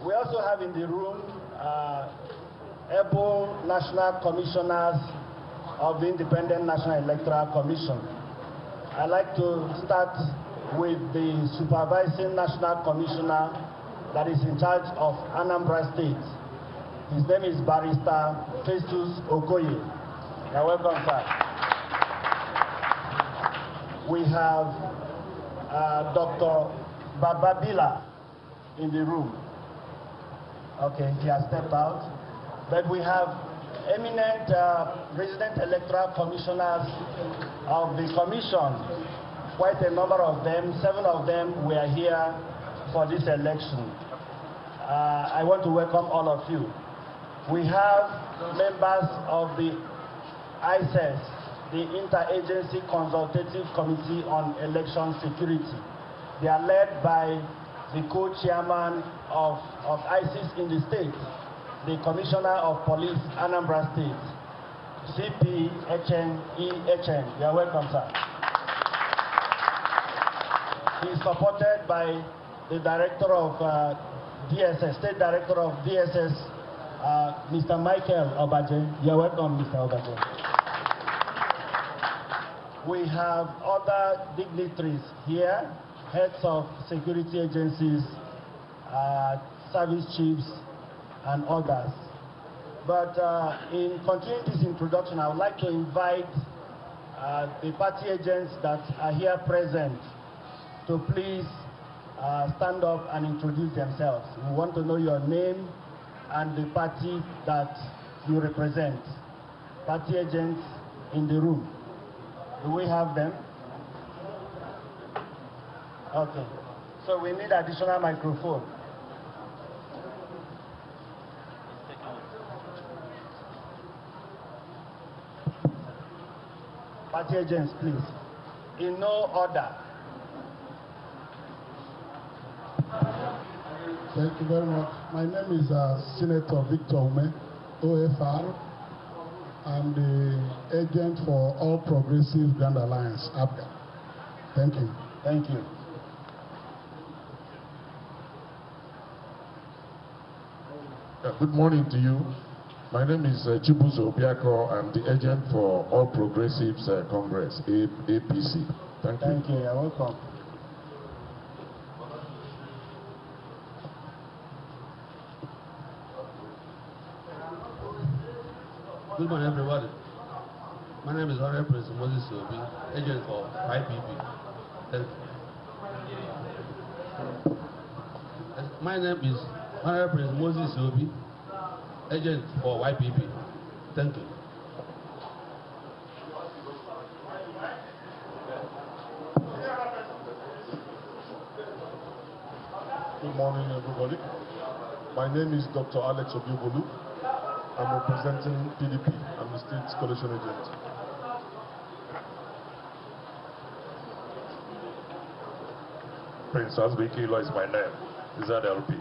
We also have in the room able national commissioners of the Independent National Electoral Commission. I'd like to start with the supervising national commissioner that is in charge of Anambra State. His name is Barrister Festus Okoye. You're welcome, sir. We have Dr. Bababila in the room. Okay, he has stepped out. But we have eminent resident electoral commissioners of the commission. Quite a number of them, 7 of them were here for this election. I want to welcome all of you. We have members of the ICES, the Interagency Consultative Committee on Election Security. They are led by the co-chairman of ICES in the state, the Commissioner of Police, Anambra State, CP Echen. You are welcome, sir. He is supported by the Director of DSS, State Director of DSS, Mr. Michael Obaje. You are welcome, Mr. Obaje. We have other dignitaries here, heads of security agencies, service chiefs, and others. But in continuing this introduction, I would like to invite the party agents that are here present to please stand up and introduce themselves. We want to know your name and the party that you represent. Party agents in the room. Do we have them? Okay. So we need additional microphone. Party agents, please. In no order. Thank you very much. My name is Senator Victor Ume, OFR. I'm the agent for All Progressive Grand Alliance, ABGA. Thank you. Thank you. Good morning to you. My name is Chibuzo Obiako. I'm the agent for All Progressives Congress, APC. Thank you. Thank you. You're welcome. Good morning, everybody. My name is Honorable President Moses Obi, agent for IPP. Thank you. My name is Honorable President Moses Obi, agent for YPP. Thank you. Good morning, everybody. My name is Dr. Alex Obiobolu. I'm representing PDP. I'm the state collation agent. Prince Asbekilo is my name. Is that LP?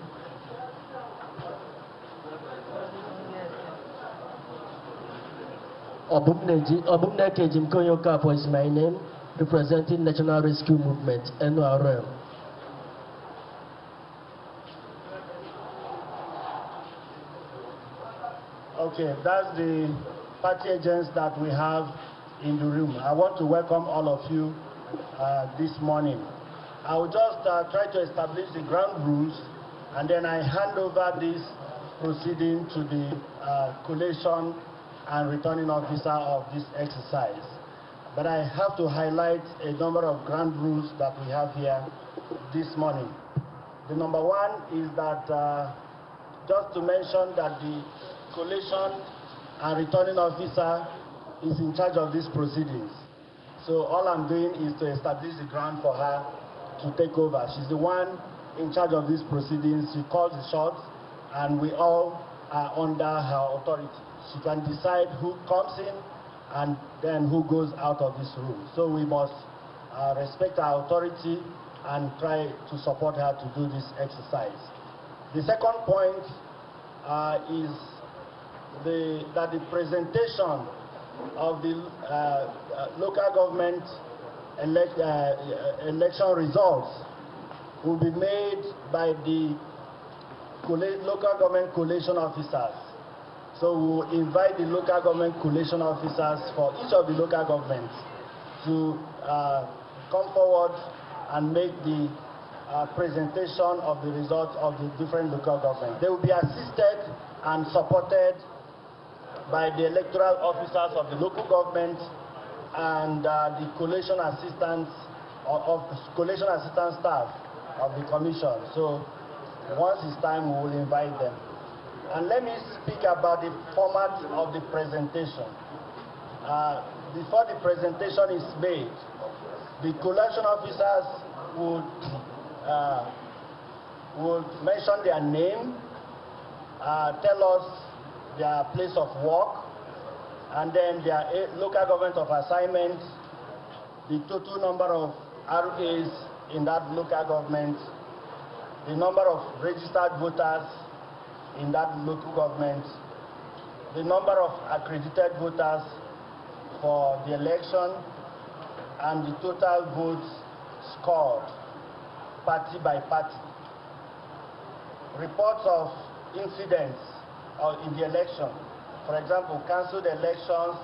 Obumneke Jimkonyoka is my name, representing National Rescue Movement, NRM. Okay, that's the party agents that we have in the room. I want to welcome all of you this morning. I will just try to establish the ground rules, and then I hand over this proceeding to the collation and returning officer of this exercise. But I have to highlight a number of ground rules that we have here this morning. The number one is that just to mention that the collation and returning officer is in charge of these proceedings. So all I'm doing is to establish the ground for her to take over. She's the one in charge of these proceedings. She calls the shots, and we all are under her authority. She can decide who comes in and then who goes out of this room. So we must respect her authority and try to support her to do this exercise. The second point is that the presentation of the local government election results will be made by the local government collation officers. So we will invite the local government collation officers for each of the local governments to come forward and make the presentation of the results of the different local governments. They will be assisted and supported by the electoral officers of the local government and the collation assistants collation assistant staff of the commission. So once it's time, we will invite them. And let me speak about the format of the presentation. Before the presentation is made, the collation officers would mention their name, tell us their place of work, and then their local government of assignment, the total number of RAs in that local government, the number of registered voters in that local government, the number of accredited voters for the election, and the total votes scored, party by party. Reports of incidents in the election, for example, cancelled elections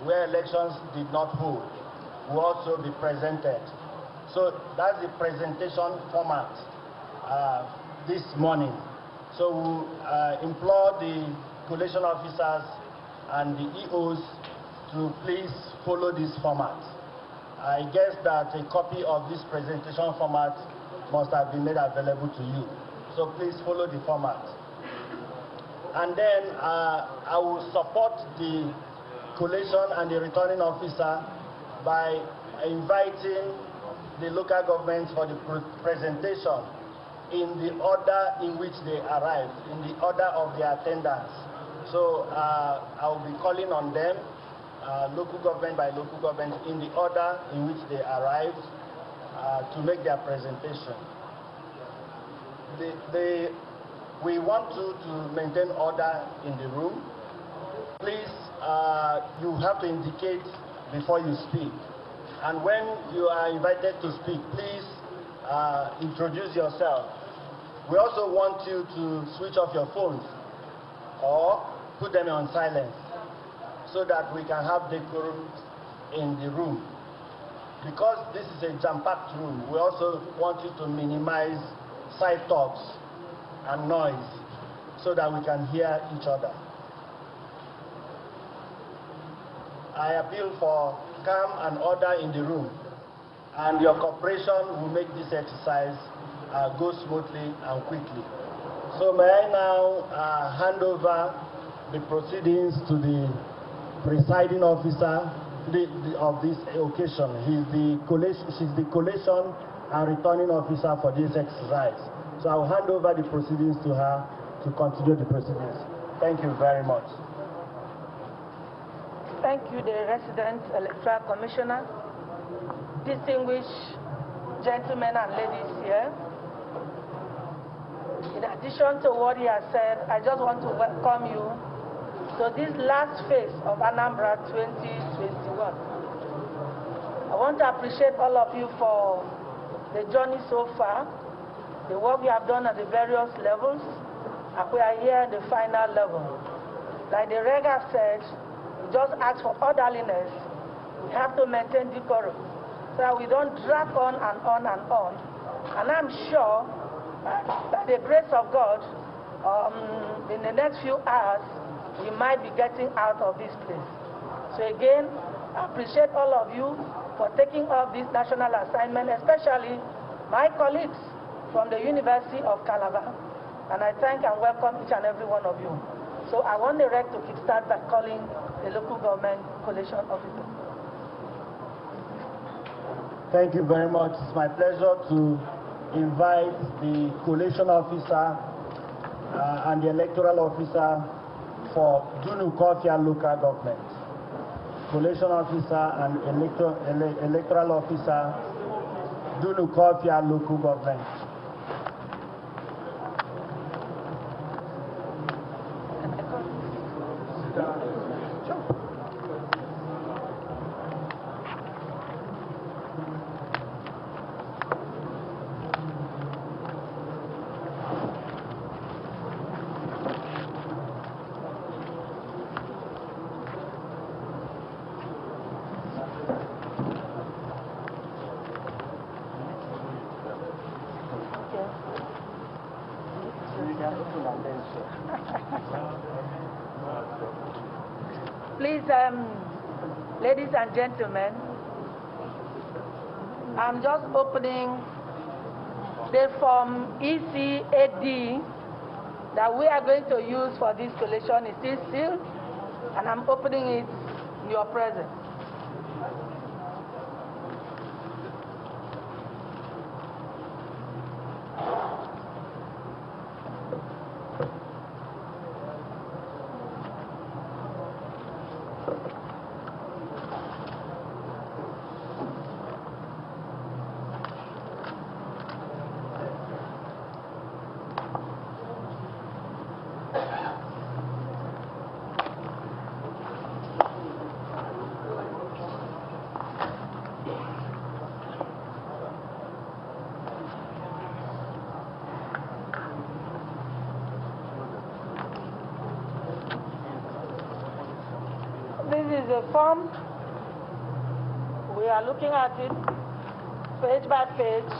where elections did not hold, will also be presented. So that's the presentation format this morning. So we implore the collation officers and the EOs to please follow this format. I guess that a copy of this presentation format must have been made available to you. So please follow the format. And then I will support the collation and the returning officer by inviting the local governments for the presentation in the order in which they arrived, in the order of their attendance. So I will be calling on them, local government by local government, in the order in which they arrived to make their presentation. We want you to maintain order in the room. Please, you have to indicate before you speak. And when you are invited to speak, please introduce yourself. We also want you to switch off your phones or put them on silence so that we can have decorum in the room. Because this is a jam-packed room, we also want you to minimize side talks and noise so that we can hear each other. I appeal for calm and order in the room, and your cooperation will make this exercise go smoothly and quickly. So may I now hand over the proceedings to the presiding officer of this occasion. She's the collation and returning officer for this exercise. So I'll hand over the proceedings to her to continue the proceedings. Thank you very much. Thank you, the resident electoral commissioner, distinguished gentlemen and ladies here. In addition to what he has said, I just want to welcome you to this last phase of Anambra 2021. I want to appreciate all of you for the journey so far, the work we have done at the various levels, and we are here at the final level. Like the Rega said, we just ask for orderliness. We have to maintain decorum so that we don't drag on and on and on. And I'm sure by the grace of God, in the next few hours, we might be getting out of this place. So again, I appreciate all of you for taking up this national assignment, especially my colleagues from the University of Calabar. And I thank and welcome each and every one of you. So I want the rec to kickstart by calling the local government collation officer. Thank you very much. It's my pleasure to invite the collation officer and the electoral officer for Dunukofia local government. Collation officer and electoral officer, Dunukofia local government. Please, ladies and gentlemen, I'm just opening the form ECAD that we are going to use for this collation. Is still sealed, and I'm opening it in your presence. This is a form. We are looking at it page by page.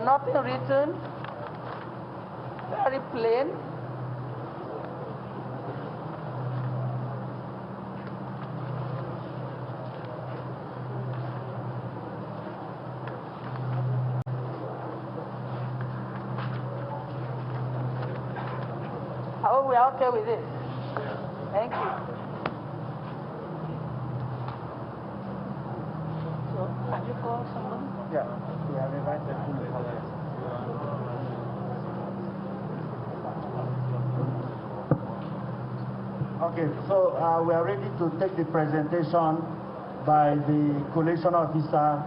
Nothing written. Very plain. I hope we are okay with this. Thank you. So, have you called someone? Yeah, we have invited Dunukofia. Okay, so we are ready to take the presentation by the collation officer,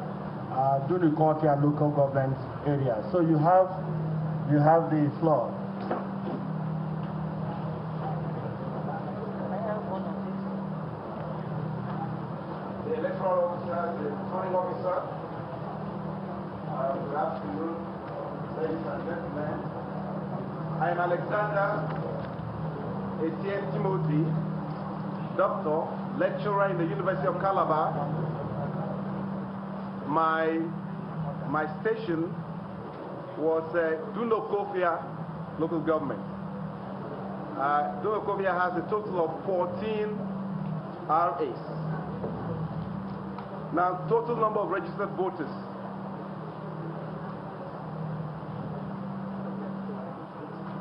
Dunukofia local government area. So you have the floor. Good afternoon, ladies and gentlemen. I am Alexander Etienne Timothy, doctor, lecturer in the University of Calabar. My station was Dunukofia local government. Dunukofia has a total of 14 RAs. Now, total number of registered voters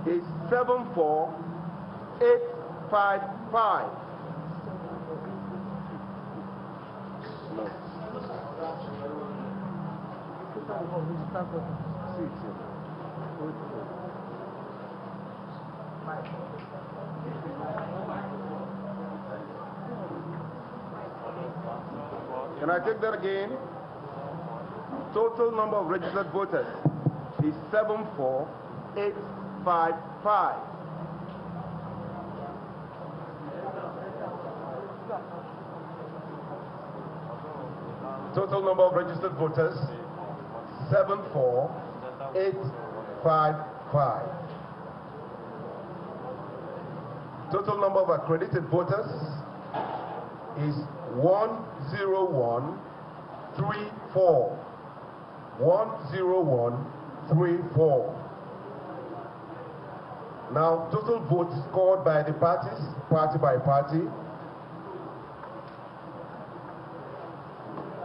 is 74855. Can I take that again? Total number of registered voters is 74855. Total number of registered voters 74855. Total number of accredited voters is 10134. 10134. Now, total votes scored by the parties, party by party.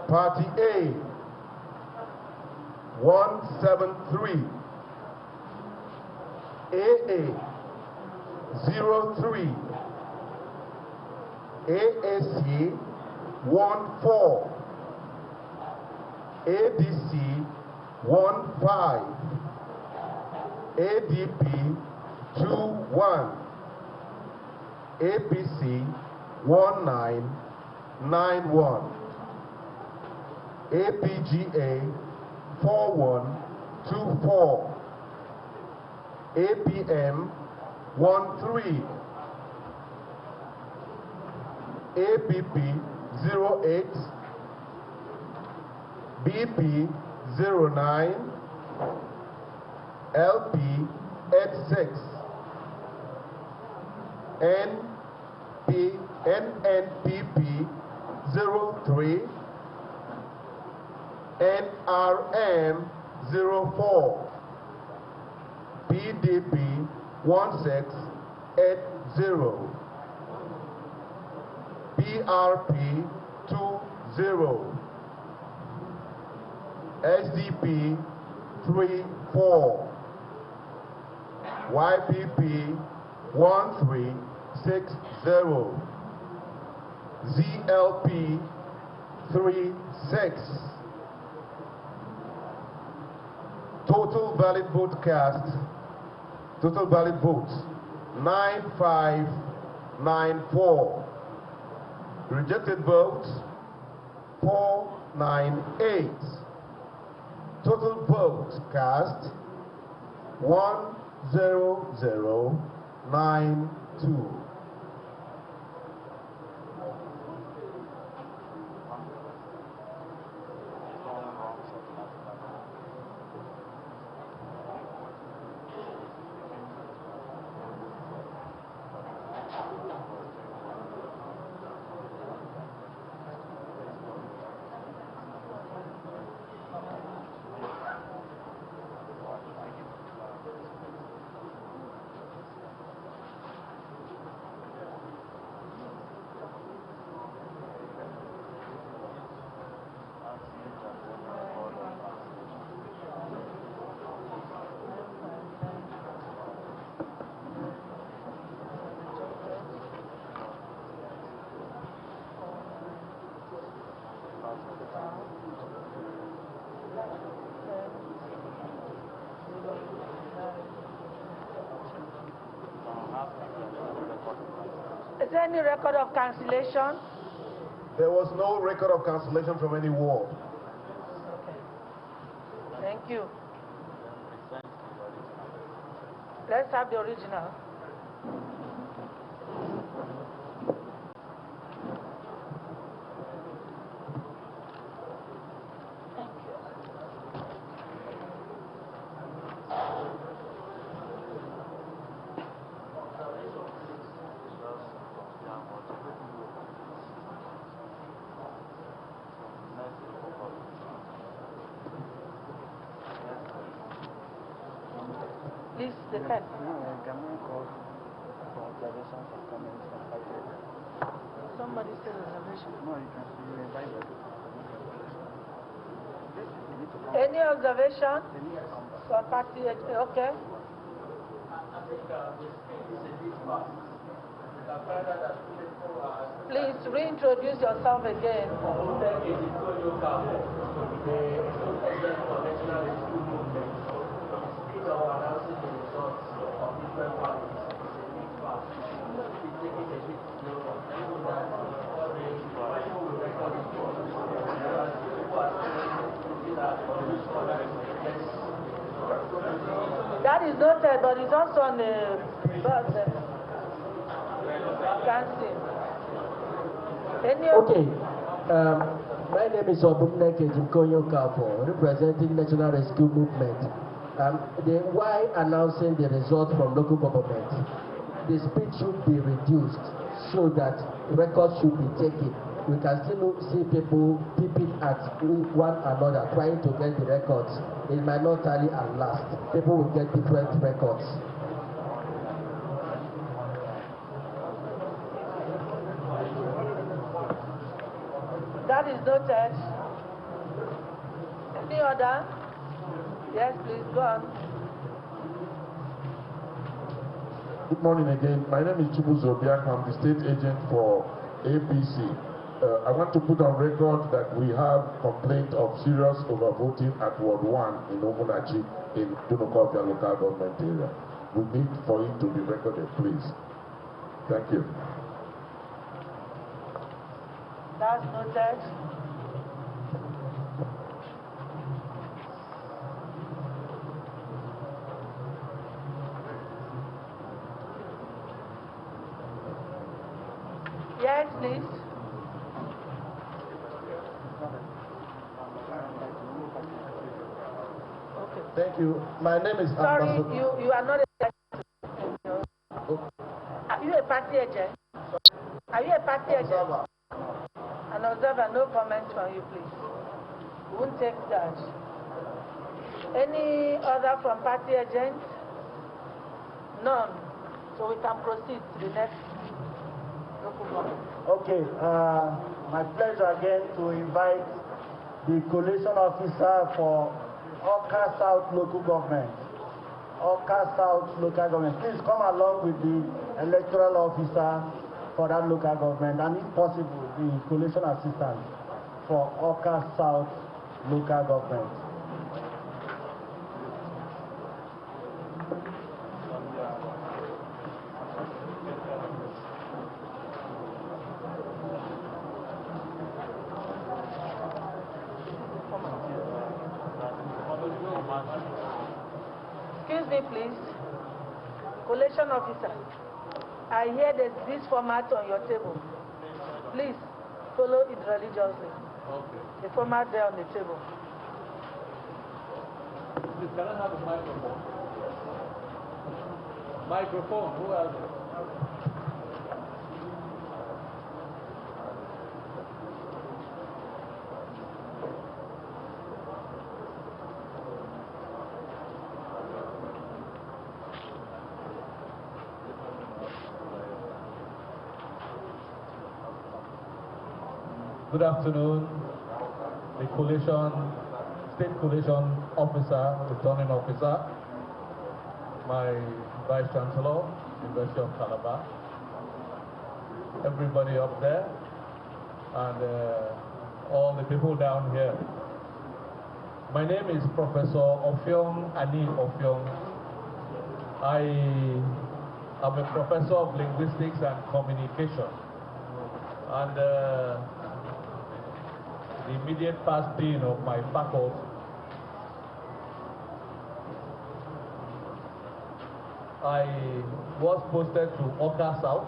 Party A, 173. AA, 03. AAC, 14. ADC, 15. ADP, 21. APC, 1991. APGA, 4124. APM, 13. APP, 08. BP, 09. LP, 86. NNPP, 03. NRM, 04. PDP 1680, PRP 20, SDP 34, YPP 1360, ZLP 36. Total valid vote cast, total valid votes 9594. Rejected votes 498. Total votes cast 10092. Is there any record of cancellation? There was no record of cancellation from any ward. Okay. Thank you. Let's have the original. Please, the pen. Somebody said observation. No, you can see the Bible. Any observation? For party, okay. Please reintroduce yourself again. That is noted, but it's also on the bus. Can't see. Okay. My name is Njikoka, representing National Rescue Movement. Why announcing the result from local government? The speed should be reduced so that records should be taken. We can still see people peeping at one another, trying to get the records. It might not tally and last. People will get different records. That is noted. Any other? Yes, please, go on. Good morning again. My name is Chibuzo Obiako. I'm the state agent for APC. I want to put on record that we have complaint of serious overvoting at Ward 1 in Omunachi in Dunukofia local government area. We need for it to be recorded, please. Thank you. That's noted. Yes, please. Okay. Thank you. My name is Sorry, Ambassador. you are not a... Are you a party agent? Are you a party agent? Observer. An observer, no comment from you, please. We won't take that. Any other from party agents? None. So we can proceed to the next local government. Okay, my pleasure again to invite the collation officer for Awka South local government. Awka South local government. Please come along with the electoral officer for that local government, and if possible, the collation assistant for Awka South local government. Excuse me, please. Collation officer, I hear there's this format on your table. Please follow it religiously. Okay. The format there on the table. Please, can I have a microphone? Microphone, who has it? Good afternoon, the State Collation Officer, Returning Officer, my Vice Chancellor, University of Calabar, everybody up there, and all the people down here. My name is Professor Ofiong Ani Ofiong. I am a professor of linguistics and communication, and the immediate past dean of my faculty. I was posted to Awka South,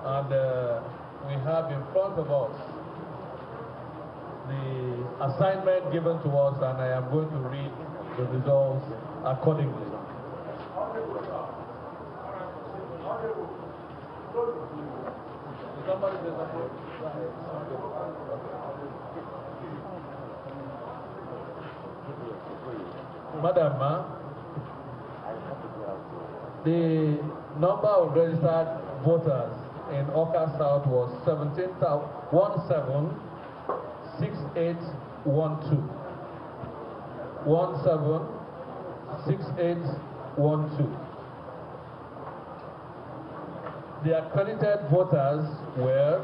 and we have in front of us the assignment given to us, and I am going to read the results accordingly. Somebody Madam, the number of registered voters in Awka South was 17,017,6812. 176812. The accredited voters were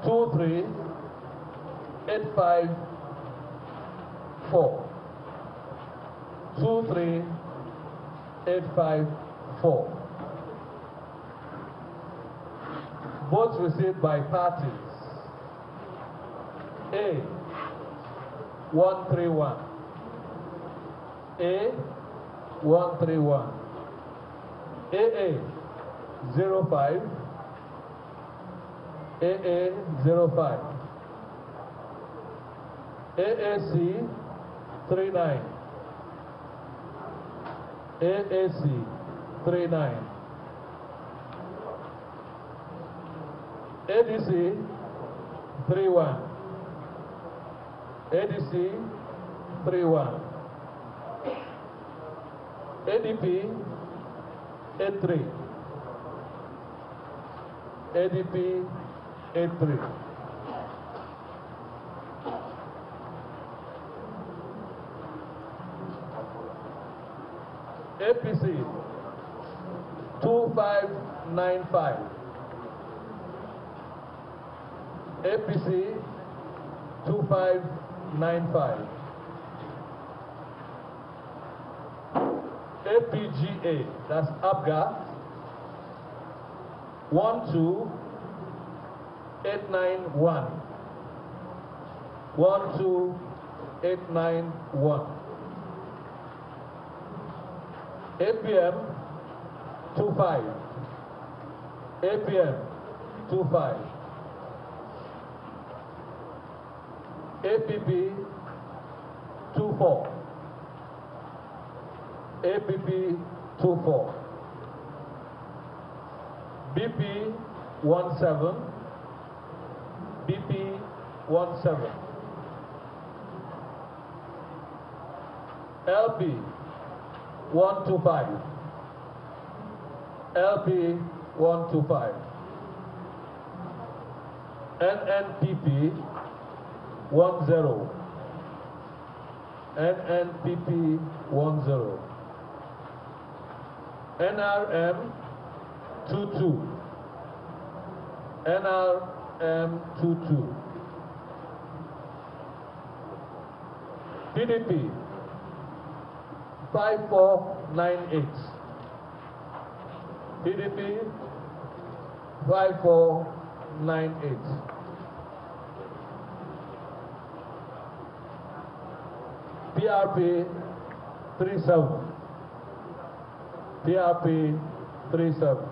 23854. 23854. Votes received by parties. A 131. A 131. AA 05. AA 05. AAC 39. AAC 39. ADC 31. ADC 31. ADP 83. ADP 83. APC 2595. APC 2595. APGA, that's APGA 12891. 12891. APM 25. APM 25. APP 24. APP 24. BP 17. BP 17. LP 125. LP 125. NNPP 10. NNPP 10. NRM 22. NRM 22. PDP 5498. PDP 5498. PRP 37. PRP 37.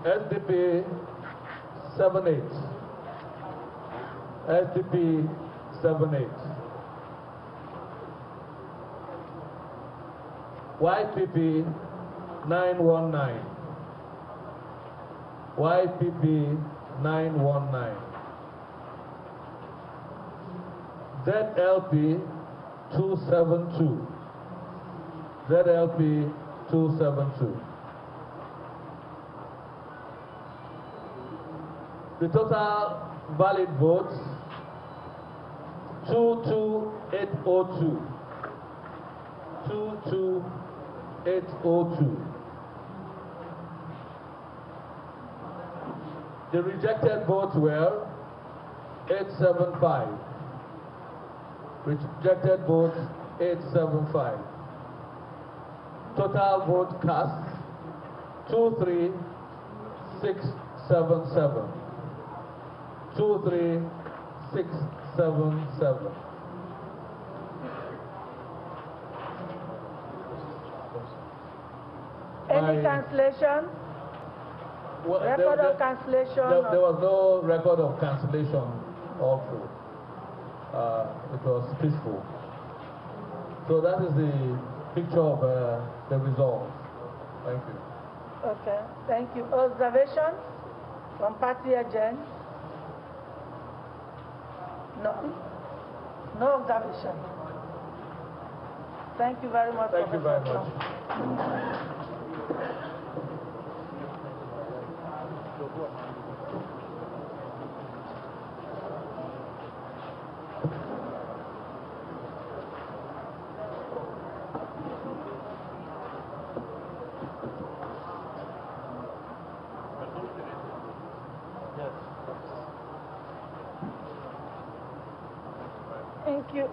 SDP 78. SDP 78. YPP 919. YPP 919. ZLP 272. ZLP 272. The total valid votes 22802. 22802. The rejected votes were 875. Rejected votes 875. Total vote cast 23677. 23677. Any cancellation? Well, record of cancellation? There was no record of cancellation all through. It was peaceful. So that is the picture of the results. Thank you. Okay, thank you. Observations from party agents? No. No observation. Thank you very much. Thank you very much. Thank you.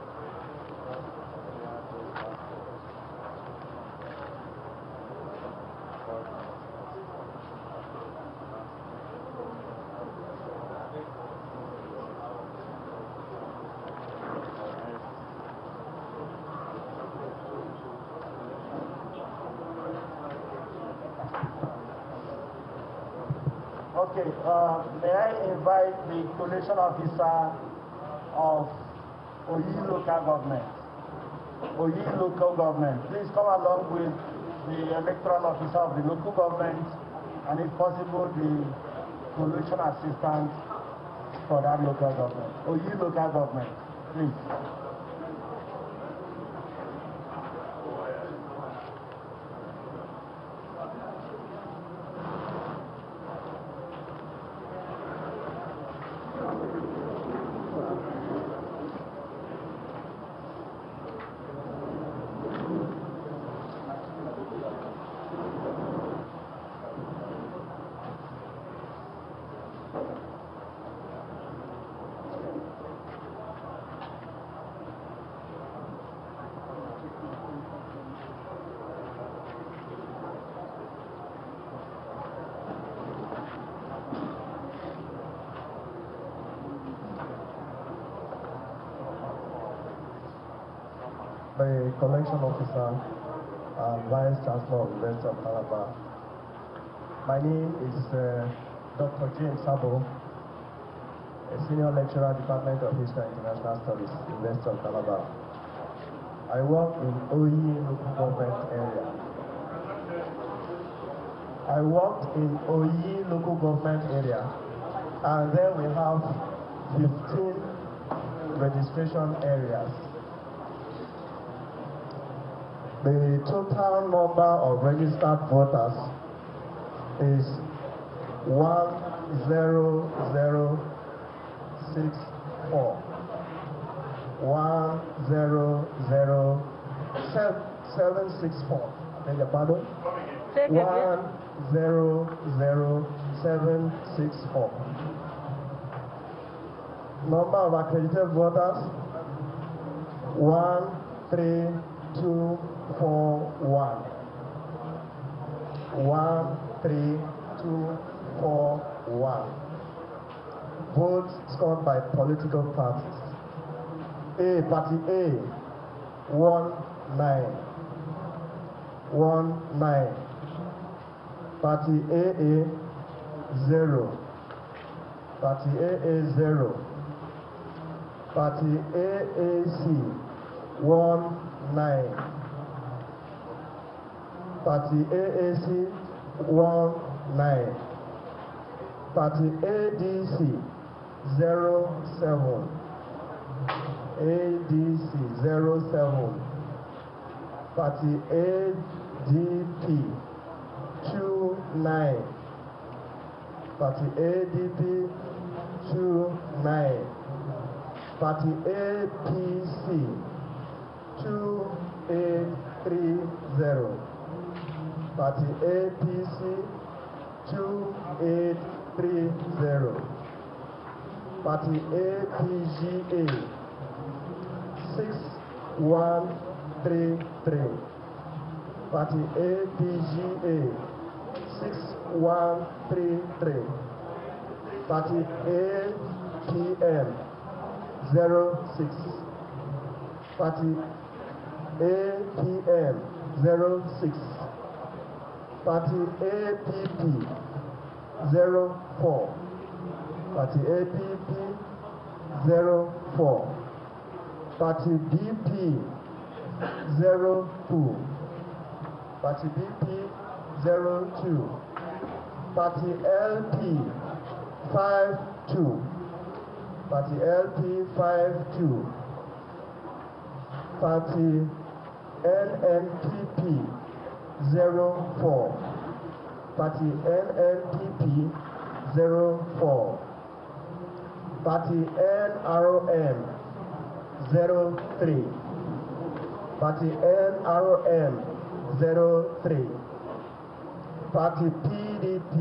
Okay, may I invite the collation officer of Oyi local government. Oyi local government. Please come along with the electoral officer of the local government and if possible the collation assistant for that local government. Oyi local government, please. The collection officer and vice chancellor of the University of Calabar. My name is Dr. James Sabo, a senior lecturer, Department of History and International Studies, University of Calabar. I work in Oyi local government area. I worked in Oyi local government area, and then we have 15 registration areas. The total number of registered voters is 10064. 100,764. Beg your pardon? 100,764. Number of accredited voters 13241. 13241. Votes scored by political parties. Party A 19. Party AA 0. Party AA 0. Party AAC 19. Party AAC 19. Party ADC 07. ADC 07. Party ADP 29. Party ADP 29. Party APC 2830. Party APC 2830. Party APGA 6133. Party APGA 6133. Party APM 06. Party APM 06. Party APP 04. Party APP 04. Party BP 02. Party BP 02. Party LP 52. Party LP 52. Party NNPP 04. Party NNPP 04. Party NRM 03. Party NRM 03. Party PDP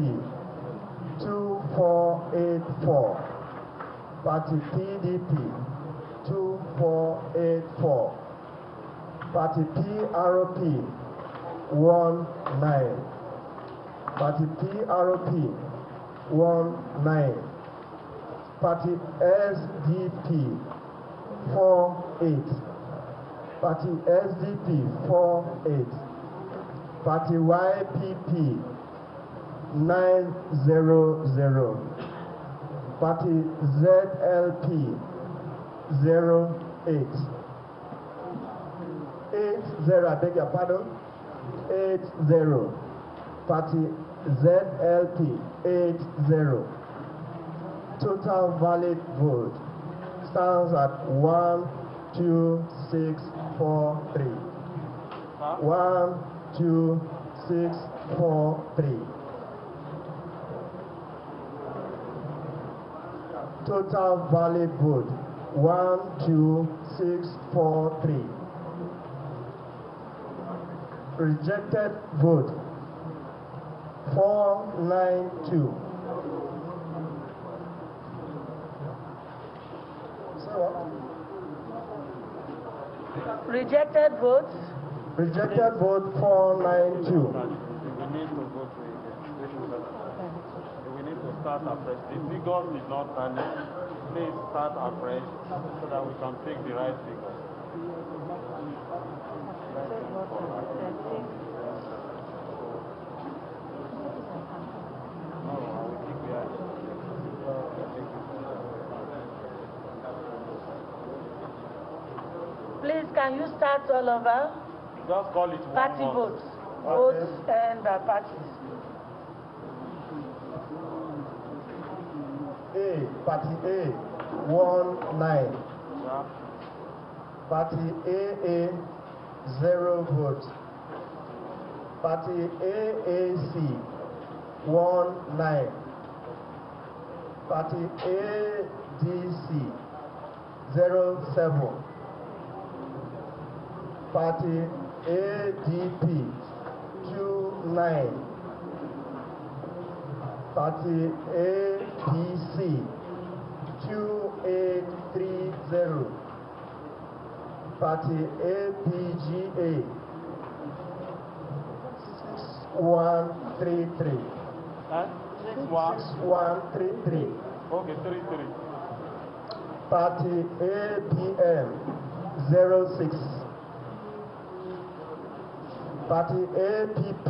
2484. Party PDP 2484. Party PRP 19. Party PRP 19. Party SDP 48. Party SDP 48. Party YPP 900. Party ZLP 08. 80, I beg your pardon. 80. Party ZLP 80. Total valid vote stands at 12643. 12643. Total valid vote 12643. Rejected vote 492. Rejected votes? Rejected vote 492. We need to vote we need to start afresh. The figure is not standing. Please start afresh so that we can pick the right figure. Please, can you start all over? Just call it Party one votes. Okay. Votes and parties. Party A 19. Yeah. Party AA 0 votes. Party AAC, 19. Party ADC, 07. Party ADP, 29. Party APC, 2830. Party APGA, 6133. 6133. Okay, 33. Party APM, 06. Party APP,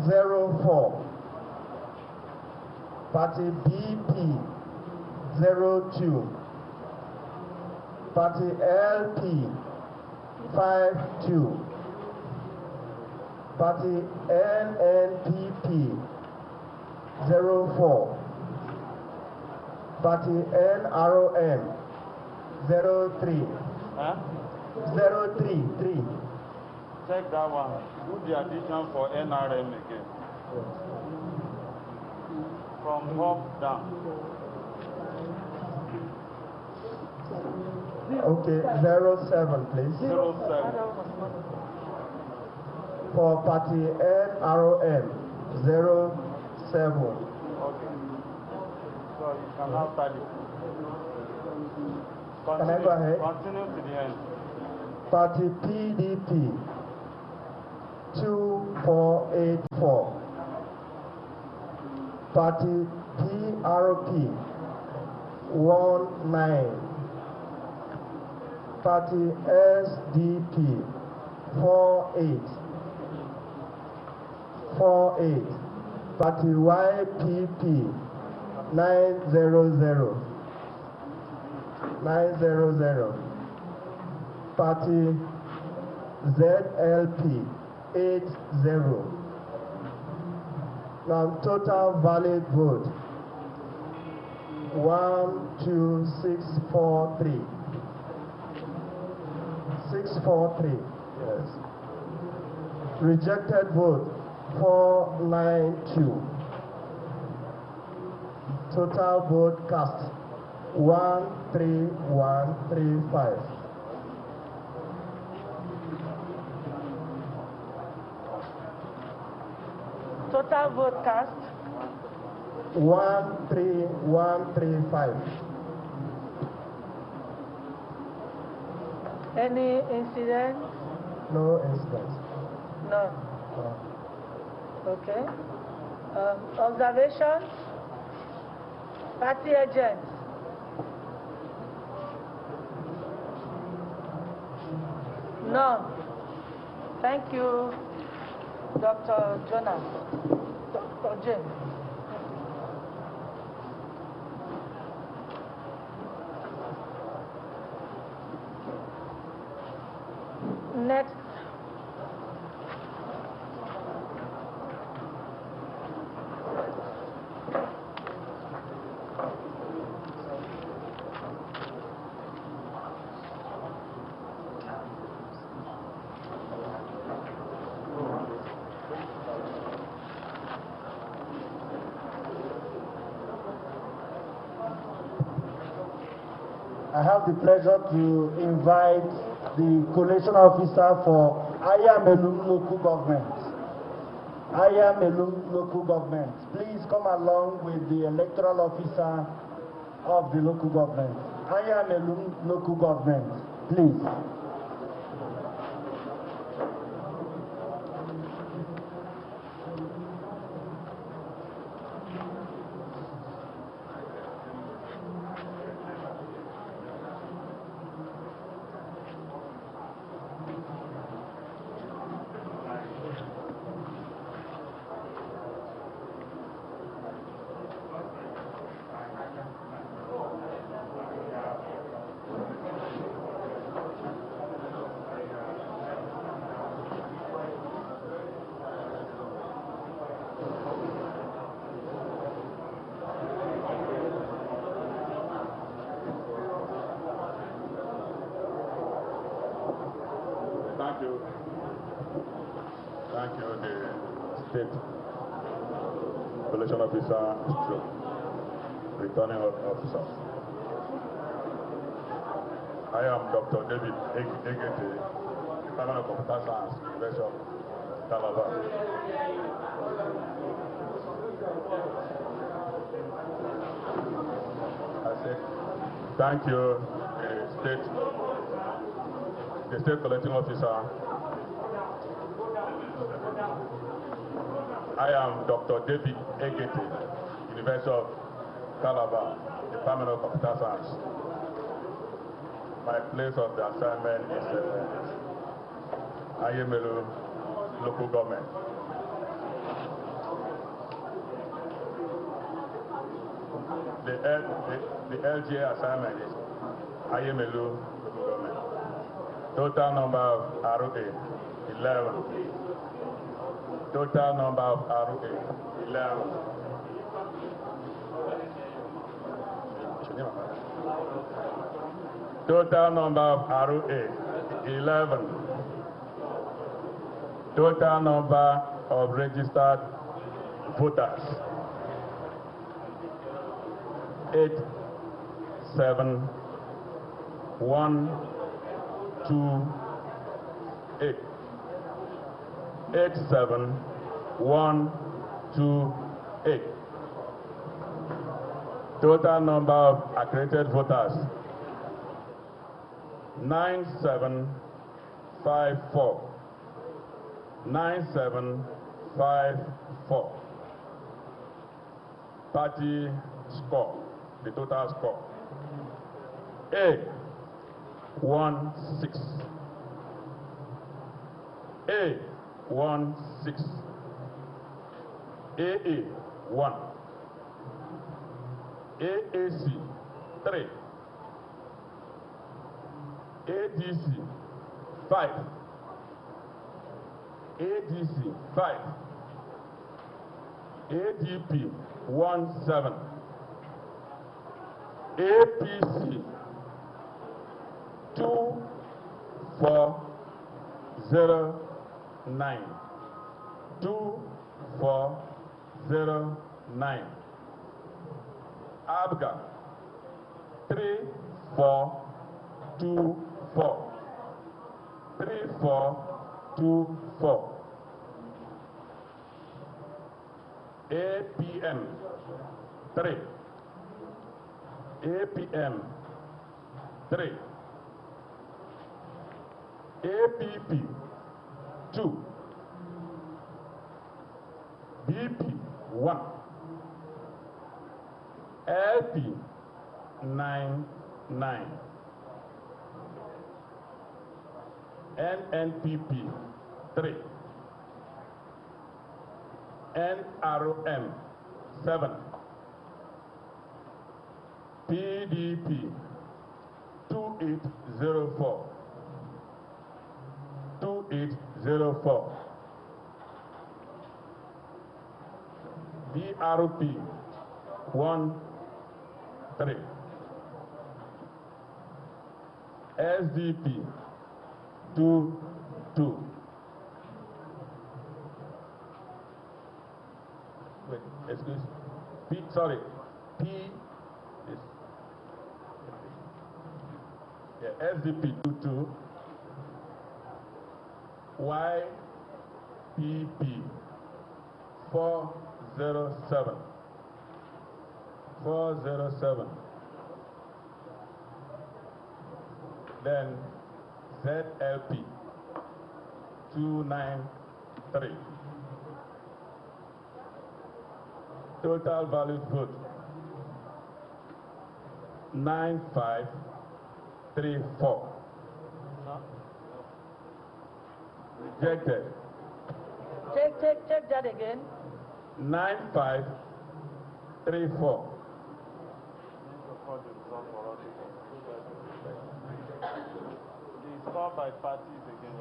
04. Party BP, 02. Party LP, 52. Party NNPP, 04. Party NROM, 03. Huh? 033. Check that one. Do the addition for NRM again. From up down. Okay, 07, please. 07. For party NROM, 07. Okay. So you can now tally. Can I go ahead? Continue to the end. Party PDP, 2484. Party PRP, 19. Party SDP, 48. 48. Party YPP, 900. 900. Party ZLP, 80. Now total valid vote, 12643. 643, yes. Rejected vote, 492. Total vote cast, 13135. Total vote cast, 13135. any incident? No incidents. No. No. Okay. Observations? Party agents? None. Thank you, Dr. Jonas. Dr. James. Next. I have the pleasure to invite the collation officer for Ayamelum local government. Ayamelum local government. Please come along with the electoral officer of the local government. Ayamelum local government, please. Thank you. Thank you, the State Collation Officer, Returning Officer. I am Dr. David Egete, Department of Computer Science, University of Calabar. I say, thank you, the State Collecting Officer. I am Dr. David Egete, University of Calabar, Department of Computer Science. My place of the assignment is Ayamelum local government. The LGA assignment is Ayamelum local government. Total number of ROA, 11. Total number of ROA, 11. Total number of ROA, 11. Total number of registered voters, 8, 7, 1, 2, 8. 8, 7, 1, 2, 8. Total number of accredited voters, 9754. 9754. Party score, the total score. A 16. A 16. AA 1. AAC 3. ADC 5. ADC 5. ADP 17. APC 2409. 2409. ABGA 3424. 3424. APM 3. APM 3. APP 2. BP 1. LP 99. NNPP 3. NRM 7. PDP 2804. 2804. BRP 13. SDP 22. Wait, excuse P, sorry. P is SDP 22. YPP 407. 407. Then ZLP 293. Total valid vote 9534. Rejected. Check that again. 9534. The score by parties again.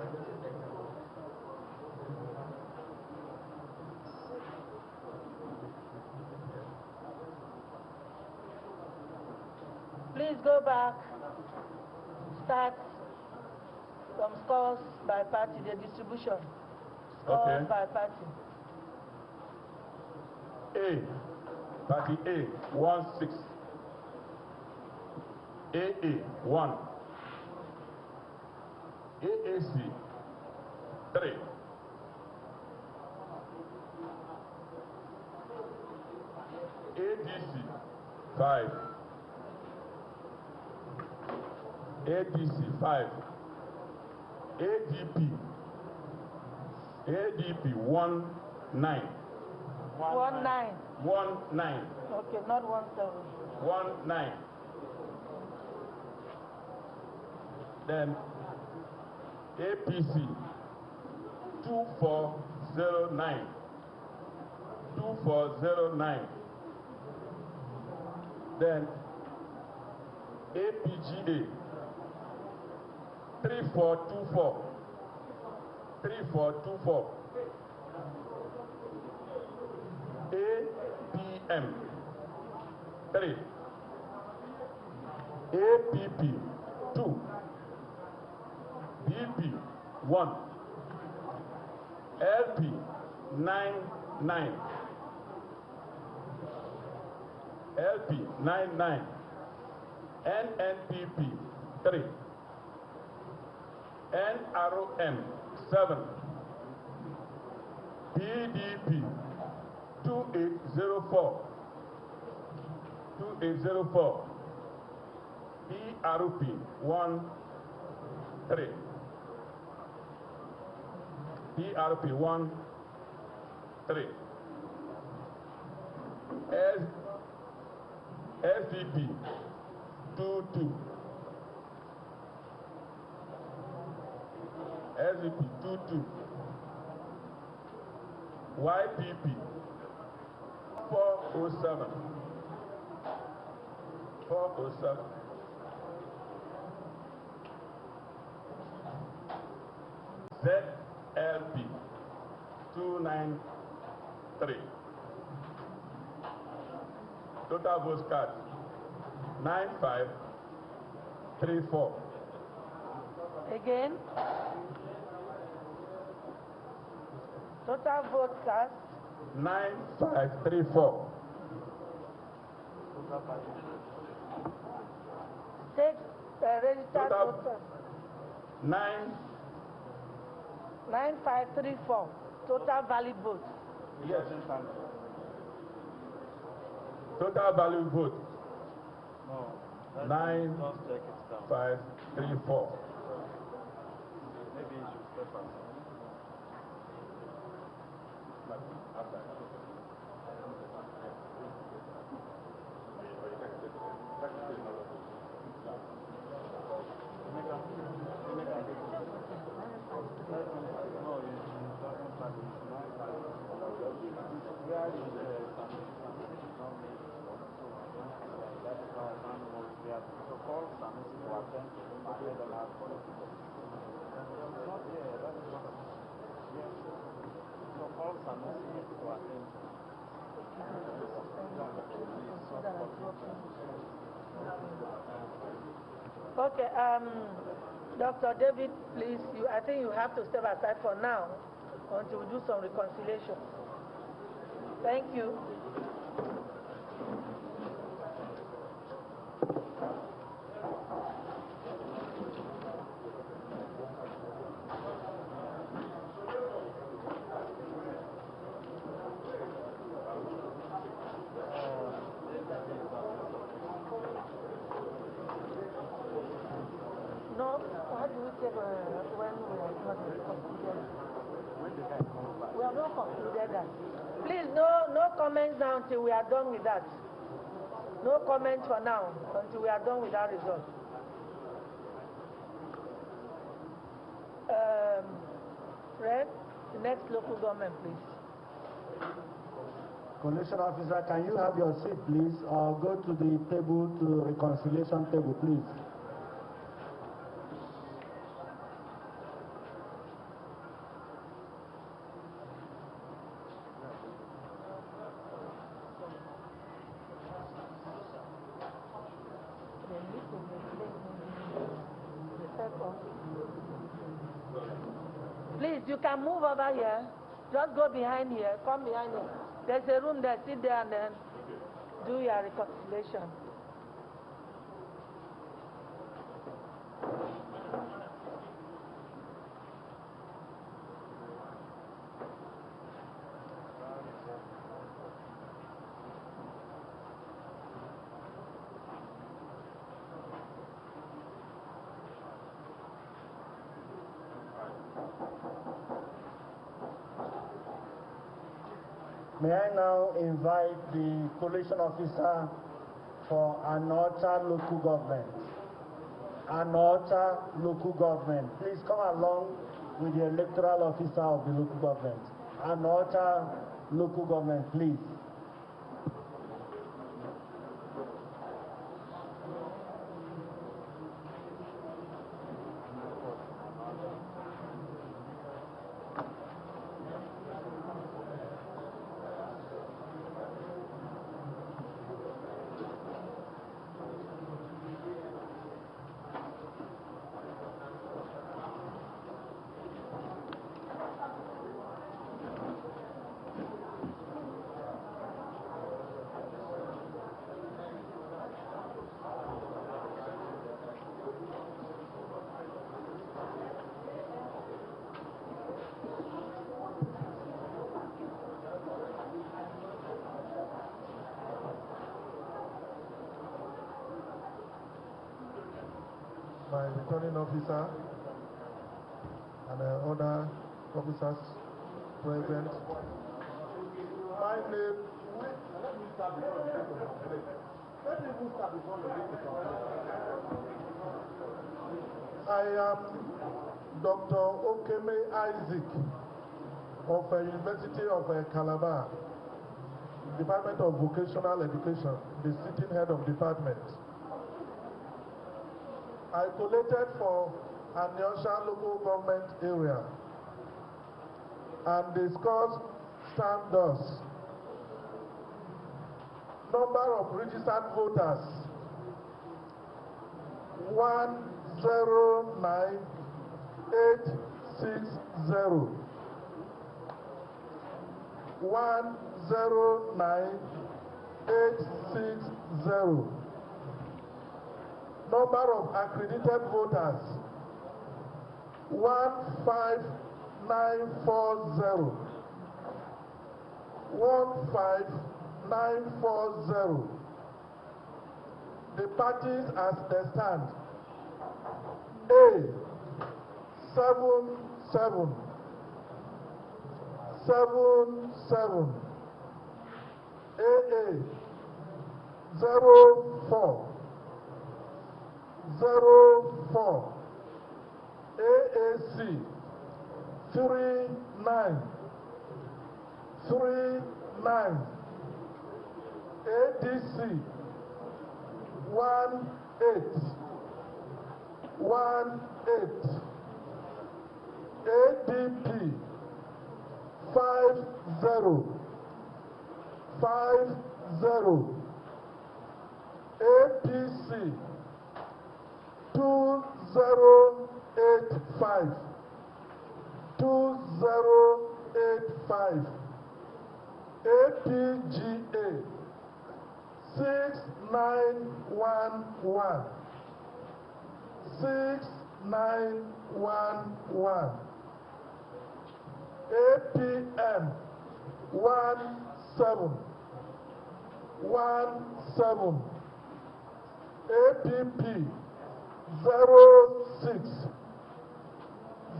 Please go back. Start. some scores by party, the distribution. Scores by party. Party A, 1-6. AA, 1. AAC, 3. ADC, 5. ADC, 5. ADP, 1-9. 1-9. 1-9. Okay, not 1-7. 1-9. Then APC 2409. 2409. Then APGA 3424. 3424. APM 3. APP 2. BP 1. LP 99. LP 99. NNPP 3. NROM 7. PDP 2804. 2804. PRP 1-3. PRP 1-3. SDP 2-2. SDP 2-2. YPP 407. 407. ZLP 293. Total votes cast 9534. Again. Total vote cast 9534. State registered voters 9534. Total valid votes. Yes. Total valid vote. No. 9534. Maybe you should step aside. Okay, Dr. David, please, I think you have to step aside for now until we do some reconciliation. Thank you. No, how do we take when we are not concluded? We have not concluded that. Please, no comments now until we are done with that. No comments for now until we are done with that result. Fred, the next local government, please. Collation officer, can you have your seat, please, or go to the table, to the reconciliation table, please? you can move over here. Just go behind here. Come behind here. There's a room there. Sit there and then do your reconciliation. May I now invite the collation officer for Aguata local government. Aguata local government. Please come along with the electoral officer of the local government. Aguata local government, please. My returning officer and other officers present. My name. I am Dr. Okeme Isaac of the University of Calabar, Department of Vocational Education, the sitting head of department. I collated for Anyosha local government area, and the scores stand thus. Number of registered voters 109,860. 109,860. Number of accredited voters 15940. 15940. The parties as they stand: A 77 77, AA 04 04, AAC 39 39, ADC 18 18, ADP 50 50, APC 2085 2085, APGA 6911 6911, APM 17 17, APP 06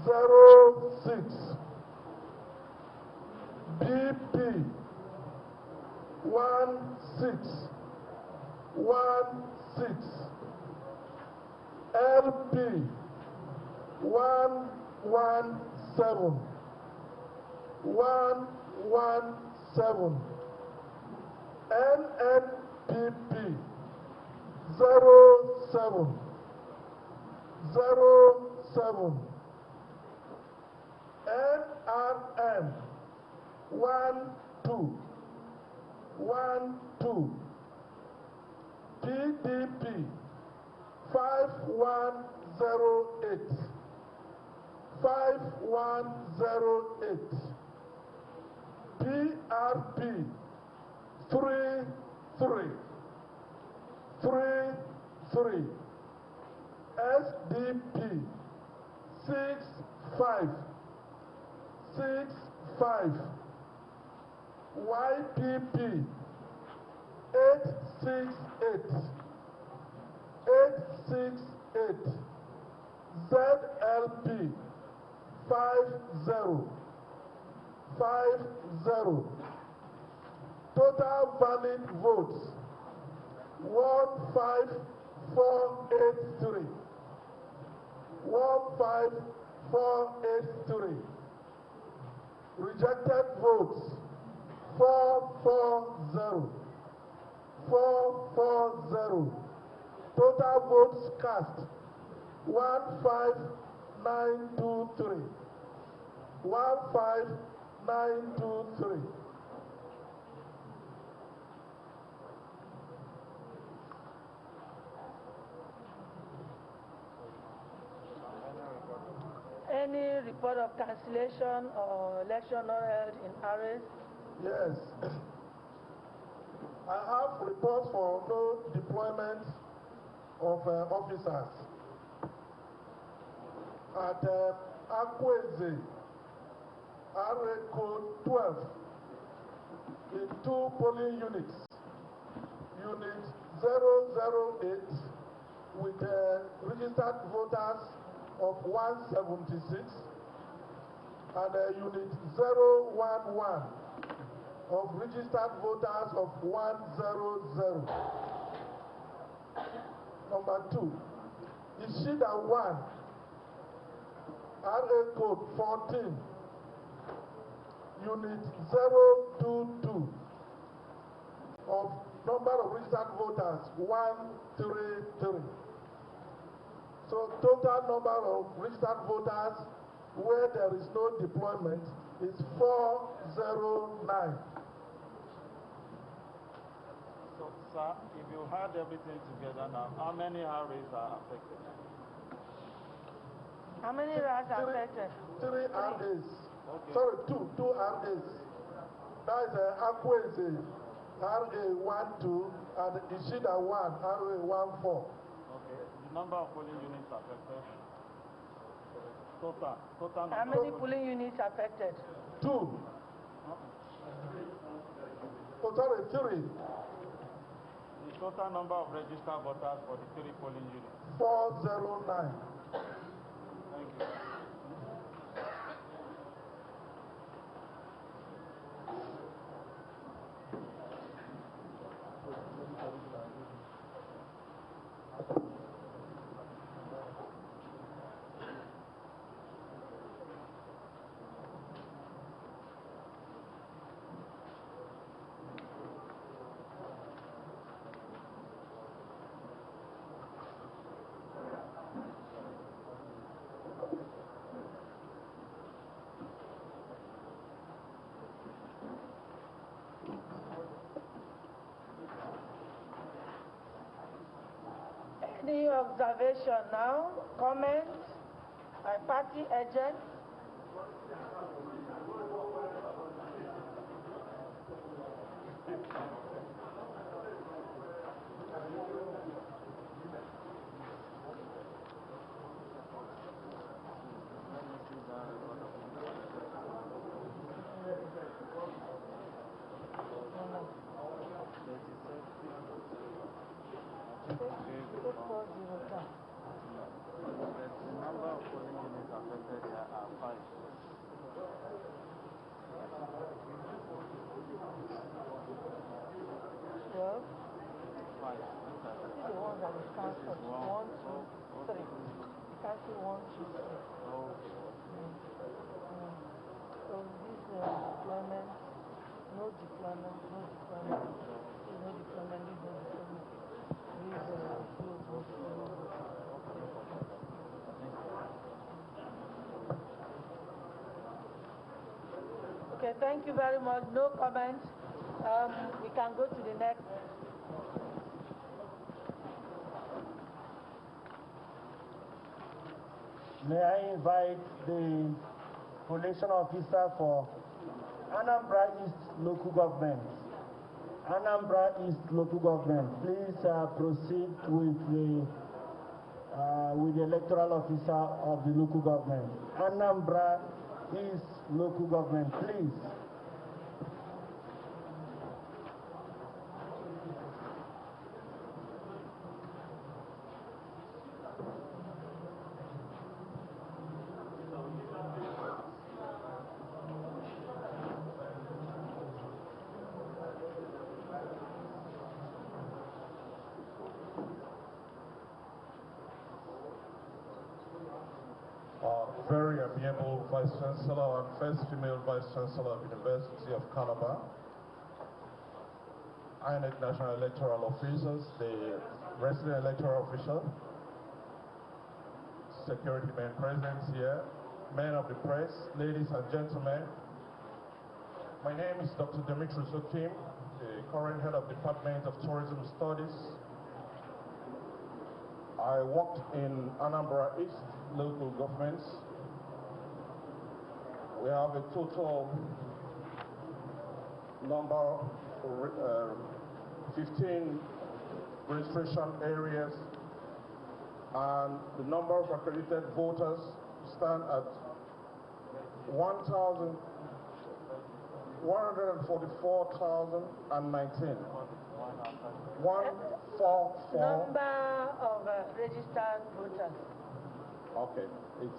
06, BP 16 16, LP 117 117, NNPP 07 07, NRM 12 12, PDP 5108 5108, 108. PRP 33. SDP 65. YPP 868. ZLP 50. Total valid votes 15483. 15483. Rejected votes 440. 440. Total votes cast 15923. 15923. Any report of cancellation or election not held in Ares? Yes. I have reports for no deployment of officers at Akweze, RA code 12, in 2 polling units. Unit 008 with registered voters of 176 and Unit 011 of registered voters of 100. Number 2, Ishida 1, RA code 14, Unit 022 of number of registered voters 133. So total number of registered voters where there is no deployment is 409. So, sir, if you had everything together now, how many RAs are affected? How many RAs are affected? 3 RAs. Okay. Sorry, two RAs. That is Akweze, RA12, and Ishida 1, RA14. Okay. The number of polling units affected? Total number. How many polling units affected? 2. Oh, sorry, 3. The total number of registered voters for the 3 polling units? 409. Thank you. Any observation now? Comment? My party agent? Okay, thank you very much. No comments. We can go to the next. May I invite the collation officer for Anambra East local government. Anambra East local government, please proceed with the electoral officer of the local government. Anambra East local government, please. Very amiable Vice Chancellor and first female Vice Chancellor of the University of Calabar, INEC National Electoral Officers, the resident electoral official, security men present here, men of the press, ladies and gentlemen. My name is Dr. Demetrius Okim, the current head of Department of Tourism Studies. I worked in Anambra East local governments. We have a total number, 15 registration areas, and the number of accredited voters stand at 144,019. 144. Number of registered voters. Okay, it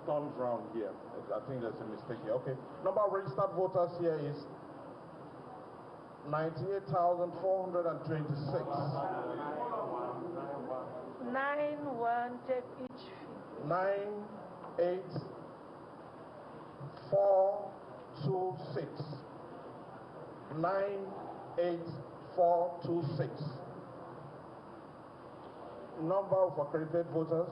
turns around here. I think there's a mistake here. Okay, number of registered voters here is 98,426. 9-1, take each. 98426. 98426. Number of accredited voters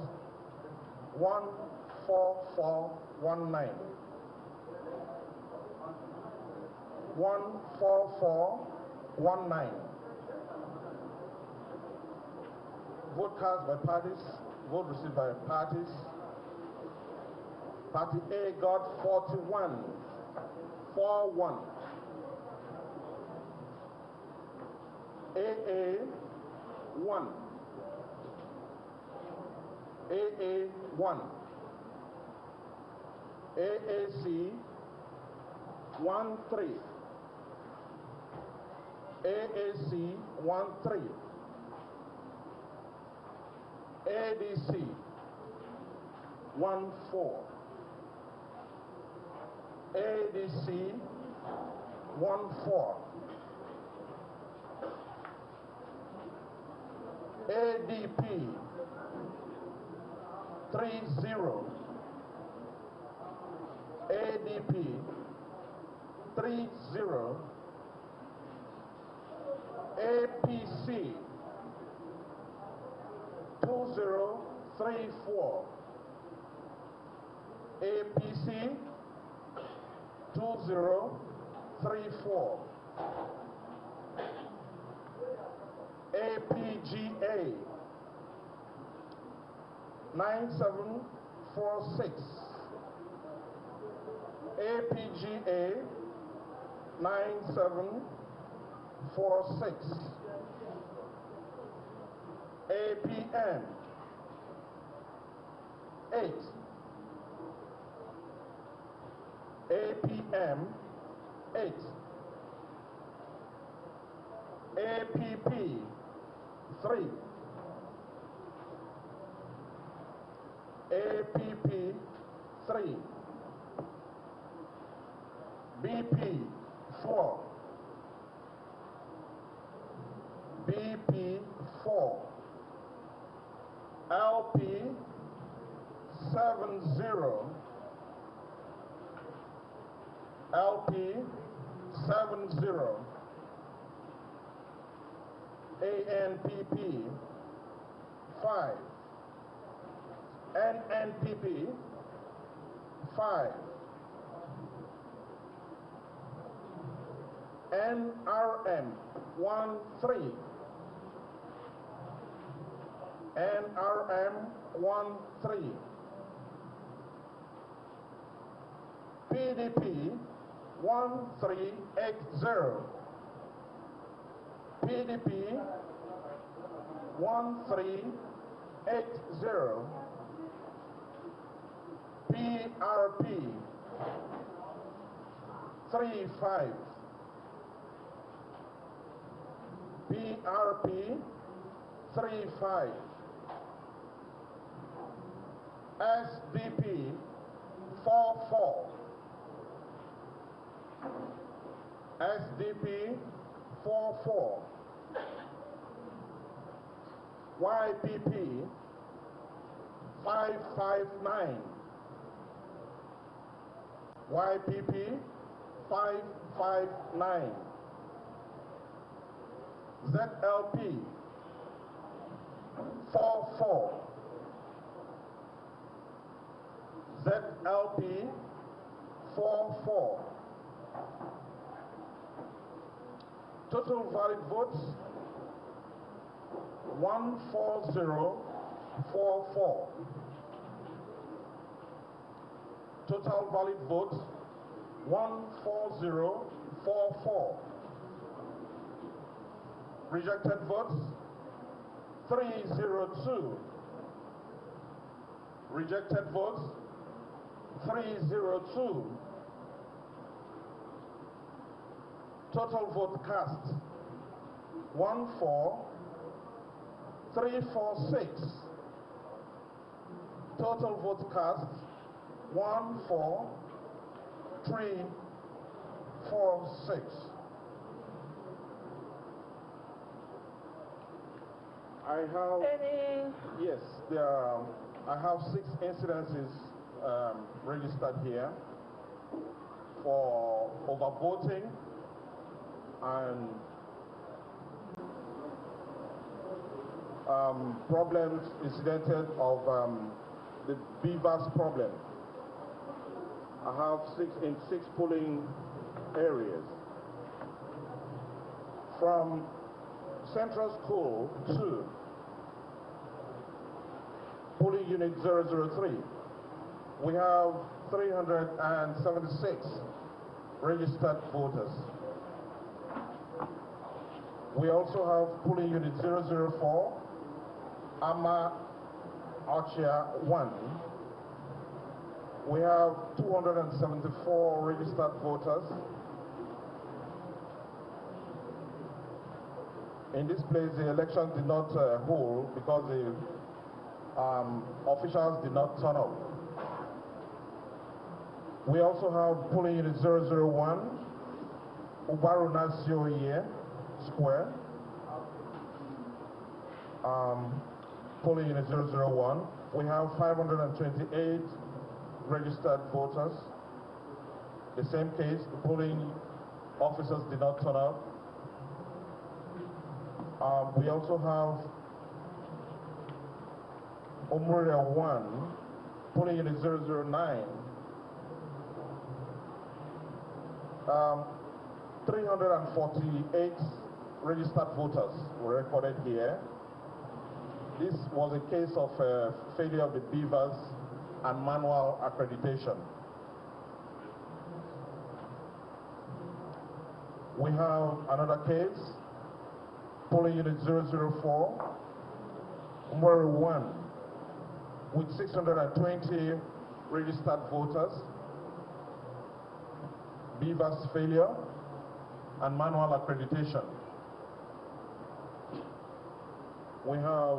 14419. 14419. Vote cast by parties, vote received by parties. Party A got 41. 41. AA 1. AA 1. AAC 13. AAC 13. ADC 14. ADC 14. ADP 30. ADP 30. APC 2034. APC 2034. APGA 9746. APGA 9746. APM 8. APM 8. APP 3. APP 3. BP 4. BP 4. LP 70. LP 70. ANPP 5. NNPP 5. NRM 13. NRM 13. PDP 1380. PDP 1380. PRP 35. PRP 35. SDP 44. SDP 44. YPP 559. YPP 559. ZLP 44. ZLP 44. Total valid votes 14044. Total valid votes 14044. Rejected votes 302. Rejected votes 302. Total vote cast 14346. Total vote cast 14346. I have yes, there are, I have 6 incidences registered here for overvoting and problems incidental of the beavers problem. I have 6 polling areas. From Central School 2, polling unit 003, we have 376 registered voters. We also have polling unit 004, Ama Archer 1. We have 274 registered voters. In this place, the election did not hold because the officials did not turn up. We also have polling unit 001, Ubaru Nasio Square. Polling unit 001. We have 528 registered voters. The same case, the polling officers did not turn up. We also have Omuria 1, polling unit 009. 348 registered voters were recorded here. This was a case of failure of the beavers and manual accreditation. We have another case, polling unit 004, Umwari 1, with 620 registered voters, beavers failure, and manual accreditation. We have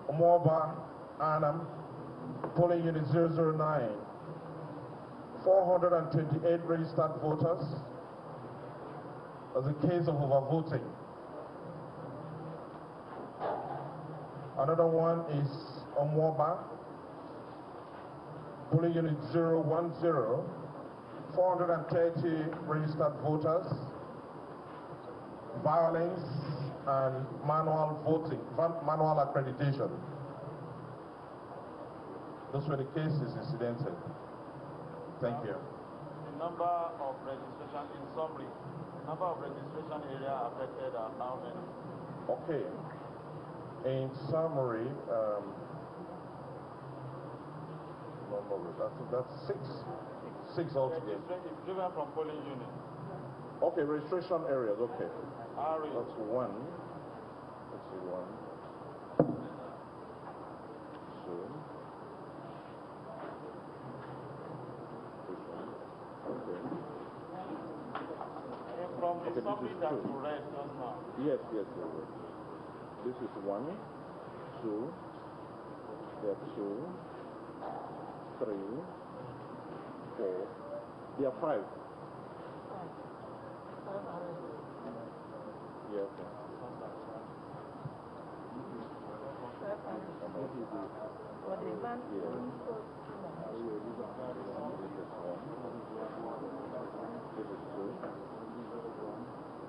Umoba Anam, polling unit 009, 428 registered voters, as a case of overvoting. Another one is Omwoba, polling unit 010, 430 registered voters, violence and manual voting, manual accreditation. Those were the cases incidental. Thank you. The number of registration, in summary, number of registration area affected are how many? Okay. In summary, That's six. Six altogether. It's driven from polling unit. Okay, registration areas, okay. Area. That's one. Let's see, one. Two. This one. Okay. And from the summary that you read just now. Yes. This is one, two, there are two, three, four. There are five. Yeah, okay. This is two.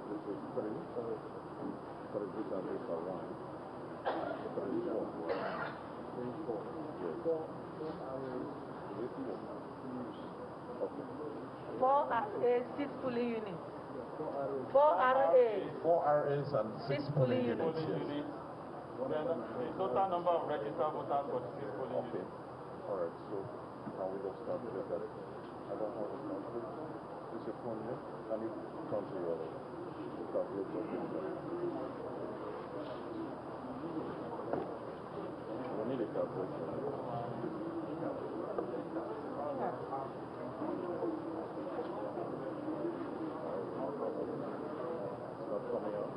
This is three. Three, these are one. Three, four. Yes. This four. Okay. 4 RA, 6 polling units. 4 RAs. 4 RAs and 6 polling units. Yes. Then the total number of registered voters for the 6 polling units. Okay. All right. So now we just start with that. I don't have a calculator. This is your phone here. I need to come to your calculator. We need a calculator. It's not coming out.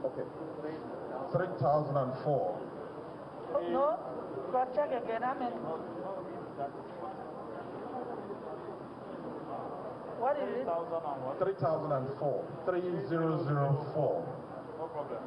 Okay. 3,004. No, cross check again. What is it? 3,004. 3004. No problem.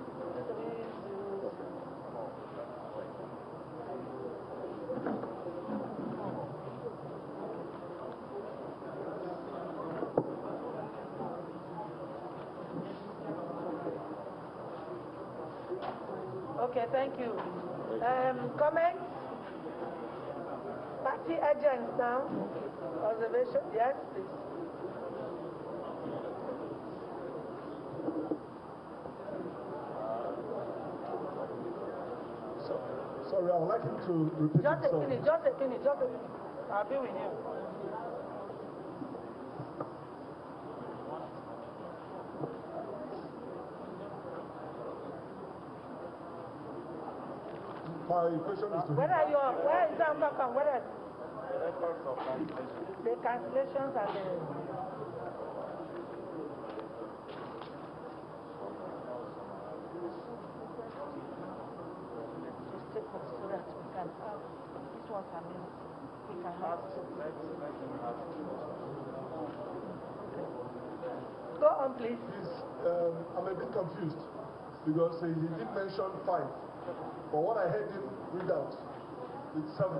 Okay, thank you. Comments? Party agents now. Observation? Yes, please. Sorry, I would like him to repeat Just himself. a minute. I'll be with you. My question is to him. Where is that come? Where is the cancellations and the... So that we can have this one we can have. Go on, please. I'm a bit confused because he did mention 5, but what I heard him read out is 7,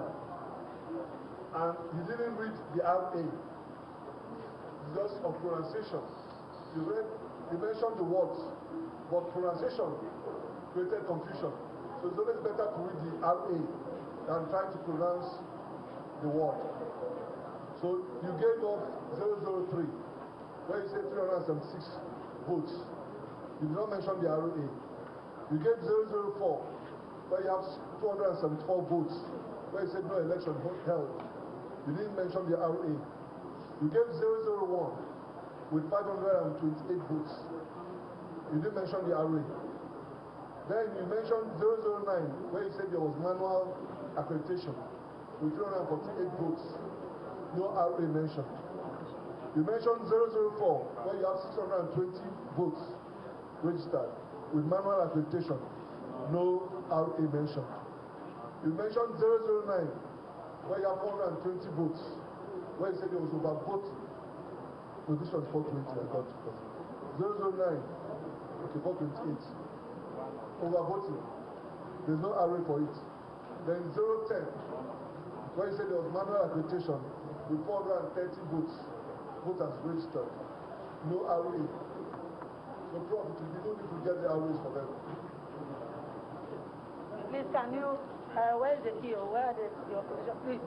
and he didn't read the RA because of pronunciation. He mentioned the words, but pronunciation created confusion. So it's always better to read the RA than try to pronounce the word. So you gave off 003, where you said 376 votes. You did not mention the RA. You gave 004, where you have 274 votes, where you said no election held. You didn't mention the RA. You gave 001 with 528 votes. You didn't mention the RA. Then you mentioned 009, where you said there was manual accreditation with 348 votes. No RA mentioned. You mentioned 004, where you have 620 votes registered with manual accreditation, no RA mentioned. You mentioned 009, where you have 420 votes, where you said there was overvoting. No, this was 420, I got it. 009, okay, 428. Overvoting. There's no RA for it. Then 010, where you said there was manual accreditation with 430 votes, voters registered. No RA. So probably you don't need to get the RAs for them. Please, can you, where is the key or where is your position? Please,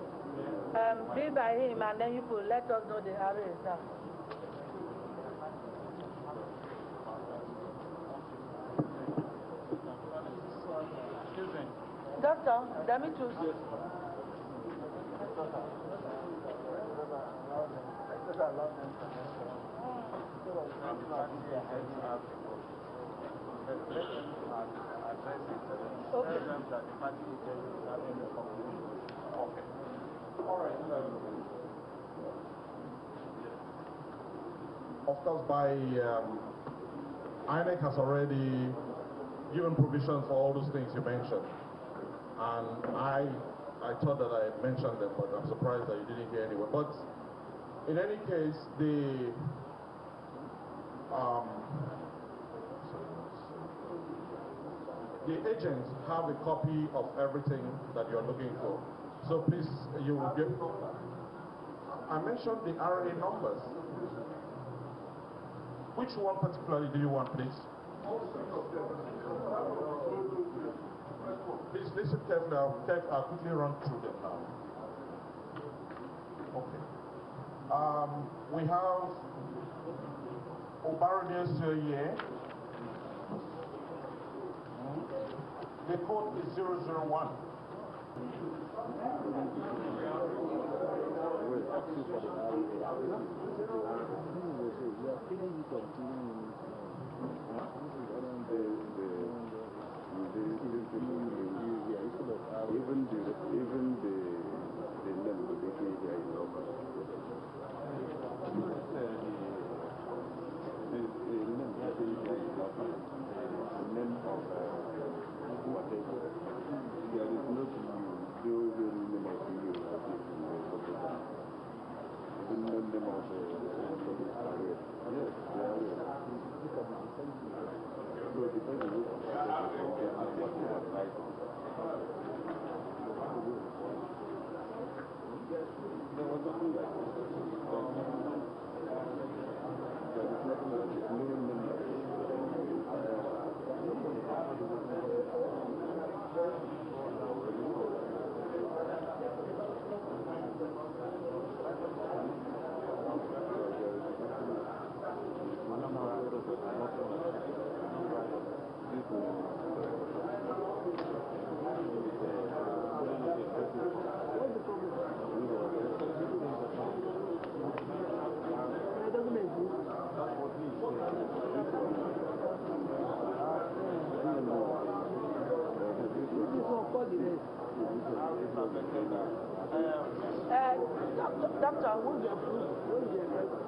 be by him and then you could let us know the RAs now. Excuse me. Doctor, let me choose. Okay. All right. Of course, INEC has already given provision for all those things you mentioned. And I thought that I mentioned them, but I'm surprised that you didn't hear anyway. But in any case, the agents have a copy of everything that you're looking for. So please, you will get. I mentioned the RA numbers. Which one particularly do you want, please? Please listen carefully. I'll quickly run through them now. Okay. We have Obarade Soye. The code is 001.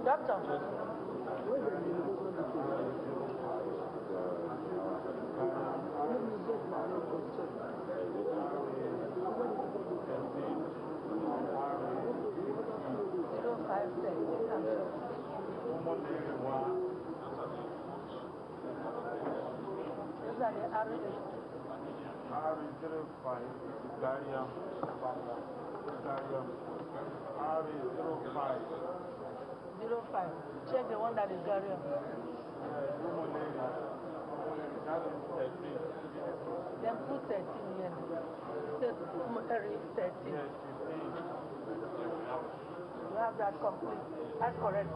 Doctor. Check the one that is Gary. Then put 13 here. 13. You have that complete. That's correct.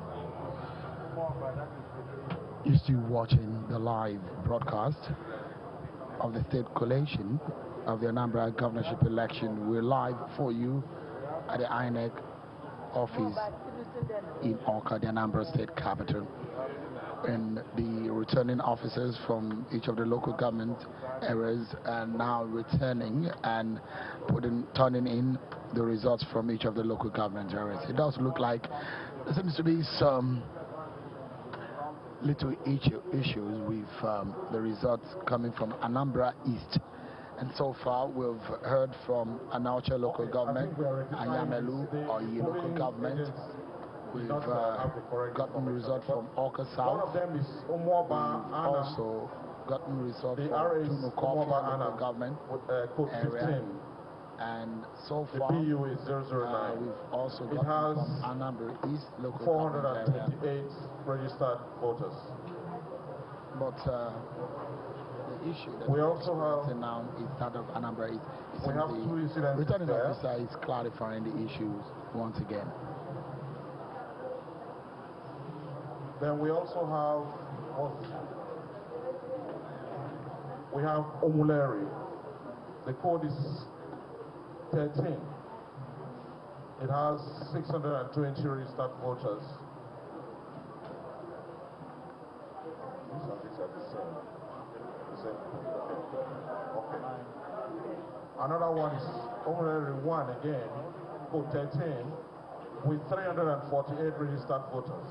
You're still watching the live broadcast of the state collation of the Anambra governorship election. We're live for you at the INEC office in Awka, the Anambra state capital. And the returning officers from each of the local government areas are now returning and turning in the results from each of the local government areas. It does look like there seems to be some little issues with the results coming from Anambra East. And so far, we've heard from Onitsha local government, Ayamelum or local government. We've gotten results from Awka South. One of them is We've also gotten results from Dunukofia local government area. And so far, the PU is 009. We've also gotten from Anambra East local 428 registered voters. But the issue that we also have now is that of Anambra East. We have two incidents. Returning officer is clarifying the issues once again. Then we also have Omuleri. The code is 13. It has 620 registered voters. These are the same. Okay. Another one is Omuleri 1 again, code 13, with 348 registered voters.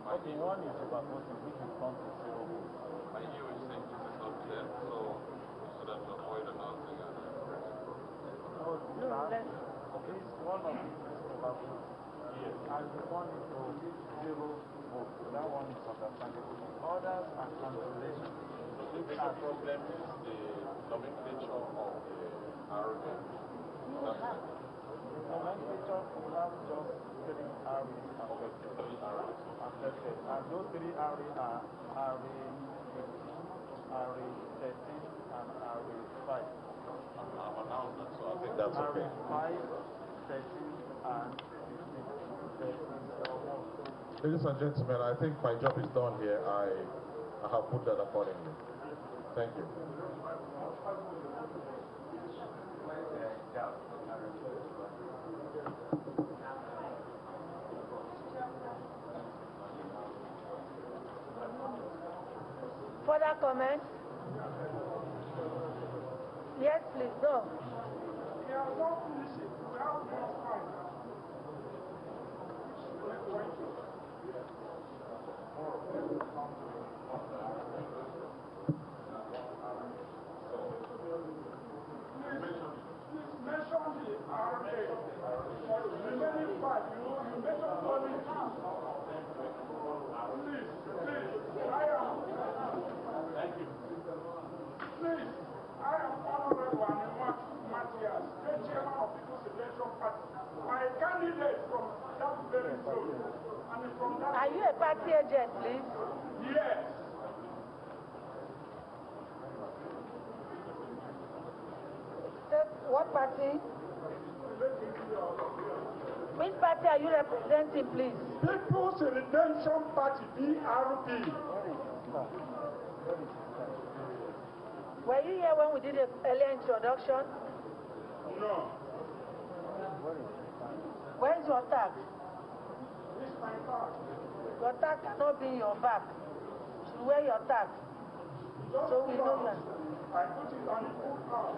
Okay, one is overvoting, which is count to 0 votes. I hear what you're saying, this is not clear, so that we avoid announcing it. No, this one of these is overvoting. Yes. And the one is 0 votes. So that one is understandable. Others are cancellation. So the bigger problem is the nomenclature of the arrogant. The nomenclature will have just 3 arrows affected. And those 3 arrows are array 13, and array 5. I've announced that, so I think that's okay. Array 5, 13, and 15. Ladies and gentlemen, I think my job is done here. I have put that accordingly. Thank you. Further comments? Yes, please, go. Are you a party agent, please? Yes. What party? Which party are you representing, please? People's Redemption Party, PRP. Were you here when we did an earlier introduction? No. Where's your tag? This is my tag. Your tag cannot be in your back. You should wear your tag. So we know that. I put it on the full arm.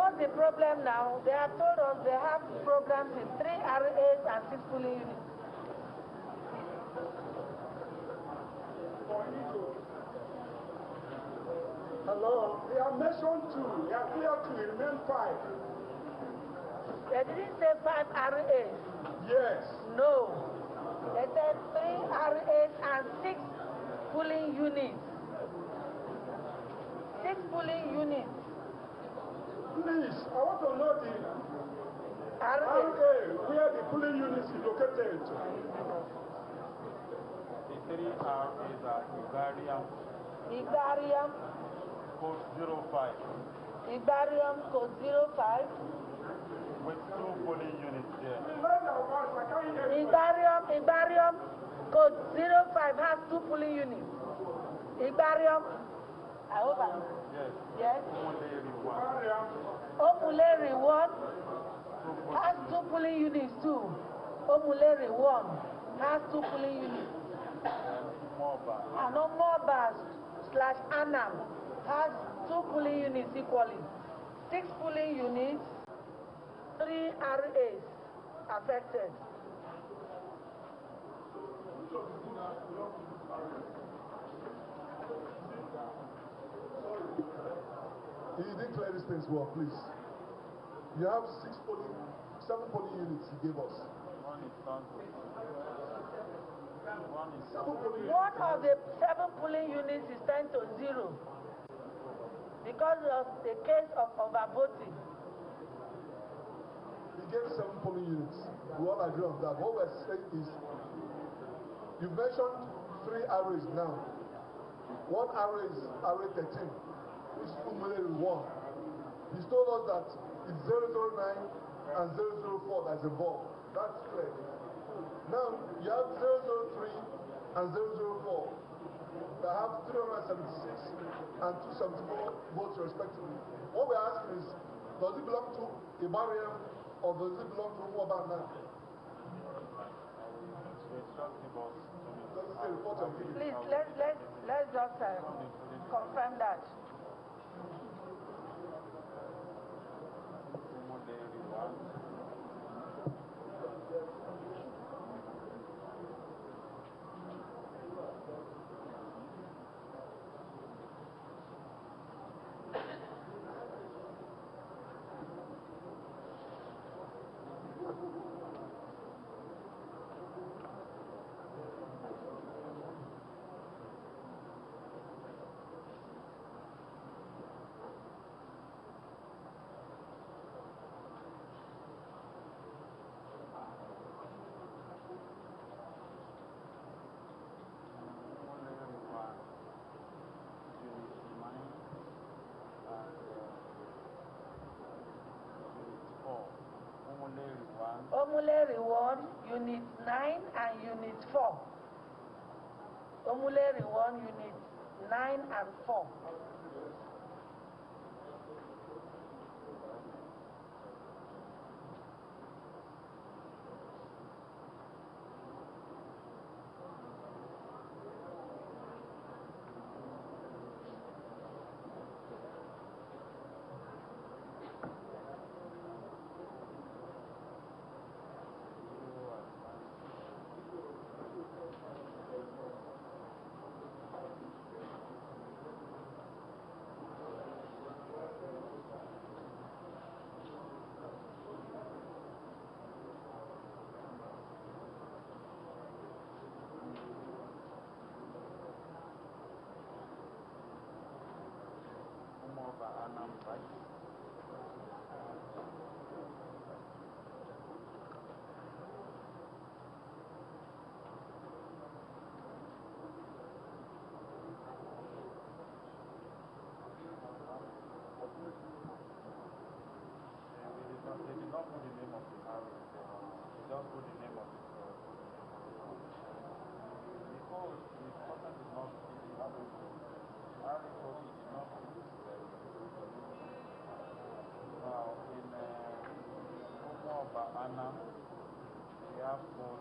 what's the problem now? They have told us they have programs in 3 RAs and 6 polling units. Hello? They are mentioned 2. They are clear to remain 5. They didn't say 5 RAs. Yes. No. They said 3 RAs and 6 polling units. 6 polling units. Please, I want to know the RA where the polling unit is located. The 3 RAs are Ibarium. code 05. Ibarium code 05. With 2 polling units there. Ibarium code 05 has 2 polling units. Ibarium, I hope I know. Yes. Yes. Omuleri 1. Omuleri 1 has 2 polling units too. Omuleri 1 has 2 polling units. And Omoba/Anam has 2 polling units equally. 6 polling units, 3 RAs affected. You didn't clear these things well, please. You have 7 polling units you gave us. One is Santos. One of the 7 polling units is turned to 0 because of the case of overvoting. You gave 7 polling units. We all agree on that. What we're saying is, you mentioned 3 arrays now. One array is array 13, which is Umuleri 1. He's told us that it's 009 and 004 that's involved. That's clear. Now, you have 003 and 004 that have 376 and 274 votes respectively. What we're asking is, does it belong to Ibarium or does it belong to Orumba now? Please, let's just confirm that. Omuleri 1, Unit 9 and Unit 4. Omuleri 1, Unit 9 and 4. Anambra East. They did not put the name of the area. They just put the name of the because the person is not in the area code is not now in Omoba Anam we have code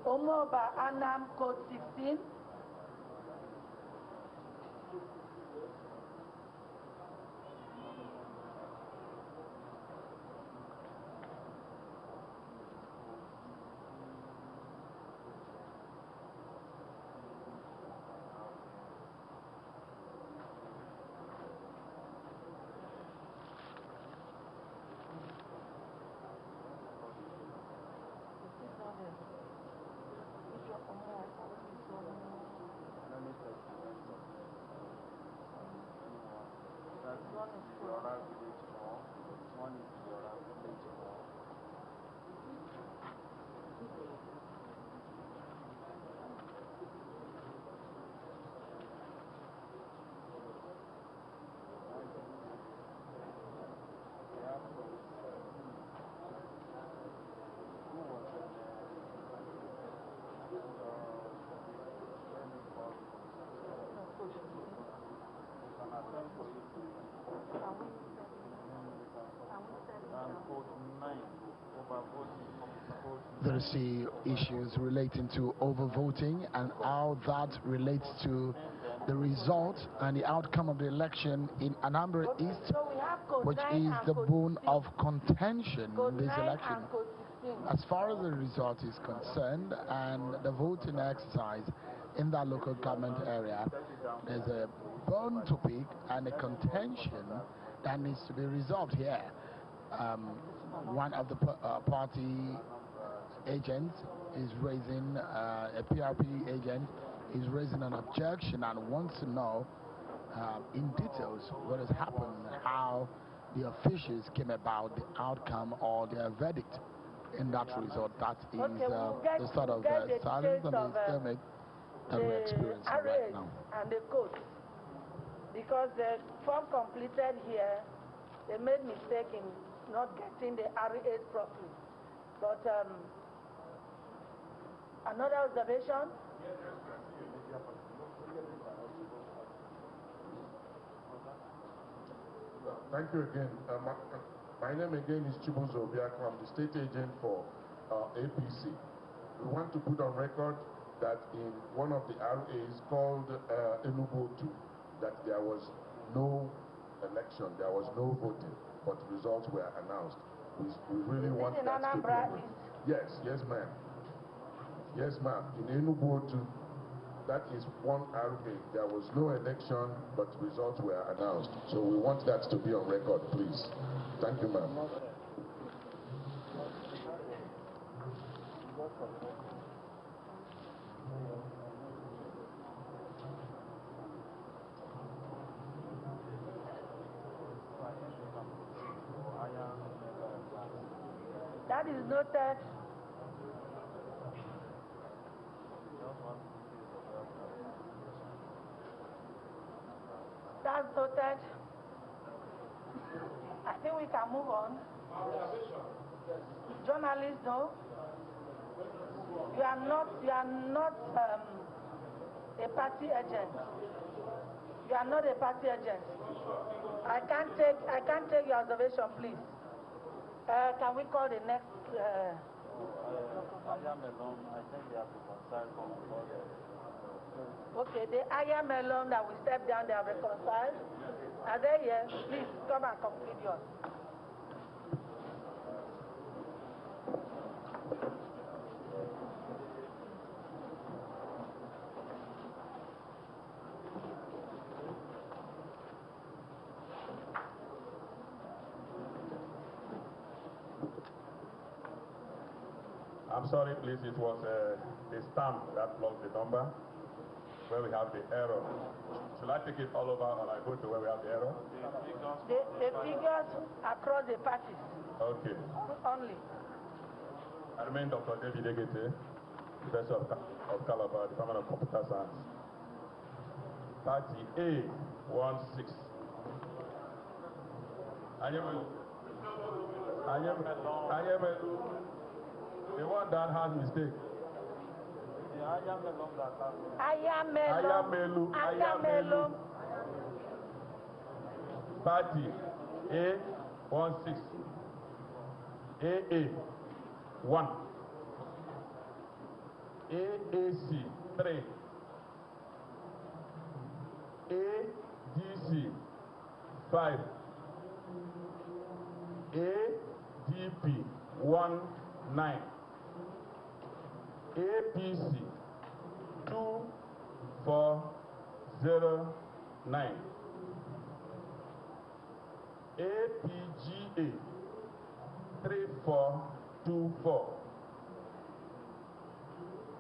Omoba Anam code 16. Ihiala village hall, one is Ihiala village hall. There is the issues relating to overvoting and how that relates to the result and the outcome of the election in Anambra East, which is the bone of contention in this election. As far as the result is concerned and the voting exercise in that local government area, there's a bone to pick and a contention that needs to be resolved here. One of the party agents is raising, a PRP agent is raising an objection and wants to know in details what has happened, how the officials came about the outcome or their verdict in that result. That is the sort of silence and the stalemate that we're experiencing right now. And the code, because the form completed here, they made mistake in not getting the RAs properly. But another observation. Thank you again. My name again is Chibuzo Obiako. I'm the state agent for APC. We want to put on record that in one of the RAs called Enugu 2, that there was no election, there was no voting, but results were announced. We really want that to be known. Yes, yes, ma'am. Yes, ma'am. In Enugu 2, that is one RA. There was no election, but results were announced. So we want that to be on record, please. Thank you, ma'am. That is noted. That's noted. I think we can move on. Journalists, no. You are not a party agent. You are not a party agent. I can't take your observation, please. Can we call the next? Ayamelum, I think they have to reconcile from the border. Okay, the Ayamelum that we step down, they have reconciled. Are they here? Please come and complete yours. I'm sorry, please, it was the stamp that blocked the number, where we have the error. Should I take it all over or I go to where we have the error? The figures across the parties. Okay. Only. I remain Dr. David Egete, Professor of Calabar, Department of Computer Science. Party A16. Ayamelum. The one that has mistake. Ayamelum. Party A16. AA1. AAC 3. ADC 5. ADP 19. APC 2409. APGA 3424.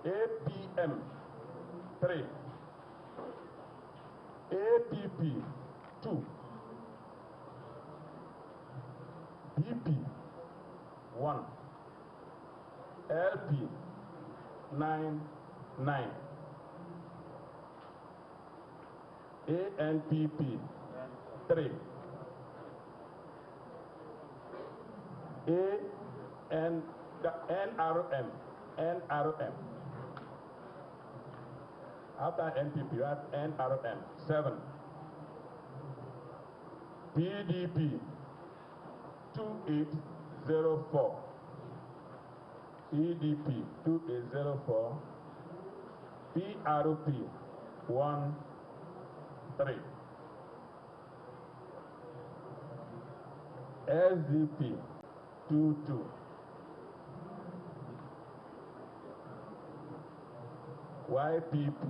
APM 3. APP 2. BP 1, LP 9, ANPP 3, NRM. After NPP, you have NRM 7, PDP 2804, EDP 2804, PRP 13, SDP 22, YPP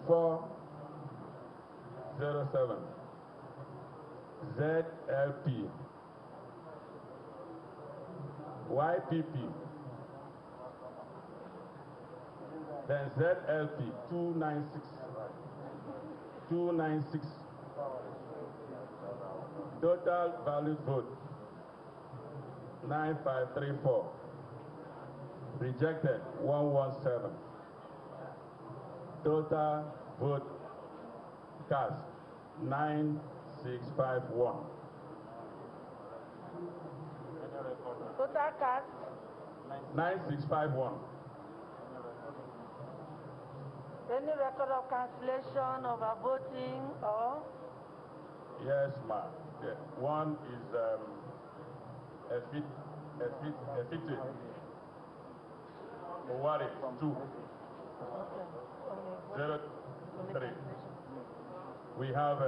407, ZLP, YPP, then ZLP 296, total valid vote 9534, rejected 117, total vote cast 9651. Total cast 9651. Any record of cancellation, overvoting, or? Yes, ma'am. Yeah. One is effective. Owari 2. 03. We have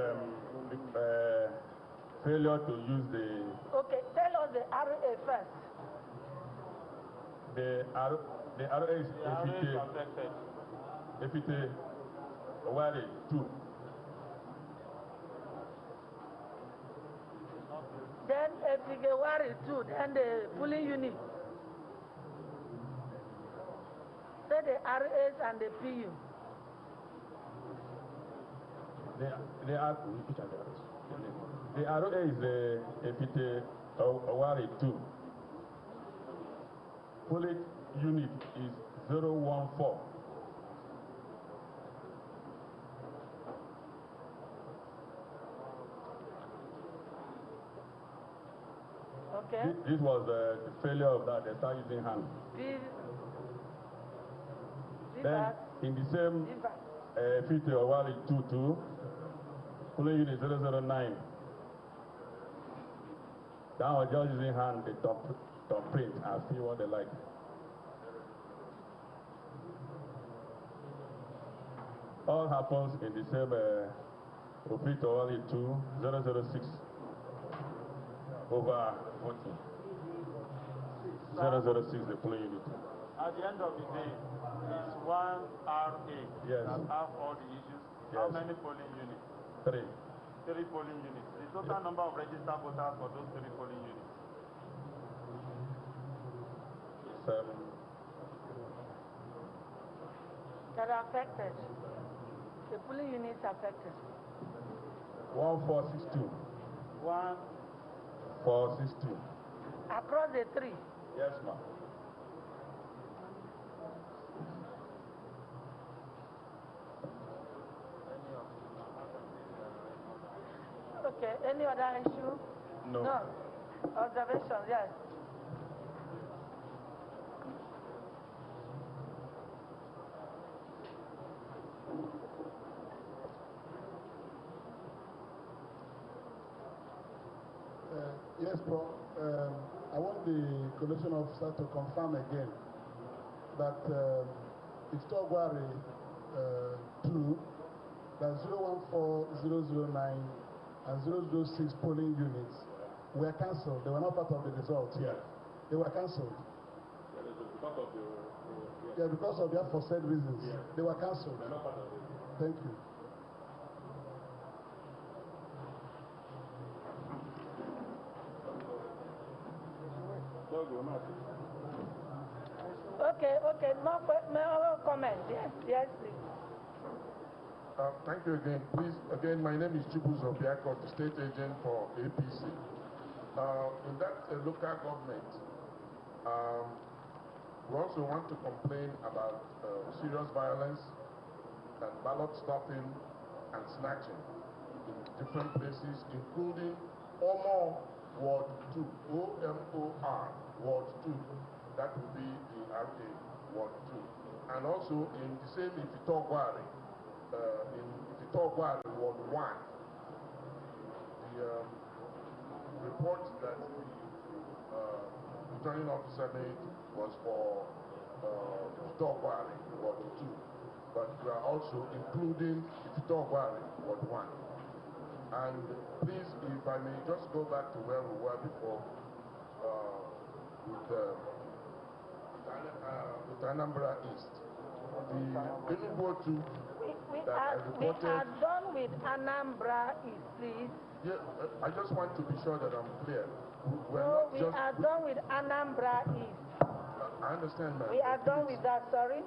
failure to use the. Okay, tell us the RA first. The RA is effective. Owari 2. Then Efigewari 2, then the polling unit. Say the RAs and the PU. The RA is Efite Owari 2. Polling unit is 014. Okay. This was the failure of that. They start using hand. Then in the same Efite Owari 2, polling unit 009. That was just using hand, they top print and see what they like. All happens in the same Efite Owari 2, 006 over 40. 006 the polling unit. At the end of the day, it's one RA Yes. that have all the issues. Yes. How many polling units? 3. 3 polling units. The total number of registered voters for those 3 polling units. 7. That are affected. The polling units affected. 1462. 1462. Across the 3. Yes, ma'am. Okay, any other issue? No. No. Observations, yes. Yes, Prof. I want the collation officer to confirm again that Iftogwari 2, that 014009 and 006 polling units were cancelled. They were not part of the result here. They were cancelled. Because of the aforesaid reasons. Yeah. They were cancelled. They're not part of it. Thank you. Okay, no comment. Yes, please. Thank you again. Please, again, my name is Chibuzo Biako, the state agent for APC. In that local government, we also want to complain about serious violence and ballot stuffing and snatching in different places, including Omo Ward 2, O-M-O-R, Ward 2. That would be the RA Ward 2. And also in the same Ifitogwari, in Ifitogwari Ward 1, the report that the returning officer made was for Ifitogwari Ward 2. But we are also including Ifitogwari Ward 1. And please, if I may just go back to where we were before with Anambra East. The Enugu we are done with Anambra East, please. Yeah, I just want to be sure that I'm clear. We are done with Anambra East. I understand, ma'am. We are done with that, sorry.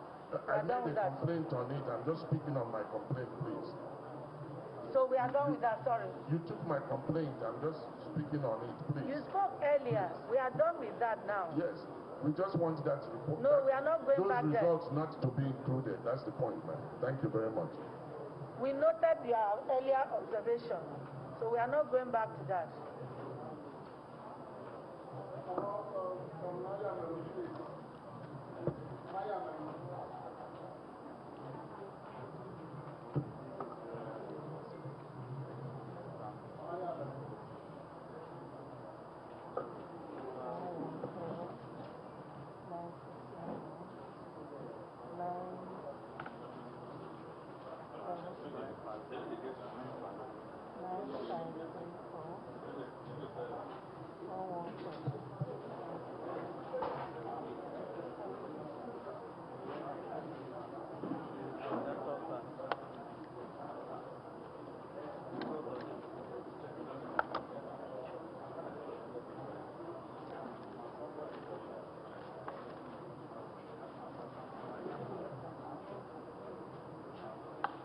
I made a complaint on it. I'm just speaking on my complaint, please. So we are done with that, sorry. You took my complaint. I'm just speaking on it, please. You spoke earlier. We are done with that now. Yes. We just want that report. No, we are not going back there. Those results not to be included. That's the point, ma'am. Thank you very much. We noted your earlier observation. So we are not going back to that.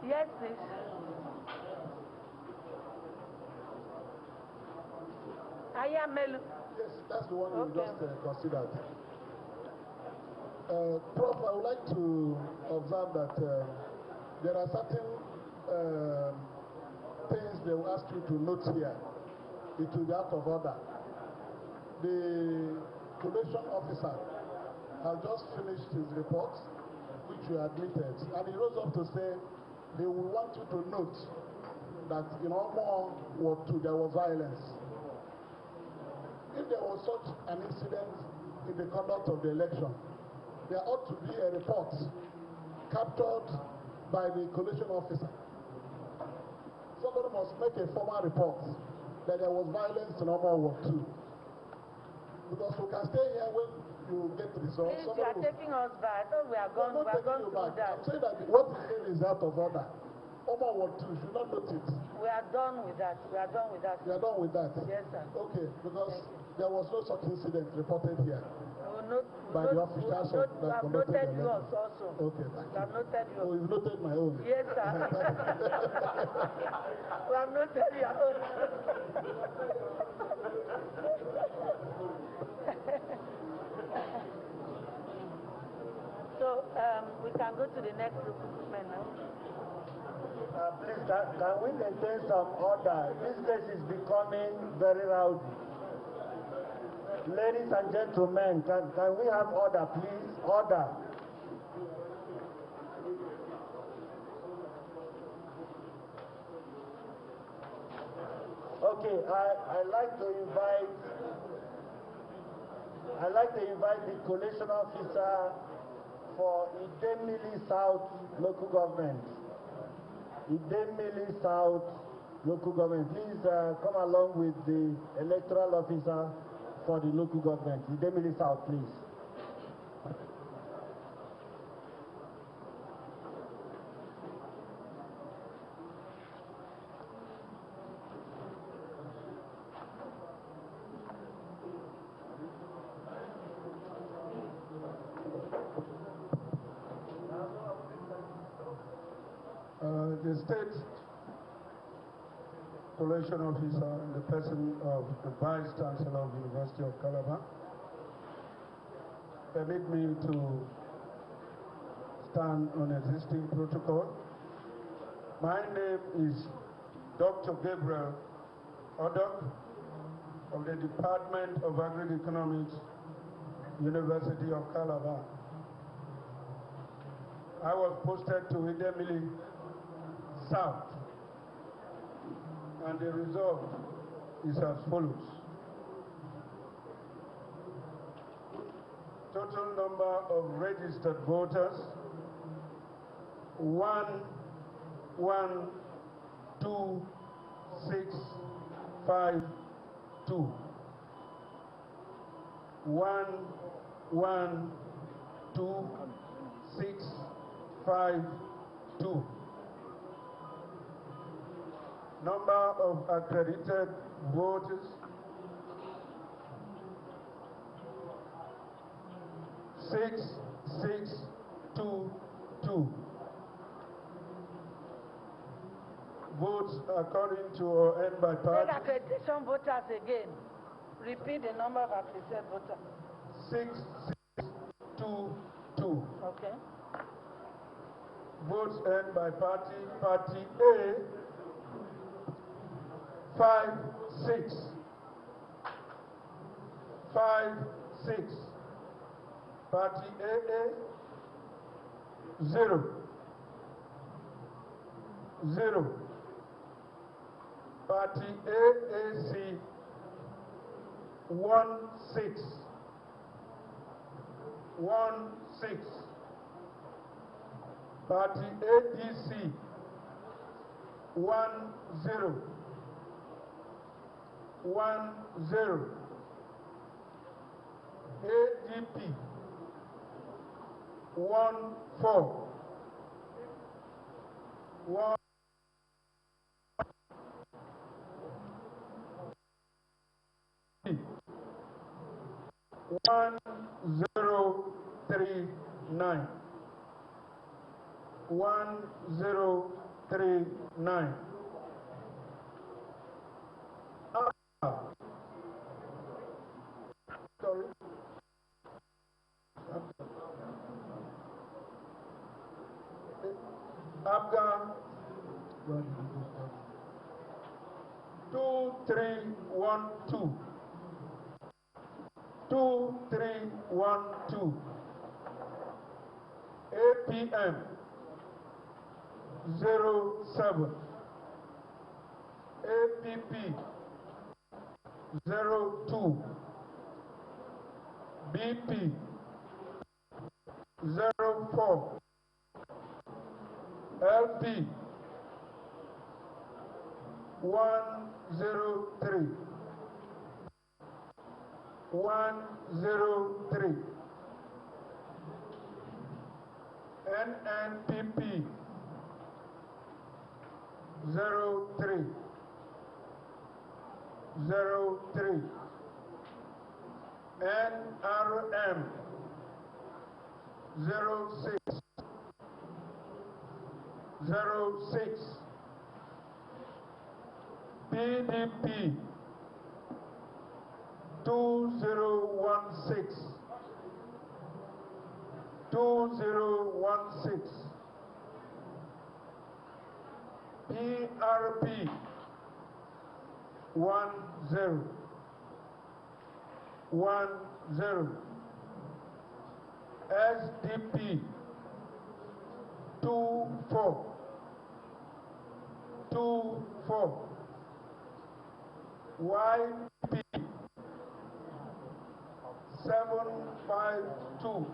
Yes, please. Ayamelum. Yes, that's the one we just considered. Prof, I would like to observe that there are certain things they will ask you to note here. It will be out of order. The collation officer has just finished his report, which you admitted, and he rose up to say they will want you to note that in Omo Ward 2 there was violence. If there was such an incident in the conduct of the election, there ought to be a report captured by the collation officer. Somebody must make a formal report that there was violence in Omo Ward 2. Because we can stay here when you get results. Please, you are taking us back. Oh, we are going through that. I'm saying that what is saying is out of order. Omo Ward 2, you should not note it. We are done with that. We are done with that. You are done with that? Yes, sir. Okay, because there was no such incident reported here. By the officials that conducted the election. Yours also. Okay, thank you. We have noted yours. Oh, you've noted my own? Yes, sir. We have noted your own. So we can go to the next recruitment now. Please, can we maintain some order? This place is becoming very rowdy. Ladies and gentlemen, can we have order, please? Order. Okay, I'd like to invite the collation officer for Idemili South local government. Idemili South local government. Please come along with the electoral officer for the local government. Idemili South, please. The the state collation officer in the person of the Vice Chancellor of the University of Calabar, permit me to stand on existing protocol. My name is Dr. Gabriel Odok of the Department of Agri-Economics, University of Calabar. I was posted to Idemili South, and the result is as follows. Total number of registered voters, 112,652. 112,652. Number of accredited voters, 6,622. Votes according to or end by party. Take accreditation voters again. Repeat the number of accredited voters. 6,622. Okay. Votes end by party. Party A, 5-6. 5-6. Party AA, 0. 0. Party AAC, 1-6. 1-6. Party ADC, 1-0. 1-0. ADP, 1-4. 1. 1039. 1039. Sorry. Awka 2312. 2312. APM 07. APP 02. BP 04. LP 103. 103. NNPP 03. 03. NRM 06. 06. PDP 2016. 2016. PRP 10. 10. SDP 24. 24. YP 752.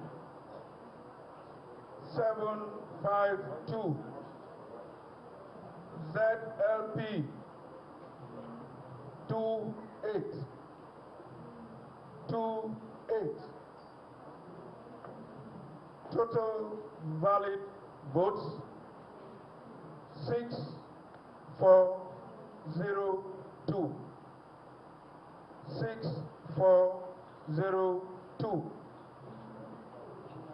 752. ZLP 28. 28. Total valid votes 6402. 6402.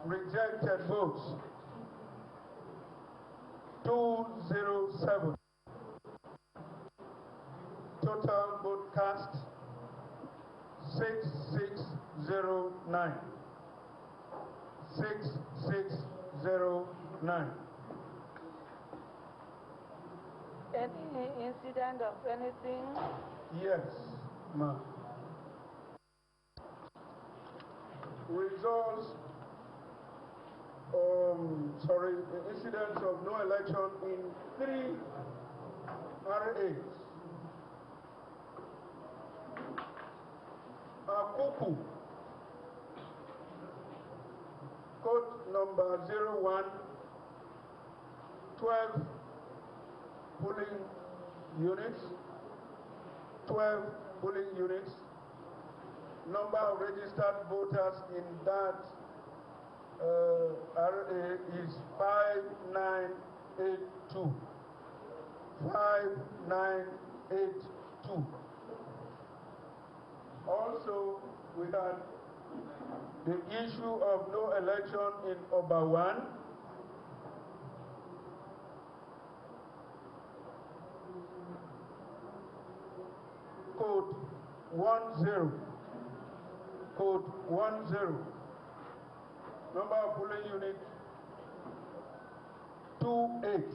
Rejected votes 207. Total vote cast 6609. 6609. Any incident of anything? Yes, ma'am. Results, incidents of no election in 3 RAs. Akuku, code number 01, 12 polling units, 12 polling units. Number of registered voters in that RA is 5982. 5982. Also, we had the issue of no election in Oba 1. Code 10. Code 10. Number of polling unit 28.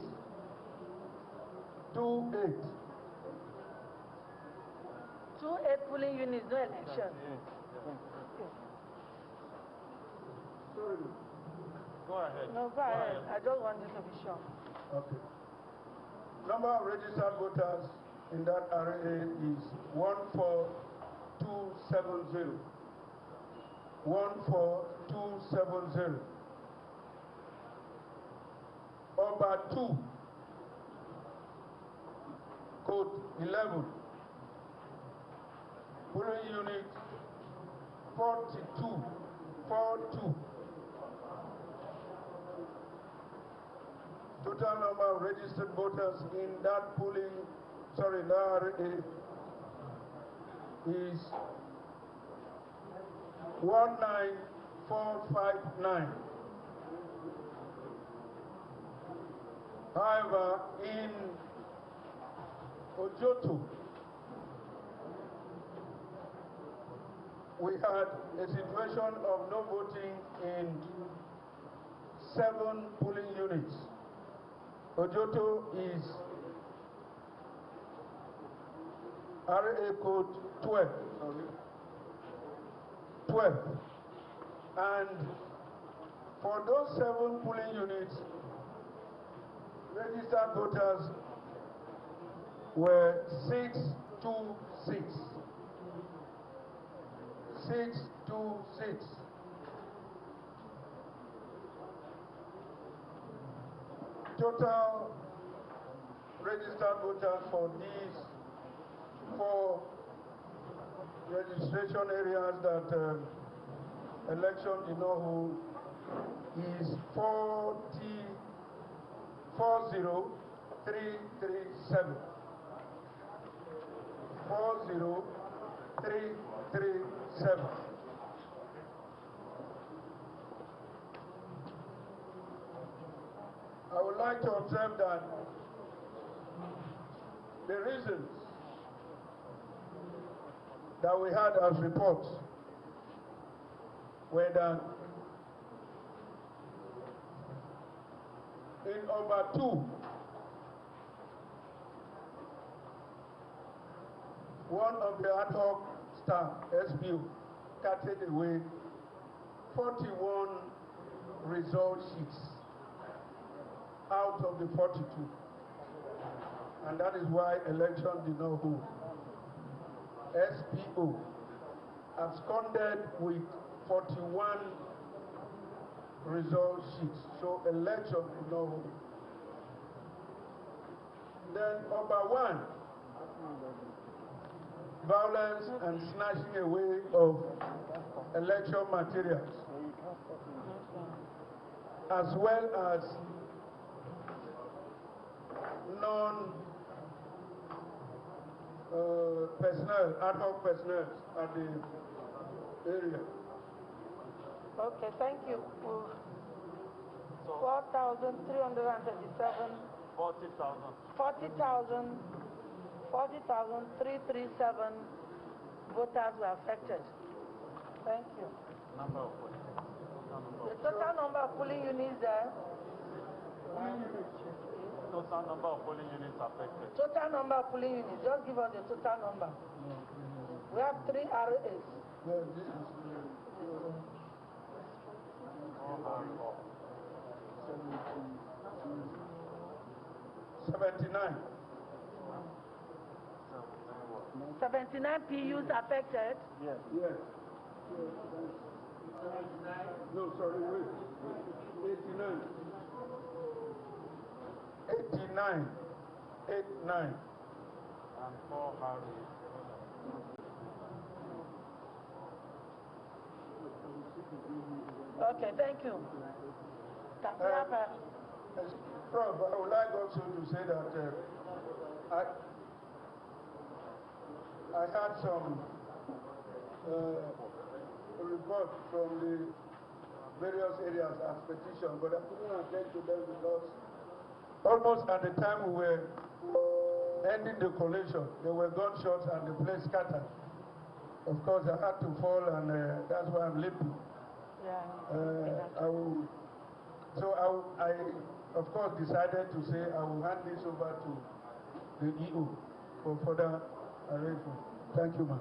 28. 28 polling units, no election. Sorry. Go ahead. No, go ahead. I just wanted to be sure. Okay. Number of registered voters in that area is 14270. 14270. Oba 2, code 11. Polling unit 42. 42. Total number of registered voters in that polling, that is 19459. However, in Ojoto, we had a situation of no voting in 7 polling units. Ojoto is RA code 12. 12. And for those 7 polling units, registered voters were 626. 626. Total registered voters for these 4 registration areas that election did not hold is 40337. 40337. I would like to observe that the reasons that we had as reports were that in Oba 2, one of the ad hoc staff, SBU, carted away 41 result sheets out of the 42. And that is why election did not hold. SPO absconded with 41 result sheets. So election did not hold. Then Oba 1, violence and snatching away of election materials, as well as non-personnel, ad hoc personnel at the area. Okay, thank you. 4,337 40,337 voters were affected. Thank you. The total number of polling units there. Total number of polling units affected. Total number of polling units. Just give us the total number. We have 3 RAs. 79. 79 PUs affected. Yes. Yes. No, sorry, wait. 89. 89. 89. And 4 Harry. Okay, thank you. Prof, I would like also to say that I had some report from the various areas as petition, but I couldn't attend to them because almost at the time we were ending the collation, there were gunshots and the place scattered. Of course, I had to fall, and that's why I'm limping. Yeah. I of course decided to say I will hand this over to the EU for further arrangement. Thank you, ma'am.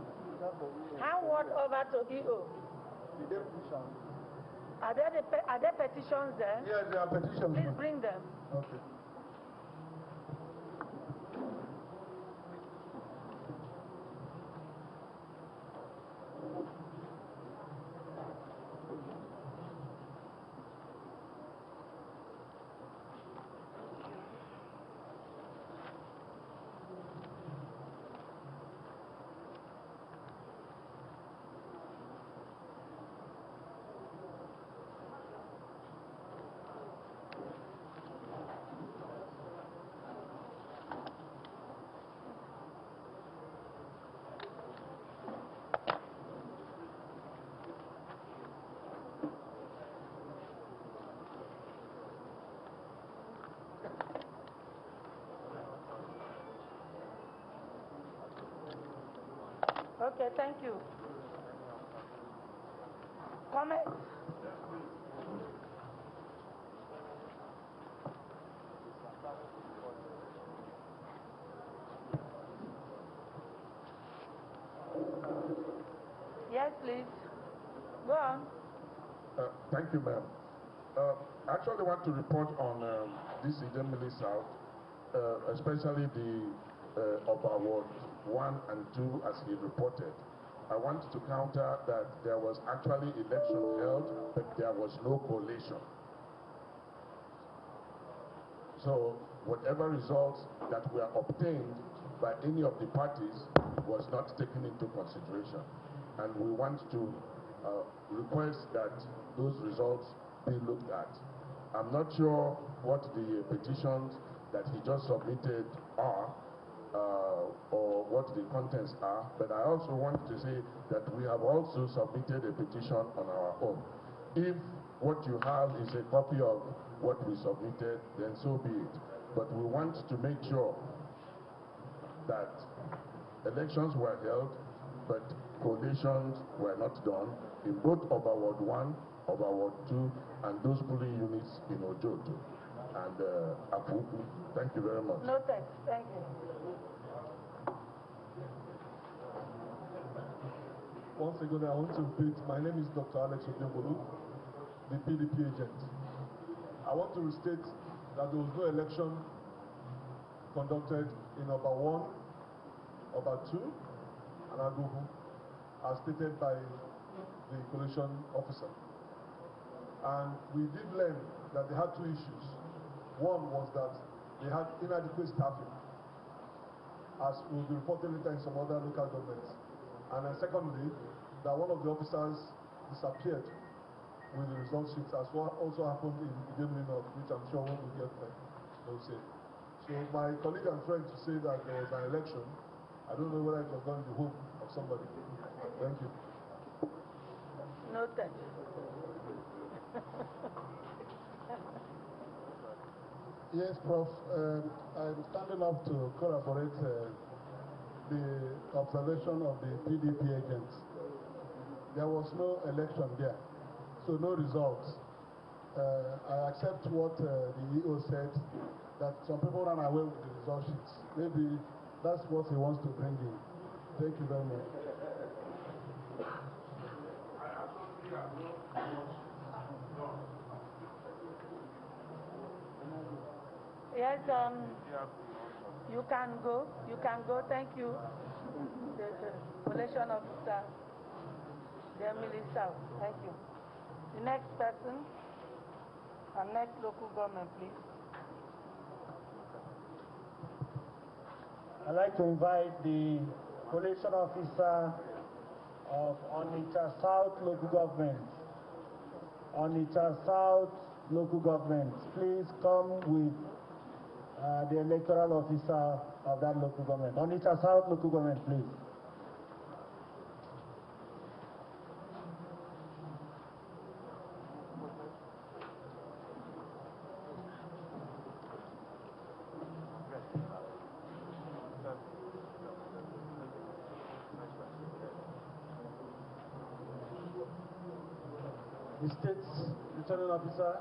Hand what over to EU? Are there petitions there? Yes, there are petitions. Please bring them. Okay. Okay, thank you. Comment? Yes, please. Go on. Thank you, ma'am. I actually want to report on this Idemili South, especially the Oba Ward 1 and 2, as he reported. I want to counter that there was actually election held, but there was no collation. So whatever results that were obtained by any of the parties was not taken into consideration. And we want to request that those results be looked at. I'm not sure what the petitions that he just submitted are, or what the contents are, but I also want to say that we have also submitted a petition on our own. If what you have is a copy of what we submitted, then so be it. But we want to make sure that elections were held, but collations were not done in both Oba Ward 1, Oba Ward 2, and those polling units in Ojoto and Afuku. Thank you very much. No thanks. Thank you. Once again, I want to repeat, my name is Dr. Alex Odebolu, the PDP agent. I want to restate that there was no election conducted in Oba 1, Oba 2, and Aguhu, as stated by the collation officer. And we did learn that they had two issues. One was that they had inadequate staffing, as will be reported later in some other local governments. And then secondly, that one of the officers disappeared with the result sheets, as what also happened in Idemili North, which I'm sure when we get there, they'll say. So my colleague and friend to say that there was an election, I don't know whether it was done in the home of somebody. Thank you. Noted. Yes, Prof. I'm standing up to corroborate the observation of the PDP agents. There was no election there, so no results. I accept what the EO said, that some people ran away with the result sheets. Maybe that's what he wants to bring in. Thank you very much. Yes, you can go. You can go. Thank you. The Collation Officer, Idemili South. Thank you. The next person, and next local government, please. I'd like to invite the Collation Officer of Onitsha South Local Government. Onitsha South Local Government, please come with the electoral officer of that local government. Onitsha South Local Government, please. The state's returning officer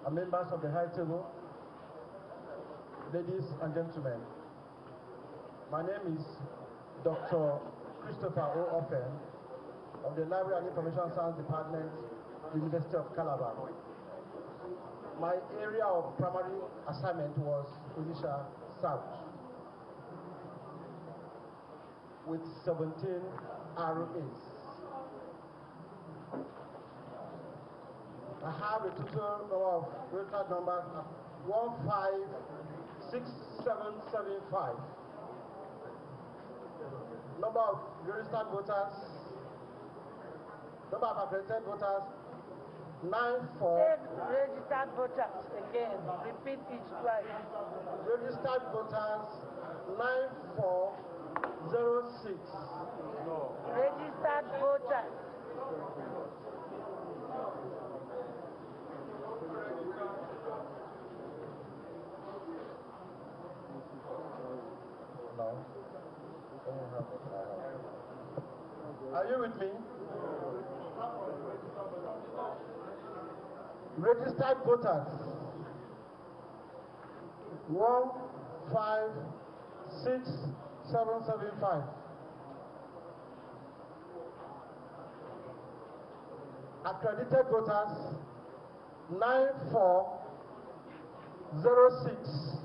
and members of the high table, ladies and gentlemen, my name is Dr. Christopher O. Offen of the Library and Information Science Department, University of Calabar. My area of primary assignment was Onitsha South with 17 ROAs. I have a total number of registered numbers of 156775. Number of registered voters, number of accredited voters, 94. Registered voters, again, repeat each twice. Registered voters, 9406. No. Registered voters. No. Are you with me? Registered voters, 156775. Accredited voters, 9406.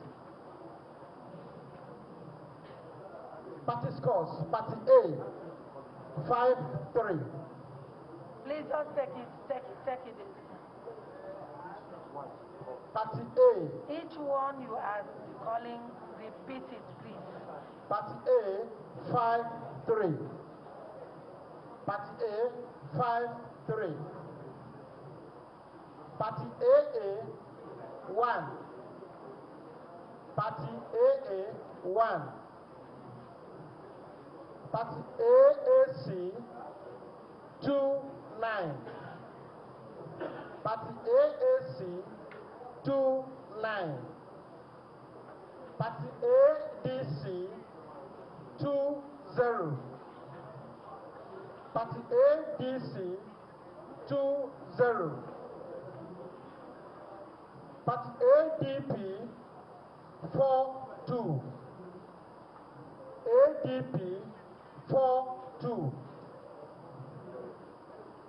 Party scores, Party A, 53. Please just take it. Party A. Each one you are calling, repeat it, please. Party A, 53. Party A, 53. Party AA, 1. Party AA, 1. Party AAC, 29. Party AAC, 29. Party ADC, 20. Party ADC, 20. Party ADP, 42. ADP, 42.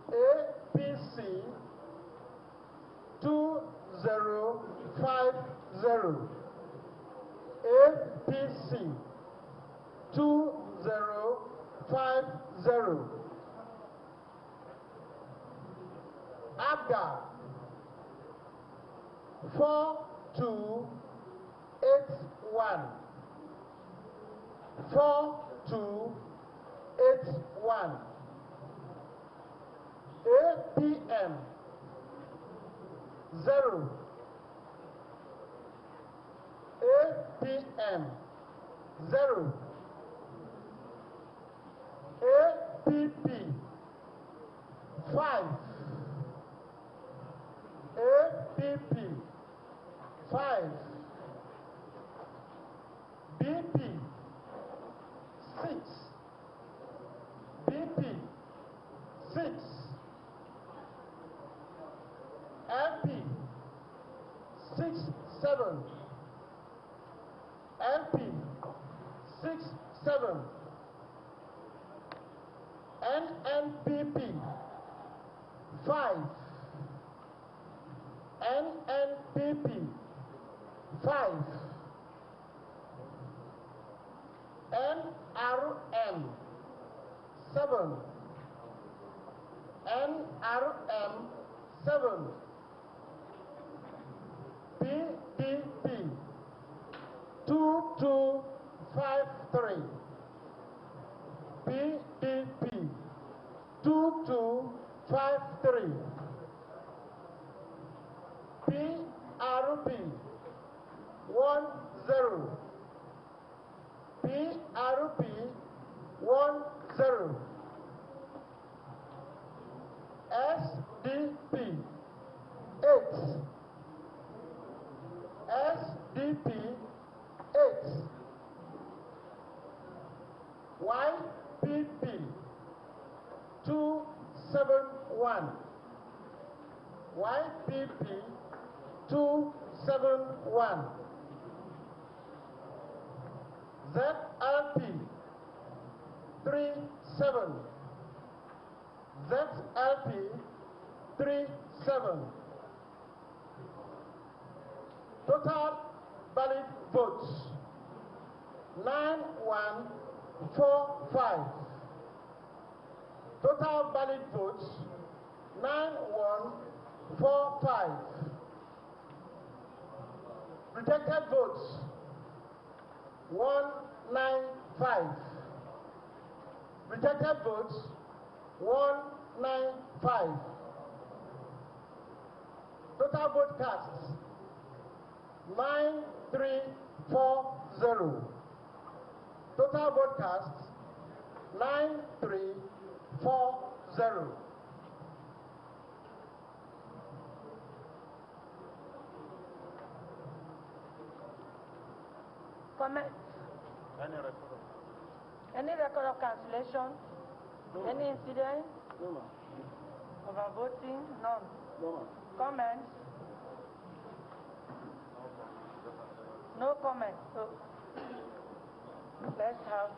APC, 2050. APC, 2050. ABGA, 4281. 4281. APM, 0. APM, 0. APP, 5. APP, 5. 6. BP 6. LP 6 7. LP 6 7. NNPP 5. NNPP 5. NRM 7. NRM 7. PDP 2253. PDP 2253. PRP 10. PRP 10. SDP 8. SDP 8. YPP 271. YPP 271. ZLP 37. ZLP 37. Total valid votes 9145. Total valid votes 9145. Rejected votes 195. Rejected votes 195. Total vote casts 9340. Total vote casts 9340. Comment? Any record of cancellation? No. Any incident? No. Overvoting? None. No. Comments? No comments. So let's have.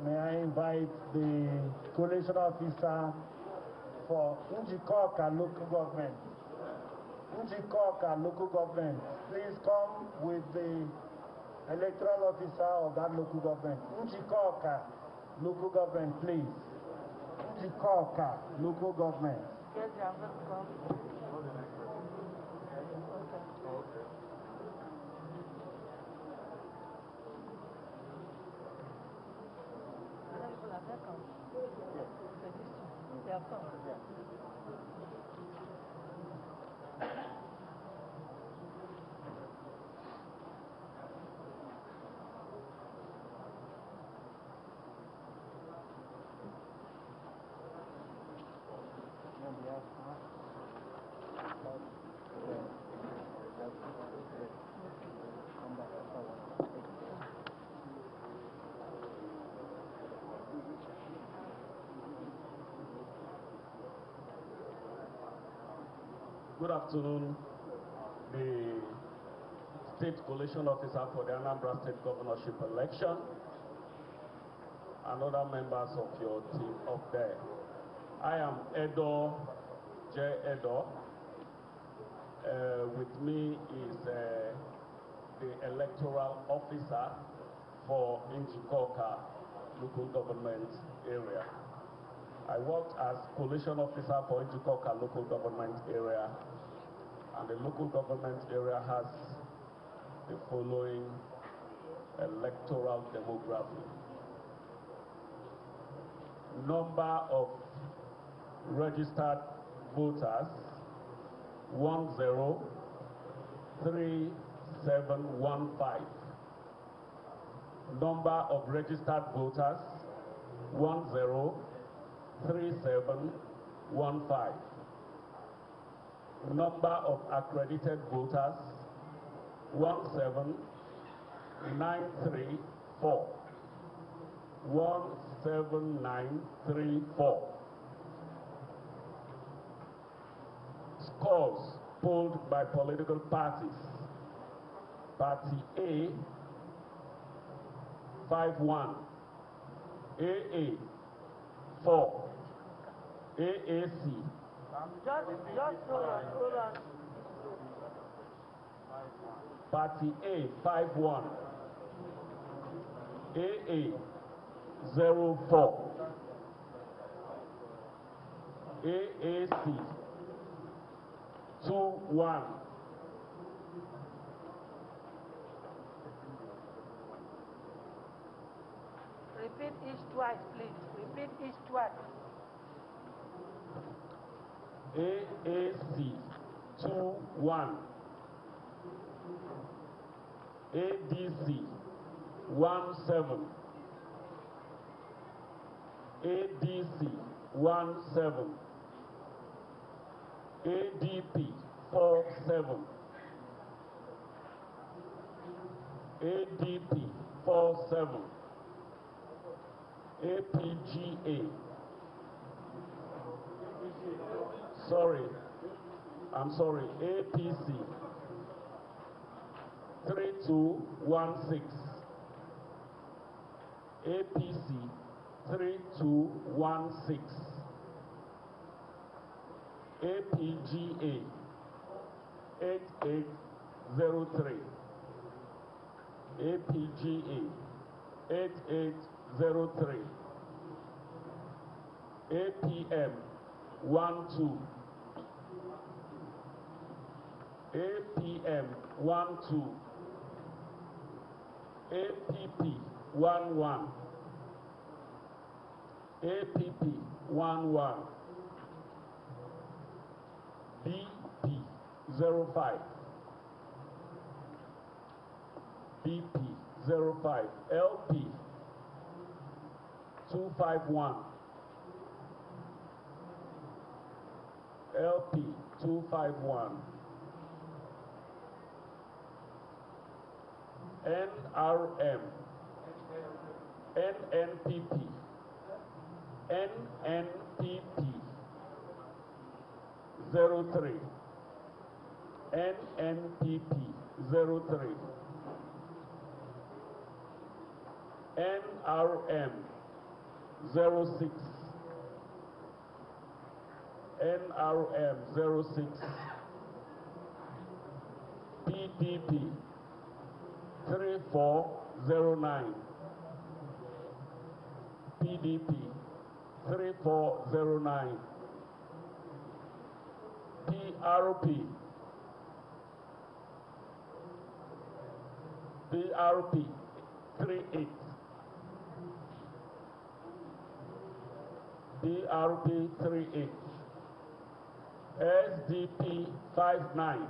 May I invite the collation officer for Njikoka local government. Njikoka local government, please come with the electoral officer of that local government. Njikoka local government, please. Njikoka local government. Yes, you have to come. Okay. Good afternoon, the State Collation Officer for the Anambra State Governorship election, and other members of your team up there. I am Edo, J. Edo. With me is the electoral officer for Njikoka local government area. I worked as collation officer for Njikoka local government area, and the local government area has the following electoral demography. Number of registered voters 103715. Number of registered voters 103715. Number of accredited voters 17934. 17934. Scores polled by political parties. Party A 51, AA 4, AAC. Just hold on. Party A 51, AA 04, AAC 21. Repeat each twice, please. Repeat each twice. AAC 21, ADC 17, ADC 17, ADP 47, ADP 47, APGA. I'm sorry, APC 3216, APC 3216, APGA 8803, APGA 8803, APM 12, APM 12, APP 11, APP 11, BP 05, BP 05, LP 251, LP 251, NRM, NNPP, NNPP 03, NNPP 03, NRM 06, NRM 06, PDP 3409, PDP 3409, PRP 38, PRP 38, SDP 59,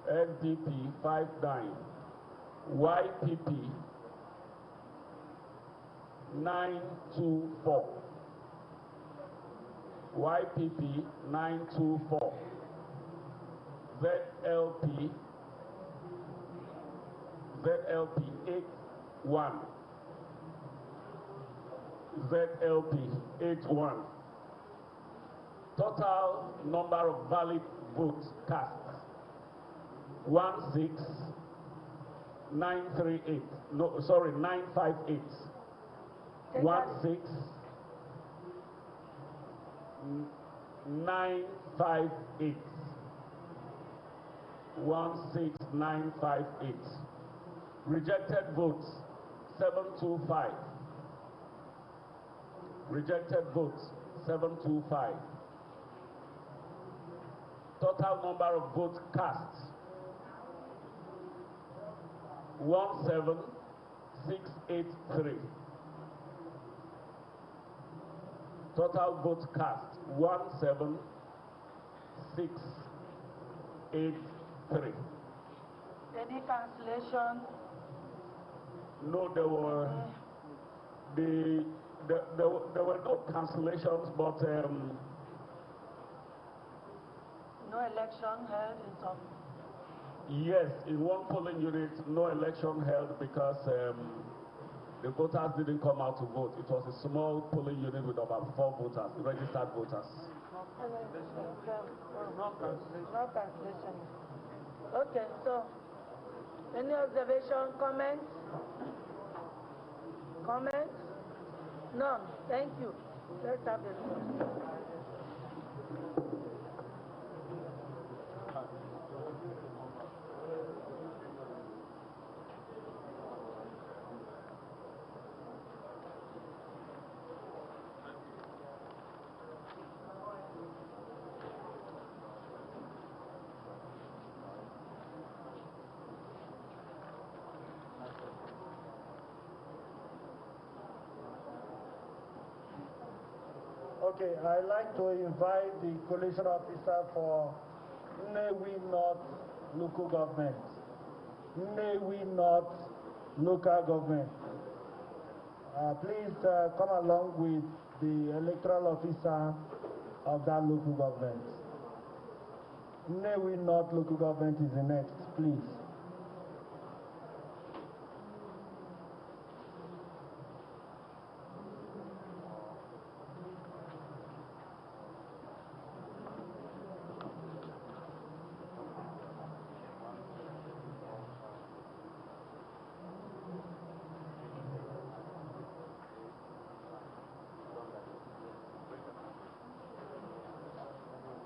SDP 59, YPP 924, YPP 924, ZLP 81, ZLP 81. Total number of valid votes cast 16938. No, sorry, 958. 16958. 16958. Rejected votes 725. Rejected votes 725. Total number of votes cast 17683. Total vote cast 17683. Any cancellation? No, there were there were no cancellations, but no election held in some. yes, in one polling unit, no election held because the voters didn't come out to vote. It was a small polling unit with about 4 voters, registered voters. No cancellation. Okay, so any observation, comments? Comments? None. Thank you. Let's have the report. Okay, I'd like to invite the collation officer for Nnewi North local government. Nnewi North local government. Please come along with the electoral officer of that local government. Nnewi North local government is the next, please.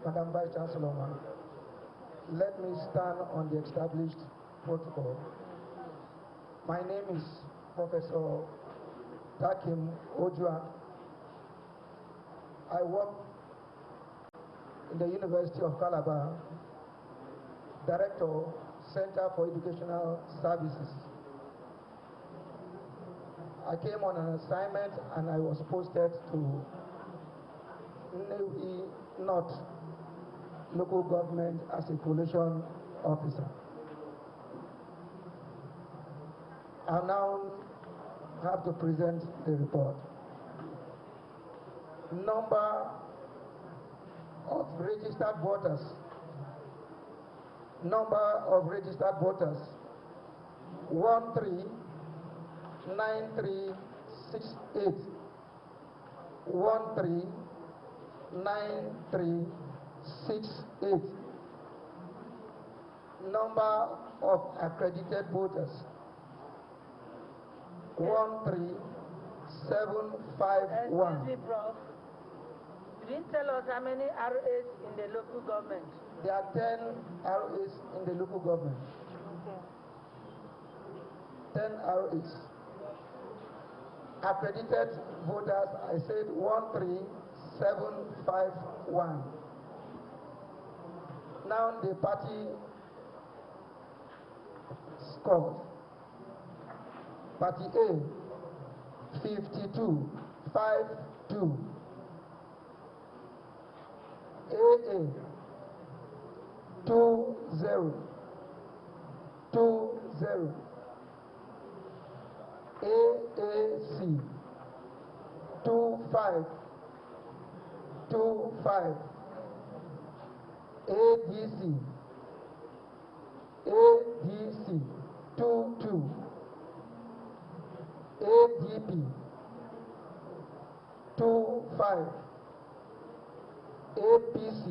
Madam Vice Chancellor, let me stand on the established protocol. My name is Professor Takim Ojua. I work in the University of Calabar, Director, Center for Educational Services. I came on an assignment and I was posted to Nnewi North local government as a collation officer. I now have to present the report. Number of registered voters. Number of registered voters 139368. 139368. Number of accredited voters 13751. Excuse me, Prof. You didn't tell us how many RAs in the local government. There are 10 RAs in the local government. Okay. 10 RAs. Accredited voters, I said 13751. Now the party scores. Party A, 5252. AA, 2020. AAC 2525. ADC 22. ADP 25. APC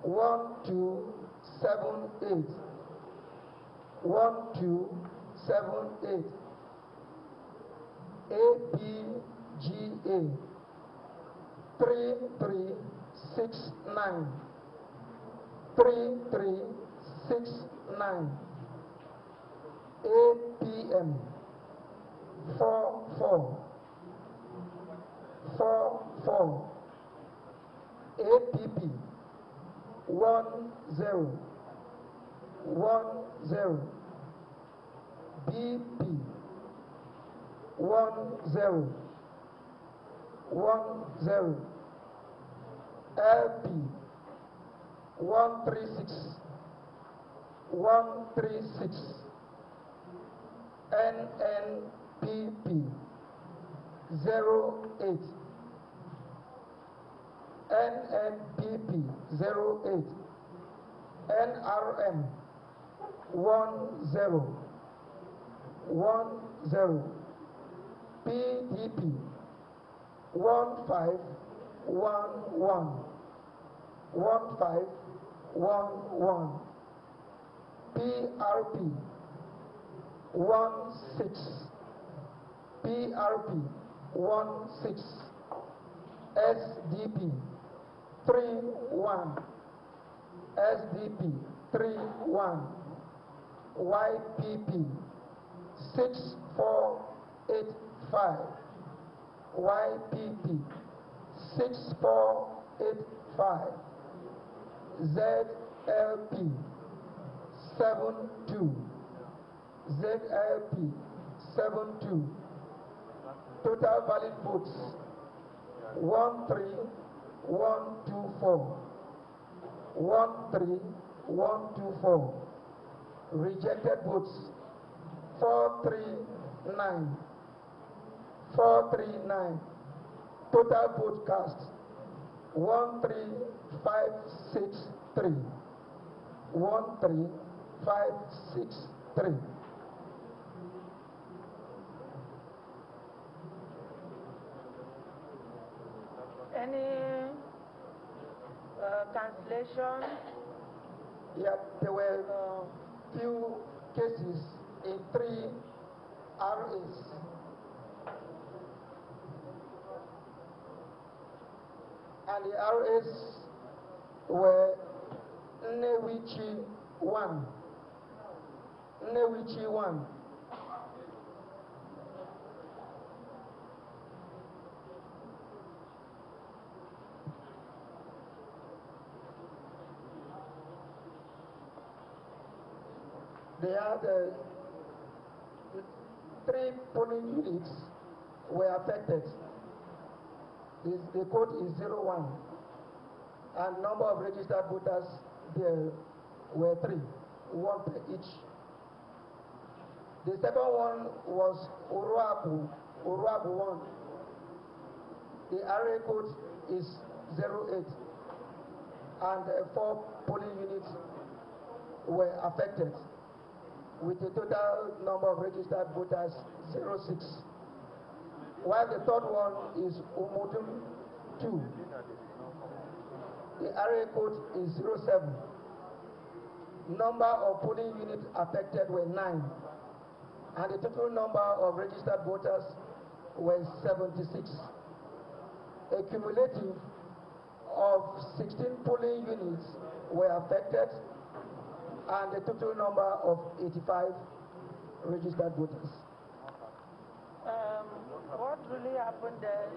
1278. 1278. APGA 3369. 3369. APM 44. 44. APP 10. 10. BP 10 LP 136 NNPP 08 NNPP 08 NRM 10 PDP 1511 PRP 16 SDP 31 YPP 6485 YPP 6485 ZLP 72 total valid votes 13124 rejected votes 439 total vote cast 13563 Any cancellation? Yeah, there were few cases in 3 RAs. And the RAs were Nnewichi 1, They had 3 polling units were affected. The code is 01, and number of registered voters there were 3, 1 per each. The second one was Uruabu 1. The area code is 08, and 4 polling units were affected, with a total number of registered voters 06. While the third one is Umudum 2. The area code is 07. Number of polling units affected were 9, and the total number of registered voters were 76. A cumulative of 16 polling units were affected, and the total number of 85 registered voters. What really happened there?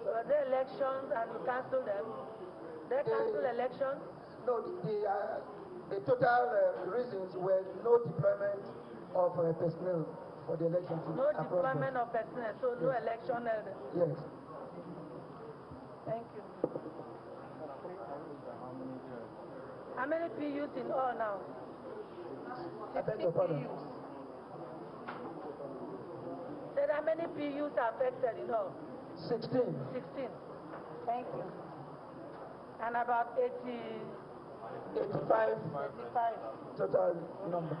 Were there elections and you cancelled them? They cancelled elections? No, the total reasons were no deployment of personnel for the elections. No deployment of personnel, so yes. No election held. Yes. Thank you. How many PUs in all now? I beg your pardon. Said how many PUs are affected in all? 16. 16. Thank you. And about 85 total number.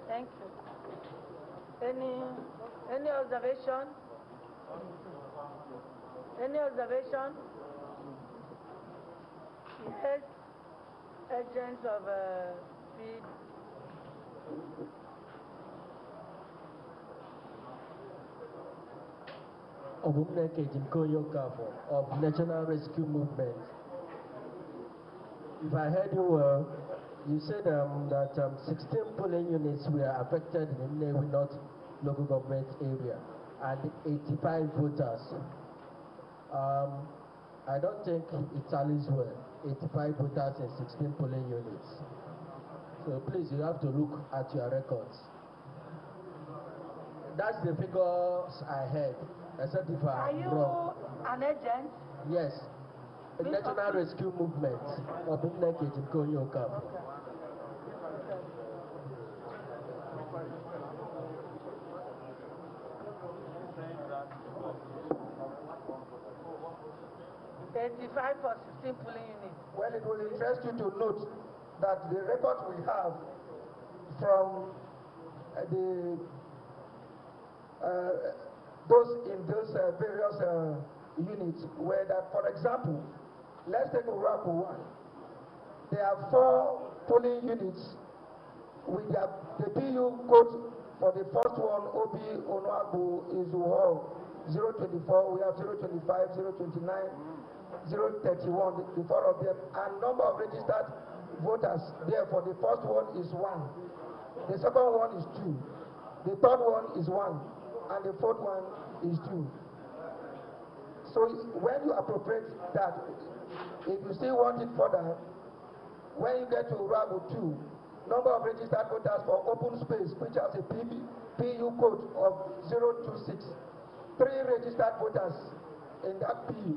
Thank you. Any observation? Any observation? Yes, agents of feed. Njikoka of National Rescue Movement. If I heard you well, you said that 16 polling units were affected in Idemili North local government area and 85 voters. I don't think it tallies well. 85 voters and 16 polling units. So please, you have to look at your records. That's the figures I had, except if I'm wrong. Are you an agent? Yes. The National Rescue Movement of Njikoka. 85 for 16 polling units. Well, it will interest you to note that the records we have from those various units were that, for example, let's take Orumba 1. There are 4 polling units with the PU code for the first one, OB Onuabu is 024, we have 025, 029, 031, the 4 of them, and number of registered voters there for the first one is 1, the second one is 2, the third one is 1, and the fourth one is 2. So when you appropriate that, if you still want it further, when you get to Orumba 2, number of registered voters for open space, which has a PU code of 026, 3 registered voters in that PU.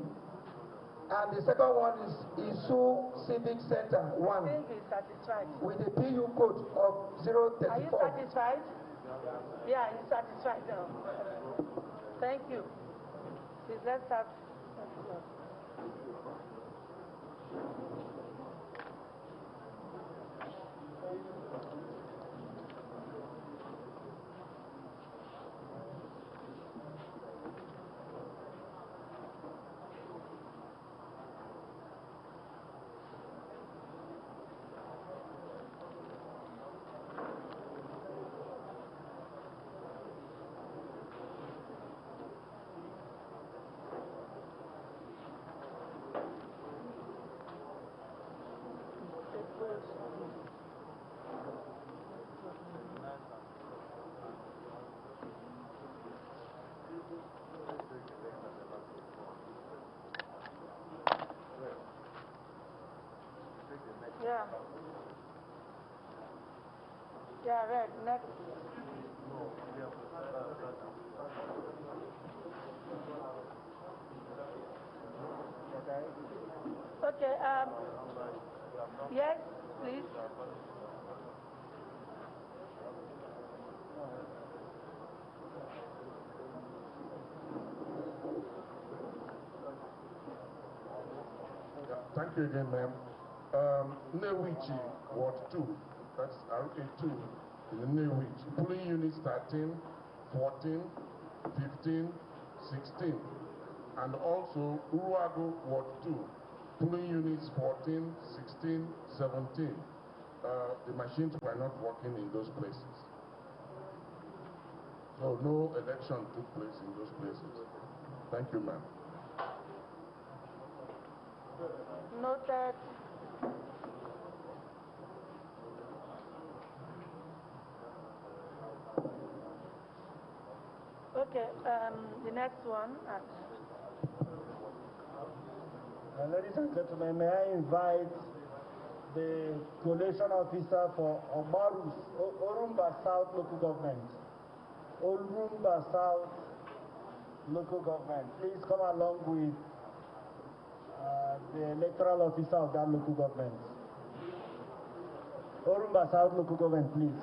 And the second one is Isu Civic Center 1. I think he's satisfied. With a PU code of 034. Are you satisfied? Yeah, he's satisfied now. Thank you. Please, let's start. Yeah. Yeah, right. Next. Okay, yes, please. Thank you again, ma'am. Newichi, Ward 2, that's RA2 in the Newichi. Polling units 13, 14, 15, 16. And also Uruago, Ward 2, polling units 14, 16, 17. The machines were not working in those places. So no election took place in those places. Thank you, ma'am. Noted. Okay, the next one. Ladies and gentlemen, may I invite the collation officer for Orumba South local government. Orumba South local government. Please come along with the electoral officer of that local government. Orumba South local government, please.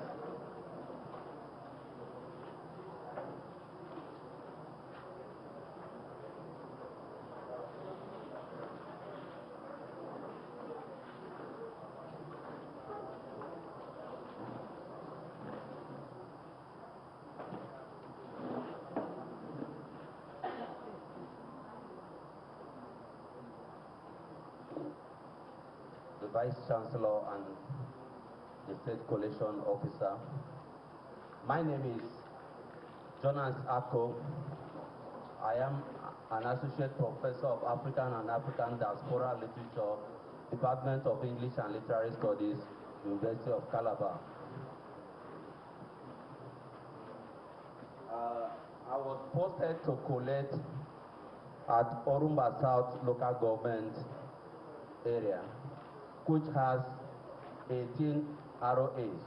Vice Chancellor and the State Collation Officer. My name is Jonas Ako. I am an Associate Professor of African and African Diaspora Literature, Department of English and Literary Studies, University of Calabar. I was posted to collect at Orumba South local government area, which has 18 ROAs.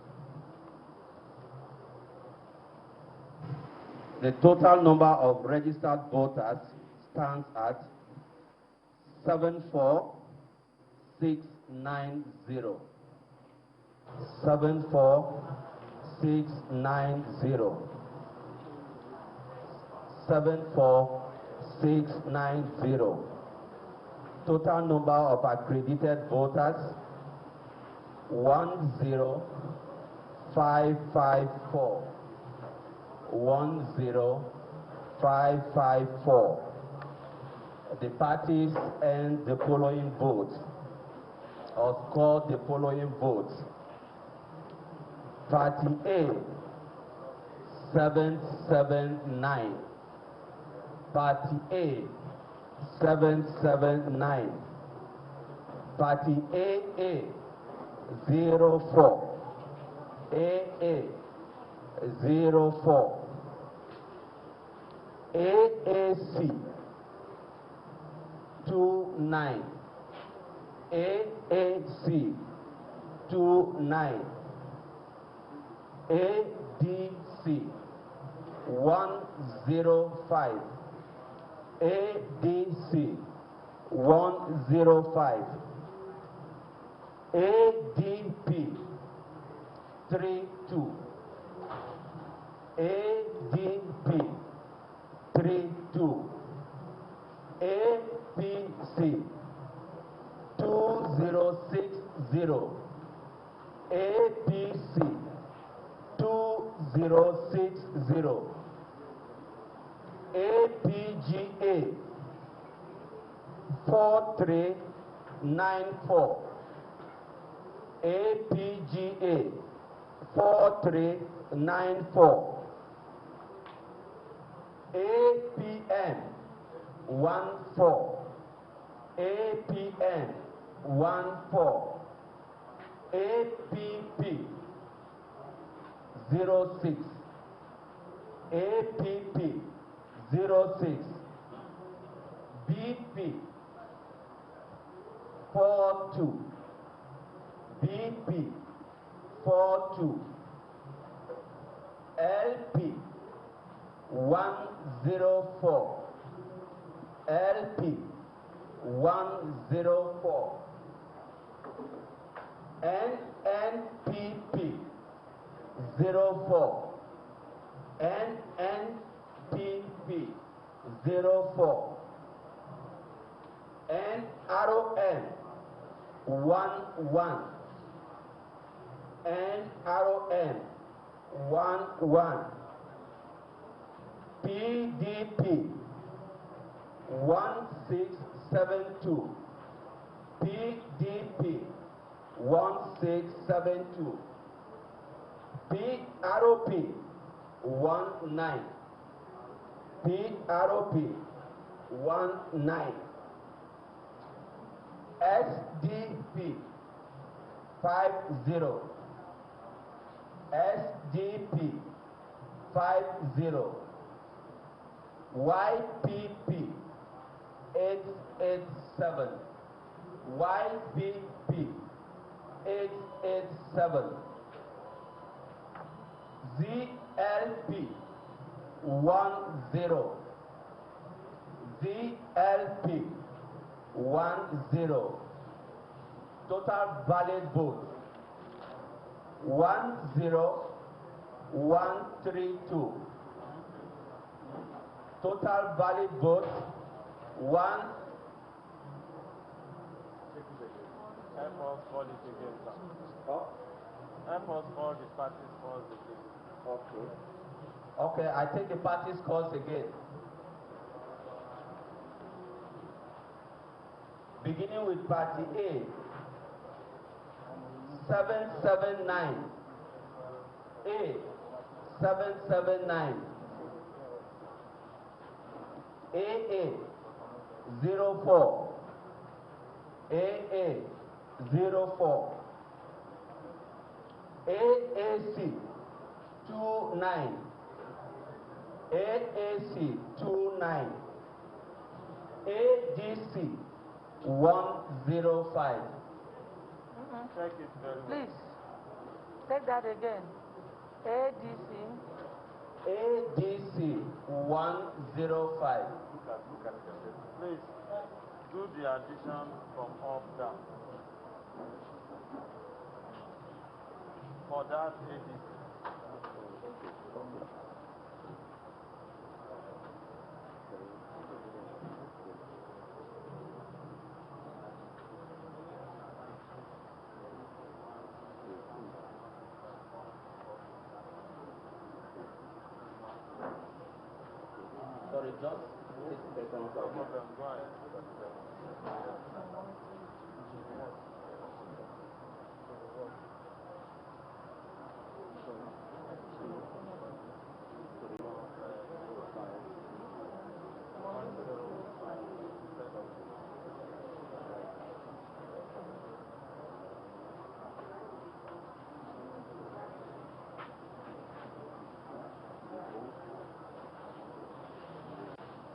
The total number of registered voters stands at 74690. 74690. 74690. Total number of accredited voters 10554. 10554. The parties and the following votes, or score the following votes. Party A, 779. Party A, 779. Party AA, 04. AA, 04. AAC, 29. AAC, 29. ADC, 105. ADC, 105. ADP, 32. ADP, 32. APC, 2060. APC, 2060. APGA, 4394. APGA, 4394. APN, 14. APN, 14. APP, 06. APP, 06. BP, 42. BP, 42. LP, 104. LP, 104. NNPP, 04. NNPP, 04. NRON, 11. NRON, 11. PDP, 1672. PDP, 1672. PROP, 19. PROP, 19. SDP, 50. SDP, 50. YPP, 887. YPP, 887. ZLP, 10. ZLP, 10. Total valid vote 10132. Total valid vote 1. Help us call it again, sir. Oh? Help us call the parties calls again. Okay. Okay, I take the parties calls again. Beginning with party A, 779. A, 779. AA, 04. AA, 04. AAC, 29. AAC, 29. ADC, 105. Check it very well. Please. Take that again. ADC. ADC 105. Look at it. Please do the addition from up down. For that ADC. Sorry, just 6 seconds. No problem, go ahead.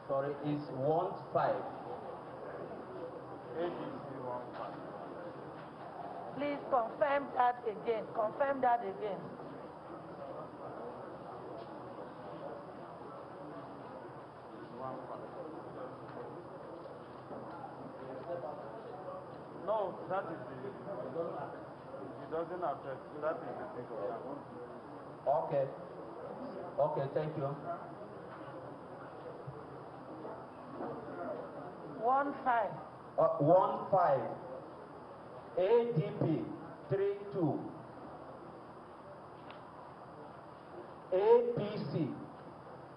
Sorry, it's 15. ADC 15. Please confirm that again. Confirm that again. No, that is the. It doesn't affect. That is the thing. Okay. Okay, thank you. 15. 15. ADP 32. APC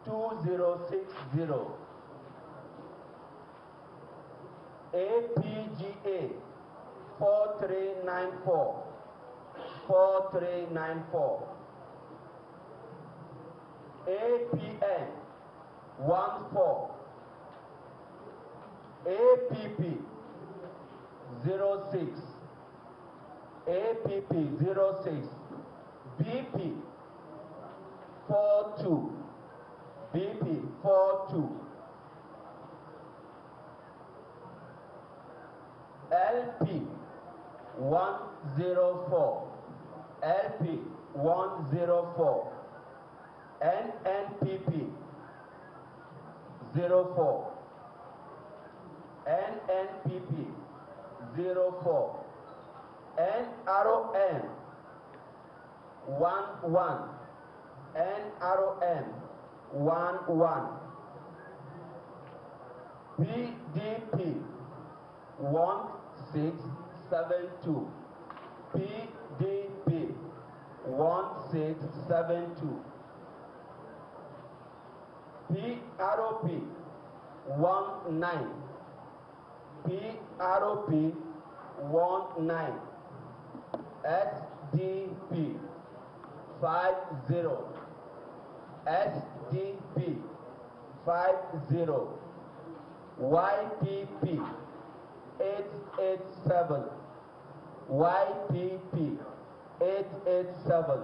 2060. APGA 4394. 4394. APN 14. APP 06. APP 06. BP 42. BP 42. LP 104. LP 104. NNPP 04. NNPP 04. NRON 11. NRON 11. PDP 1672. PDP 1672. PROP 19. PROP 19. SDP 50. SDP 50. YPP 887. YPP 887.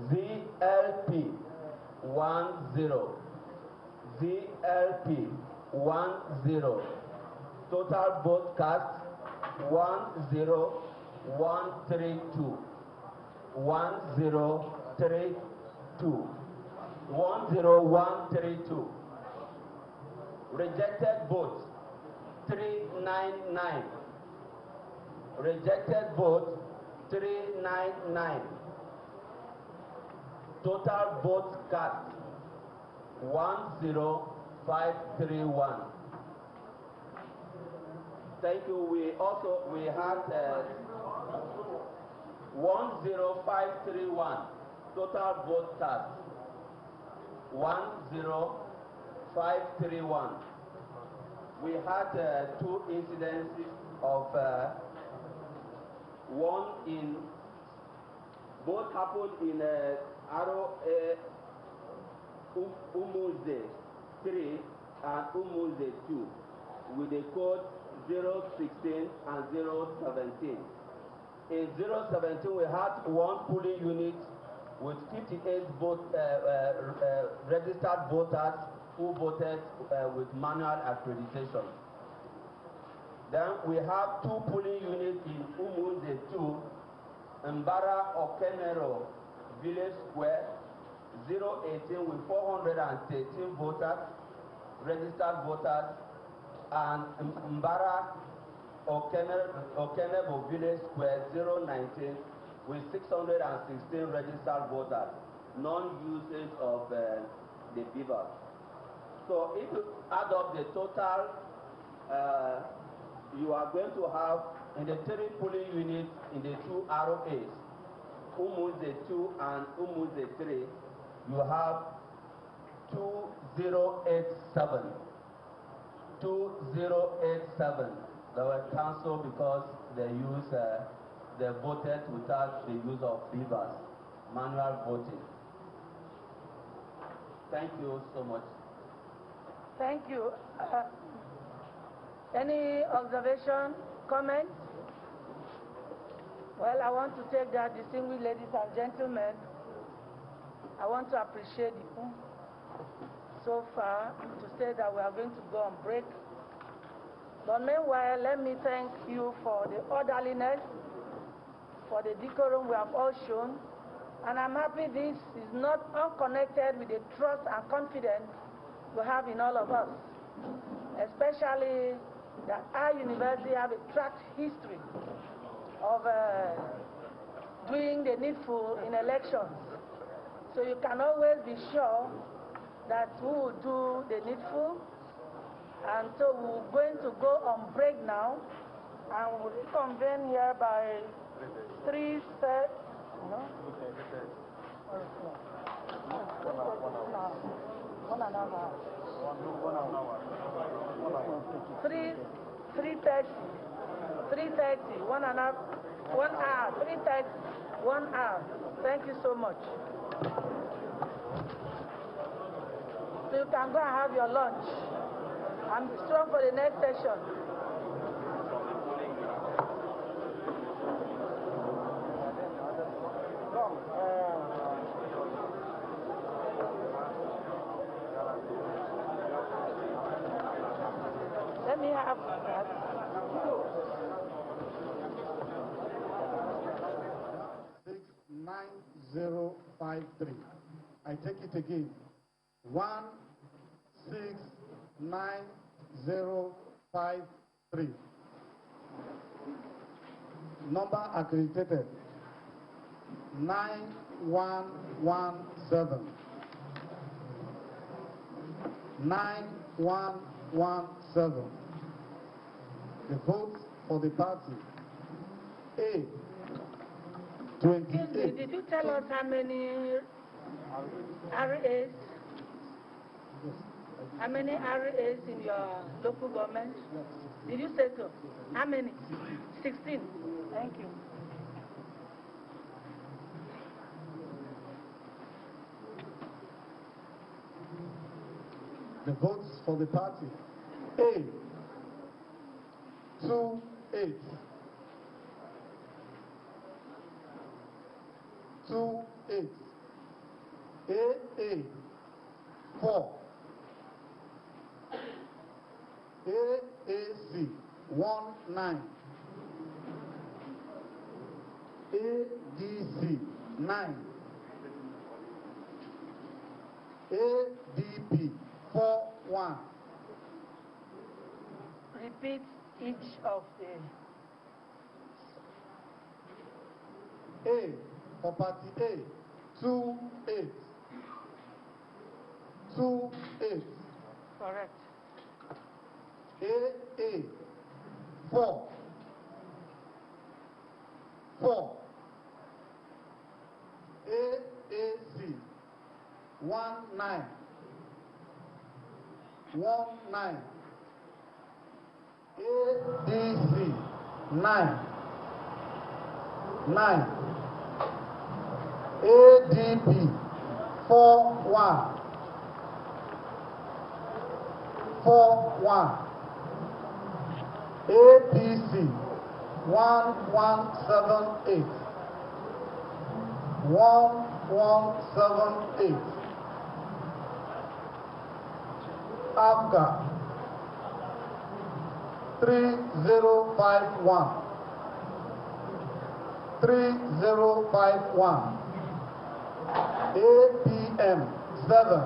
ZLP 10. ZLP 10. Total vote cast 10132. 10132. 10132. Rejected votes 399. Rejected votes 399. Total votes cast 10531. Thank you. We had 10531. Total vote cast 10531. We had 2 incidences of one in, both happened in Umuze 3 and Umuze 2 with the code 016 and 017. In 017 we had 1 polling unit with 58 registered voters who voted with manual accreditation. Then we have 2 polling units in Umuze 2 Mbara Okenero Village Square 018 with 413 voters, registered voters, and Mbara Okenebo Village Square 019 with 616 registered voters, non-usage of the beavers. So if you add up the total, you are going to have in the 3 polling units in the 2 ROAs, Umuze 2 and Umuze 3, you have 2087. 2087. They were cancelled because they voted without the use of beavers, manual voting. Thank you so much. Thank you. Any observation, comment? Well, I want to take that, distinguished ladies and gentlemen, I want to appreciate you so far to say that we are going to go on break. But meanwhile, let me thank you for the orderliness, for the decorum we have all shown. And I'm happy this is not unconnected with the trust and confidence we have in all of us, especially that our university have a track history of doing the needful in elections. So you can always be sure that we will do the needful. And so we're going to go on break now, and we'll reconvene here by 3:30. No? 1 hour. 3:30, 1 hour, 3:30, 1 hour. Thank you so much. So you can go and have your lunch. I'm strong for the next session. Let me have that. 69053. I take it again. 16903. Number accredited 9117. 9117. The votes for the party. A. 28. Did you tell us how many RAs? How many RAs in your local government? Did you say so? How many? 16. Thank you. The votes for the party. A. 28. 28. AA 4. AAC 19. ADC 9. ADP 41. Repeat each of the... A for party A, 28. 28. Correct. AA 4. 4. AAC 19. 19. ADC 9. 9. ADP 41. 41. APC 1178. 1178. Awka 3051. 3051. APM 7.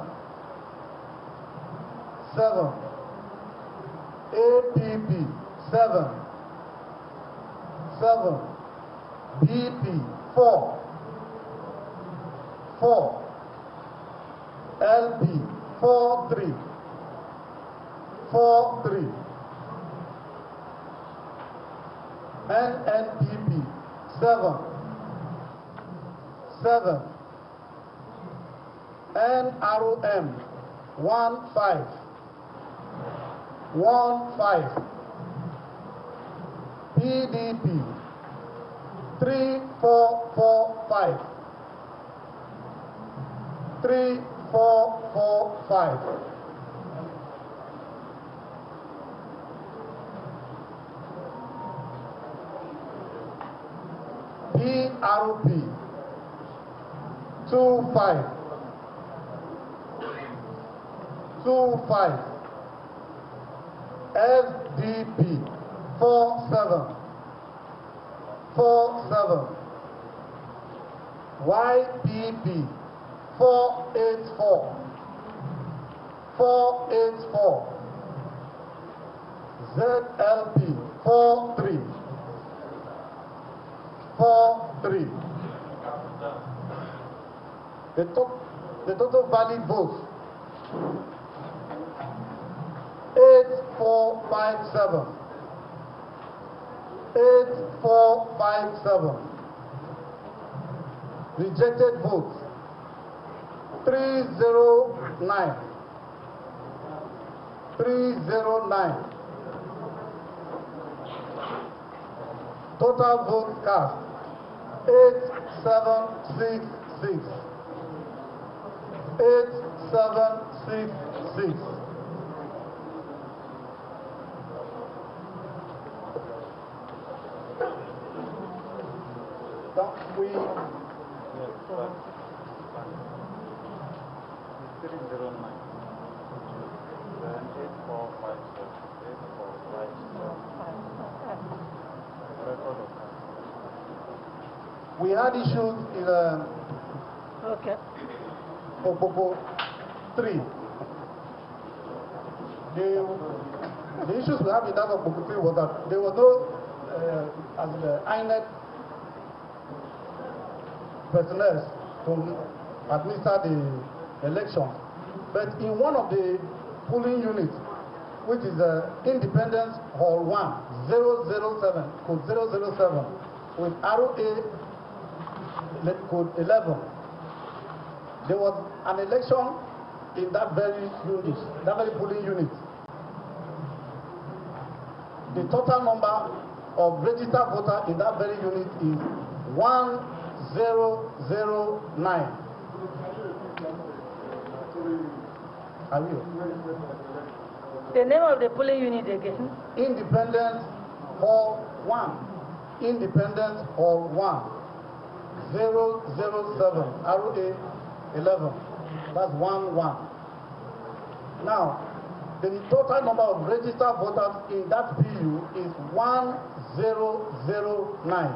APP 7. BP 4. LP 43. NNPP 7. NROM 15. PDP 3445. 3445. PRP 25. SDP 47. YPP 484. ZLP 43. The total valid votes 8457. Rejected votes 309. Total votes cast 8766. 8766. We 309. Then 8457. We had issues in Okpoko 3. The issues we have in that Okpoko 3 was that there was no as the INEC personnel to administer the election. But in one of the polling units, which is Independence Hall 1, 007, code 007, with ROA code 11, there was an election in that very unit, that very polling unit. The total number of registered voters in that very unit is 1009. Are you? The name of the polling unit again? Independence Hall 1. Independence Hall 1. 007. ROA 11. That's 11. Now, the total number of registered voters in that PU is 1009.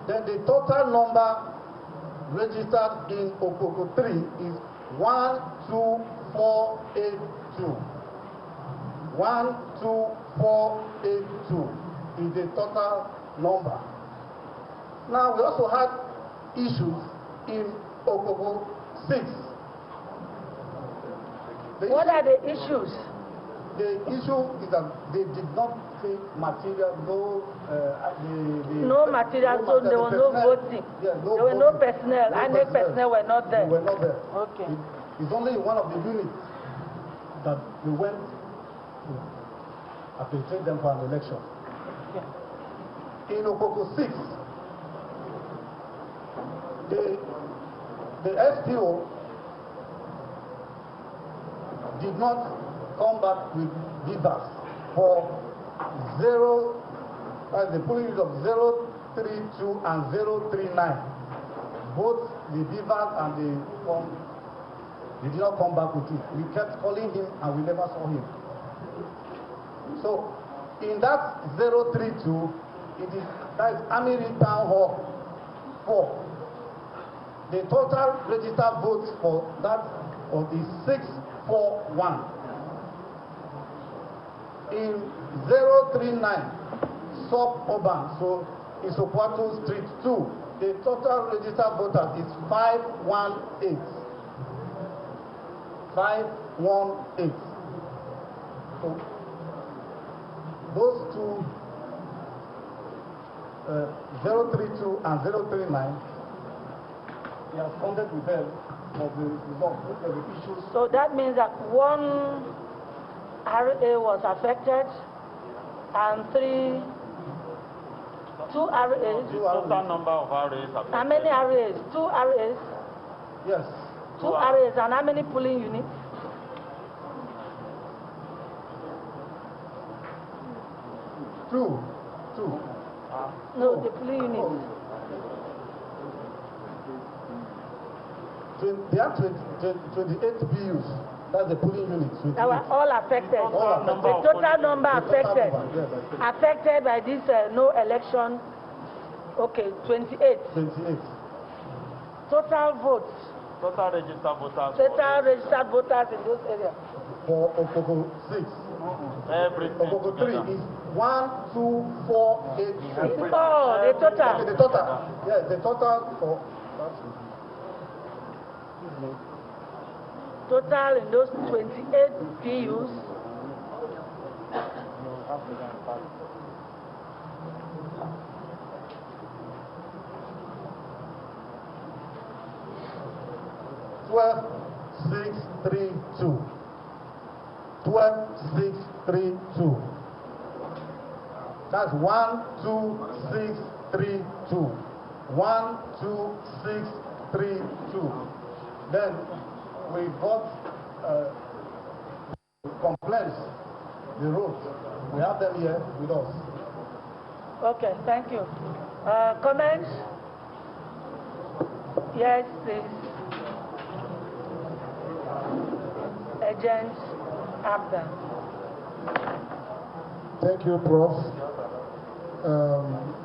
Then the total number registered in Okpoko 3 is 12482. 12482 is the total number. Now, we also had issues in Okpoko 6. What are the issues? The issue is that they did not take material, no material, so there was no voting. Yeah, no there were no personnel. INEC personnel were not there. They were not there. Okay. It's only one of the units that we went to accredit them for an election. Yeah. In Okpoko 6, the SPO did not come back with beavers for the polling unit of 032 and 039. Both the beavers and the He did not come back with it. We kept calling him and we never saw him. So in that 032, that is Amiri Town Hall 4. The total registered votes for that is 641. In 039, suburban, so Isokwato Street 2, the total registered voters is 518. 518. So those two, 032 and 039, we have counted with them for the result. The issues. So that means that one RA was affected and two RAs. The total number of RAs affected. How many RAs? 2 RAs? Yes. 2 RAs, and how many polling units? Two. No, the polling units. There are 28 BUs. That's the polling units. They were all affected. The total number affected. Affected by this no election. Okay, 28. 28. Total votes. Total registered voters. Total registered voters in those areas. For Okoko 6. Everything. Okoko 3 is 1, 2, 4, 8, 6. Oh, the total. Okay, the total. Yes, the total for. Total in those 28 PUs. Twelve, 6, 3, 2. 12, 6, 3, 2. That's 1, 2, 6, 3, 2. 1, 2, 6, 3, 2. Then we got complaints, the roads. We have them here with us. Okay, thank you. Comments? Yes, please. Agent Abda. Thank you, Prof.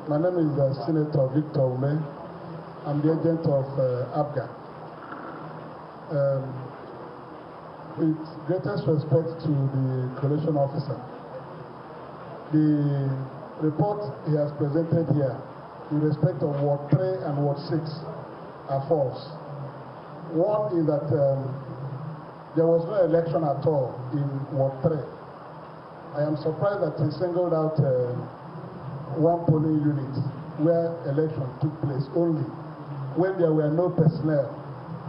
My name is Senator Victor Ume. I'm the agent of ABGA. With greatest respect to the collation officer, the report he has presented here in respect of Ward 3 and Ward 6 are false. One is that there was no election at all in Ward 3. I am surprised that he singled out one polling unit where election took place only, when there were no personnel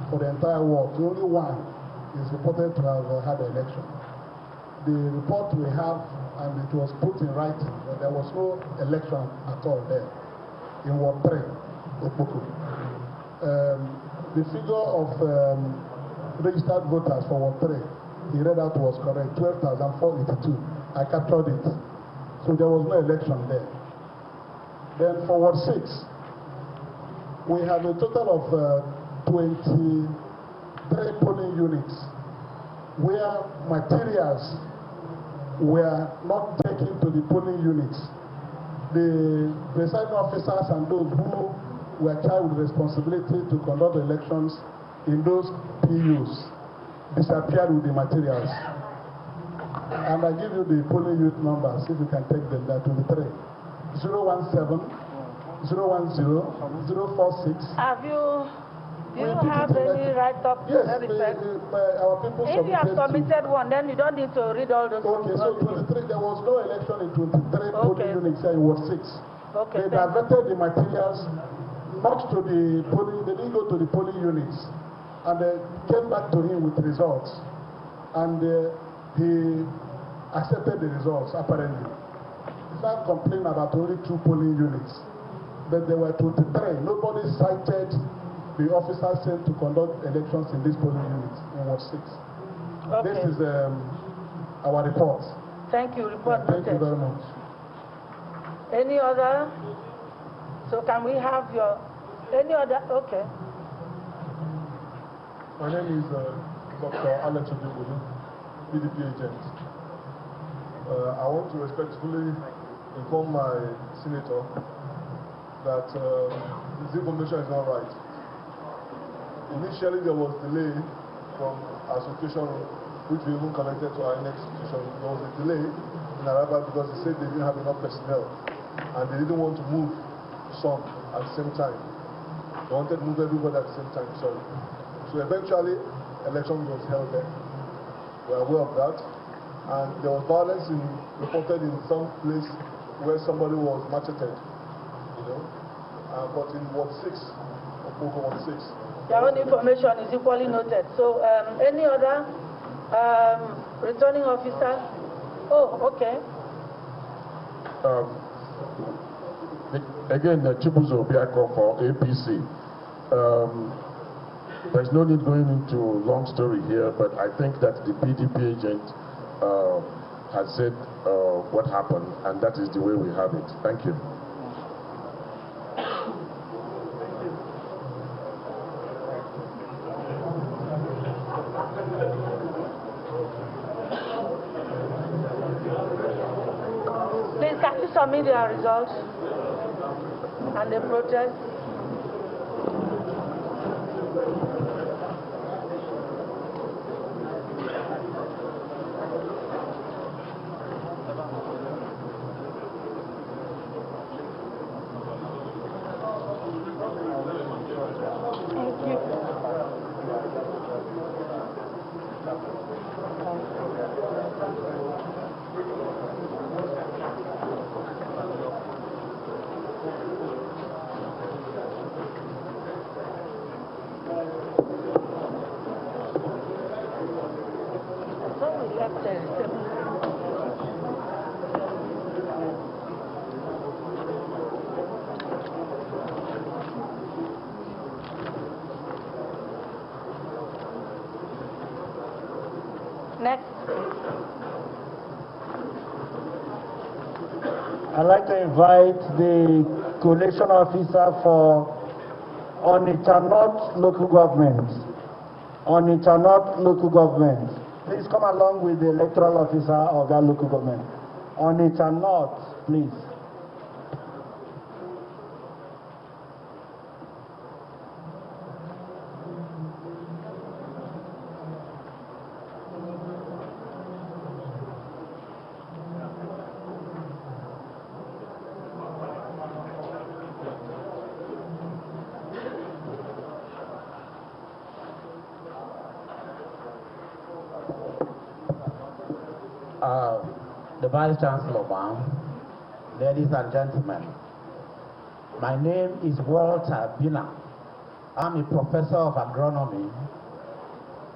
for the entire ward. Only one is reported to have had an election. The report we have, and it was put in writing, that there was no election at all there in Ward 3, Okpoko. The figure of registered voters for Ward 3, he read out was correct, 12,482. I captured it. So there was no election there. Then for Ward 6, we have a total of 23 polling units where materials were not taken to the polling units. The presiding officers and those who were charged with responsibility to conduct elections in those PUs disappeared with the materials. And I give you the polling unit numbers, if you can take them. There are 23. 017, 010, 046. Do you have any write-up? Yes, our people if you have submitted one, then you don't need to read all those. Okay, so 23, there was no election in 23 polling units here in Ward 6. Okay, they diverted the materials not to the polling, they didn't go to the polling units. And they came back to him with results. And he accepted the results, apparently. He started complaining about only 2 polling units. But there were 23. Nobody cited the officers sent to conduct elections in these polling units in Ward 6. Okay. This is our report. Thank you. Report. Thank you very much. Any other? So can we have your any other? Okay. My name is Dr. Alex Odebulu, PDP agent. I want to respectfully inform my senator that this information is not right. Initially, there was delay from association, which we even connected to our next institution. There was a delay in arrival because they said they didn't have enough personnel and they didn't want to move some at the same time. They wanted to move everybody at the same time, sorry. So eventually, election was held there. We are aware of that. And there was violence reported in some place where somebody was macheted, you know. But in Ward 6, Ward 6. Your own information is equally noted. So, any other returning officer? Oh, okay. Again, Chibuzo Obiako for APC. There's no need going into long story here, but I think that the PDP agent has said what happened, and that is the way we have it. Thank you. Please, can you submit your results and the protest? Next. I'd like to invite the collation officer for Onitsha North local government. Onitsha North local government. Please come along with the electoral officer of that local government. Onitsha North, please. The Vice Chancellor, ladies and gentlemen, my name is Walter Bina. I'm a professor of agronomy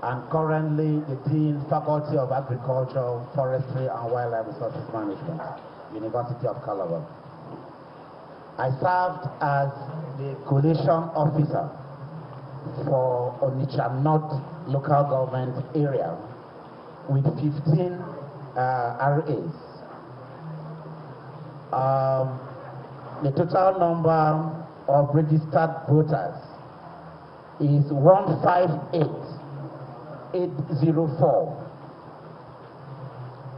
and currently the Dean, Faculty of Agriculture, Forestry and Wildlife Resources Management, University of Calabar. I served as the collation officer for Onitsha North local government area with 15 RAs. The total number of registered voters is 158,804.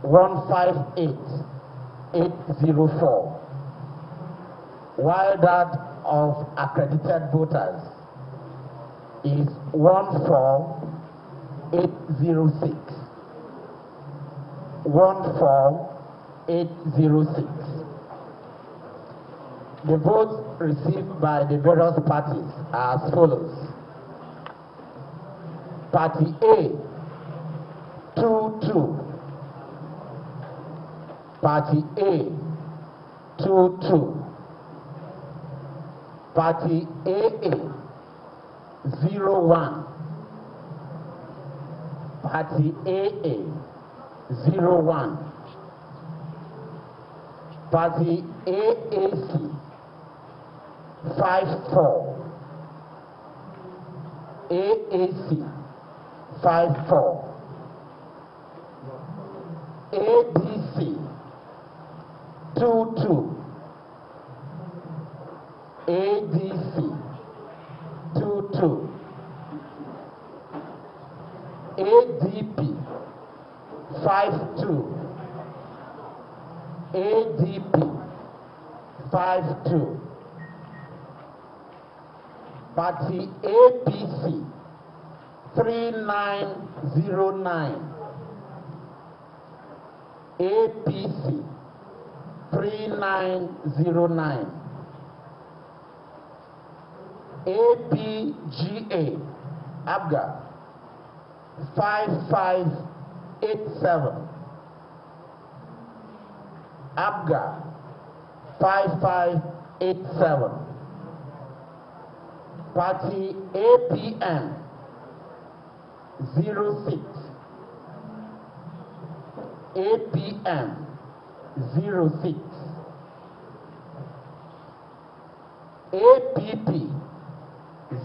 158,804. While that of accredited voters is 14806. 14806. The votes received by the various parties are as follows. Party A, 22. Party A, 22. Party AA, 01. Party AA, 01. Party AAC, 54. AAC, 54. ADC, 22. ADC, 22. ADC, 52. Party APC 3909. APC 3909. APGA ABGA 5587. ABGA 5587. Party APM 06. APM 06. APP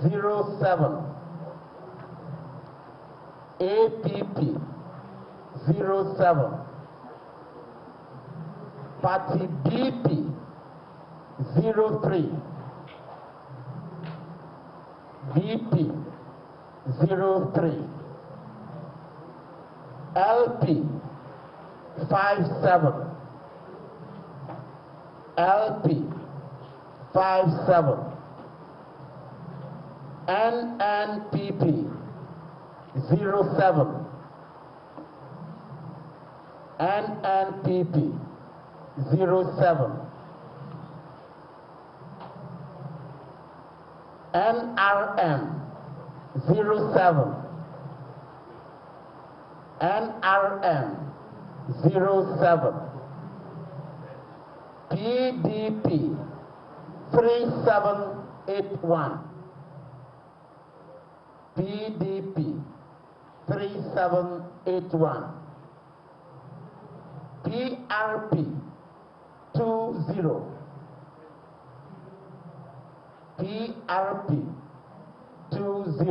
07. APP 07. Party BP 03. BP 03. LP 57. LP 57. NNPP 07. NNPP 07. NRM 07. NRM 07. PDP 3781. PDP 3781. PRP 20. PRP 20.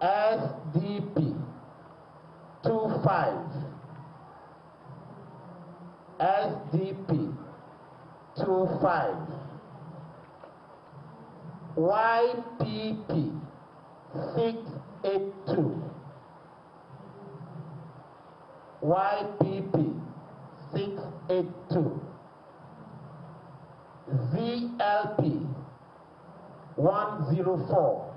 SDP 25. SDP 25. YPP 682. YPP 682. ZLP 104.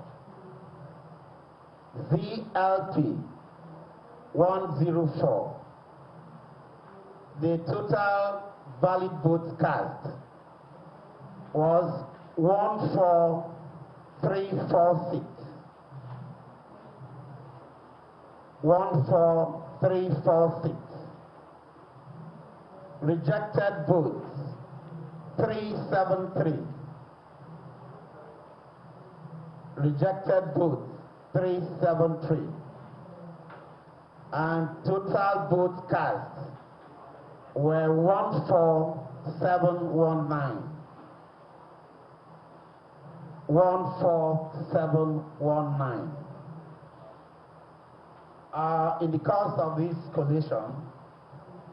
ZLP 104. The total valid votes cast was 14346. 14346. Rejected votes 373. Rejected votes 373. And total votes cast were 14719. 14719. In the course of this collation,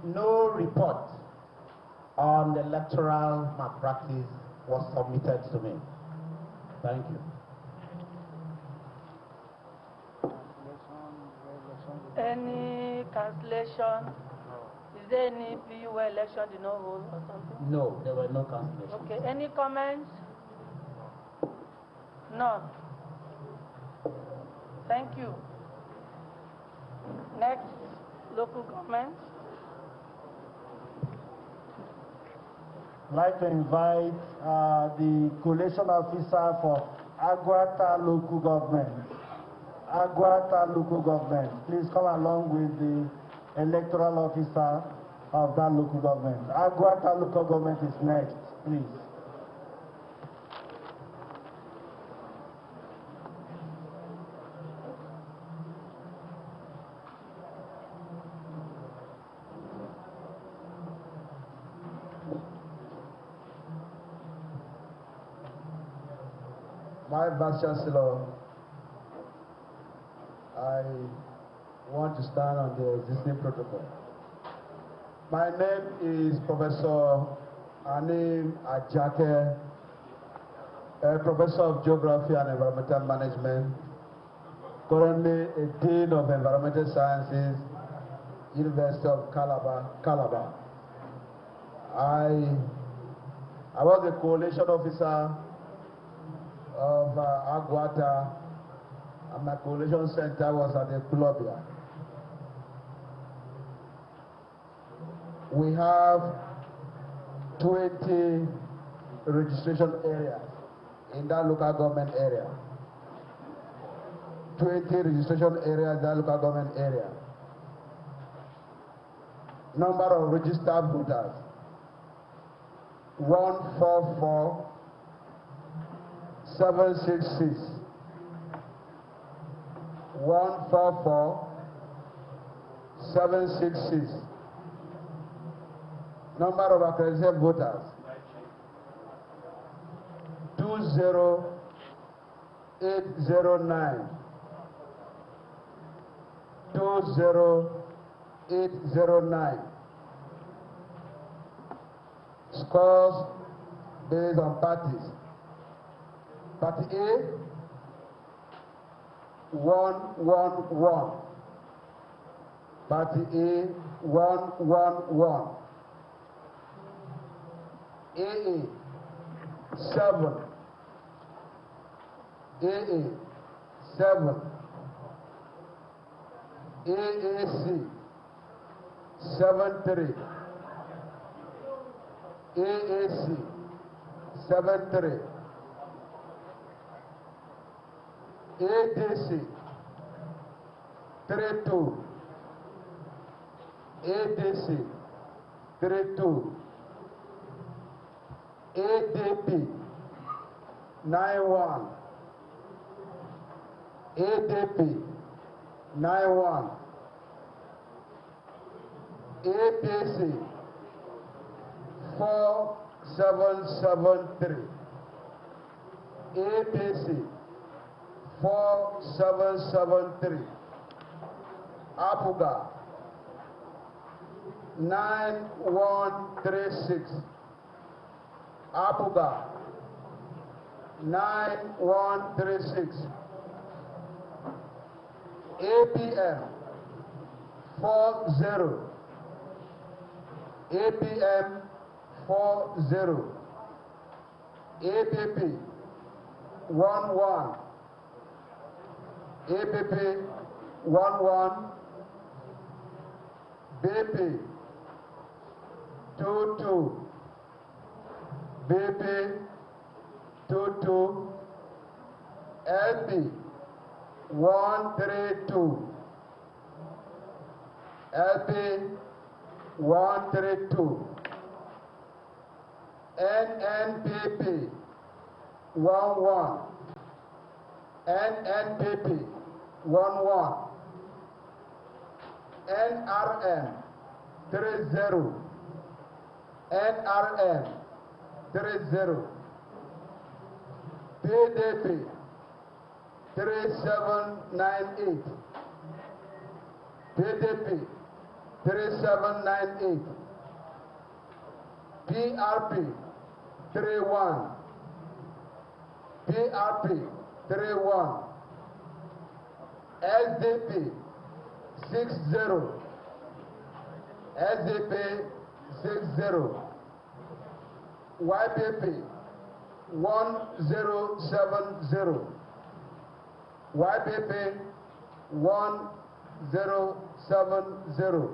no report on the electoral malpractice was submitted to me. Thank you. Any cancellation? Is there any PU election did not hold or something? No, there were no cancellations. Okay, any comments? None. Thank you. Next, local government. I'd like to invite the collation officer for Aguata local government. Aguata local government. Please come along with the electoral officer of that local government. Aguata local government is next, please. My Vice Chancellor, I want to stand on the existing protocol. My name is Professor Anim Ajake, a Professor of Geography and Environmental Management, currently a Dean of Environmental Sciences, University of Calabar. I was a coalition officer of Aguata, and my coalition center was at Ekwusigo. We have 20 registration areas in that local government area. 20 registration areas in that local government area. Number of registered voters, 144,766. 144,766. Number of accredited voters, 20809. 20809. Scores based on parties. Party A, 111. Party A, 111. AA, 7. AA, 7. AAC, 73. AAC, 73. ADC, 32. ADC, 32. ADP, 91. ADP, 91. APC, 4773. APC, 4773. APUGA, 9136. APUGA, 9136. APM, 40. APM, 40. APP, 11. APP, 11. BP, 22. BP, 22. LP, 132. LP, 132. NNPP, 11. NNPP, 11. NRM, 30. NRM, 30. PDP, 3798. PDP, 3798. PRP, 31. PRP, 31. SDP, 60. SDP, 60. YPP, 1070. YPP, 1070.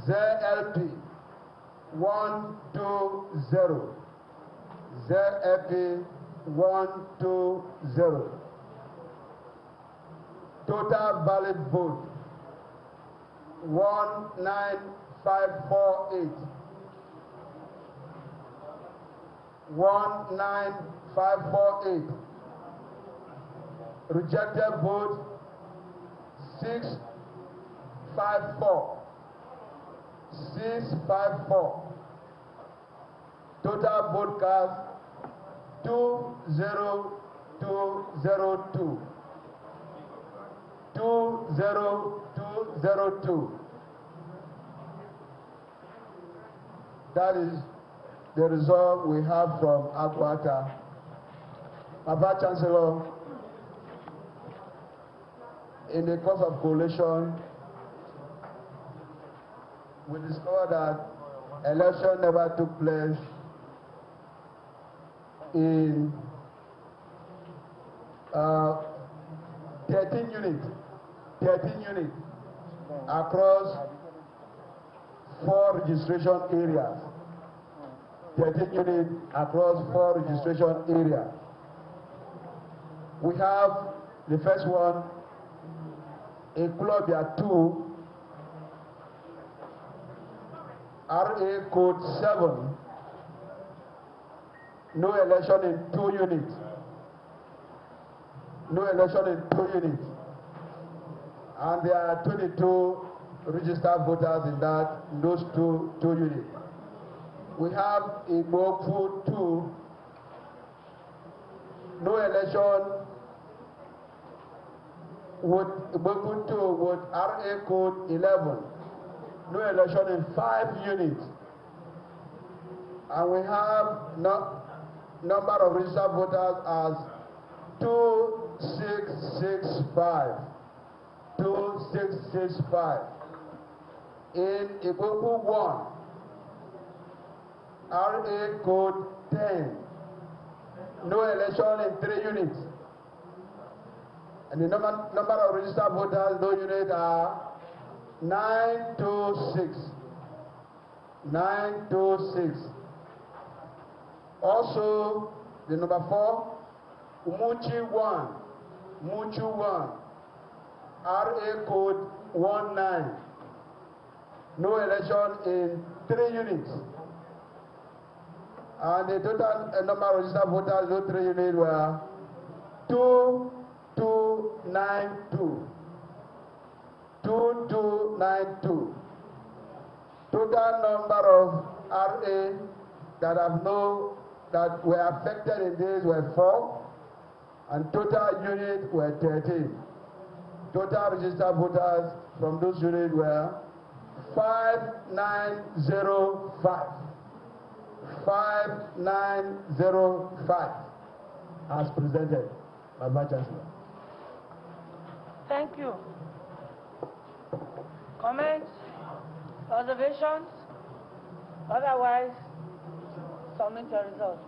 ZLP, 120. ZLP, 120. Total valid vote, 19548. 19548. Rejected vote, 654. 654. Total vote cast, 20202. 20202. That is the result we have from Aguata. My Vice Chancellor, in the course of collation, we discovered that election never took place in 13 units across 4 registration areas. 13 units across 4 registration areas. We have the first one, Ekwusigo 2, RA code 7, no election in 2 units. No election in 2 units. And there are 22 registered voters in those two units. We have Igbofu 2, no election with Igbofu 2 with RA code 11, no election in 5 units. And we have number of registered voters as 2665. 2665. In Igbofu 1, RA code 10, no election in 3 units. And the number of registered voters in those units are 926. 926. Also, the number 4, Umuchi 1, Muchu 1, RA code 19. No election in 3 units. And the total number of registered voters in those 3 units were 2292. 2292. Total number of RA that were affected in this were 4, and total units were 13. Total registered voters from those units were 5905. 5905 as presented by Vice Chancellor. Thank you. Comments? Observations? Otherwise, submit your results.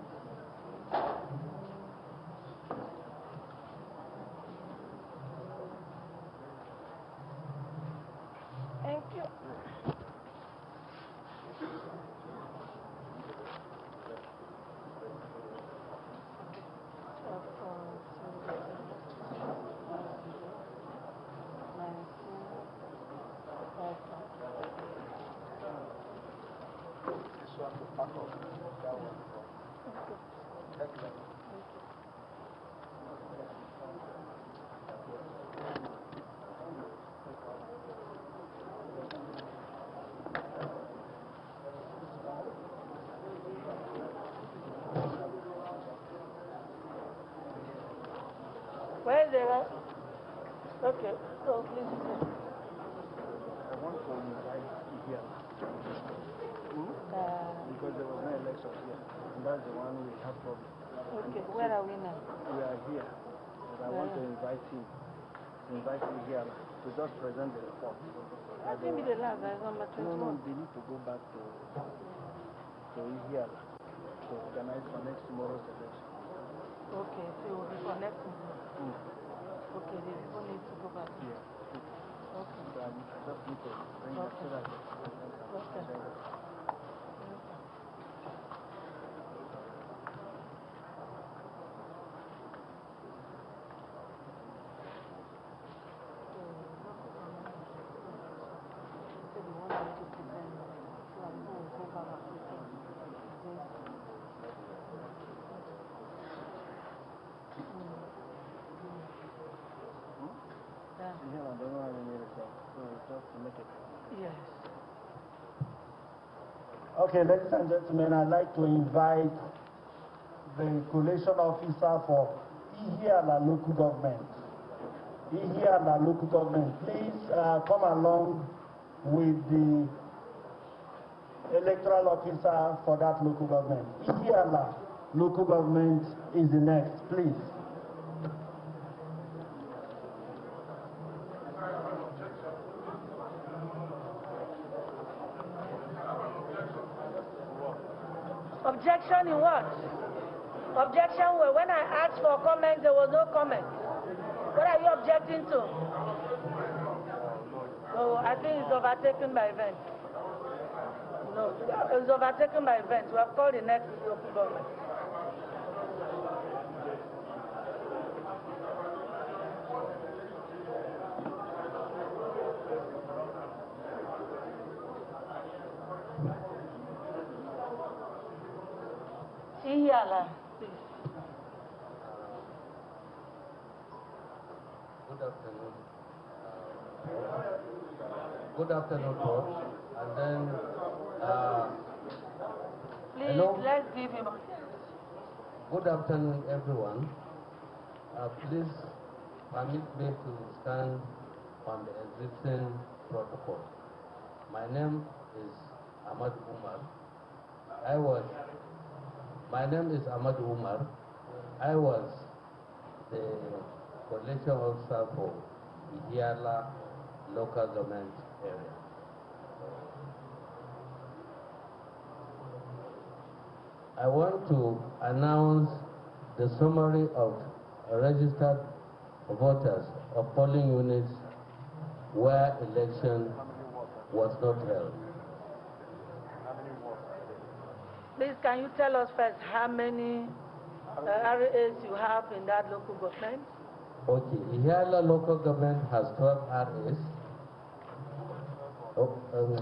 Thank you. Where is the rest? Okay, so please. I want to invite Ihiala. Because there was no election here. And that's the one we have problem. Okay, where are we now? We are here. But I want to invite him. Invite Ihiala to just present the report. That may be the last, that's number 21. No, they need to go back to Ihiala to organize for next tomorrow's election. Okay, so we'll be connecting. Okay, the people need to go back. Yeah. Okay. So I just need to bring that so that Okay. Yes. Okay, ladies and gentlemen, I'd like to invite the collation officer for Ihiala local government. Ihiala local government, please come along with the electoral officer for that local government. Ihiala local government is the next, please. Objection in what? Objection where when I asked for comment, there was no comment. What are you objecting to? No, I think it's overtaken by event. No, it's overtaken by event. We have called the next local government. Ihiala, please. Good afternoon. Good afternoon, folks. And then, please, hello? let's give him. Good afternoon, everyone. Please permit me to stand on the existing protocol. My name is Ahmad Umar. My name is Ahmad Umar. I was the Collation officer for Ihiala local government area. I want to announce the summary of registered voters of polling units where election was not held. Please, can you tell us first how many RAs you have in that local government? Okay, Ihiala local government has 12 RAs,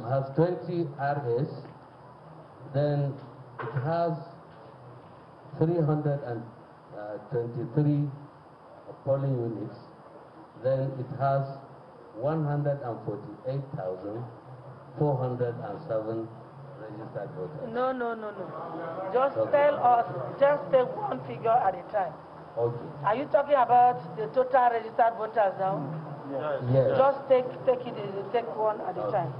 has 20 RAs, then it has 323 polling units, then it has 148,407 registered voters. No. Just tell us, just take one figure at a time. Okay. Are you talking about the total registered voters now? Yes. Just take one at a time.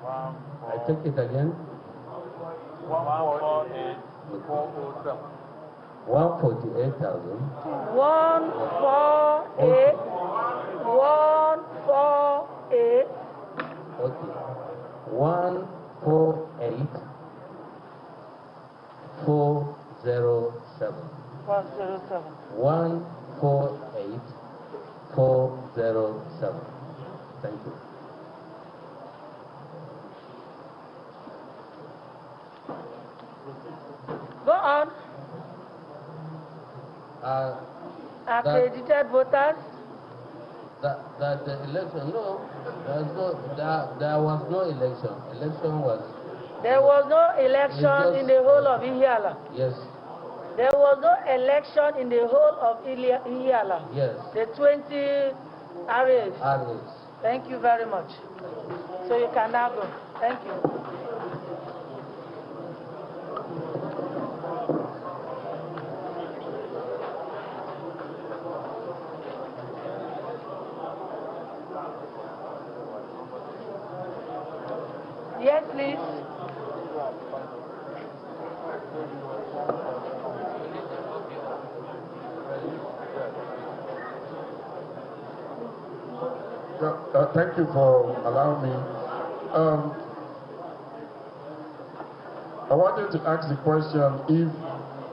I take it again. 148,407. 148,000. 148. Okay. 148,407. 107. 148,407. Thank you. Go on. Accredited voters? That the election, no, there was no election. Election was... There was no election in the whole of Ihiala? Yes. There was no election in the whole of Ihiala? Yes. The 20 RAs? RAs. Thank you very much. So you can now go. Thank you. Yes, please. Thank you for allowing me. I wanted to ask the question if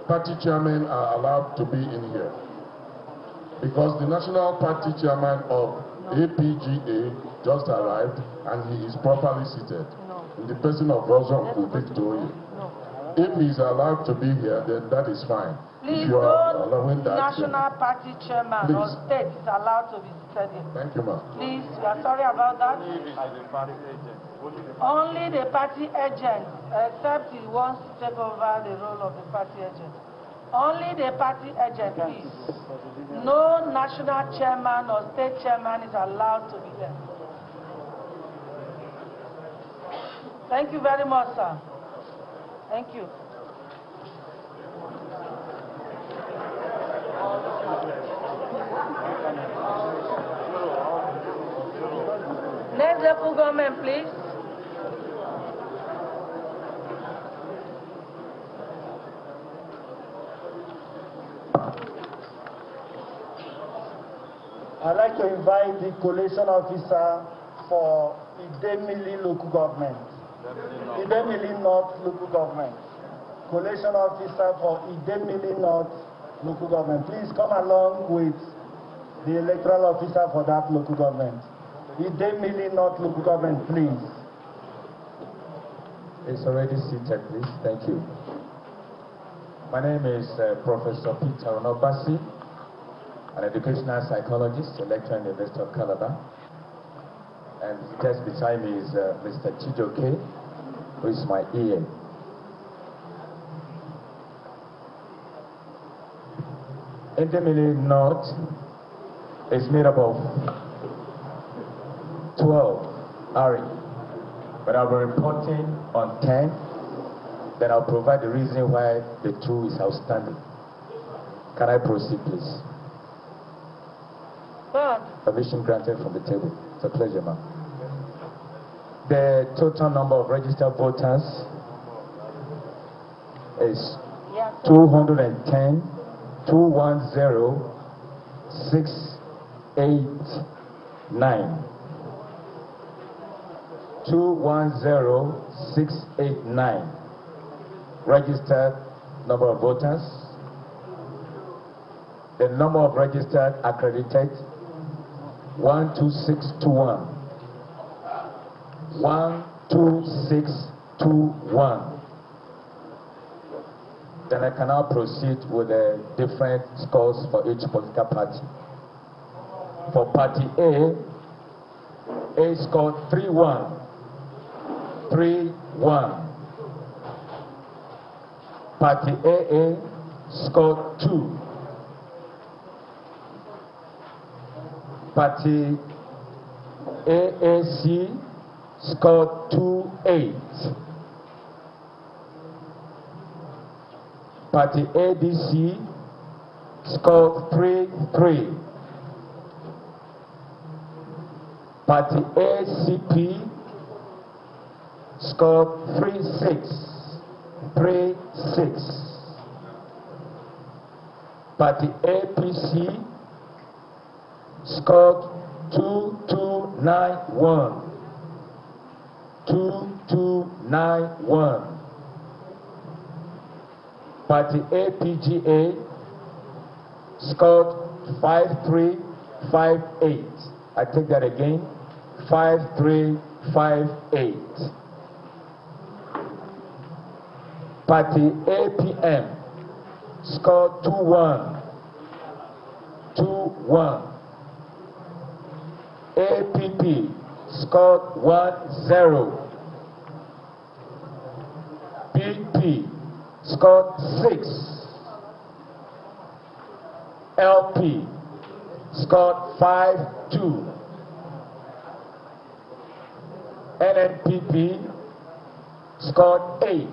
party chairmen are allowed to be in here. Because the national party chairman of APGA just arrived and he is properly seated. In the person of Rosonku Victoria. If he is allowed to be here, then that is fine. Please if you are don't allowing that, national party chairman or state is allowed to be seated here. Thank you, ma'am. Please, we are sorry about that. Only the party agent, except he wants to take over the role of the party agent. Only the party agent, please. No national chairman or state chairman is allowed to be there. Thank you very much, sir. Thank you. Next local government, please. I'd like to invite the collation officer for Idemili local government. Idemili North local government. Collation officer for Idemili North local government. Please come along with the electoral officer for that local government. Idemili North local government, please. It's already seated, please. Thank you. My name is Professor Peter Onobasi, an educational psychologist, a lecturer in the University of Calabar. And just beside me is Mr. Njikoka, who is my EA. Idemili North is made up of 12 areas, but I'll be reporting on 10. Then I'll provide the reason why the 2 is outstanding. Can I proceed, please? Permission granted from the table. It's a pleasure, ma'am. The total number of registered voters is 210, 210, 689. 210, 689. Registered number of voters. The number of registered accredited 12621. 12621. Then I can now proceed with the different scores for each political party. For Party A scored 3-1. 3-1. Party AA scored 2. Party AAC scored 2-8. Party ADC scored 3-3. Party ACP scored 3-6. 3-6. Party APC scored 2-2-9-1. 2-2-9-1. Party APGA scored 5-3-5-8. I take that again. 5-3-5-8. Party APM scored 2-1. 2-1. APP scored 1-0. BP scored 6. LP scored 5-2. NNPP scored 8.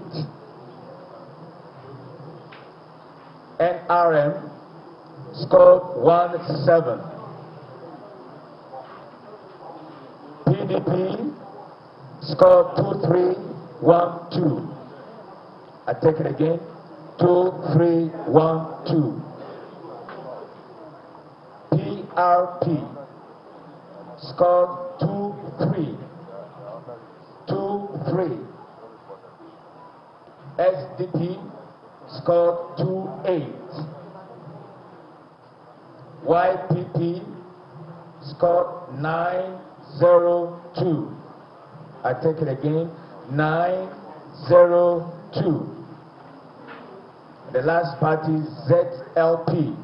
NRM scored 1-7. PDP scored 2-3-1-2. I take it again. 2-3-1-2. PRP scored 2-3. 2-3. SDP scored 2-8. YPP scored 9-0-2. I take it again. 9-0-2. The last party, ZLP,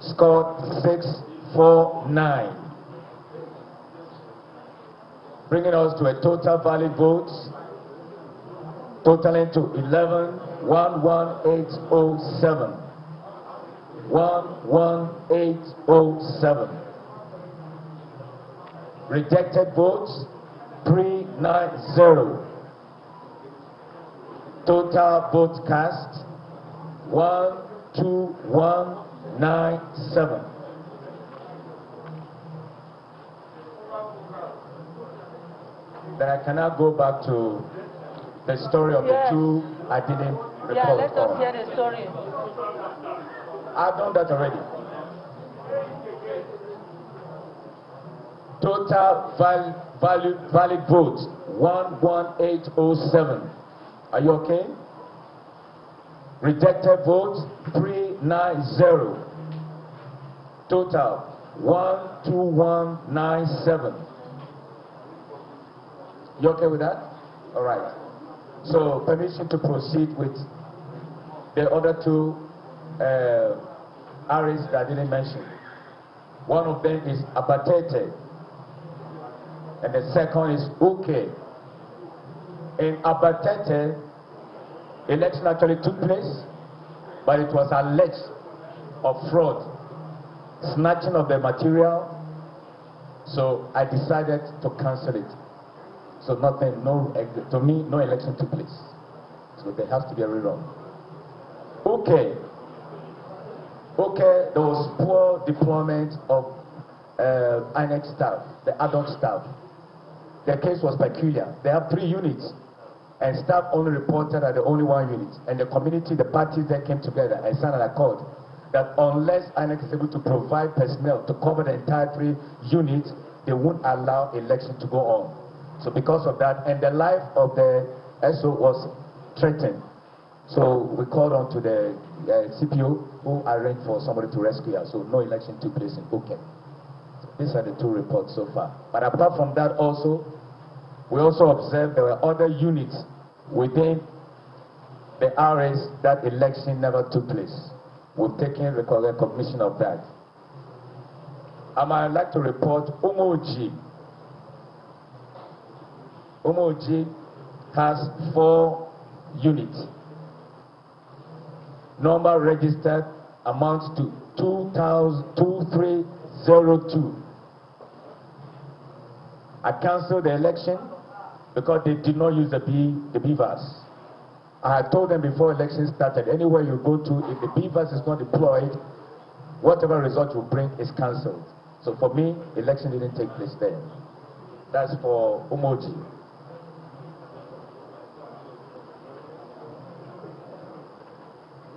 scored 6-4-9. Bringing us to a total valid votes totaling to 11,11807. 11807. Rejected votes 390. Total votes cast 12197. Then I cannot go back to the story of the 2 I didn't report. Yeah, let us hear the story. I've done that already. Total valid votes 11807. Are you okay? Rejected votes 390. Total 12197. You okay with that? All right. So permission to proceed with the other two areas that I didn't mention. One of them is Abatete, and the second is Uke. In Abatete, election actually took place, but it was alleged of fraud, snatching of the material, so I decided to cancel it. So nothing, to me, no election took place. So there has to be a rerun. Okay, there was poor deployment of INEC staff, the adult staff. Their case was peculiar. They have 3 units, and staff only reported at the only 1 unit. And the community, the parties that came together and signed an accord that unless INEC is able to provide personnel to cover the entire 3 units, they won't allow election to go on. So because of that, and the life of the SO was threatened. So we called on to the CPO, who arranged for somebody to rescue us. So no election took place in Uke. These are the 2 reports so far. But apart from that also, we also observed there were other units within the areas that election never took place. We've taken recognition of that. I'd like to report Umoji. Umoji has 4 units. Number registered amounts to 2302. I canceled the election because they did not use the beavers. I had told them before election started, anywhere you go to, if the beavers is not deployed, whatever result you bring is cancelled. So for me, election didn't take place there. That's for Umoji.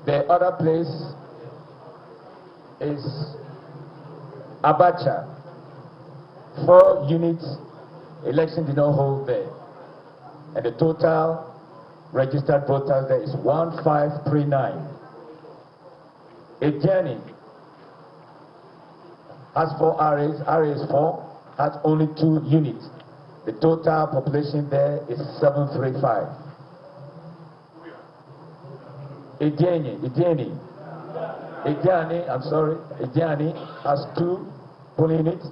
The other place is Abacha. 4 units, election did not hold there. And the total registered voters there is 1539. Idemili has 4 areas. Area 4 has only 2 units. The total population there is 735. Idemili has 2 polling units.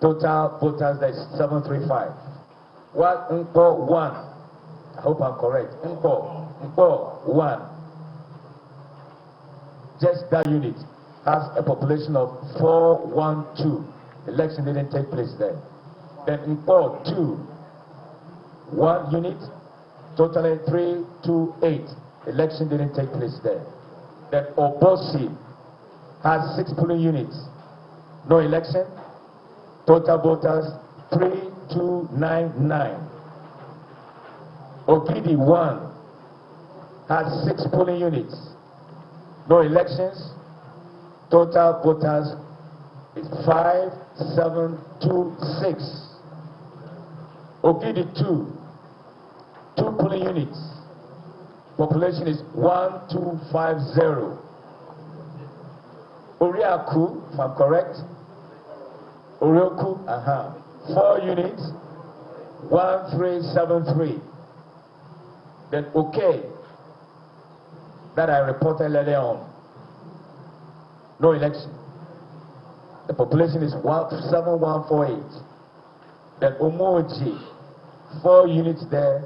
Total voters there is 735. What Nko 1? I hope I'm correct. Nko 1. Just that unit has a population of 412. Election didn't take place there. Then Nko 2, 1 unit, totally 328. Election didn't take place there. Then Obosi has 6 polling units. No election. Total voters 3299. Ogidi 1 has 6 polling units. No elections. Total voters is 5726. Ogidi 2 polling units. Population is 1250. Oriaku, if I'm correct. Orioku, 4 units, 1373. Then okay, that I reported earlier on. No election. The population is 7148. Then Umoji, 4 units there,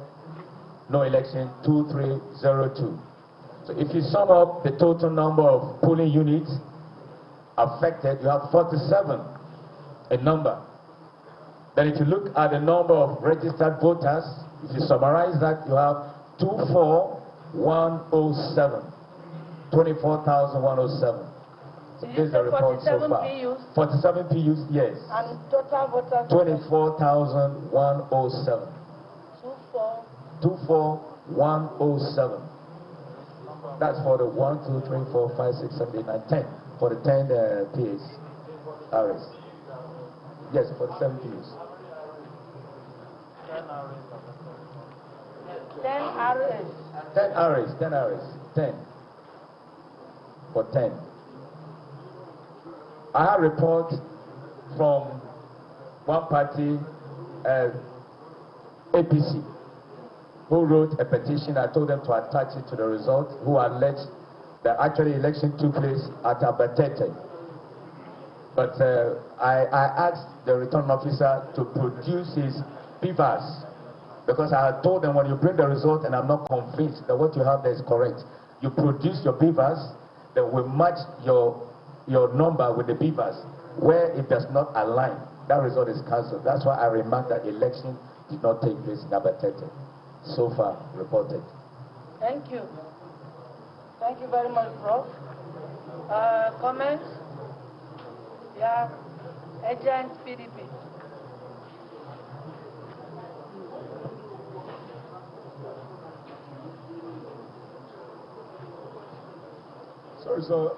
no election, 2302. So if you sum up the total number of polling units affected, you have 47. A number. Then if you look at the number of registered voters, if you summarize that, you have 24,107. 24,107. So this is the report so far. 47 PUs, yes. And total voters? 24,107. 24,107. That's for the 1, 2, 3, 4, 5, 6, 7, 8, 9, 10. For the 10 PAs. Areas. Yes, 47 PUs. 10 RAs. 10 arrays, 10 arrays, 10. For 10. I have a report from one party, APC, who wrote a petition. I told them to attach it to the result, who alleged that actually election took place at Abatete. But I asked the return officer to produce his beavers, because I had told them, when you bring the result and I'm not convinced that what you have there is correct, you produce your beavers, then we match your number with the beavers. Where it does not align, that result is cancelled. That's why I remarked that election did not take place in Abatete. So far reported. Thank you. Thank you very much, Prof. Comments? Yeah, Agent PDP. Sorry, sir.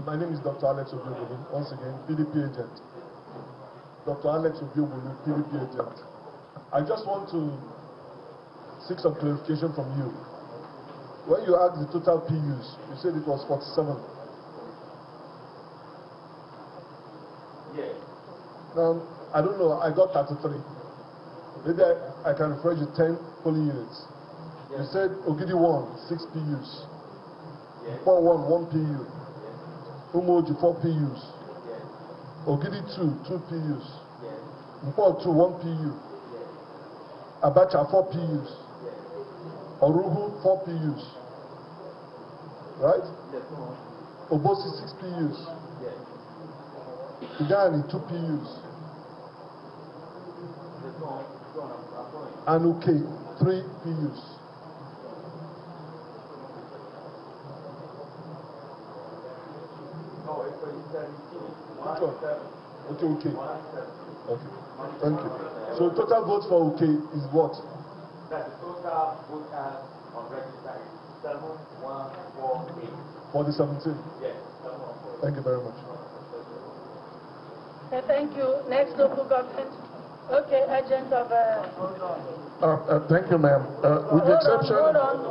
My name is Dr. Alex Obiobulu, once again, PDP agent. Dr. Alex Obiobulu, PDP agent. I just want to seek some clarification from you. When you asked the total PUs, you said it was 47. Yes. Now, I don't know, I got 33. Maybe I can refer you 10 polling units. Yes. You said Ogidi 1, 6 PUs. Yes. 1, 1 PU. Yes. Umoji, 4 PUs. Yes. Ogidi 2 PUs. Yes. Mpo 2, 1 PU. Yes. Abacha, 4 PUs. Yes. Orugu, 4 PUs. Right? Yes. Obosi, 6 PUs. Yes. Igani, 2 PUs. Anuke, 3 PUs. Okay. Thank you. So total votes for OK is what? That the total voters on register is 7148. For the 17? Yes. Thank you very much. Okay, thank you. Next local government. Okay, agent of... Thank you, ma'am. With the exception... Hold on.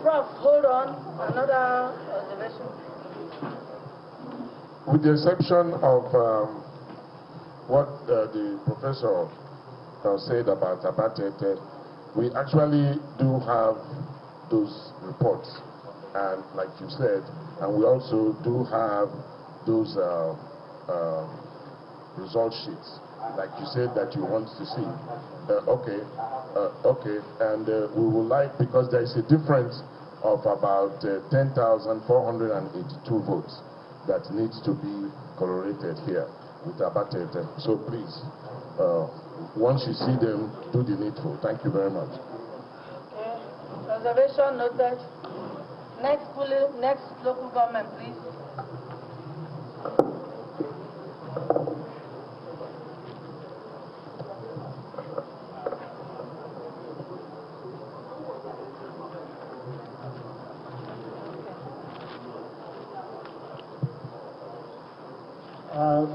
Prof, hold on. Another observation. With the exception of what the professor said about Abatete, we actually do have those reports, and like you said, and we also do have those result sheets, like you said that you want to see. Okay, and we would like, because there is a difference of about 10,482 votes that needs to be correlated here with Abatete. So please, once you see them, do the needful. Thank you very much. Okay. Observation noted. Next local government, please.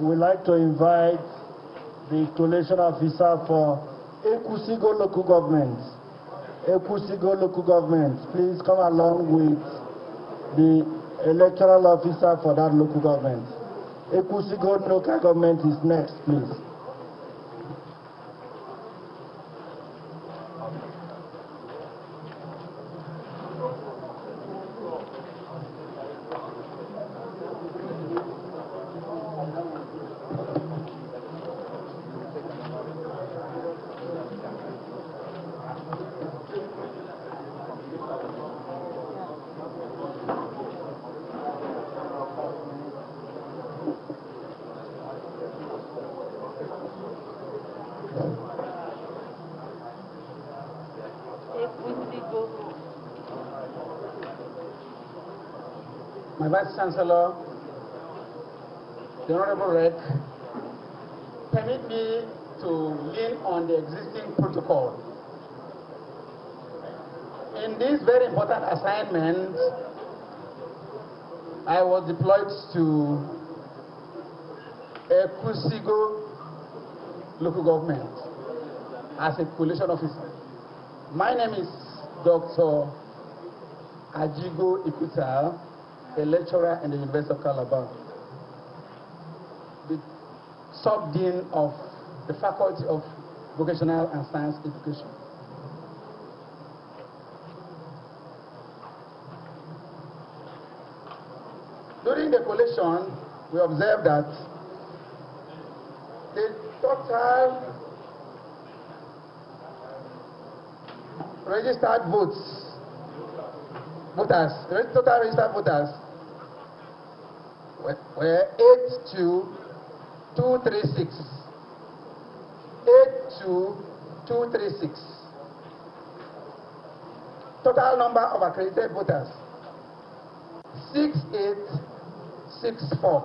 We'd like to invite the collation officer for Ekwusigo local government. Ekwusigo local government, please come along with the electoral officer for that local government. Ekwusigo local government is next, please. My Vice Chancellor, the Honorable Rec, permit me to lean on the existing protocol. In this very important assignment, I was deployed to Ekwusigo local government as a collation officer. My name is Dr. Ajigo Ikuta, a lecturer in the University of Calabar, the sub-dean of the Faculty of Vocational and Science Education. During the collation, we observed that the total registered voters, total registered voters were 82236. 82236. Total number of accredited voters 6864.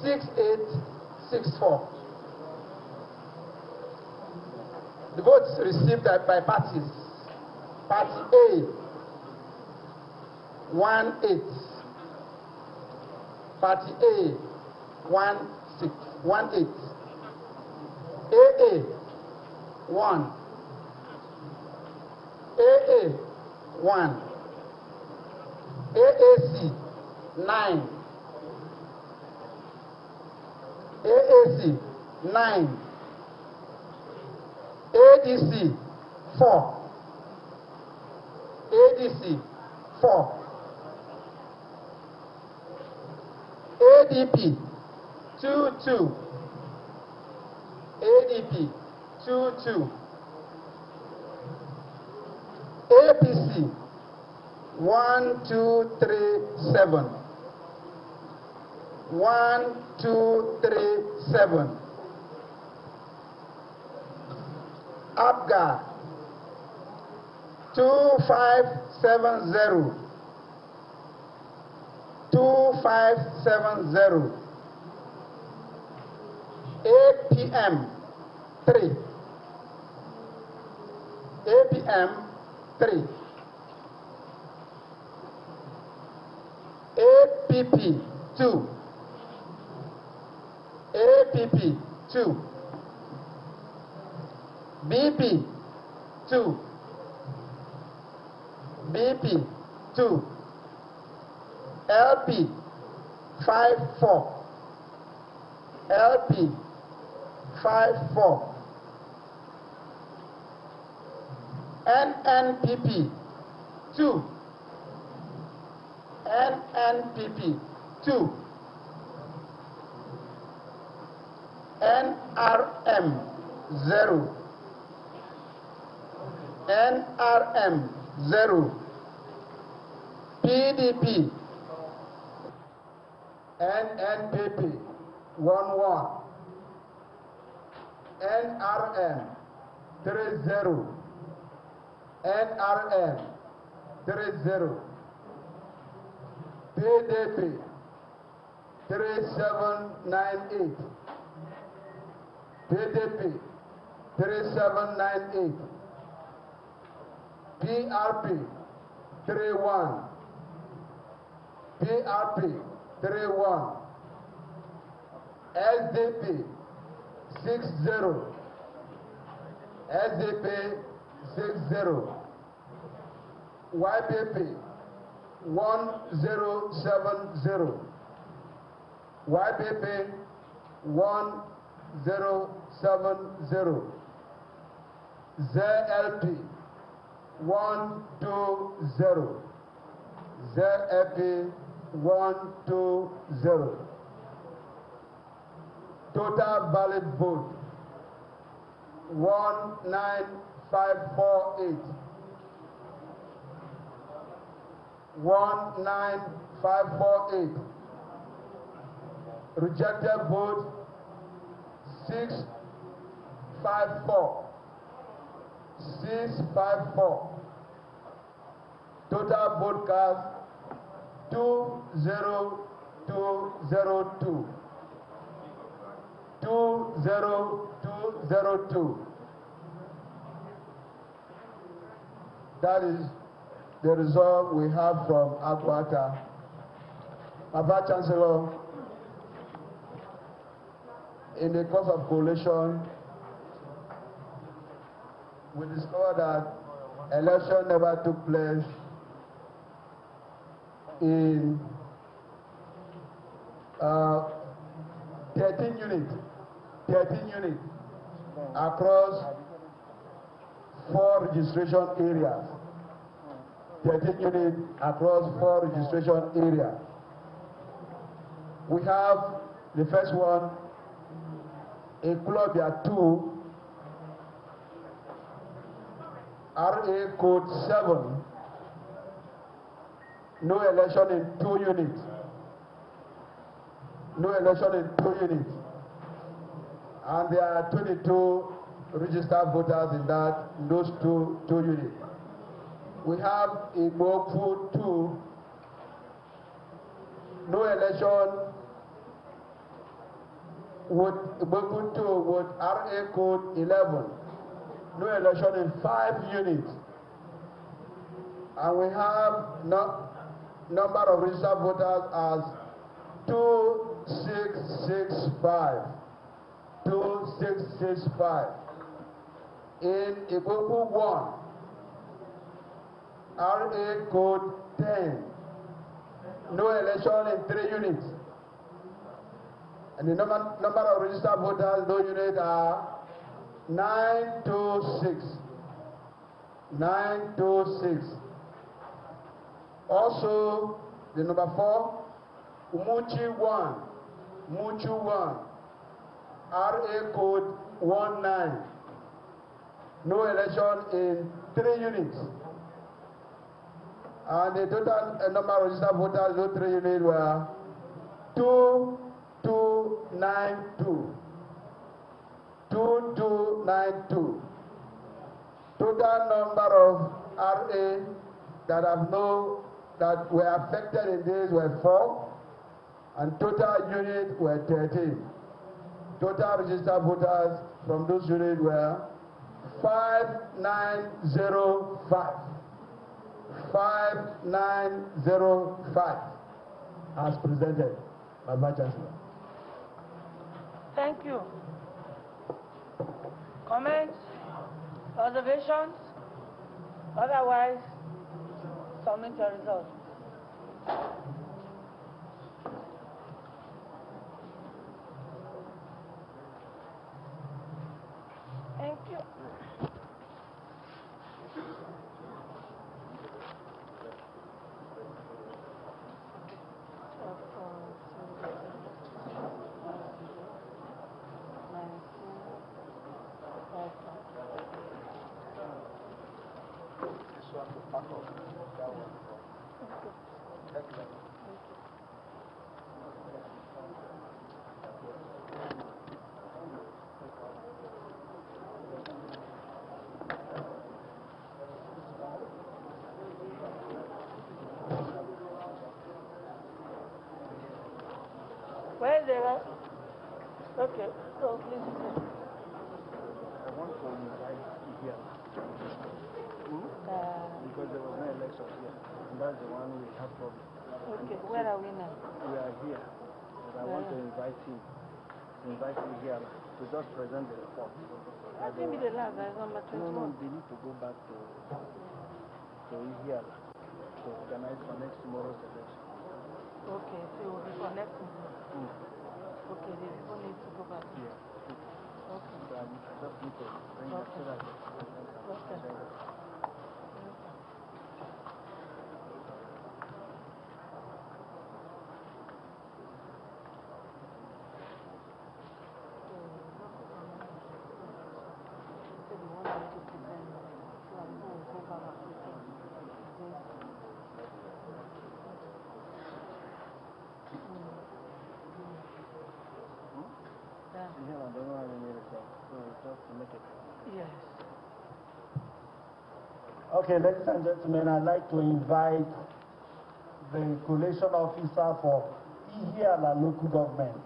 6864. The votes received by parties. Party A 18. Party A 18. AA 1. AA 1. AAC 9. AAC 9. ADC 4. ADC 4. ADP 22. ADP 22. APC 1237. 1237. ABGA 2570. 2570. APM 3. APM 3. APP 2. APP 2. BP 2. BP 2. LP 54. LP 54. NNPP 2. NNPP 2. NRM 0. NRM 0. PDP NNPP 11. NRM 30. NRM 30. PDP 3798. PDP 3798. PRP 31. PRP 31. SDP 60. SDP 60. YPP 1070. YPP 1070. ZLP 120. ZLP 120. Total valid vote 19548. 19548. Rejected vote 654. 654. Total vote cast 20202. 20202. That is the result we have from Aguata. My Vice Chancellor, in the course of collation, we discovered that election never took place in 13 units across 4 registration areas. 13 units across 4 registration areas. We have the first one, Ekwusigo 2, RA code 7, no election in 2 units. No election in 2 units. And there are 22 registered voters in those two units. We have Igbofu 2, no election with Igbofu 2 with RA code 11, no election in 5 units. And we have number of registered voters as 2665. 2665. In Igbofu 1, RA code 10, no election in 3 units. And the number of registered voters in those units are 926. 926. Also, the number 4, Umuchi 1, Muchu 1, RA code 19. No election in 3 units. And the total number of registered voters in those 3 units were 2292. 2292. Total number of RA that were affected in this were 4, and total units were 13. Total registered voters from those units were 5905. 5905 as presented by Vice Chancellor. Thank you. Comments? Observations? Otherwise, submit your results. Thank you. Where is the rest? Okay, so please. I want to invite Ihiala. Because there was no election here. And that's the one we have problem. Okay, where are we now? We are here. But I want to invite him. Invite Ihiala to just present the report. I think the last is number 21. No, they need to go back to Ihiala to organize for next tomorrow's election. Okay, so we'll be connecting. Okay, the people need to go back. Yeah. Okay. So I just need to bring that so that Okay. Yes. Okay, ladies and gentlemen, I'd like to invite the collation officer for Ihiala local government.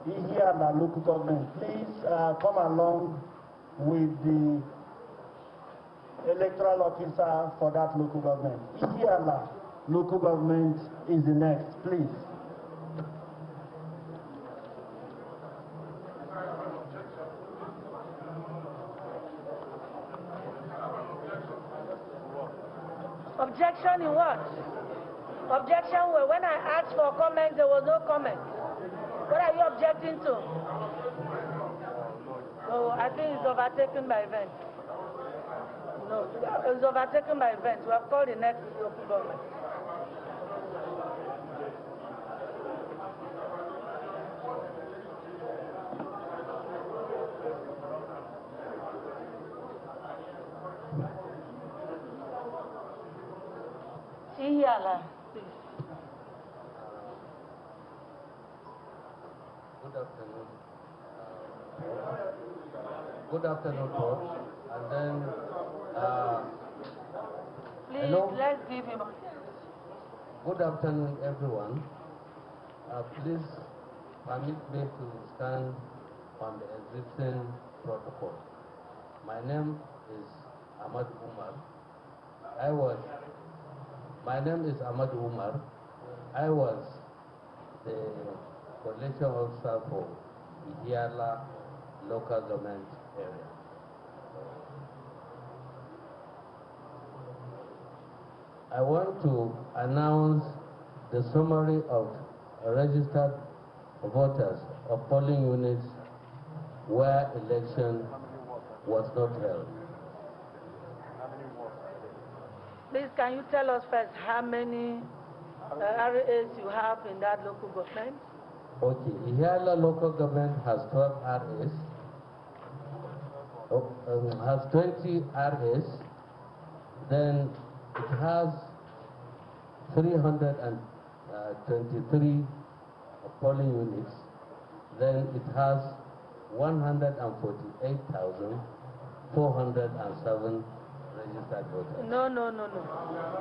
Ihiala local government, please come along with the electoral officer for that local government. Ihiala local government is the next, please. Objection in what? Objection where when I asked for comment, there was no comment. What are you objecting to? Oh, I think it's overtaken by event. No, it's overtaken by event. We have called the next local government. Ihiala, please. Good afternoon. Good afternoon, folks. And then, please, hello. Let's give him. Good afternoon, everyone. Please permit me to stand on the existing protocol. My name is Ahmad Umar. My name is Ahmad Umar. I was the coalition officer for Ihiala local government area. I want to announce the summary of registered voters of polling units where election was not held. Please, can you tell us first how many RAs you have in that local government? Okay, Ihiala local government has 12 RAs, has 20 RAs, then it has 323 polling units, then it has 148,407 registered voters. No.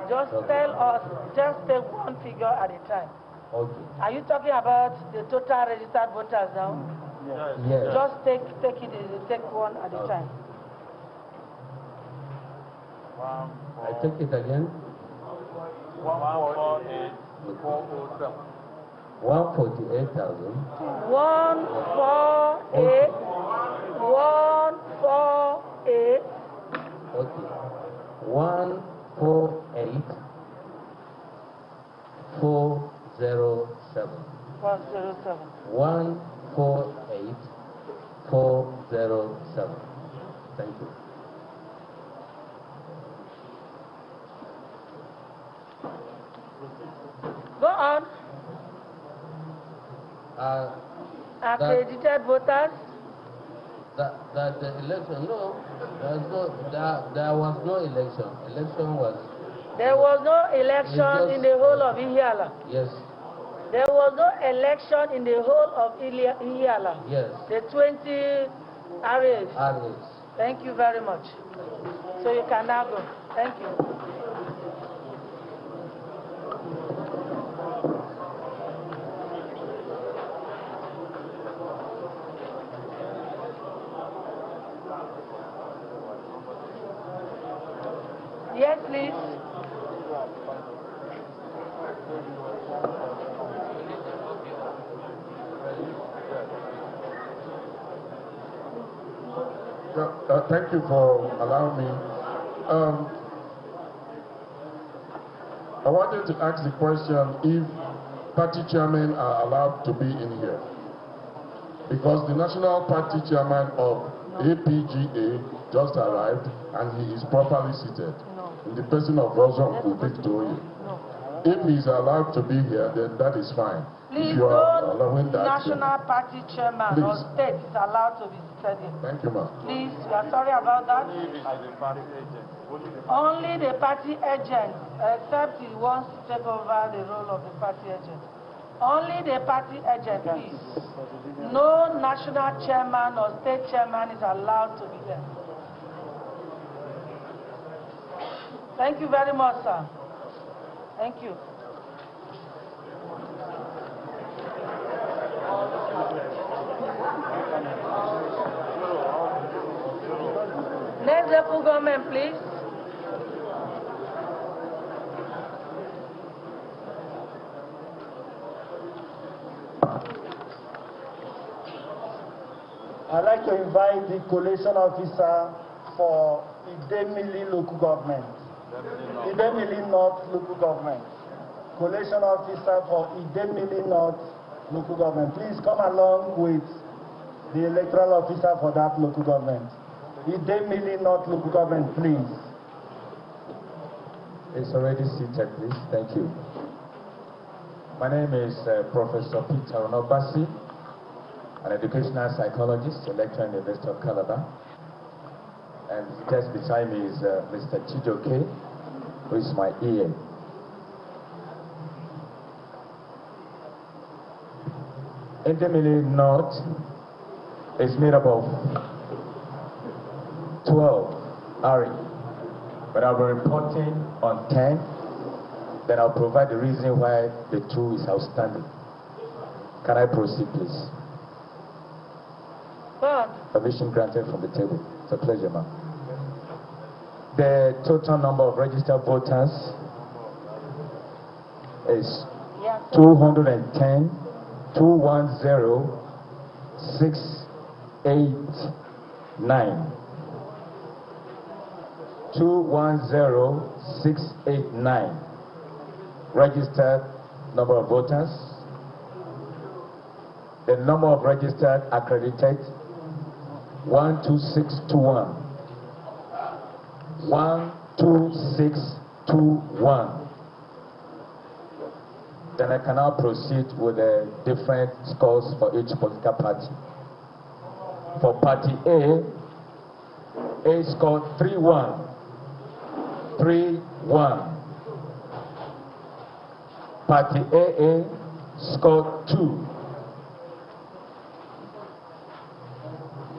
Just tell us, just take one figure at a time. Okay. Are you talking about the total registered voters now? Yes. Just take one at a time. I take it again. 148,407. 148,000. 148. Okay. 148,407. 107. 148,407. Thank you. Go on. Accredited voters? That the election, no, there was no election. Election was... There was no election in the whole of Ihiala? Yes. There was no election in the whole of Ihiala? Yes. The 20 RAs? RAs. Thank you very much. So you can now go. Thank you. Yes, please. Thank you for allowing me. I wanted to ask the question if party chairmen are allowed to be in here. Because the national party chairman of APGA just arrived and he is properly seated in the person of Rosonku Victoria. If he is allowed to be here, then that is fine. Please, if you are no allowing that, national party chairman or state is allowed to be seated here. Thank you, ma'am. Please, we are sorry about that. Only the party agent, except he wants to take over the role of the party agent. Only the party agent, please. No national chairman or state chairman is allowed to be there. Thank you very much, sir. Thank you. Next local government, please. I'd like to invite the collation officer for Idemili local government. Idemili North local government. Collation officer for Idemili North local government. Please come along with the electoral officer for that local government. Idemili North local government, please. It's already seated, please. Thank you. My name is Professor Peter Onobasi, an educational psychologist, a lecturer in the University of Calabar. And just beside me is Mr. Njikoka, who is my EA. Idemili North is made up of 12 RE, but I'll be reporting on 10. Then I'll provide the reason why the 2 is outstanding. Can I proceed, please? Permission granted from the table. It's a pleasure, ma'am. The total number of registered voters is 210, 210, 689. 210, 689. Registered number of voters. The number of registered accredited 12621. 12621. Then I can now proceed with the different scores for each political party. For party A scored 3-1. 3-1. Party AA scored 2.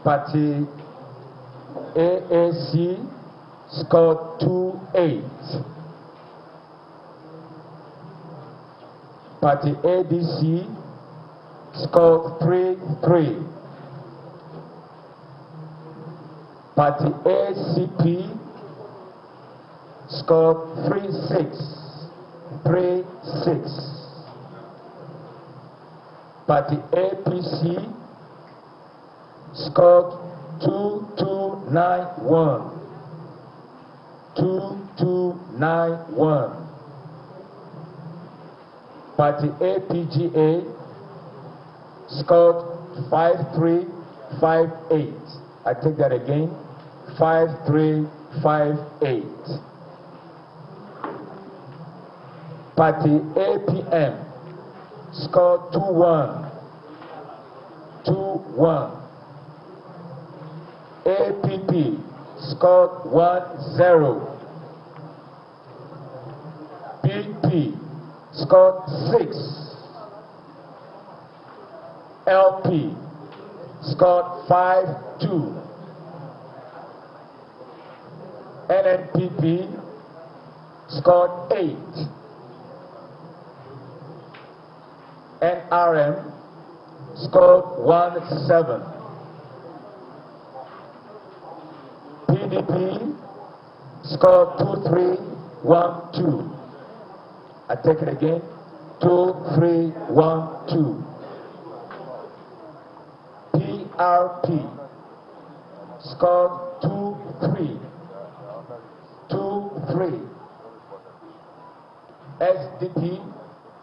Party AAC scored 2-8. Party ADC scored 3-3. Party ACP scored 3-6. 3-6. Party APC scored 2-2-9-1. 2-2-9-1. Party APGA scored 5-3-5-8. I take that again. 5-3-5-8. Party APM scored 2-1. 2-1. APP scored 1-0. BP scored 6. LP scored 5-2. NNPP scored 8. NRM scored 1-7. PDP scored 2-3-1-2. I take it again. 2-3-1-2. PRP scored 2-3. 2-3. SDP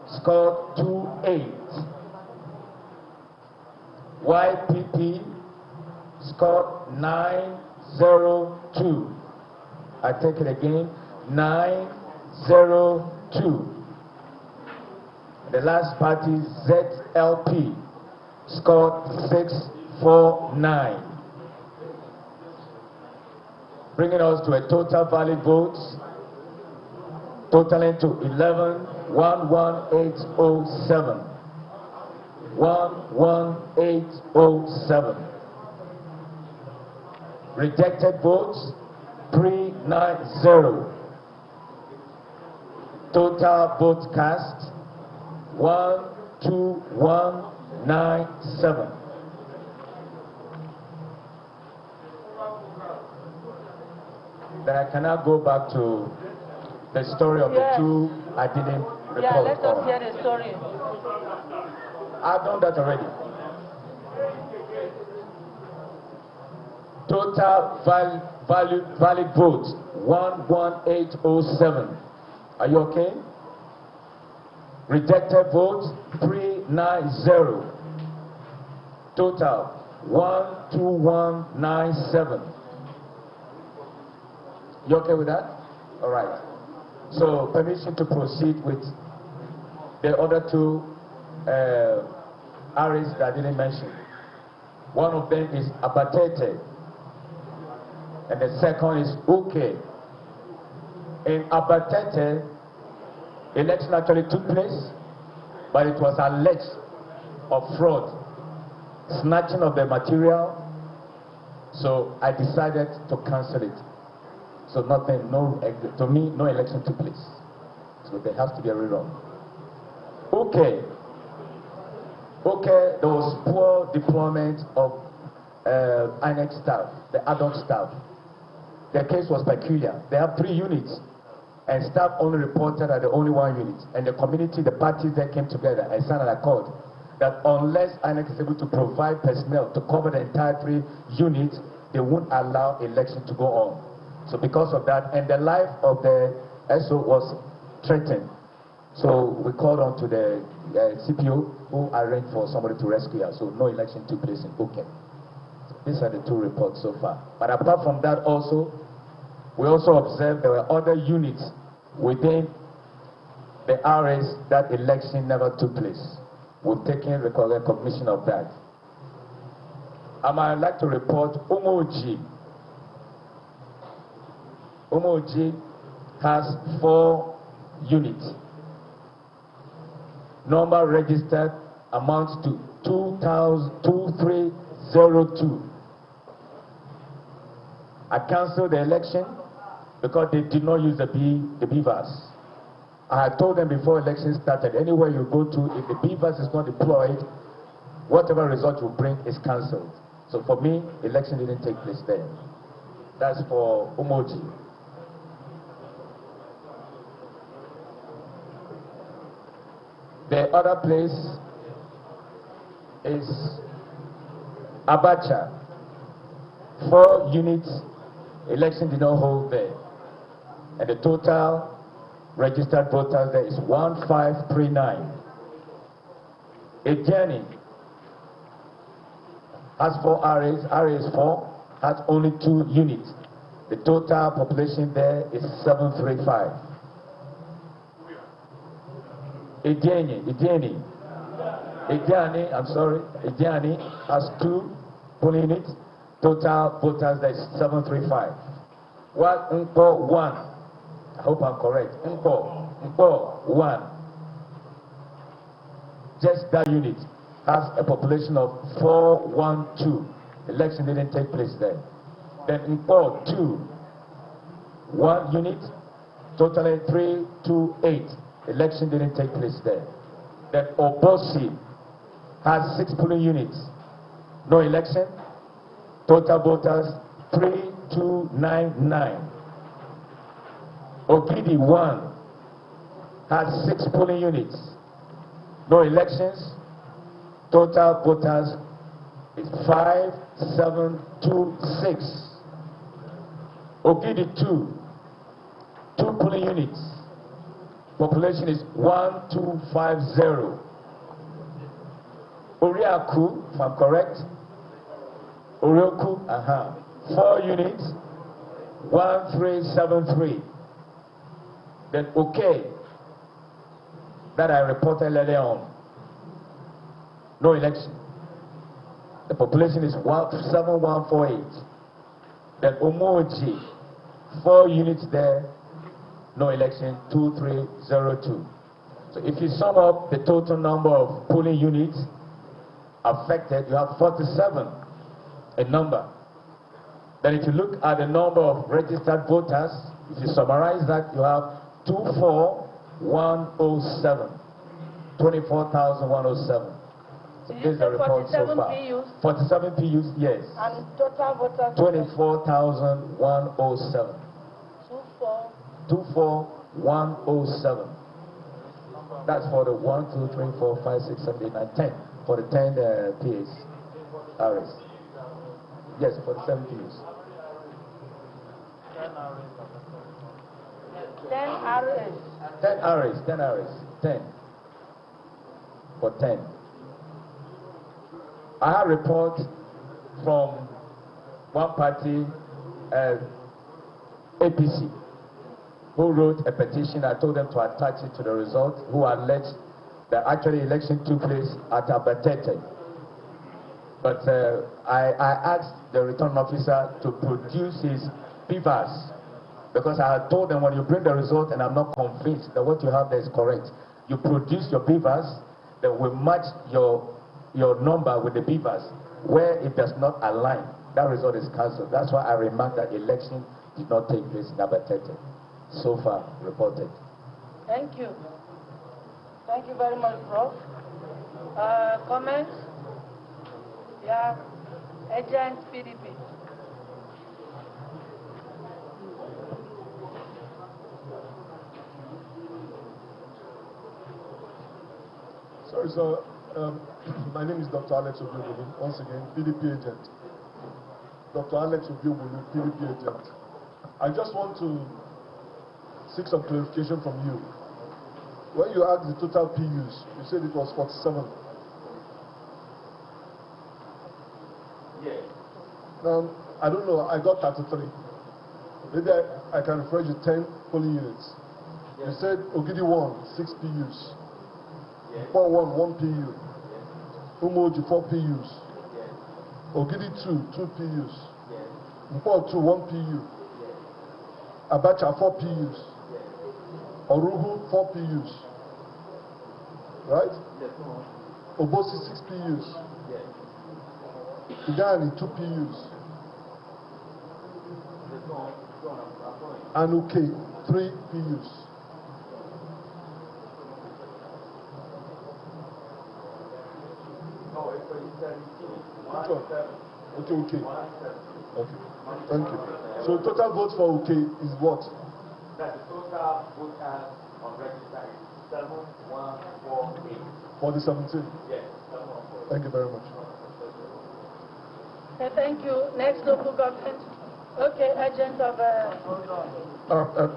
scored 2-8. YPP scored 9-0-2. I take it again. 9-0-2. The last party, ZLP, scored 6-4-9. Bringing us to a total valid votes totaling to 11807. 11807. Rejected votes 390. Total votes cast 12197. Then I cannot go back to the story of the 2 I didn't report. Yeah, let us hear the story. I've done that already. Total valid votes 11807. Are you okay? Rejected votes 390. Total 12197. You okay with that? All right. So permission to proceed with the other two areas that I didn't mention. One of them is Abatete, and the second is Uke. In Abatete, election actually took place, but it was alleged of fraud, snatching of the material, so I decided to cancel it. So nothing, to me, no election took place. So there has to be a rerun. Okay, there was poor deployment of INEC staff, the adult staff. Their case was peculiar. They have 3 units, and staff only reported at the only 1 unit. And the community, the parties there came together and signed an accord that unless INEC is able to provide personnel to cover the entire 3 units, they won't allow election to go on. So because of that, and the life of the SO was threatened. So we called on to the CPO, who arranged for somebody to rescue us. So no election took place in Uke. These are the 2 reports so far. But apart from that also, we also observed there were other units within the areas that election never took place. We've taken recognition of that. I'd like to report Umoji. Umoji has 4 units. Number registered amounts to 2302. I canceled the election because they did not use the beavers. I had told them before election started, anywhere you go to, if the beavers is not deployed, whatever result you bring is cancelled. So for me, election didn't take place there. That's for Umoji. The other place is Abacha. 4 units, election did not hold there. And the total registered voters there is 1539. Ejani has 4 areas, area 4, has only 2 units. The total population there is 735. Idemili has 2 polling units. Total voters there is 735. What Nko 1? I hope I'm correct. Nko 1. Just that unit has a population of 412. Election didn't take place there. Then Nko 2, 1 unit, totally 328. Election didn't take place there. Then Obosi has 6 polling units. No election. Total voters 3299. Ogidi 1 has 6 polling units. No elections. Total voters is 5726. Ogidi 2, 2 polling units. Population is 1250. Oriaku, if I'm correct. Orioku, 4 units, 1373. Then that I reported earlier on. No election. The population is 7148. Then Umoji, 4 units there, no election, 2302. So if you sum up the total number of polling units affected, you have 47, a number. Then if you look at the number of registered voters, if you summarize that, you have 24,107. 24,107. So this is the report so far. 47 PUs, yes. And total voters? 24,107. 24,107. That's for the 1, 2, 3, 4, 5, 6, 7, 8, 9, 10. For the 10 PAs. RS. Yes, for the 7 PUs. 10 RS. 10 RS. 10 RS, 10 RS, 10. For 10. I have a report from one party, APC, who wrote a petition. I told them to attach it to the result, who alleged that actually election took place at Abatete. But I asked the return officer to produce his beavers, because I had told them when you bring the result and I'm not convinced that what you have there is correct, you produce your beavers, then we match your number with the beavers. Where it does not align, that result is cancelled. That's why I remarked that election did not take place in Abatete. So far reported. Thank you. Thank you very much, Prof. Comments? Yeah. Agent PDP. Sorry, sir. My name is Dr. Alex Obiobulu, once again, PDP agent. Dr. Alex Obiobulu, PDP agent. I just want to seek some clarification from you. When you asked the total PUs, you said it was 47. Yes. I don't know, I got 33. Maybe I can refer you 10 polling units. Yes. You said Ogidi 1, 6 PUs. Yes. Mpo 1, 1 PU. Yes. Umoji 4 PUs. Yes. Ogidi 2, 2 PUs. Yes. Mpo 2, 1 PU. Yes. Abacha 4 PUs. Yes. Oruhu 4 PUs. Right? Yes. Obosi 6 PUs. Yes. Igani 2 PUs. And Uke 3 PUs. Okay. Thank you. So total votes for OK is what? That the total voters on register is 7148. For the 17? Yes. Thank you very much. Okay, thank you. Next local government. Okay, agent of...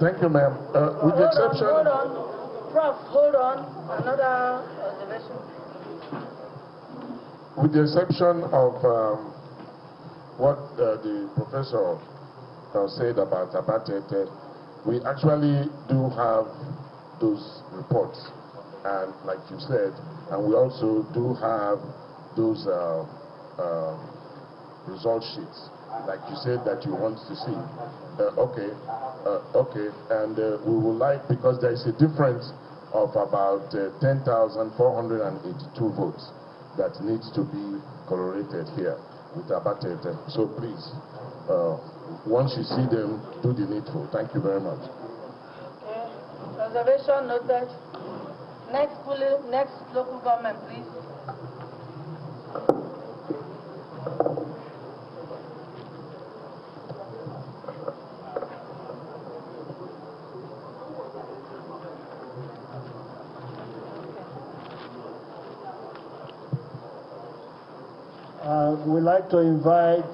Thank you, ma'am. With the exception... Hold on. Prof, hold on. Another observation. With the exception of what the professor said about Abatete, we actually do have those reports, and like you said, and we also do have those result sheets, like you said that you want to see. Okay, and we would like, because there is a difference of about 10,482 votes that needs to be corroborated here with Abatete. So please, once you see them, do the needful. Thank you very much. Okay. Observation noted. Next local government, please. We'd like to invite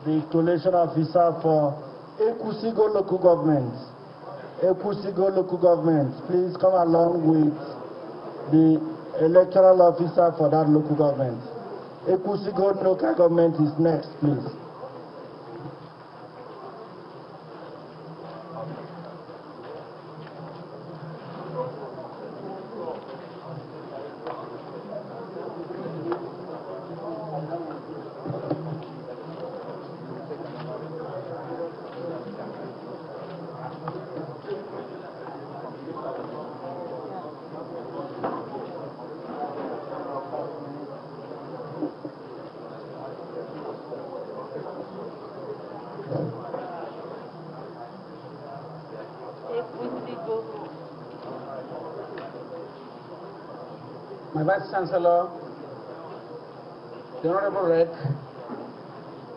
the collation officer for Ekwusigo local government. Ekwusigo local government, please come along with the electoral officer for that local government. Ekwusigo local government is next, please. My Vice Chancellor, the Honorable Rec,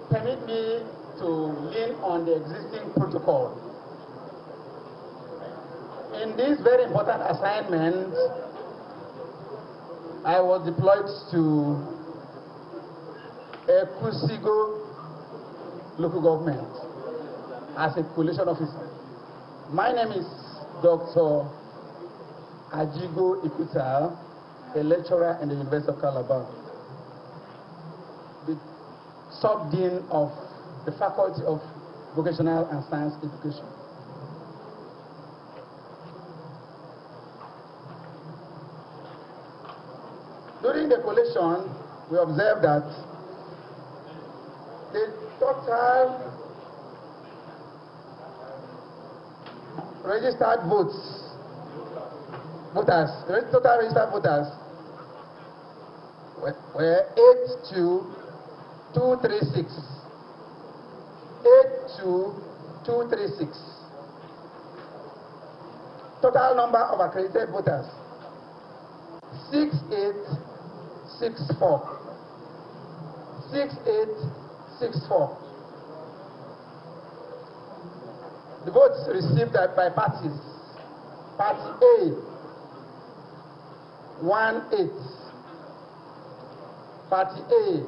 permit me to lean on the existing protocol. In this very important assignment, I was deployed to Ekwusigo local government as a collation officer. My name is Dr. Ajigo Ikutal, a lecturer in the University of Calabar, the Sub-Dean of the Faculty of Vocational and Science Education. During the collation, we observed that the total registered total registered voters were 82236. 82236. Total number of accredited voters 6864. 6864. The votes received by parties. Party A 18. Party A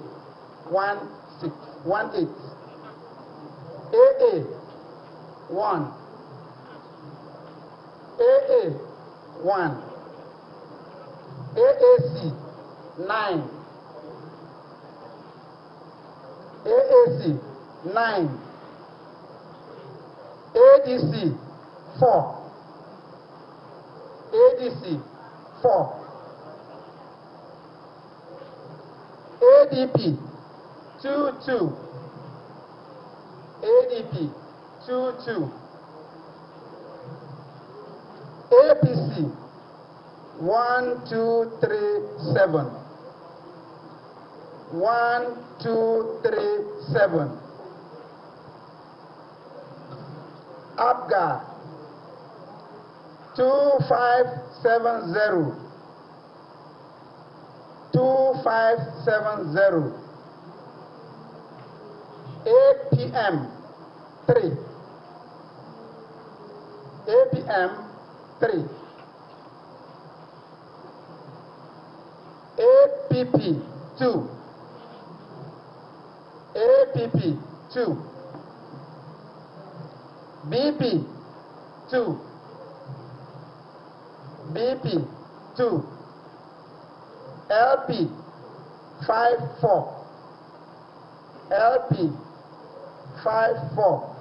18. AA 1. AA 1. AAC 9. AAC 9. ADC 4. ADC 4. ADP 22. ADP 22. APC 1237. 1237. APGA 2570. 2570. APM 3. APM 3. APP 2. APP 2. BP 2. BP 2. LP 54. LP 54.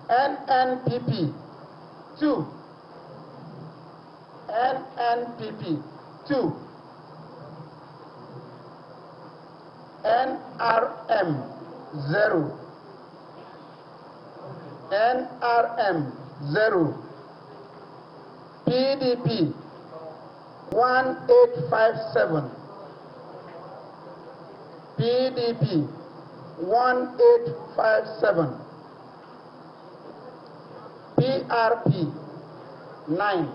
NNPP 2. NNPP 2. NRM 0. NRM 0. PDP 1857. PDP 1857. PRP 9.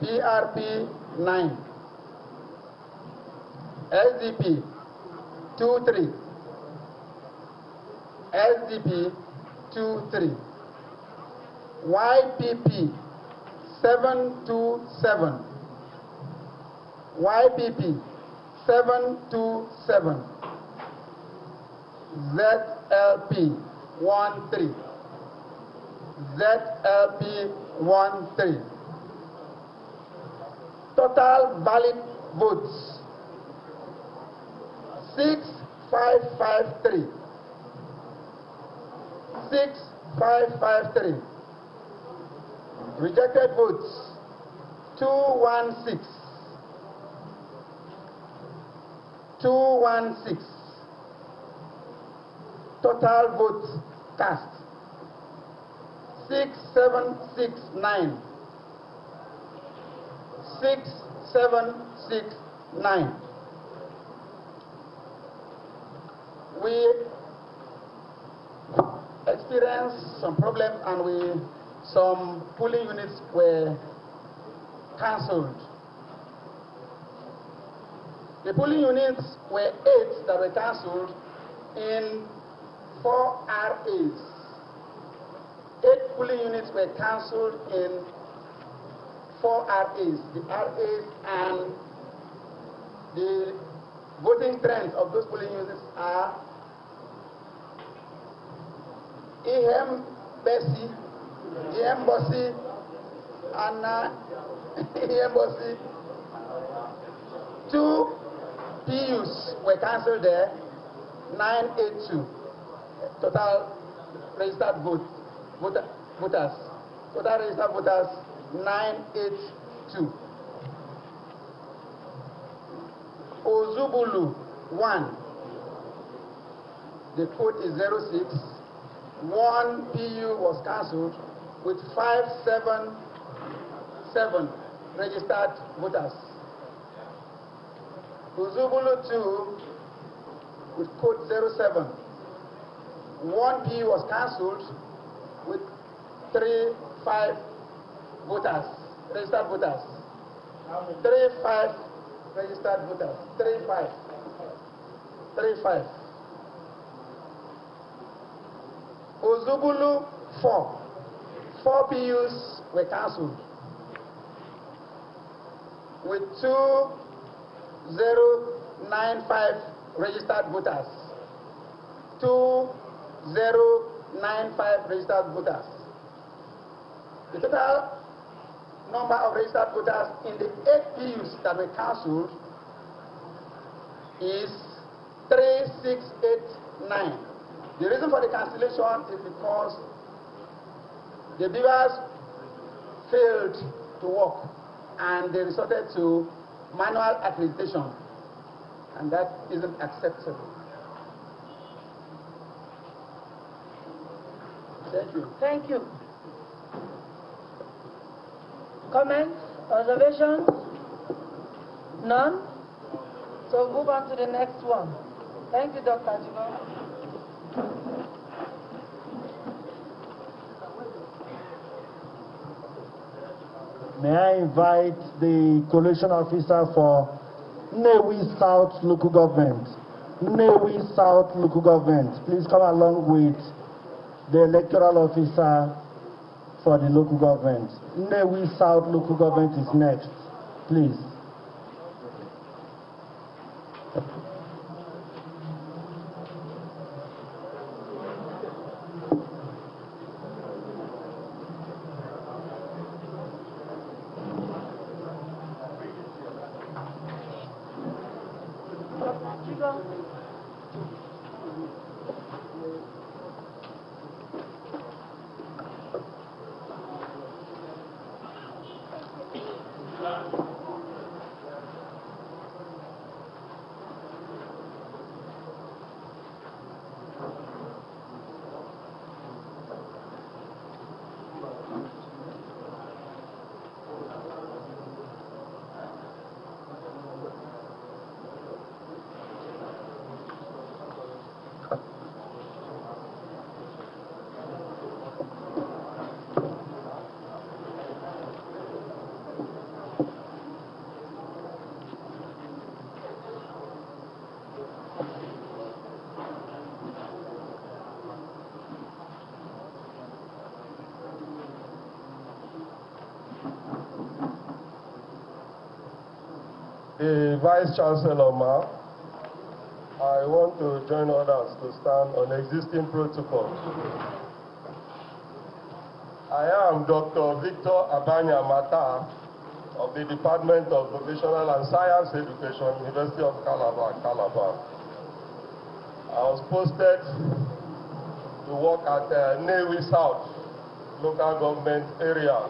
PRP 9. SDP 23. SDP 23. YPP 727. YPP 727. ZLP 13. ZLP 13. Total valid votes 6553. 6553. Rejected votes 216. 216. Total votes cast 6769. 6769. We experienced some problems and some polling units were cancelled. The polling units were 8 that were cancelled in 4 RAs. 8 polling units were cancelled in 4 RAs. The RAs and the voting trends of those polling units are Ihem Bessie, Ihem Bossi, Anna, Ihem Bossi. 2 PUs were cancelled there, 982. Total registered voters. Total registered voters, 982. Ozubulu, 1. The code is 06. 1 PU was cancelled with 577 registered voters. Ozubulu 2 with code 07. 1 PU was cancelled with 35 voters, registered voters. 35 registered voters. 35. Ozubulu 4. 4 PUs were cancelled with 2095 registered voters. 2095 registered voters. The total number of registered voters in the 8 PUs that were cancelled is 3689. The reason for the cancellation is because the beavers failed to work and they resorted to manual accreditation, and that isn't acceptable. Thank you. Thank you. Comments? Observations? None? So move on to the next one. Thank you, Dr. Njikoka. May I invite the collation officer for Nnewi South Local Government. Nnewi South Local Government, please come along with the electoral officer for the local government. Nnewi South Local Government is next, please. The Vice Chancellor, Ma, I want to join others to stand on existing protocol. I am Dr. Victor Abanya Mata of the Department of Vocational and Science Education, University of Calabar. I was posted to work at Nnewi South local government area,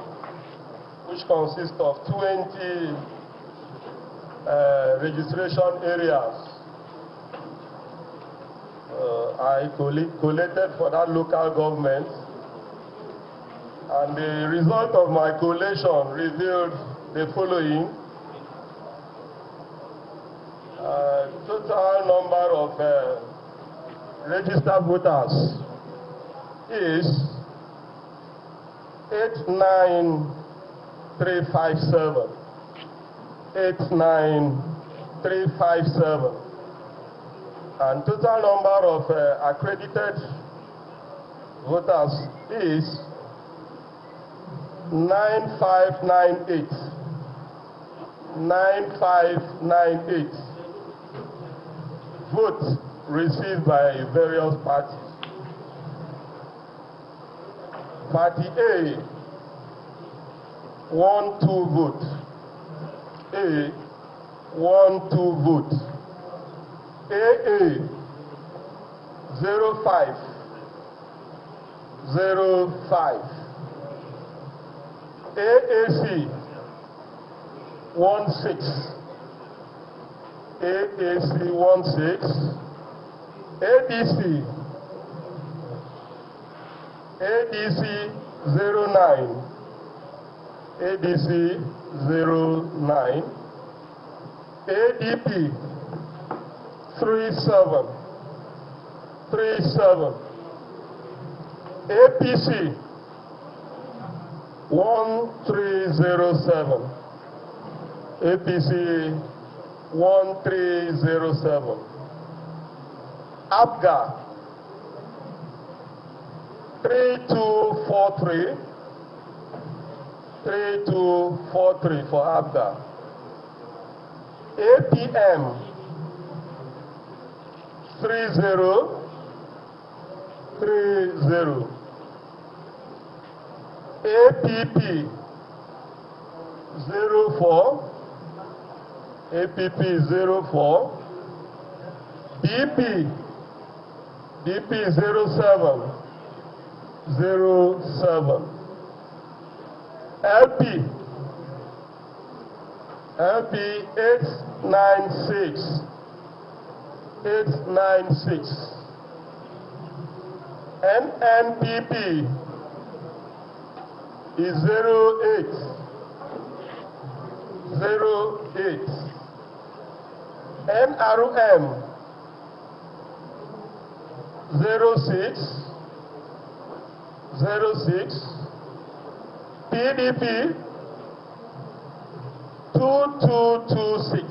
which consists of 20 registration areas. I collated for that local government, and the result of my collation revealed the following. Total number of registered voters is 89357. 89357, and total number of accredited voters is 9598. 9598 votes received by various parties. Party A, 1-2 vote. A, 1-2 vote. AA, 05. 05. AAC, 16. AAC, 16. ADC, ADC, 09. ADC, 09. ADP, 37. 37. APC, 1307. APC, 1307. ABGA, 3243. 3243 for ABGA. APM, 3030. APP, 04. APP, 04. BP, BP, 07. 07. LP, LP, 896. 896. NNPP is 08. 08. NRM 06. 06. PDP 2226.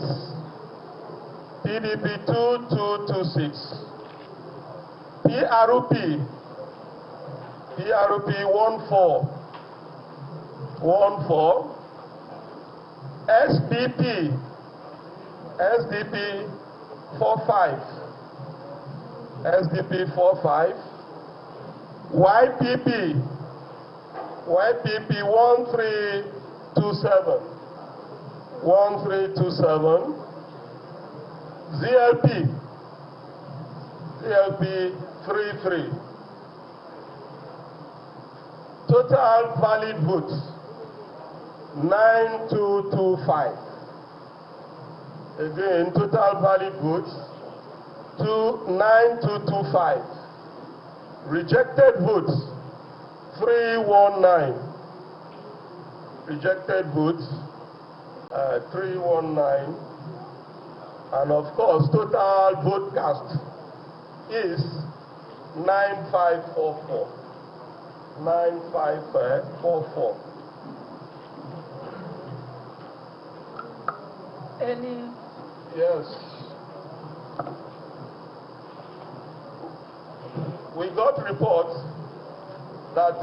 PDP 2226. PRP 14. 14. SDP 45. SDP 45. YPP 1327. 1327. ZLP 33. Total valid votes 9225. Again, total valid votes 9225. Rejected votes 319. Rejected votes 319. And of course, total vote cast is 9544. 9544. Any? Yes. We got reports that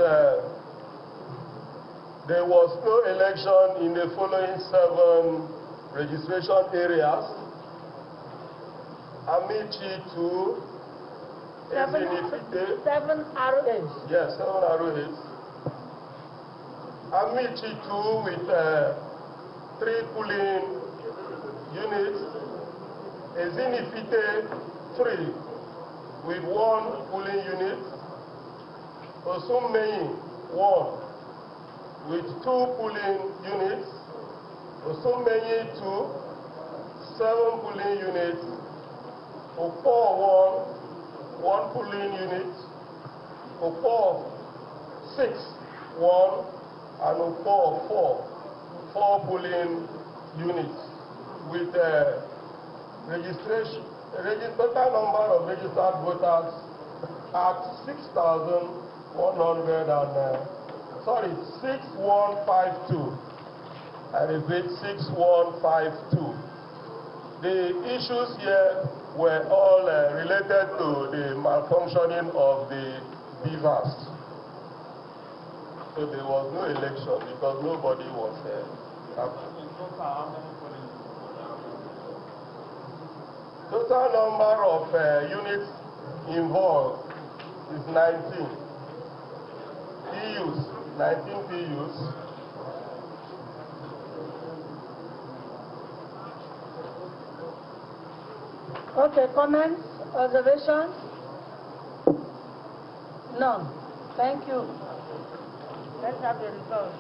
there was no election in the following 7 registration areas. Amici 2, 7 ROH. Yes, 7 ROH. Amici 2 with 3 polling units. Ezinifite 3 with 1 polling unit. Osumei 1 with 2 polling units. Osumei 2, 7 polling units. Opo 1 polling unit. Opo 6, 1, and Opo 4 polling units with registration. Total number of registered voters at 6152. I repeat, 6152. The issues here were all related to the malfunctioning of the beavers. So there was no election because nobody was Total number of units involved is 19. EU PUs, 19 PUs. Okay, comments, observations? None. Thank you. Let's have the result.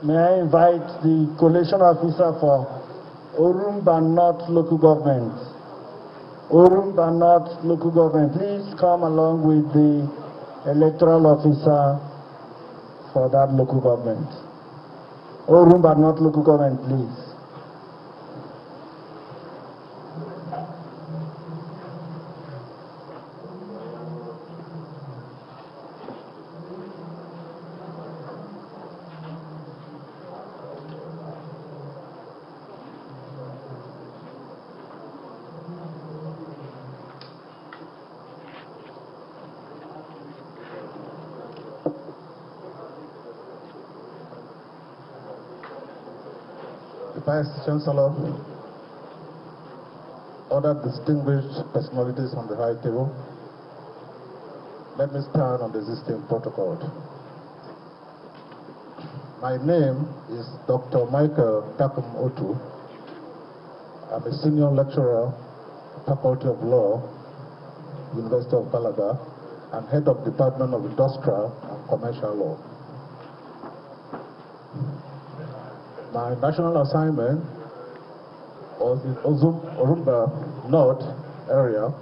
May I invite the collation officer for Orumba North local government. Orumba North local government, please come along with the electoral officer for that local government. Orumba North local government, please. Vice Chancellor, other distinguished personalities on the high table, let me stand on the existing protocol. My name is Dr. Michael Takum Otu. I'm a senior lecturer, Faculty of Law, University of Calabar, and head of Department of Industrial and Commercial Law. My national assignment was in Orumba North area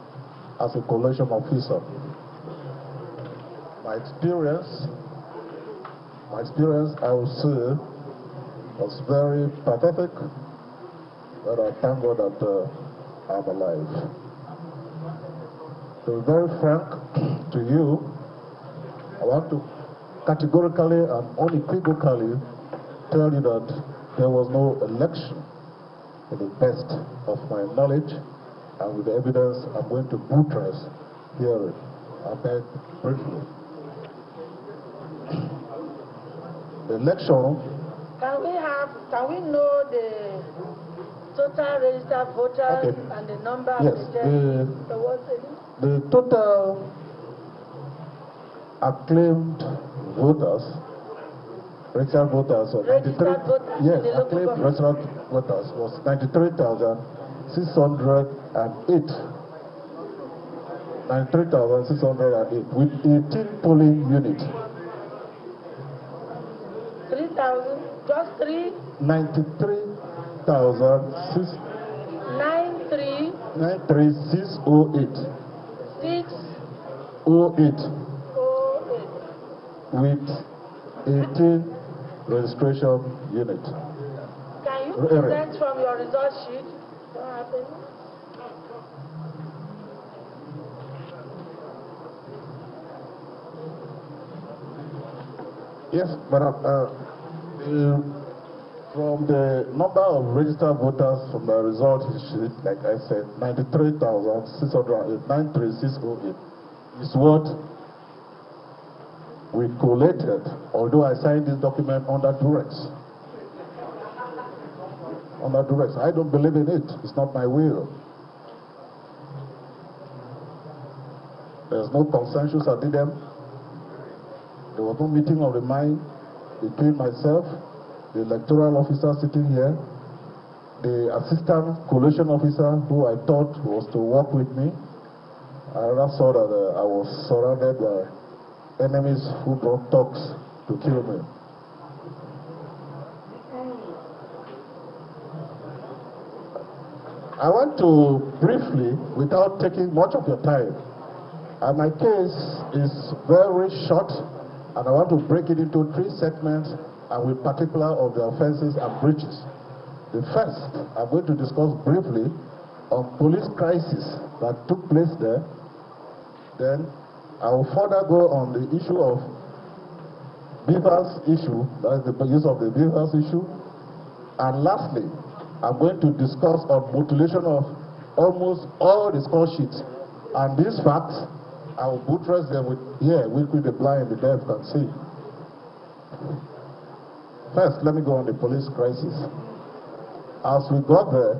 as a collation officer. My experience, I would say, was very pathetic, but I thank God that I'm alive. To be very frank to you, I want to categorically and unequivocally tell you that there was no election, to the best of my knowledge, and with the evidence I'm going to buttress here. I beg briefly. The election. Can we know the total registered voters and the number of the total acclaimed voters. Registered voters, acclaimed registered voters was 93,608. 93,608 with 18 polling units. 3,000, just 3? 93,608. 608. With 18 registration unit. Can you present from your result sheet what happened? Yes, but from the number of registered voters from the result sheet, like I said, 93,608, 93,608 is what we collated, although I signed this document under duress. Under duress. I don't believe in it. It's not my will. There's no consensus at them. There was no meeting of the mind between myself, the electoral officer sitting here, the assistant collation officer who I thought was to work with me. I rather saw that I was surrounded by enemies who brought talks to kill me. I want to briefly, without taking much of your time, my case is very short, and I want to break it into 3 segments, and with particular of the offenses and breaches. The first, I'm going to discuss briefly on police crisis that took place there. Then I will further go on the issue of beavers issue, that is the use of the beavers issue. And lastly, I'm going to discuss on mutilation of almost all the score sheets. And these facts, I will buttress them with the blind, the deaf can see. First, let me go on the police crisis. As we got there,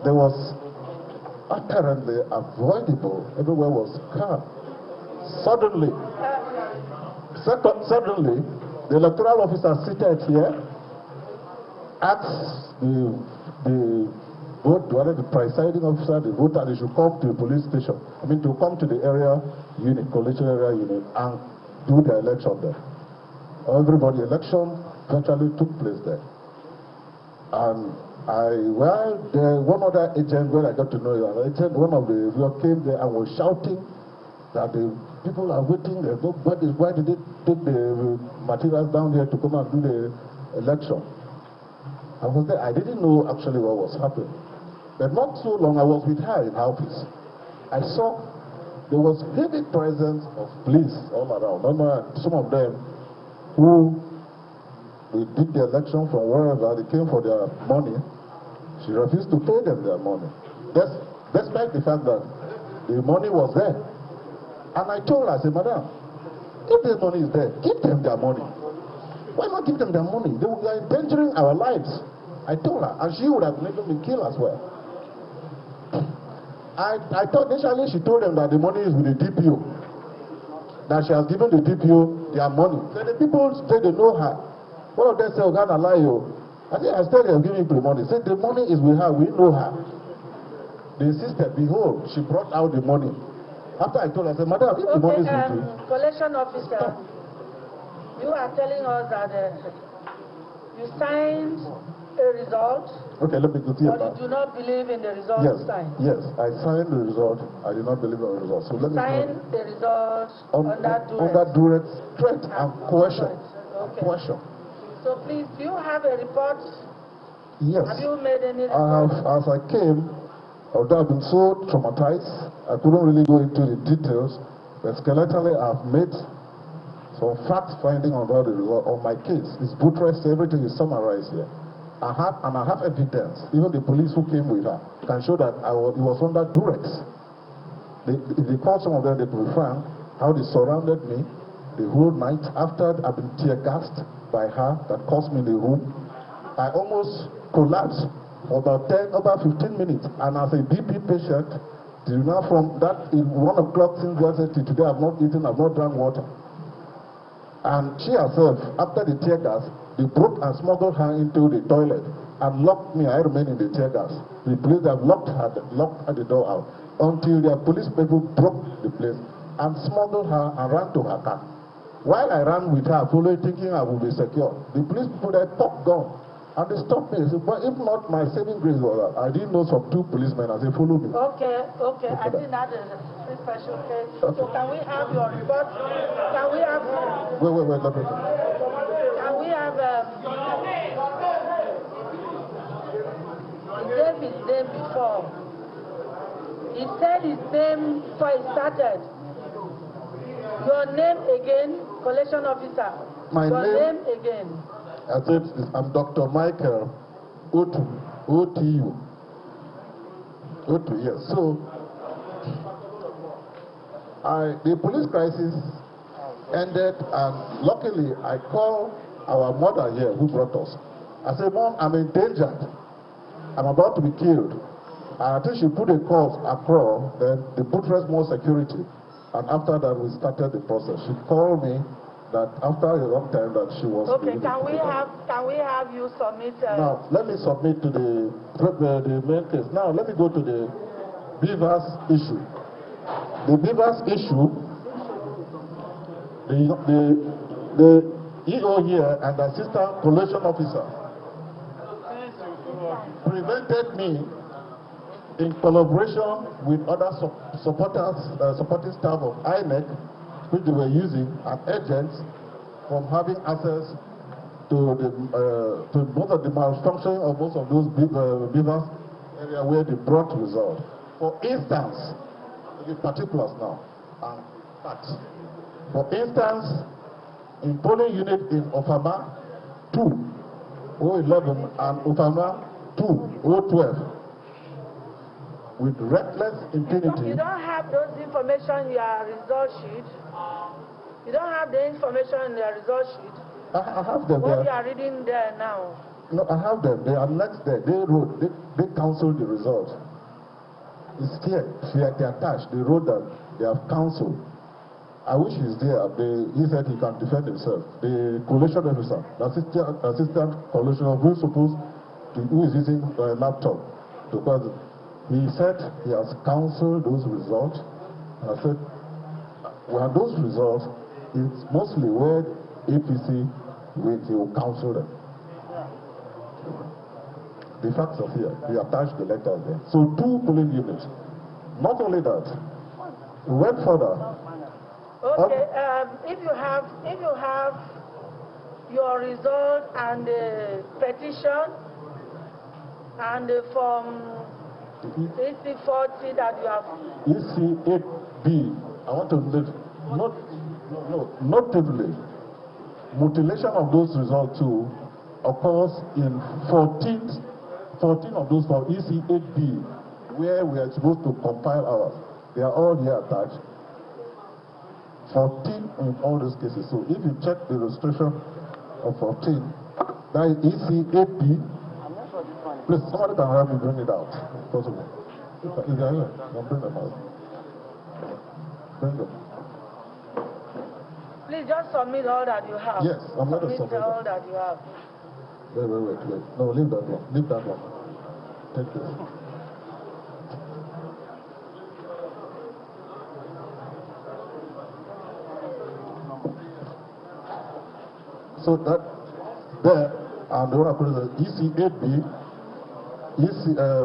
there was apparently avoidable, everywhere was calm. Suddenly, the electoral officer seated here asked the presiding officer, the voter, they should come to the police station. To come to the area unit, collation area unit, and do the election there. Everybody, election virtually took place there. And one other agent, where I got to know you, one of the came there and was shouting that the people are waiting. Why did they take the materials down here to come and do the election? I was there. I didn't know actually what was happening. But not so long, I was with her in her office. I saw there was heavy presence of police all around. Some of them who they did the election from wherever, they came for their money. She refused to pay them their money. Despite the fact that the money was there. And I told her, I said, Madam, if the money is there, give them their money. Why not give them their money? They are endangering our lives. I told her, and she would have never been killed as well. I thought initially she told them that the money is with the DPO. That she has given the DPO their money. Then the people say they know her. One of them said, Ogana lie you. I said, I still have given the money. Said the money is with her, we know her. They insisted, behold, she brought out the money. After I told her, I said, Madam, if the money is with you. Collation officer, you are telling us that you signed a result. Okay, let me go to you. But you do not believe in the result you signed. Yes, I signed the result. I do not believe in the result. So let me sign the result under duress, threat, and coercion. Okay. Coercion. So please, do you have a report? Yes. Have you made any report? As I came, although I've been so traumatized, I couldn't really go into the details, but skeletally I've made some fact-finding about the result of my case. It's buttressed, everything is summarized here. I have evidence. Even the police who came with her can show that it was under duress. If they call some of them, they could be frank, how they surrounded me the whole night. After I've been tear-gassed by her, that cost me the room, I almost collapsed for about 15 minutes. And as a BP patient, from that 1 o'clock since yesterday till today, I've not eaten, I've not drank water. And she herself, after the tear gas, they broke and smuggled her into the toilet and locked me. I remained in the tear gas. The police have locked her the door out until their police people broke the place and smuggled her and ran to her car. While I ran with her, following, thinking I would be secure, the police people there popped gun and they stopped me. They said, but if not my saving grace was that, I didn't know some 2 policemen as they followed me. Okay. I think that is a special case. Okay. So can we have your report? Can we have... Wait, let me... Can we have... He gave his name before. He said his name before he started. Your name again, collation officer. My name again. I said, I'm Dr. Michael Otu, O-T-U. Otu, yes. So, the police crisis ended, and luckily I called our mother here who brought us. I said, Mom, I'm endangered. I'm about to be killed. And I think she put a call across, then they put more security. And after that, we started the process. She called me that after a long time that she was... Okay, can we have you submit... Now, let me submit to the main case. Now, let me go to the beavers issue. The beavers issue, the EO here and the assistant collation officer. prevented me, in collaboration with other supporting staff of INEC, which they were using, and agents, from having access to most of the malfunction of most of those beavers area where they brought results. For instance, the particulars now and facts. For instance, in polling unit in Ofama 2-011 and Ofama 2-012, with reckless impunity. You don't have those information in your result sheet. You don't have the information in your result sheet. I have them what there. You are reading there now. No, I have them. They are next there. They wrote, they counseled the result. It's here. They are attached. They wrote that they have counseled. I wish he's there. He said he can defend himself. The collation officer, the assistant collation officer, who is using a laptop, because he said he has counseled those results. And I said, well, those results, it's mostly where APC will counsel them. The facts are here. We attached the letters there. So 2 polling units. Not only that, we went further. Okay, if you have your result and the petition and the form EC40 that you have. EC8B, I want to notably, mutilation of those results too occurs in 14 of those for EC8B, where we are supposed to compile ours. They are all here attached. 14 in all those cases. So if you check the registration of 14, that is EC8B. Please, somebody can help me bring it out, if possible. If they are here, bring them out. Bring them. Please just submit all that you have. Yes, I'm going to submit all that you have. Wait. No, leave that one. Leave that one. Take this. So that there, and the one I put is EC8B,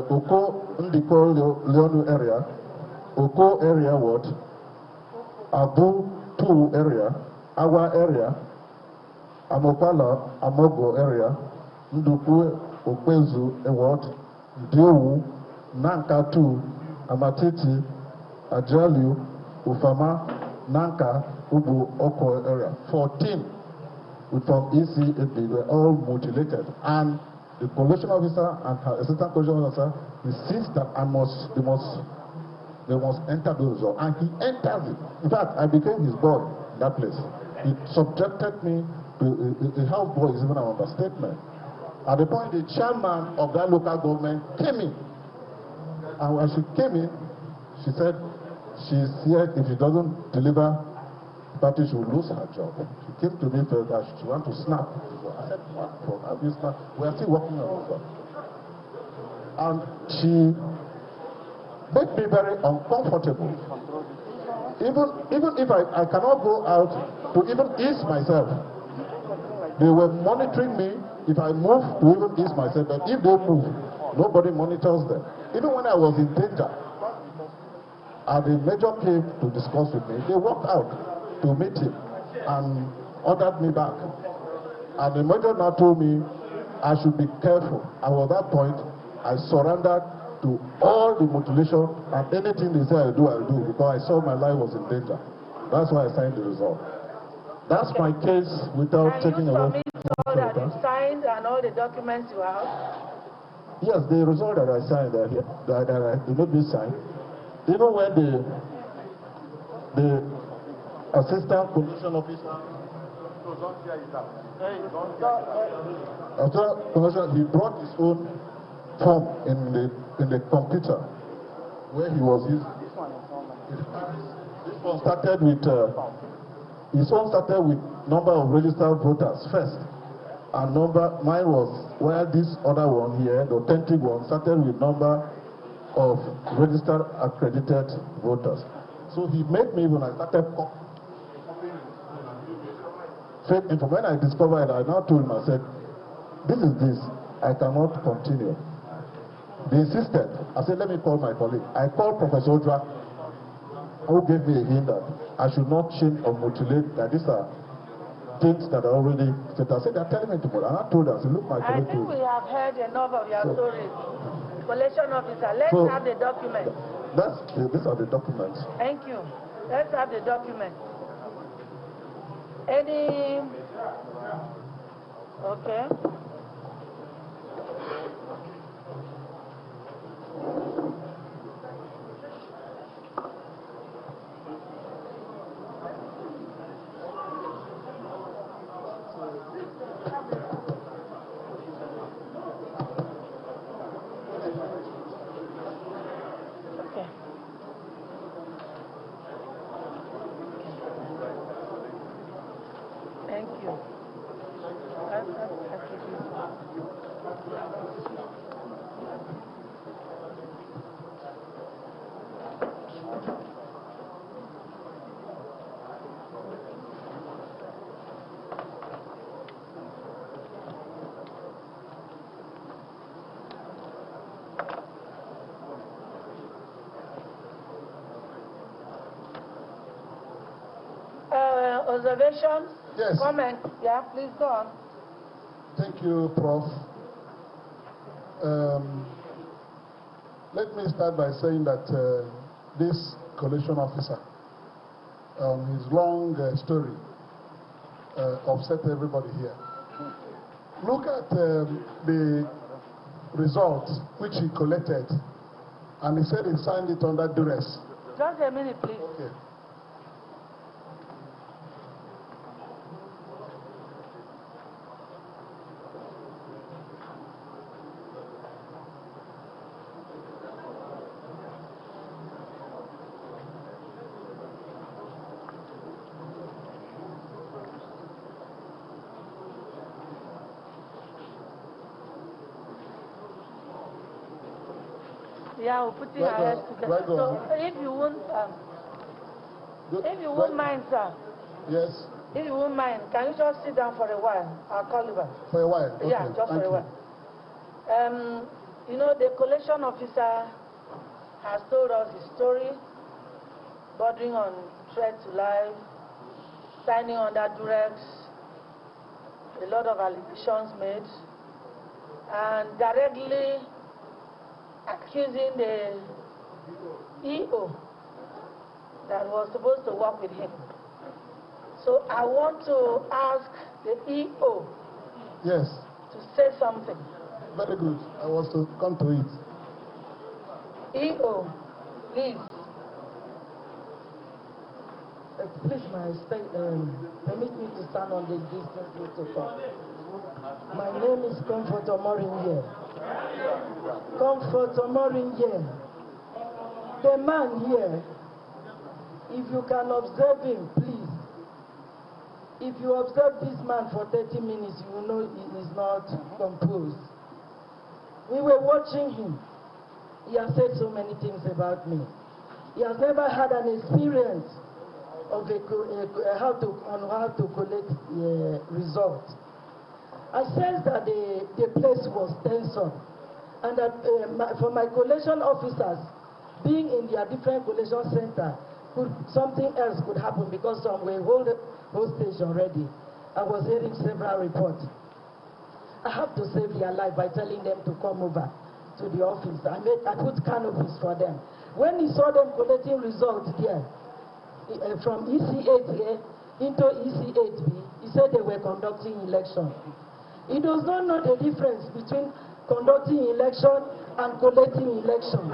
Oko Ndiko Leonu area, Oko area what? Abu 2 area, Awa area, Amopala, Amogo area, Nduku Okwezu what? Diowu, Nanka 2, Amatiti, Ajalu, Ufama, Nanka, Ubu, Oko area. 14 from EC8B were all mutilated. And the collation officer and her assistant collation officer insist that they must enter those results. And he enters it. In fact, I became his boy in that place. He subjected me to a house boy is even an understatement. At the point, the chairman of that local government came in. And when she came in, she said she's here. If she doesn't deliver, the party should lose her job. She came to me first that she wanted to snap. I said, what for? Have you snap? We are still working on it. And she made me very uncomfortable. Even if I cannot go out to even ease myself. They were monitoring me if I move to even ease myself, but if they move, nobody monitors them. Even when I was in danger, and the major came to discuss with me, they walked out to meet him and ordered me back. And the major now told me I should be careful. And at that point, I surrendered to all the mutilation, and anything they say I do, because I saw my life was in danger. That's why I signed the result. That's my case without taking away. All that you signed and all the documents you have? Yes, the result that I signed, that I did not be signed. Even when the assistant commission officer, he brought his own form in the computer where he was using. This one started with his own started with number of registered voters first, and mine was, while this other one here, the authentic one, started with number of registered accredited voters. So he made me, when I started copying fake information, when I discovered it, I now told him, I said, this is this, I cannot continue. They insisted. I said, let me call my colleague. I called Professor Odra, who gave me a hint that I should not change or mutilate, that these are things that are already set. I said, they're telling me to put. And I told her, I said, look, my colleague. I think we have heard enough of your stories. Collation officer, let's have the document. These are the documents. Thank you. Let's have the document. Any... Okay. Observations? Yes. Comment? Yeah, please go on. Thank you, Prof. Let me start by saying that this collation officer, his long story, upset everybody here. Look at the results which he collected, and he said he signed it under duress. Just a minute, please. Okay. Yeah, we're putting our heads together. So if you won't mind, sir. Yes. If you won't mind, can you just sit down for a while? I'll call you back. For a while? Okay. Yeah, just for a while. You know, the collation officer has told us his story, bordering on threat to life, signing under duress, a lot of allegations made, and directly accusing the EO that was supposed to work with him. So I want to ask the EO yes. to say something. Very good. I was to come to it. EO, please. Please, permit me to stand on the distance protocol. My name is Comfort Omorinye. Comfort Omorinye. The man here, if you can observe him, please. If you observe this man for 30 minutes, you will know he is not composed. We were watching him. He has said so many things about me. He has never had an experience of how to collect results. I sense that the place was tense up, and that for my collation officers, being in their different collation center, something else could happen because some were hostage already. I was hearing several reports. I have to save their life by telling them to come over to the office. I put canopies for them. When he saw them collecting results there, from EC8A into EC8B, he said they were conducting election. He does not know the difference between conducting election and collecting election.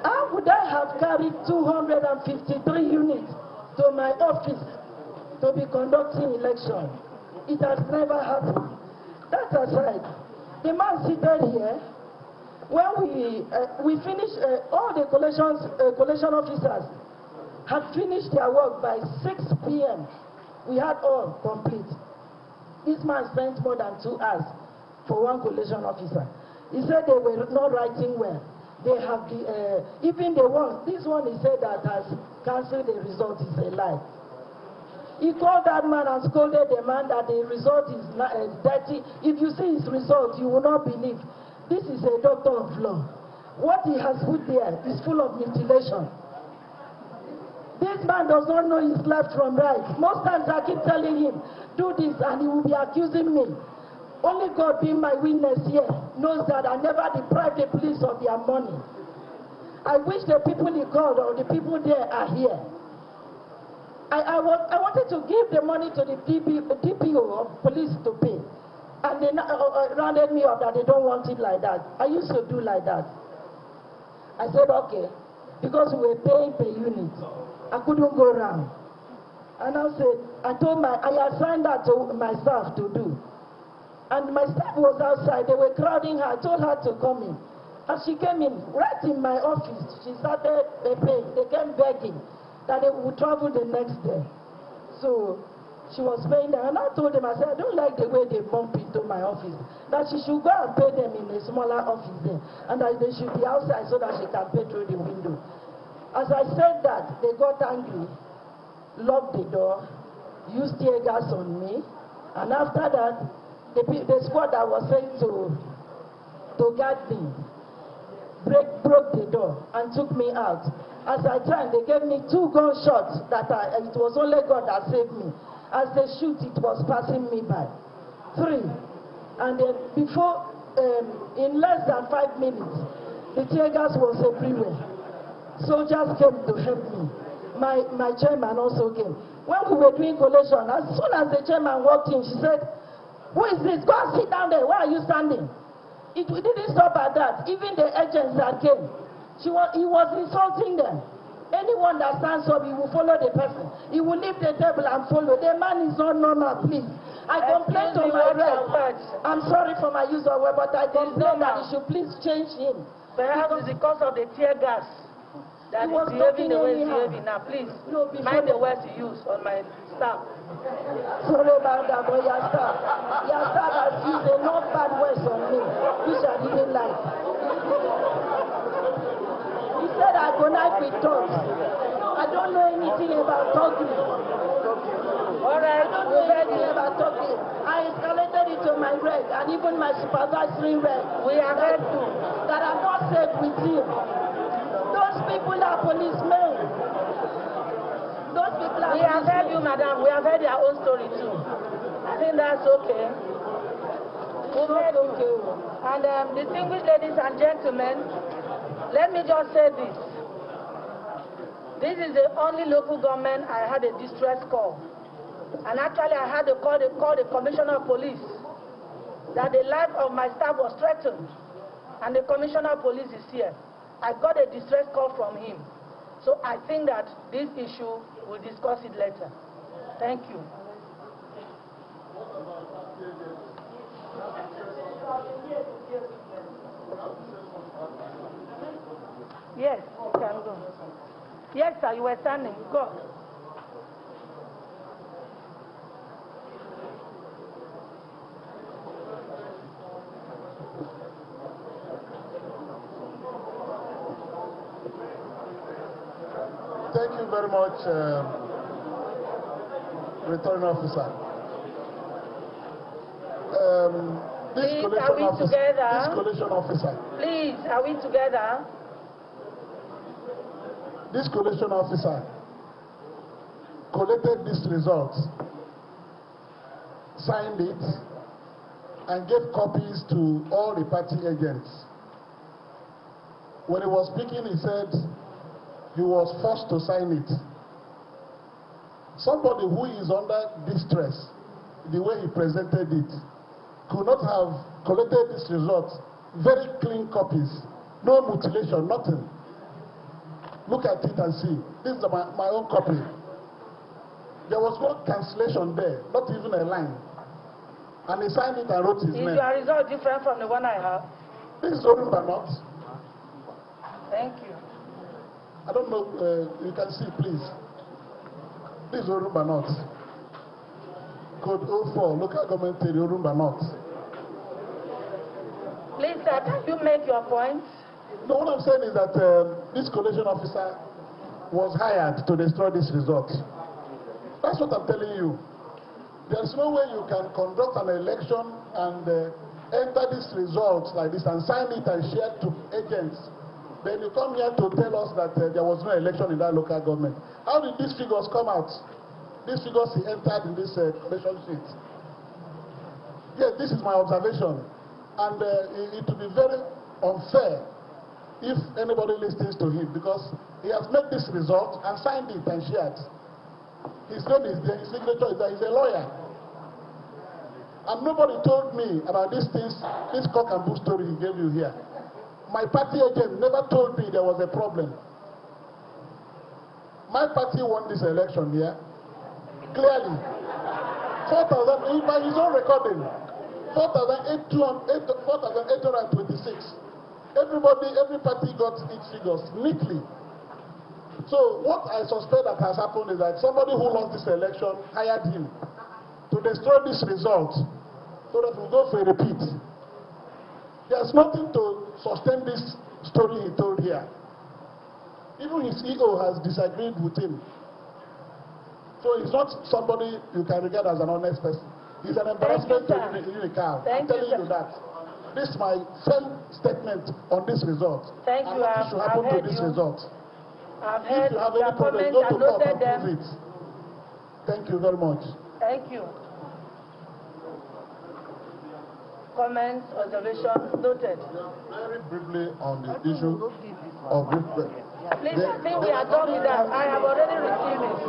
How would I have carried 253 units to my office to be conducting election? It has never happened. That aside, the man seated here, when we finished, all the collation officers had finished their work by 6 p.m. We had all complete. This man spent more than 2 hours for one collation officer. He said they were not writing well. They have even the ones, this one he said that has cancelled the result is a lie. He called that man and scolded the man that the result is dirty. If you see his result, you will not believe. This is a doctor of law. What he has put there is full of mutilation. This man does not know his left from right. Most times I keep telling him, do this, and he will be accusing me. Only God, being my witness here, knows that I never deprived the police of their money. I wish the people he called or the people there are here. I wanted to give the money to the DPO of police to pay. And they rounded me up that they don't want it like that. I used to do like that. I said, okay, because we were paying per unit. I couldn't go around. And I assigned that to my staff to do. And my staff was outside. They were crowding her. I told her to come in. And she came in, right in my office. She started paying. They came begging that they would travel the next day. So she was paying them. And I told them, I said, I don't like the way they bump into my office. That she should go and pay them in a smaller office there. And that they should be outside so that she can pay through the window. As I said that, they got angry, locked the door, used tear gas on me. And after that, the squad that was sent to guard me broke the door and took me out. As I turned, they gave me 2 gunshots it was only God that saved me. As they shoot, it was passing me by. 3. And then before, in less than 5 minutes, the tear gas was everywhere. Soldiers came to help me. My chairman also came. When we were doing collation, as soon as the chairman walked in, she said, "Who is this? Go and sit down there. Why are you standing?" We didn't stop at that. Even the agents that came, he was insulting them. Anyone that stands up, he will follow the person. He will leave the table and follow. The man is not normal, please. I complained to my rep. I'm sorry for my use of word, but I complained that he should please change him. Perhaps it's because of the tear gas that he was behaving the way he's behaving now. Please, mind the words you use on my staff. Sorry about that, but your staff has used enough bad words on me, which I didn't like. He said I connect with dogs. I don't know anything about talking. All right, I don't know anything about talking. I escalated it to my reg and even my supervisory reg. We are heard to. That I'm not safe with him. Those people are policemen. Those people are We have heard you, madam. We have heard your own story too. I think that's okay. Okay. And distinguished ladies and gentlemen, let me just say this. This is the only local government I had a distress call. And actually I had to call the commissioner of police that the life of my staff was threatened. And the commissioner of police is here. I got a distress call from him. So I think that this issue, we'll discuss it later. Thank you. Yes, you can go. Yes, sir, you were standing. Go. Thank you very much, Returning Officer. This collation officer. Please, are we together? This collation officer collated this result, signed it, and gave copies to all the party agents. When he was speaking, he said he was forced to sign it. Somebody who is under distress, the way he presented it, could not have collected this result. Very clean copies, no mutilation, nothing. Look at it and see. This is my own copy. There was no cancellation there, not even a line. And he signed it and wrote his name. Is your result different from the one I have? This is Orumba North. Thank you. I don't know, you can see, please. This is Orumba North. Code 04, local government area, Orumba North. Please, sir, can you make your point? No, what I'm saying is that this collation officer was hired to destroy this result. That's what I'm telling you. There's no way you can conduct an election and enter these results like this and sign it and share to agents, then you come here to tell us that there was no election in that local government. How did these figures come out? These figures he entered in this collation sheet. Yes, this is my observation. And it will be very unfair if anybody listens to him, because he has made this result and signed it and shared. His name is there, his signature is there, he's a lawyer. And nobody told me about these things, this cock and bull story he gave you here. My party agent never told me there was a problem. My party won this election here, clearly. 4,000, by his own recording, 4,826. Every party got its figures neatly. So what I suspect that has happened is that somebody who lost this election hired him to destroy this result so that we'll go for a repeat. There's nothing to sustain this story he told here. Even his ego has disagreed with him. So he's not somebody you can regard as an honest person. He's an embarrassment to Unicam. I'm telling you that. This is my firm statement on this result. Thank you. What should happen to this result? I've If heard you have your any problem, comments go and to court noted and them. prove it. Thank you very much. Thank you. Comments, observations, noted. Very briefly on the issue of this. Please, I think we are done with that. I have already received it.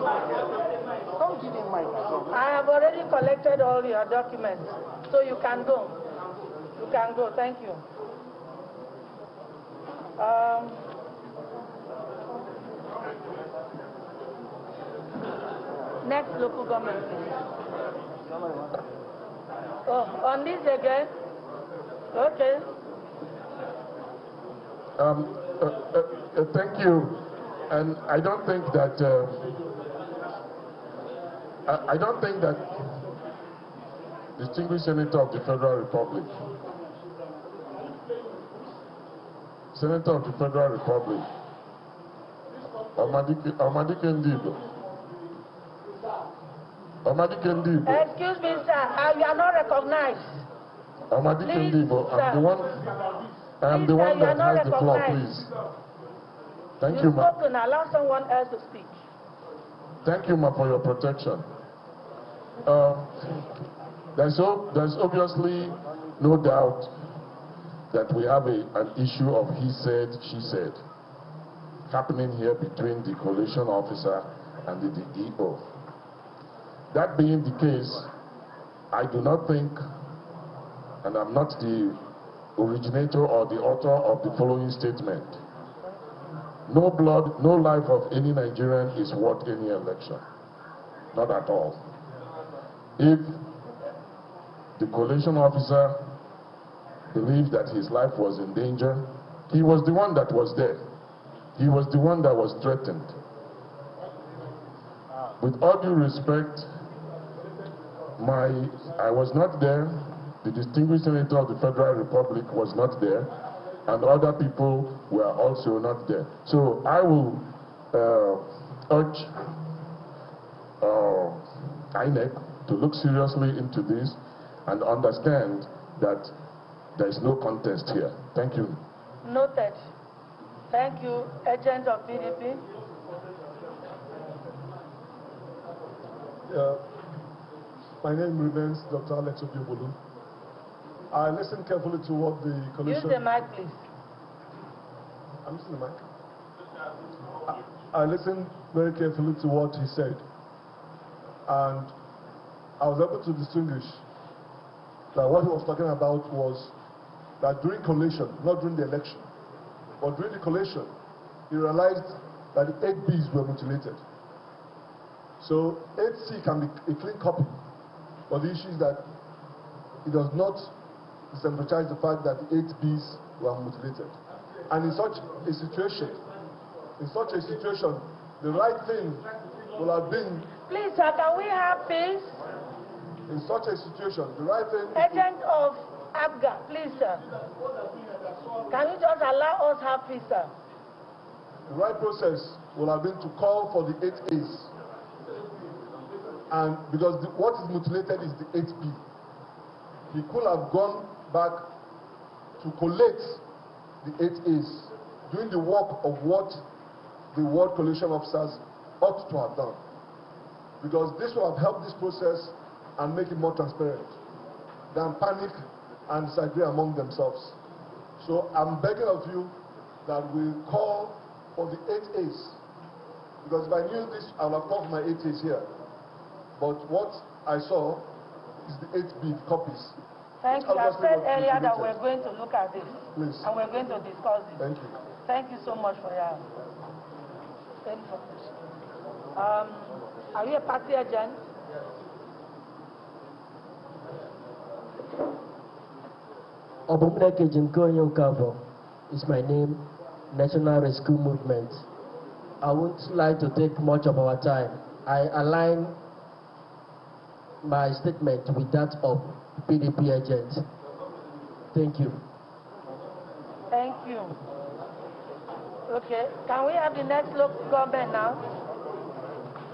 I have already collected all your documents, so you can go. You can go. Thank you. Next local government, please. Oh, on this again? Okay. Thank you. And I don't think that distinguished Senator of the Federal Republic, Senator of the Federal Republic, Amadike Ndibo. Excuse me, sir. You are not recognized. Amadike Ndibo, I'm the one that has the floor, please. Thank you, ma. You've spoken. Allow someone else to speak. Thank you, ma, for your protection. There's obviously no doubt that we have an issue of he said, she said happening here between the collation officer and the DEO. That being the case, I do not think, and I'm not the originator or the author of the following statement: no blood, no life of any Nigerian is worth any election. Not at all. If the collation officer believed that his life was in danger, he was the one that was there. He was the one that was threatened. With all due respect, I was not there, the distinguished Senator of the Federal Republic was not there, and other people were also not there. So I will urge INEC to look seriously into this and understand that there is no contest here. Thank you. Noted. Thank you, agent of PDP. My name remains Dr. Alex Obiobolu. I listened carefully to what the collation... Use the mic, please. I'm using the mic. I listened very carefully to what he said. And I was able to distinguish that what he was talking about was that during collation, not during the election, but during the collation, he realized that the 8 Bs were mutilated. So 8C can be a clean copy, but the issue is that it does not disemphasize the fact that the 8 Bs were mutilated. And in such a situation, the right thing will have been... Please, sir, can we have peace? In such a situation, the right thing... Agent of ABGA, please, sir. Can you just allow us have peace, sir? The right process will have been to call for the 8As. And because what is mutilated is the 8B. He could have gone back to collate the 8As, doing the work of what the ward collation officers ought to have done. Because this will have helped this process and make it more transparent than panic and disagree among themselves. So I'm begging of you that we call for the 8As. Because if I knew this, I would have called for my 8As here. But what I saw is the 8B copies. Thank you. I said earlier that we're going to look at this. Please. And we're going to discuss it. Thank you. Thank you so much for your information. Are you a party agent? Obumneke Njikoka is my name, National Rescue Movement. I wouldn't like to take much of our time. I align my statement with that of PDP agent. Thank you. Thank you. Okay, can we have the next local government now?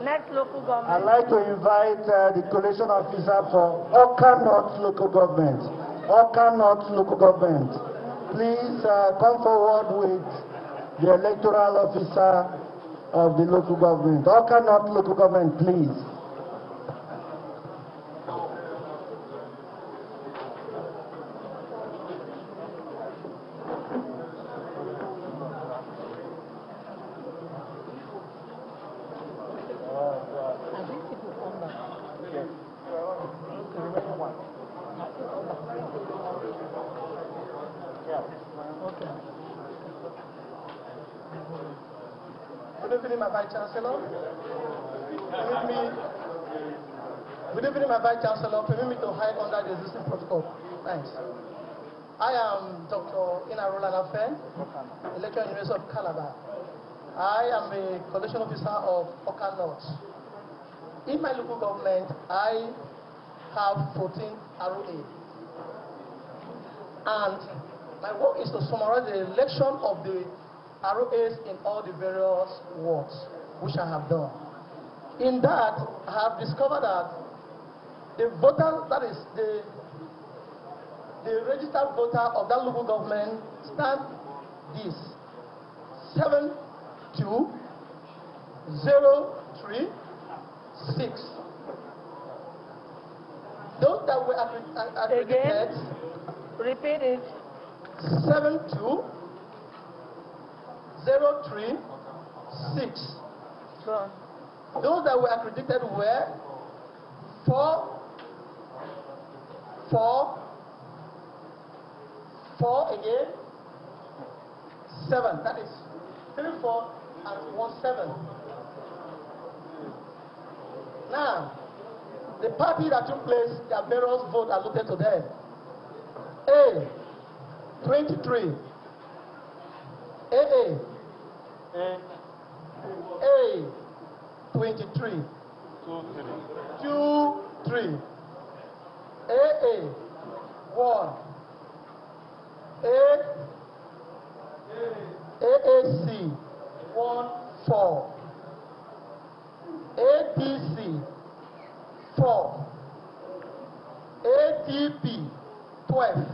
Next local government. I'd like to invite the collation officer for Awka North local government. Awka North local government. Please come forward with the electoral officer of the local government. Awka North local government, please. Good evening, my Vice Chancellor. Good evening, my Vice Chancellor. Permit me to hide under the existing protocol. Thanks. I am Dr. Inarola Nafen, Electoral University of Calabar. I am a collation officer of Awka North. In my local government, I have 14 ROA. And my work is to summarize the election of the ROAs in all the various wards, which I have done. In that, I have discovered that the voter, that is the registered voter of that local government, stand this 72036. Those that were accredited. Again, repeat it. 72036. Those that were accredited were 4 again, 7. That is 3, 4, and 1, 7. Now, the party that took place, their various votes allotted to them. A, 23. A, 23. 2, 3. AA, 1. AAC, 1, 4. APC, 4. ADP, 12.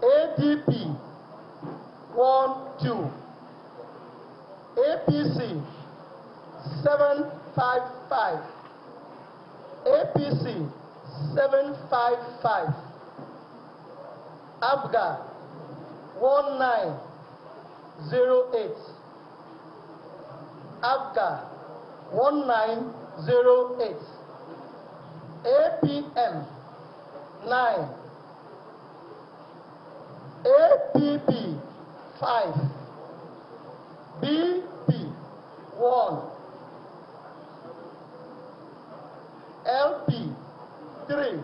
ADP, 1, 2. APC, 755. APC, 755. ABGA, 1908. ABGA, 1908. APM, 9. APP, 5. BP, 1. LP, 3,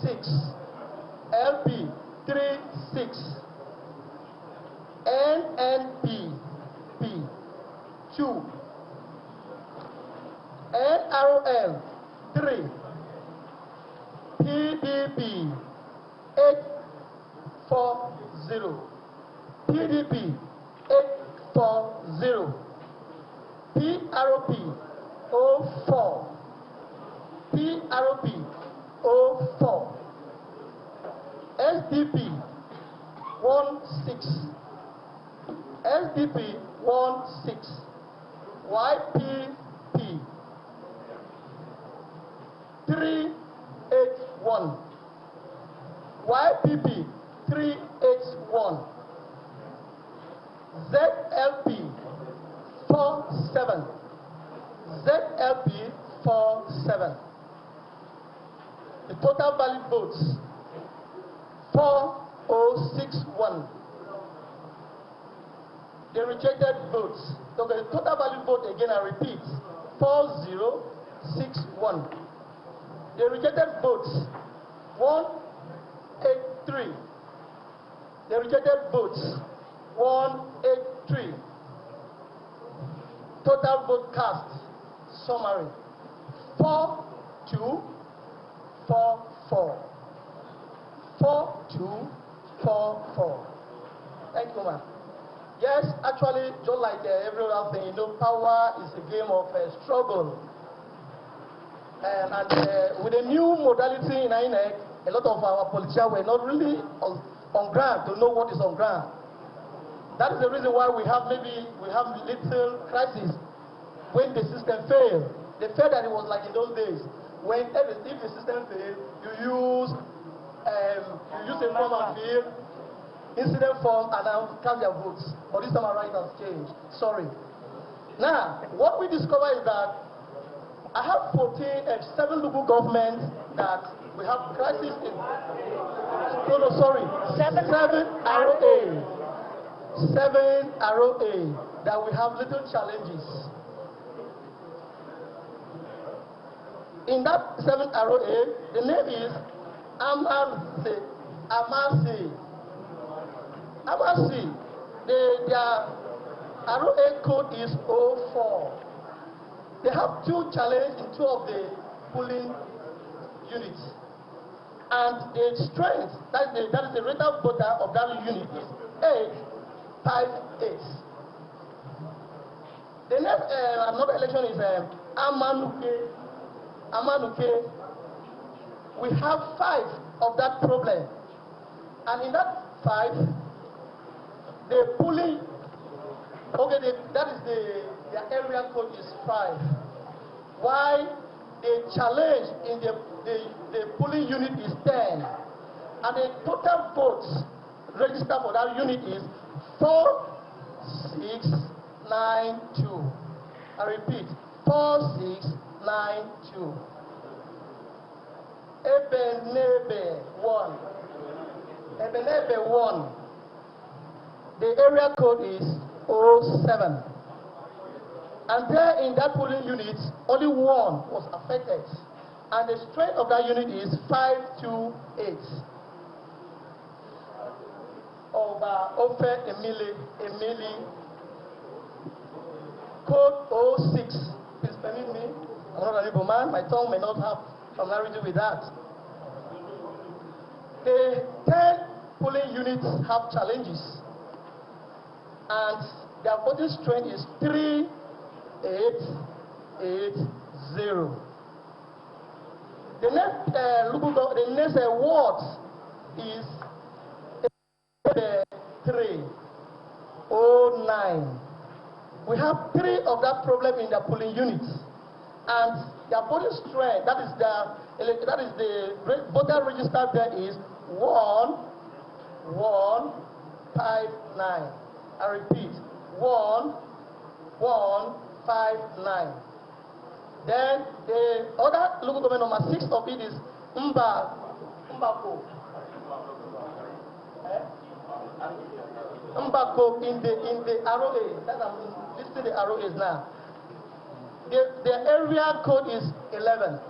6. LP, 3, 6. NNP, P, 2. NRL, 3. PDP, 840. PDP, 840. PRP, 04. PRP, 04. SDP 16. SDP 16. YPP 381. YPP 381. ZLP 47. ZLP 47. The total valid votes 4061. The rejected votes. Okay, the total valid vote again, I repeat, 4061. The rejected votes 183. The rejected votes 183. Total vote cast summary 4244. 4244. Thank you, ma'am. Yes, actually, just like every other thing, you know, power is a game of struggle. And with a new modality in INEC, a lot of our politicians were not really on ground to know what is on ground. That is the reason why we have little crisis when the system failed. They felt that it was like in those days when if the system failed, you use a form and fill, incident form, and now cast your votes. But this time around it has changed. Sorry. Now, what we discover is that I have 7 local governments that we have crisis in. Seven ROA. 7 ROA that we have little challenges. In that 7 ROA, the name is Amasi. Their ROA code is 04. They have 2 challenges in 2 of the polling units. And the strength, that is the rate of voter of that unit is 858. The next another election is Amanuke. We have 5 of that problem. And in that 5, the polling, their area code is 5. Why the challenge in the polling unit is 10. And the total votes registered for that unit is 4692. I repeat, 4692. Ebenebe 1. Ebenebe 1. The area code is 07. And there in that polling unit, only 1 was affected. And the strength of that unit is 528. Ofe Idemili, code 06. Please permit me. I'm not an able man. My tongue may not have familiarity with that. The 10 polling units have challenges. And their voting strength is 3880. The next ward is 309. We have 3 of that problem in the polling units, and their voting strength, that is the voter register there is 1159. I repeat, 1159. Then the other local government number 6 of it is Mbako. Mbako in the ROA. That I'm listing the ROAs now. The area code is 11,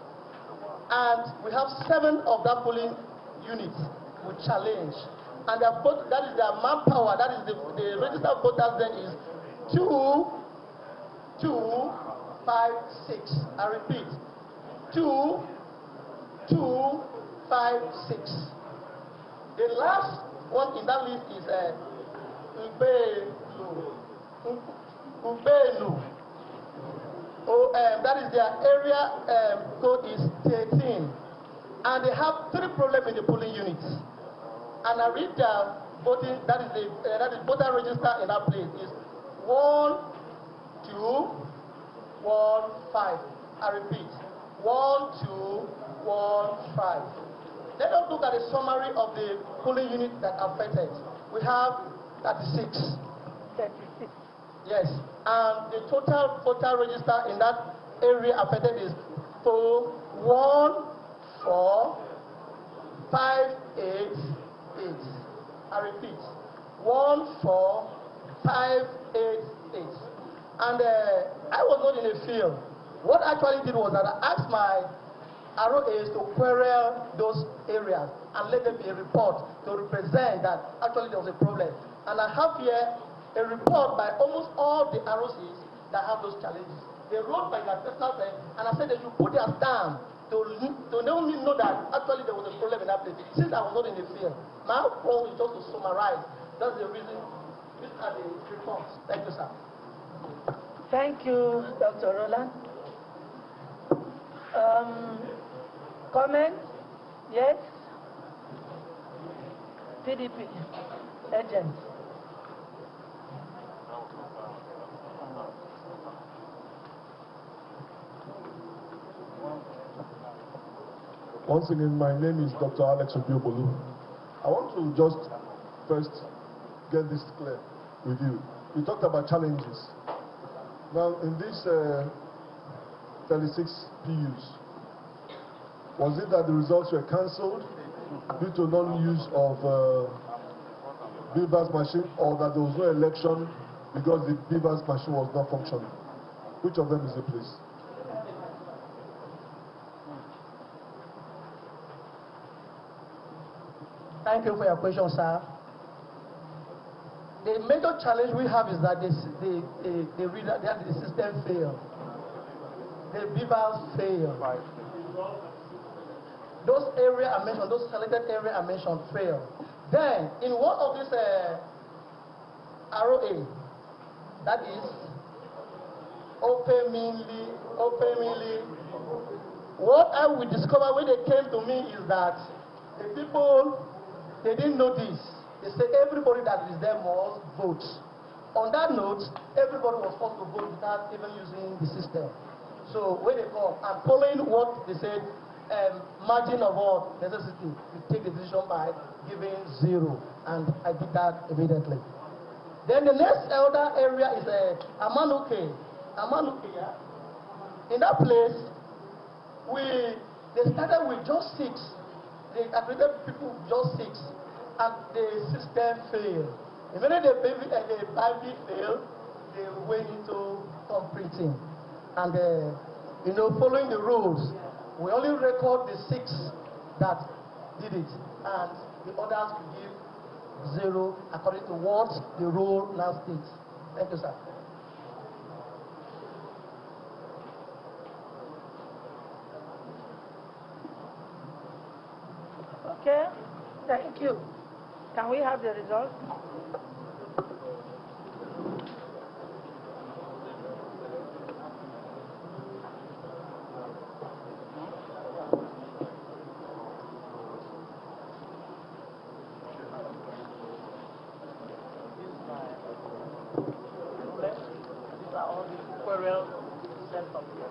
and we have 7 of that polling units with challenge. And that is their manpower. That is the registered voters. Then is 2256. I repeat, 2256. The last one in that list is Ubelu. That is their area code is 13. And they have 3 problems in the polling units. And I read the voting, that is voter register in that place is 1, 2, 1, 5. I repeat, 1, 2, 1, 5. Let us look at the summary of the polling unit that affected. We have 36. 36. Yes, and the total voter register in that area affected is 14588. I repeat, 14588. And I was not in the field. What I actually did was that I asked my ROAs to query those areas and let them be a report to represent that actually there was a problem. And I have here a report by almost all the ROCs that have those challenges. They wrote by their personal thing, and I said they should put their stamp to let me know that actually there was a problem in that place. Since I was not in the field, my role is just to summarize. That's the reason. These are the reports. Thank you, sir. Thank you, Dr. Roland. Comment? Yes? PDP agent. Once again, my name is Dr. Alex Obiobolu. I want to just first get this clear with you. We talked about challenges. Now, in these 36 PUs, was it that the results were cancelled due to non-use of BVAS machine, or that there was no election because the BVAS machine was not functioning? Which of them is the place? Thank you for your question, sir. The major challenge we have is that the system failed. The BVAS failed. Right. Those areas I mentioned, those selected areas I mentioned failed. Then, in one of these ROA, that is openly, what I will discover when they came to me is that the people, they didn't know this. They said everybody that is there must vote. On that note, everybody was forced to vote without even using the system. So when they come, I'm following what they said, margin of what necessity. You take the decision by giving 0, and I did that immediately. Then the next elder area is Amanuke. Yeah. In that place, they started with just 6. They accredited people just 6, and the system failed. Immediately the baby failed, they went into completing. And following the rules, we only record the 6 that did it, and the others will give 0 according to what the rule now states. Thank you, sir. Okay, thank you. Can we have the results? These are all the queries sent up here.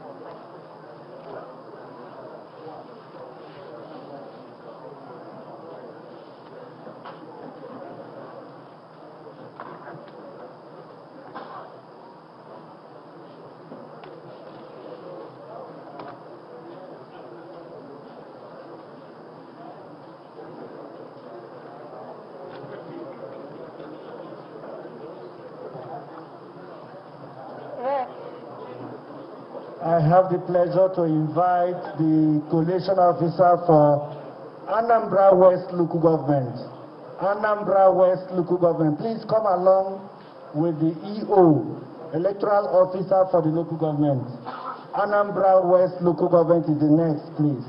I have the pleasure to invite the collation officer for Anambra West local government. Anambra West local government, please come along with the EO, electoral officer for the local government. Anambra West local government is the next, please.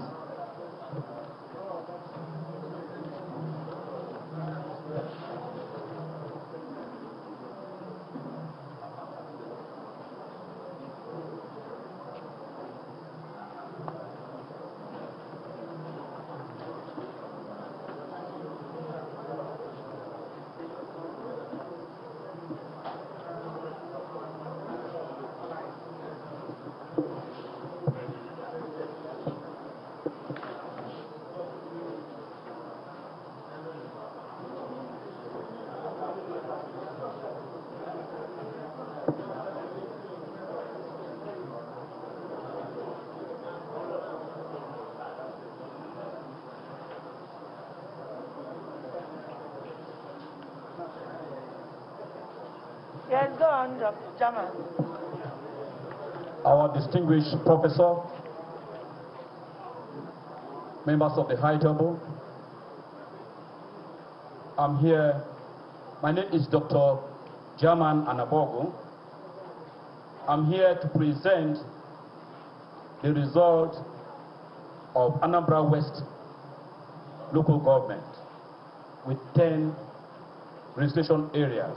Yes, go on, Chairman. Our distinguished professor, members of the High Table, I'm here. My name is Dr. German Anabogo. I'm here to present the result of Anambra West local government with 10 registration areas.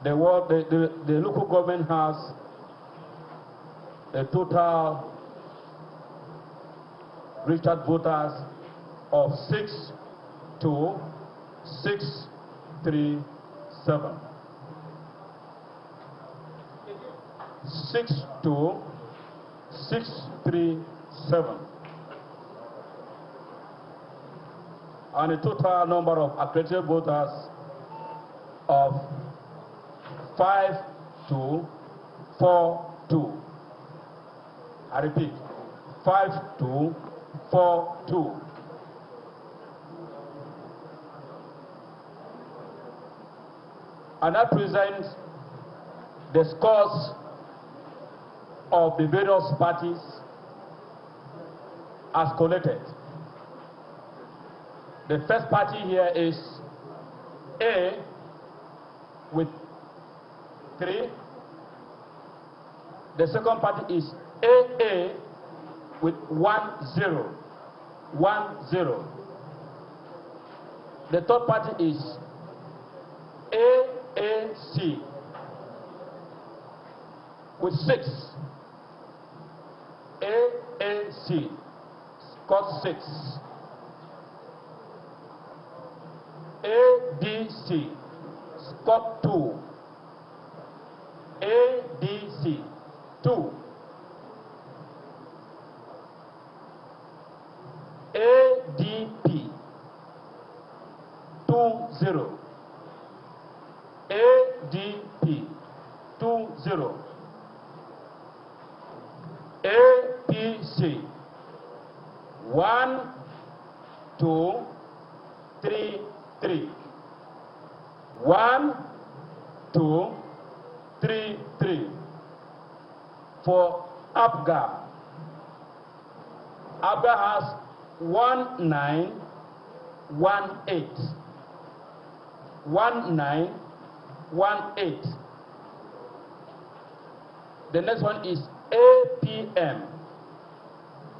The local government has a total registered voters of 62637. 62637. And a total number of accredited voters of 5242. I repeat, 5242. And that presents the scores of the various parties as collected. The first party here is A with 3. The second party is AA with 10. The third party is AAC with 6. AAC scored 6. ADC scored 2. ADC 2. ADP 20. ADP 20. APC 1, 2, 3, 3. 1, 2, 3, 3. For ABGA, ABGA has 1918. 1918. The next one is APM.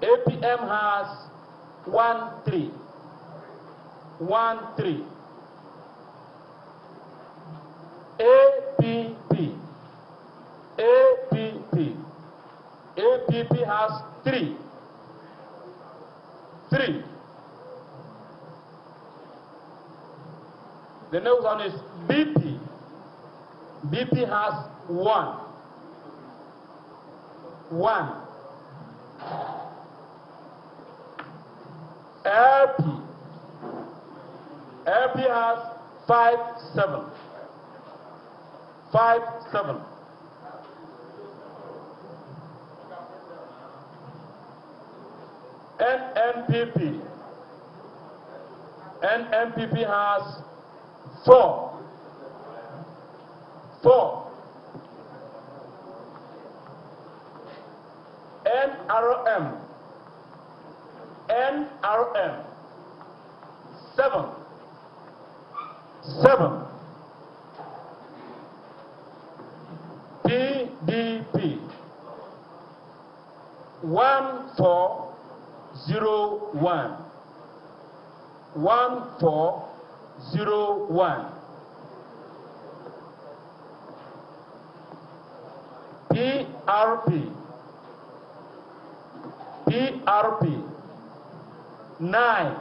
APM has 13. 13. APP. APP. APP has 3. 3. The next one is BP. BP has 1. 1. LP. LP has 5, 7. 5, 7. NNPP. NNPP has 4. 4. NRM. NRM 7. 7. PDP 1401. 1401. PRP. PRP 9.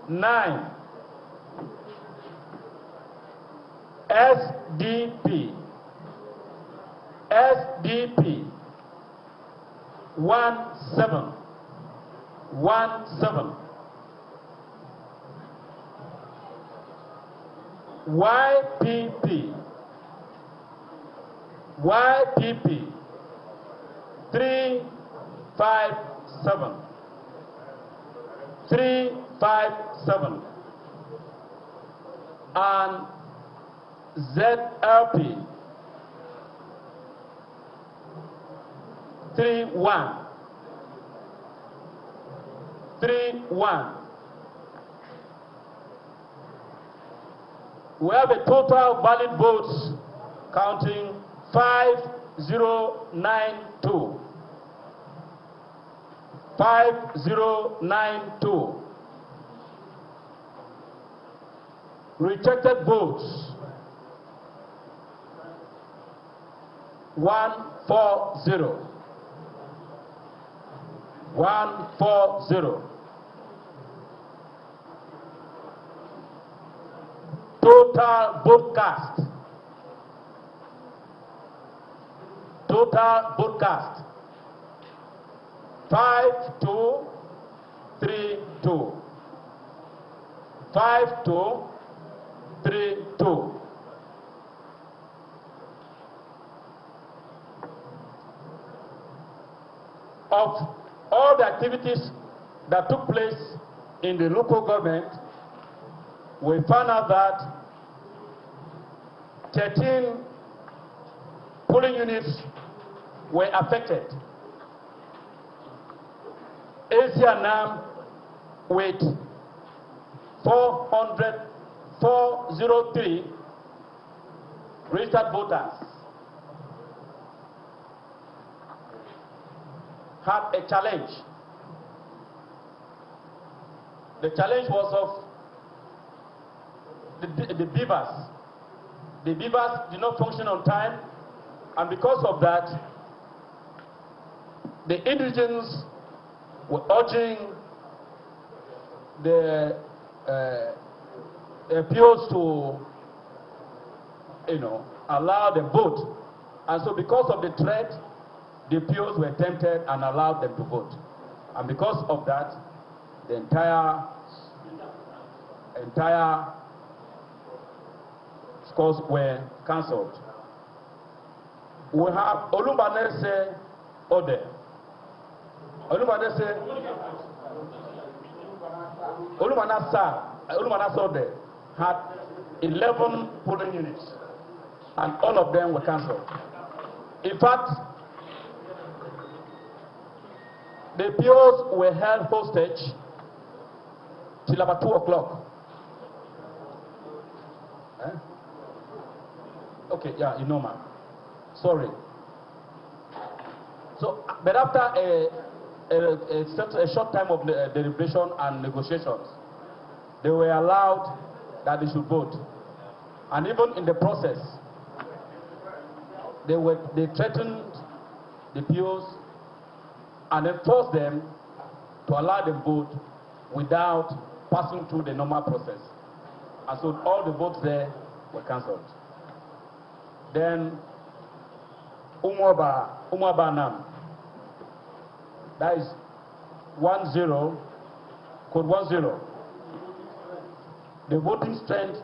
9. SDP. SDP 17. 17. YPP. YPP 357. 357. and ZLP 3-1. 3-1. We have a total valid votes counting 5092. 5092. Rejected votes 140. 140. Total vote cast. Total vote cast 5232. 5232. Of all the activities that took place in the local government, we found out that 13 polling units were affected. Asianam with 403 registered voters had a challenge. The challenge was of the beavers. The beavers did not function on time, and because of that, the indigents were urging the appeals to, allow them vote. And so because of the threat, the appeals were tempted and allowed them to vote. And because of that, the entire scores were cancelled. We have Orumba North Ode. Orumba North Ode had 11 polling units, and all of them were cancelled. In fact, the appeals were held hostage till about 2 o'clock. Okay, yeah, ma'am. Sorry. So, but after a short time of deliberation and negotiations, they were allowed that they should vote. And even in the process, they threatened the POs and then forced them to allow them vote without passing through the normal process. And so all the votes there were cancelled. Then Umwaba Nam, that is 10, code 10. The voting strength,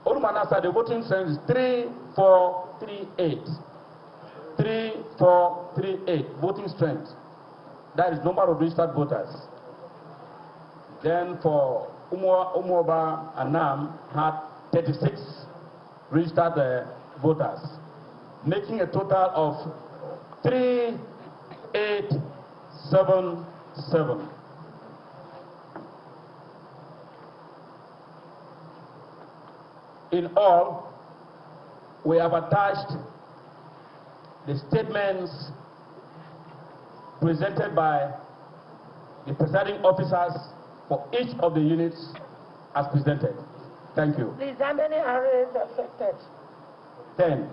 Orumba North, the voting strength is 3438. 3438 voting strength. That is number of registered voters. Then for Umwaba Anam had 36 registered voters, making a total of 3877. In all, we have attached the statements presented by the presiding officers for each of the units as presented. Thank you. Please, how many RAs affected? 10.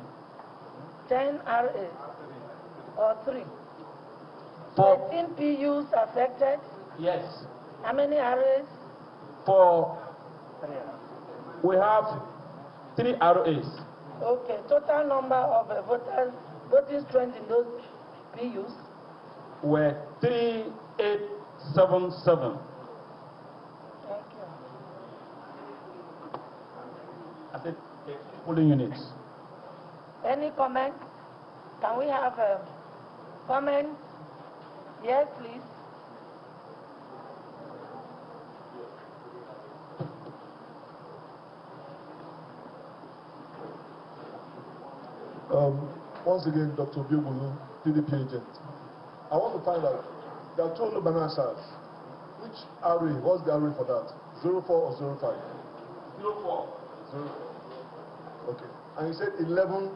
10 RAs or 3? 13 PUs affected? Yes. How many RAs? We have 3 RAs. Okay, total number of voters, voting strength in those PUs? Were 3877. Thank you. I said polling units. Any comment? Can we have a comment? Yes, please. Once again, Dr. Biogulu, PDP agent. I want to find out, there are two Lubanasas. Which array, what's the array for that? 04 or 05? 04. 04. Okay. And you said 11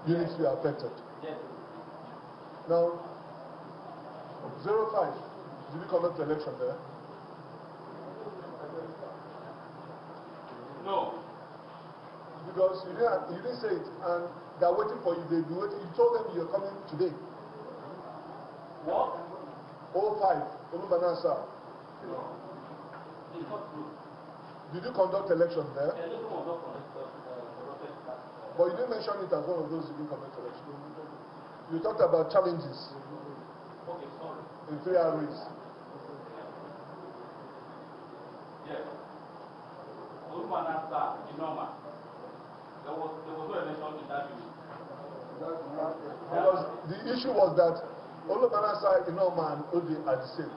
units were affected. Yes. Now, 05, did you conduct the election there? No. Because you didn't say it, and they're waiting for you. They'll be waiting. You told them you're coming today. What? 05, Olubanasa. No. It's not true. Did you conduct election there? Election was not conducted. But you didn't mention it as one of those you didn't conduct election. You talked about challenges. Okay, sorry. In 3 arrays. Yes. Orumba North, Inoma. There was no election in that unit. Because the issue was that Olubanasa, Inoma, and Odi are the same.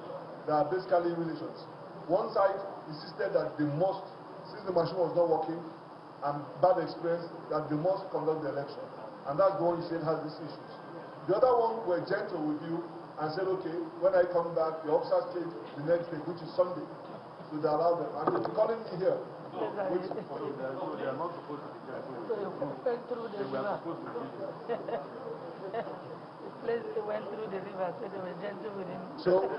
They are basically relations. One side insisted that they must, since the machine was not working, and bad experience, that they must conduct the election. And that's the one you said has these issues. The other one were gentle with you and said, okay, when I come back, the officers stayed the next day, which is Sunday. So they allowed them. And they're calling me here. So they are not supposed to be gentle. They were supposed to be. The place they went through the river, so they were gentle with him. So,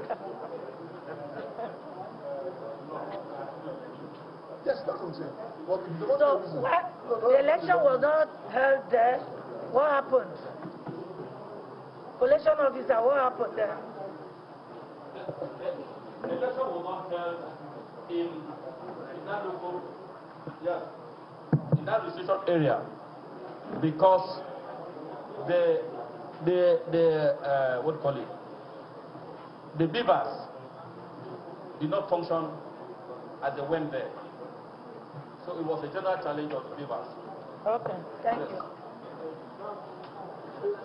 yes, that's what I'm saying. But so, the election was not held there. What happened? Collation officer, what happened there? The election was not held in that local, yes, in that restriction area, because the what do you call it? The beavers did not function as they went there. So it was a general challenge of the beavers. Okay, thank you.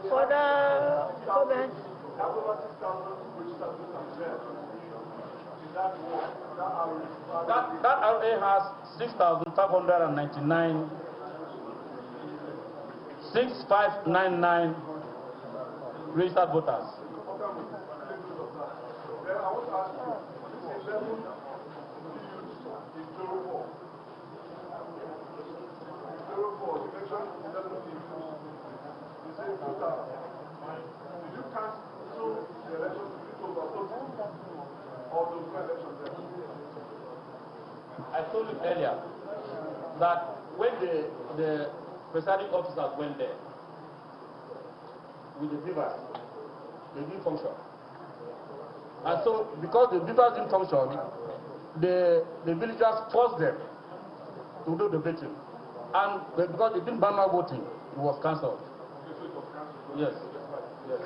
Further comments? That RA has 6,599 registered voters. I told you earlier that when the presiding officers went there with the beavers, they didn't function. And so, because the beavers didn't function, the villagers forced them to do the voting. And because they didn't ban out voting, it was cancelled. Yes. Yes.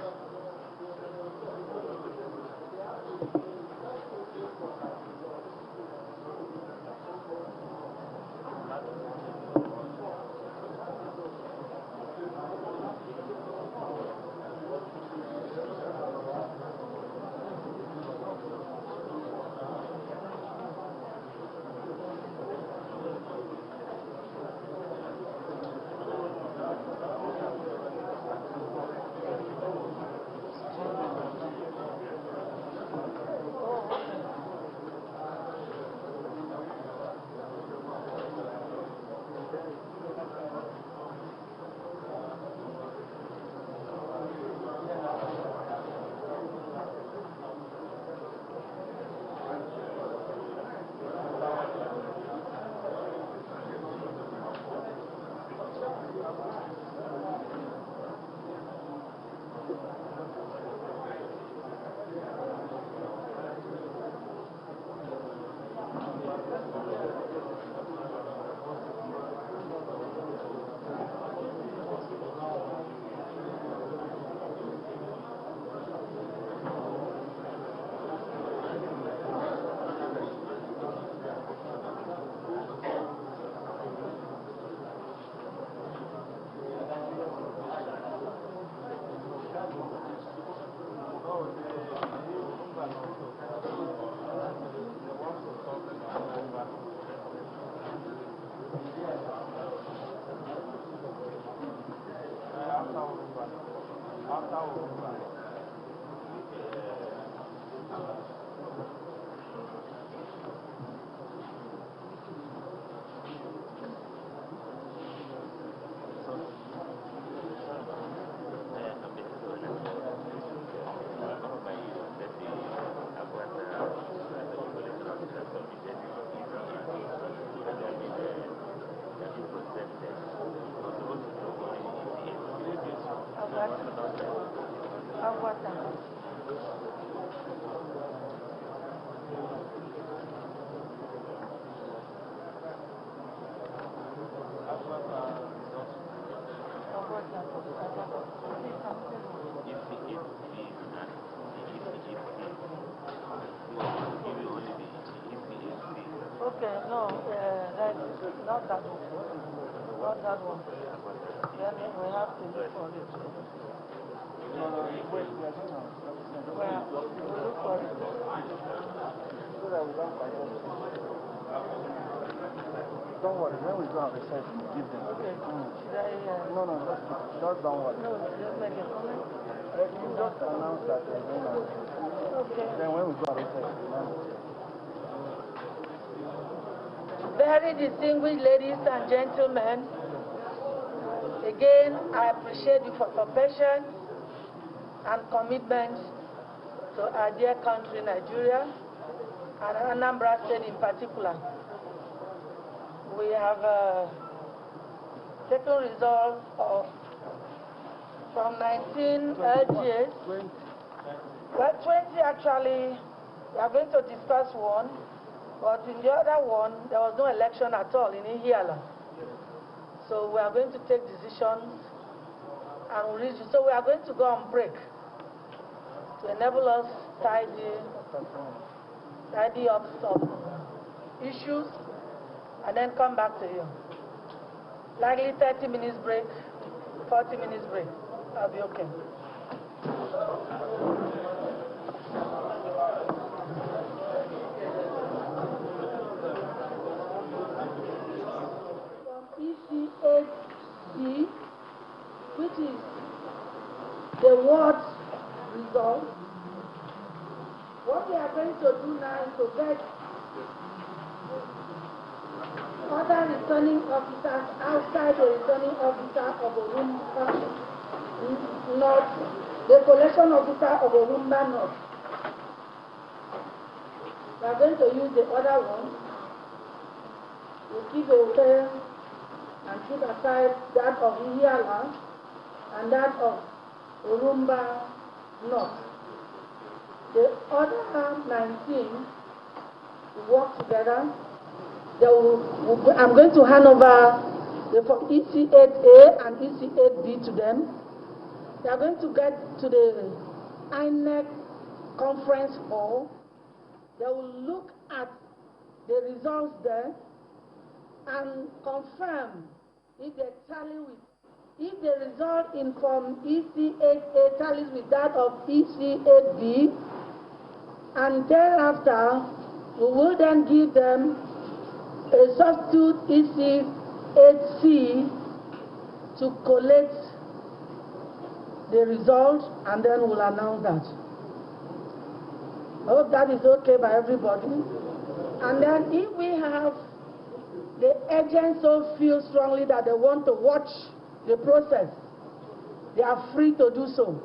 Okay, no, that's not that one. Not that one. Then we have to look for it. Well, we'll look for it. So that we don't forget. Don't worry, when we go and research, we'll give them. Okay. Should I? No, just don't worry. No, just make a comment. You just announce that they're going on. Okay. Then when we go and research, we'll know. Very distinguished ladies and gentlemen, again, I appreciate you for your patience and commitment to our dear country, Nigeria, and Anambra State in particular. We have taken resolve from 19 LGAs. Well, 20 actually, we are going to discuss one. But in the other one, there was no election at all in Ihiala. So we are going to take decisions and so we are going to go on break to enable us tidy up some issues and then come back to you. Likely 30 minutes break, 40 minutes break. I'll be okay. ECHD, which is the ward result. What we are going to do now is to get other returning officers outside the returning officer of Orumba North, the collation officer of Orumba North. We are going to use the other one. We'll keep away and keep aside that of Ihiala and that of Orumba North. The other 19 will work together. I'm going to hand over the EC8A and EC8B to them. They are going to get to the INEC conference hall. They will look at the results there and confirm if they tally with, if the result in from EC8A tallies with that of EC8B, and thereafter we will then give them a substitute EC8C to collect the result, and then we'll announce that. I hope that is okay by everybody. And then if we have the agents so feel strongly that they want to watch the process, they are free to do so.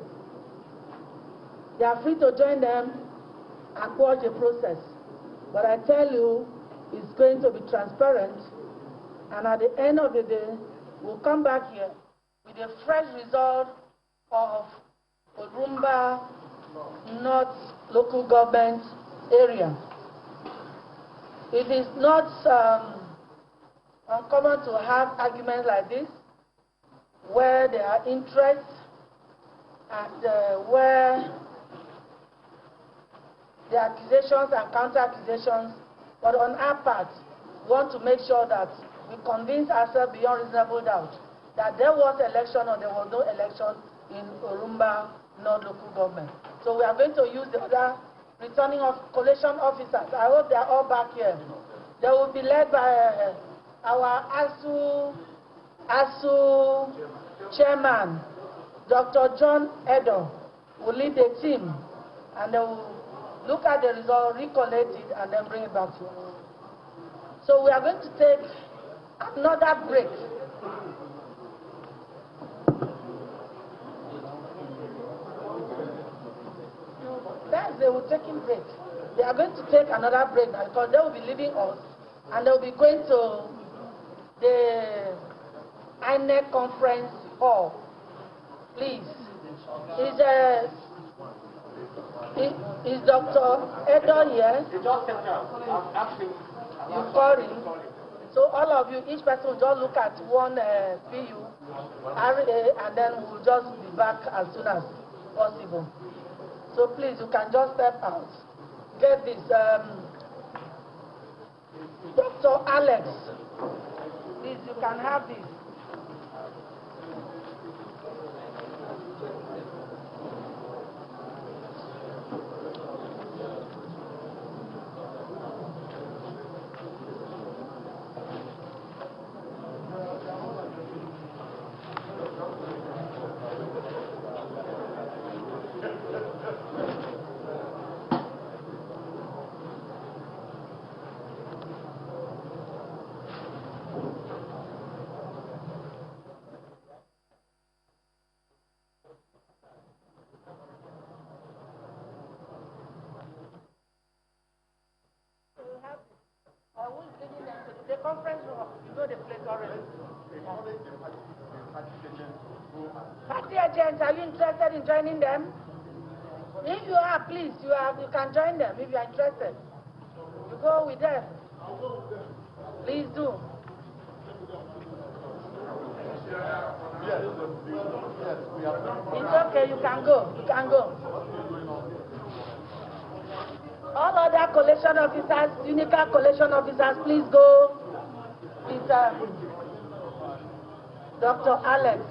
They are free to join them and watch the process. But I tell you, it's going to be transparent, and at the end of the day, we'll come back here with a fresh result of Orumba North local government area. It is not uncommon to have arguments like this, where there are interests and where the accusations and counter-accusations. But on our part, we want to make sure that we convince ourselves beyond reasonable doubt that there was election or there was no election in Orumba North local government. So we are going to use the other returning of collation officers. I hope they are all back here. They will be led by our ASU chairman, Dr. John Edo will lead the team, and they will look at the result, recollate it, and then bring it back to us. So we are going to take another break. That's they will take a break. They are going to take another break now because they will be leaving us, and they will be going to the INEC conference hall. Please. Is Dr. Edo here? He just stepped out. I'm asking. You call him. So all of you, each person will just look at one PU, RA, and then we'll just be back as soon as possible. So please, you can just step out. Get this. Dr. Alex, please, you can have this. The conference room, you know the place already. Party agents, are you interested in joining them? If you are, please, you can join them if you are interested. You go with them. Please do. It's okay, you can go. You can go. All other collation officers, Unica collation officers, please go with Dr. Alex.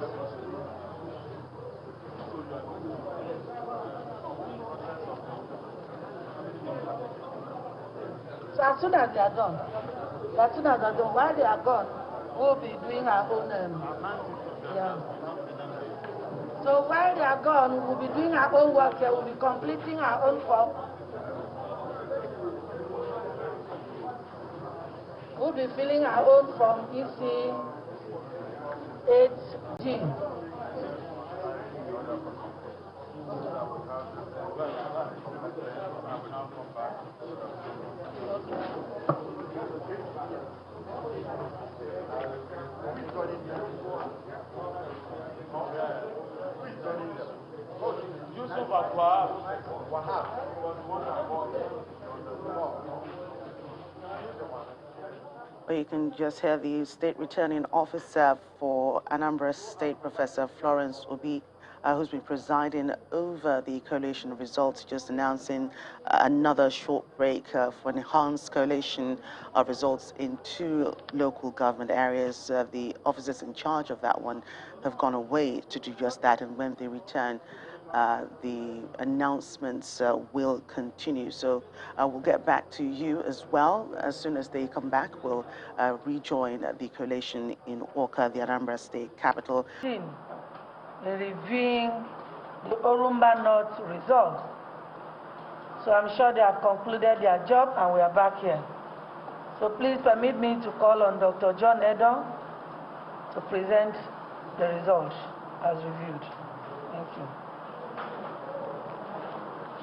So as soon as they are done, while they are gone, we'll be doing our own, yeah. So while they are gone, we'll be doing our own work here, we'll be completing our own form. We'll be filling our own from EC 8G. Yusuf Akwa. You can just hear the state returning officer for Anambra State, Professor Florence Obi, who's been presiding over the collation results, just announcing another short break for enhanced collation of results in 2 local government areas. The officers in charge of that one have gone away to do just that, and when they return, the announcements will continue. So we'll get back to you as well. As soon as they come back, we'll rejoin the collation in Awka, the Anambra State capital. In reviewing the Orumba North results. So I'm sure they have concluded their job and we are back here. So please permit me to call on Dr. John Edo to present the results as reviewed. Thank you.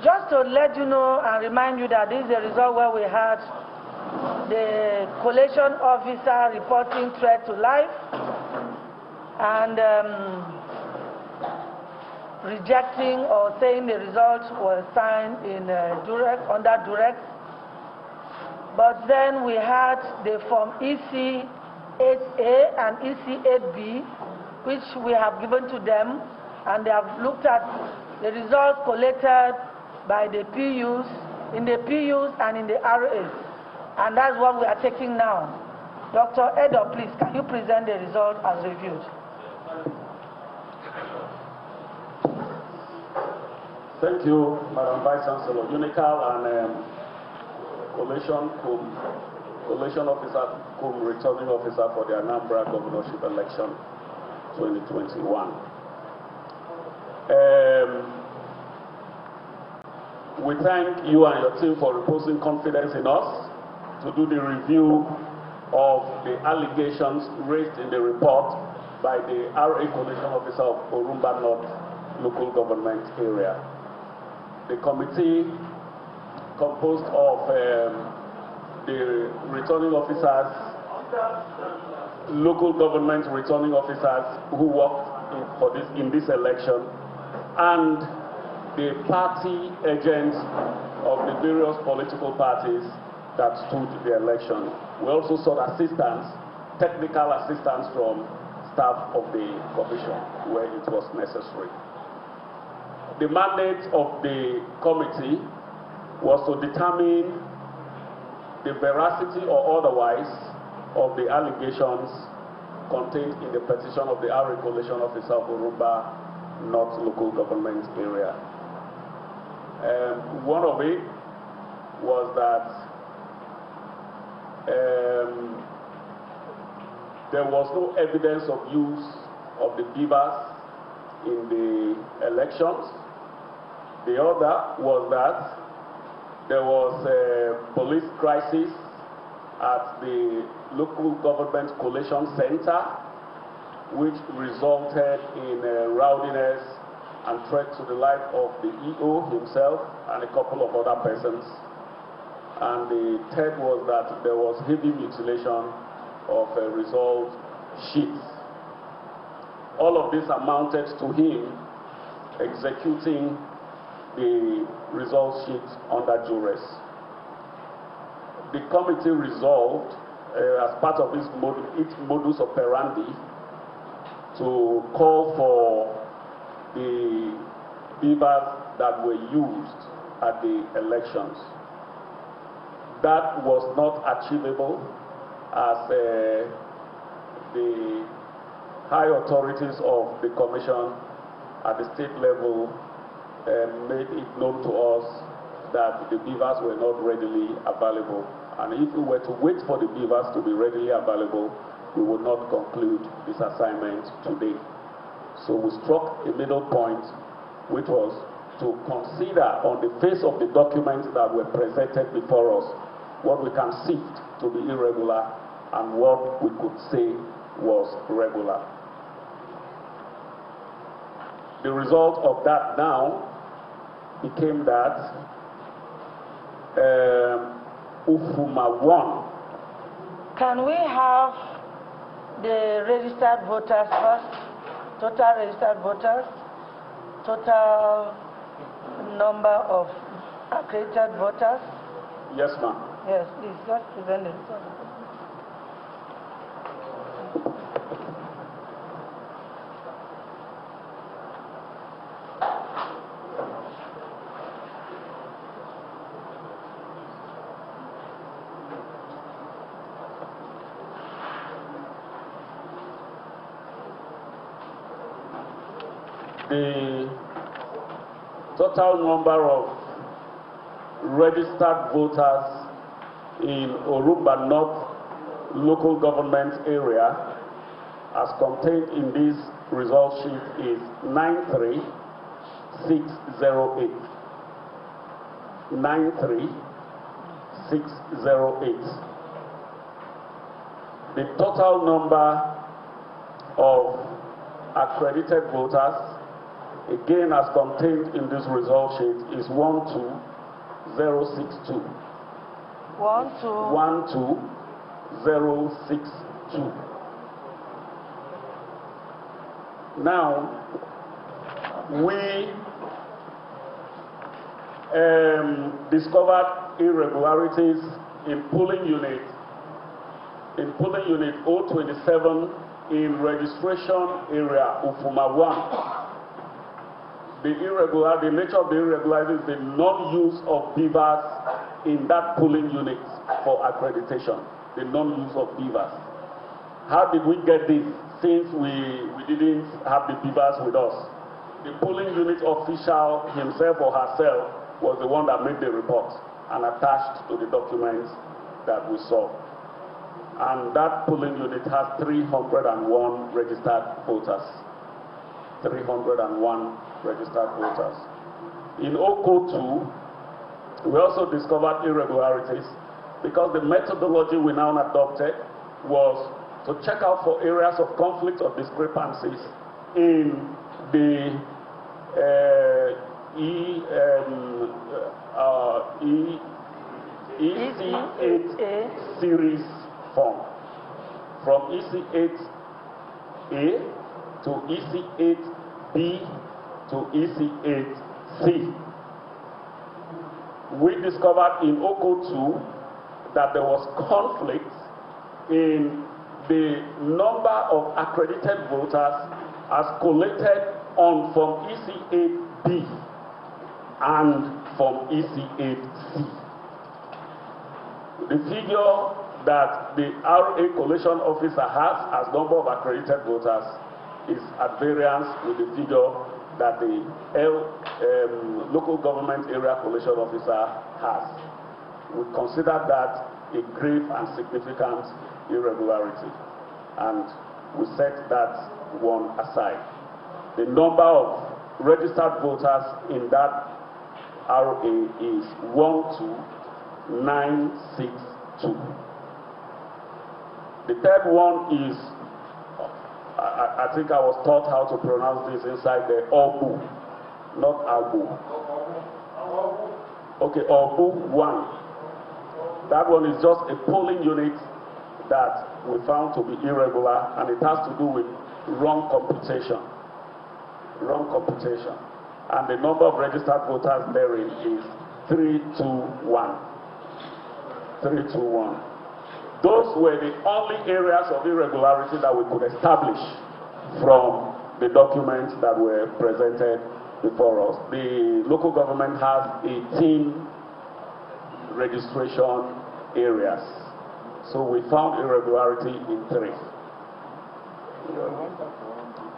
Just to let you know and remind you that this is the result where we had the collation officer reporting threat to life and rejecting or saying the results were signed in under duress. But then we had the form EC 8A and EC 8B, which we have given to them, and they have looked at the results collated by the PUs, in the PUs and in the RAs. And that's what we are taking now. Dr. Edo, please, can you present the result as reviewed? Thank you, Madam Vice Chancellor. Unical and Collation Officer, Returning Officer for the Anambra Governorship Election 2021. We thank you and your team for reposing confidence in us to do the review of the allegations raised in the report by the RA Collation Officer of Orumba North local government area. The committee composed of the returning officers, local government returning officers who worked in this election, and the party agents of the various political parties that stood the election. We also sought assistance, technical assistance from staff of the commission where it was necessary. The mandate of the committee was to determine the veracity or otherwise of the allegations contained in the petition of the RA Collation Officer of Orumba North local government area. One of it was that there was no evidence of use of the beavers in the elections. The other was that there was a police crisis at the local government collation center, which resulted in rowdiness and threat to the life of the EO himself and a couple of other persons. And the third was that there was heavy mutilation of result sheets. All of this amounted to him executing the result sheet under duress. The committee resolved, as part of its modus operandi, to call for the beavers that were used at the elections. That was not achievable as the high authorities of the commission at the state level made it known to us that the beavers were not readily available. And if we were to wait for the beavers to be readily available, we would not conclude this assignment today. So we struck a middle point, which was to consider on the face of the documents that were presented before us what we can sift to be irregular and what we could say was regular. The result of that now became that Ufuma won. Can we have the registered voters first? Total registered voters, total number of accredited voters? Yes, ma'am. Yes, please, just present the result. The total number of registered voters in Orumba North local government area as contained in this result sheet is 93,608. 93,608. The total number of accredited voters, again as contained in this result sheet, is 12062. 12062. Now, we discovered irregularities in polling unit 027 in registration area Ufuma 1. The nature of the irregularities is the non-use of beavers in that polling unit for accreditation, the non-use of beavers. How did we get this since we didn't have the beavers with us? The polling unit official himself or herself was the one that made the report and attached to the documents that we saw. And that polling unit has 301 registered voters. 301 registered voters. In Oko 2, we also discovered irregularities because the methodology we now adopted was to check out for areas of conflict or discrepancies in the EC8 series form. From EC8A to EC8B to EC8C. We discovered in Oko 2 that there was conflict in the number of accredited voters as collated on from EC8B and from EC8C. The figure that the RA collation officer has as number of accredited voters is at variance with the figure that the local government area collation officer has. We consider that a grave and significant irregularity, and we set that one aside. The number of registered voters in that RA is 12962. The third one is, I think I was taught how to pronounce this inside the Obu, not Abu. Okay, Obu 1. That one is just a polling unit that we found to be irregular, and it has to do with wrong computation. Wrong computation. And the number of registered voters therein is 321. 321. Those were the only areas of irregularity that we could establish from the documents that were presented before us. The local government has 18 registration areas. So we found irregularity in 3.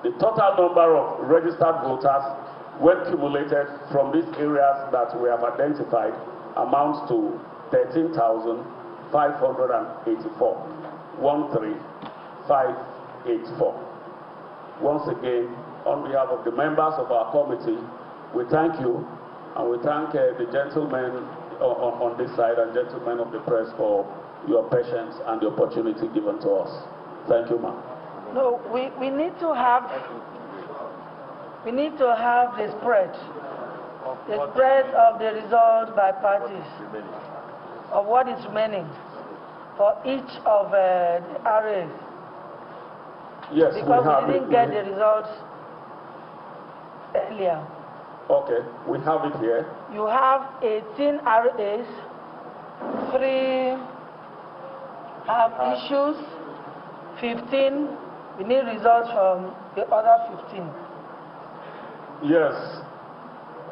The total number of registered voters when cumulated from these areas that we have identified amounts to 13,584. 13584. Once again, on behalf of the members of our committee, we thank you, and we thank the gentlemen on this side and gentlemen of the press for your patience and the opportunity given to us. Thank you, ma'am. No, we need to have the spread of the result by parties of what is remaining for each of the RAs. Yes, because we didn't get the results earlier. Okay, we have it here. You have 18 RAs, 3 have issues, 15. We need results from the other 15. Yes,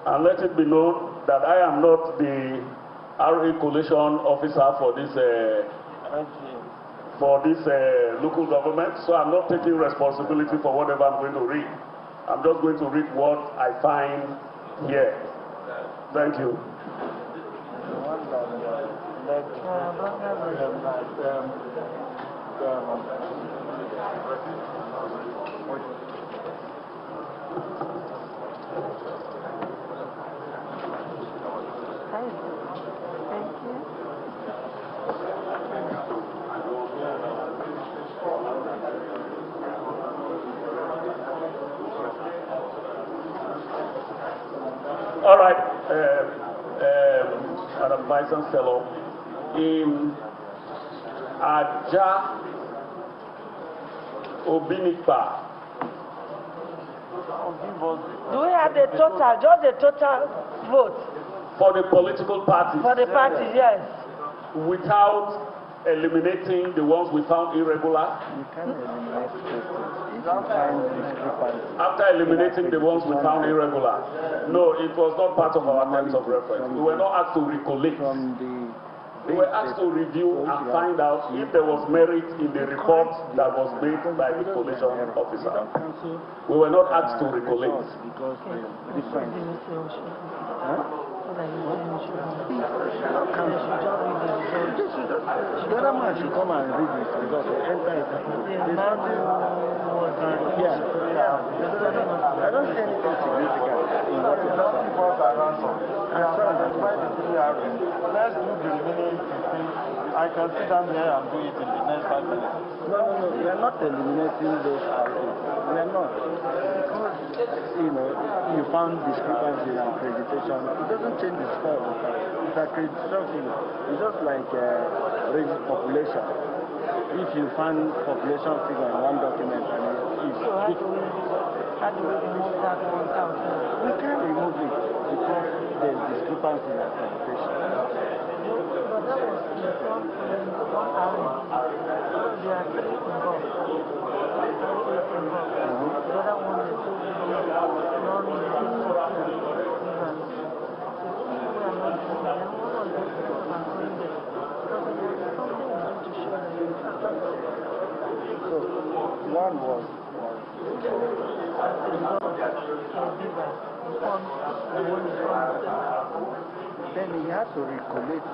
and let it be known that I am not the RA collation officer for this local government, so I'm not taking responsibility for whatever I'm going to read. I'm just going to read what I find here. Thank you. All right, Madam Vice Chancellor, in Aja Obinikpa. Do we have the total, just the total vote? For the political parties? For the parties, yes. Without eliminating the ones we found irregular? You can eliminate discrepancies. After eliminating the ones we found irregular? No, it was not part of our terms of reference. We were not asked to recollect. We were asked to review and find out if there was merit in the report that was made by the collation officer. We were not asked to recollect. The other man should come and read this result. Enter it. There's nothing. Yeah. I don't see anything significant in what you're saying. Let's do the remaining 15. I can sit down there and do it in the next 5 minutes. No. We are not eliminating those areas. We are not. Because, you found discrepancies in accreditation. It doesn't change the score. It's accreditation. It's just like raising population. If you find population figure in one document and it's how do we remove that one out? We can't remove it because there's discrepancy in accreditation. But that was in one area. There are 3 involved. The other one is One was then he had to recollect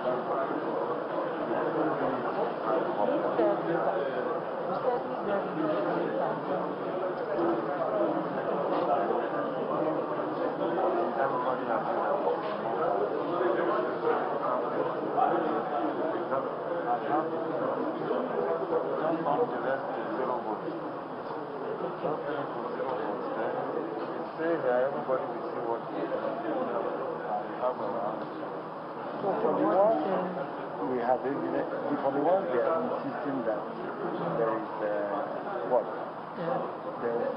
everybody will see what we have around. So for the ones we have evidence, for the ones they are insisting that there is what? There is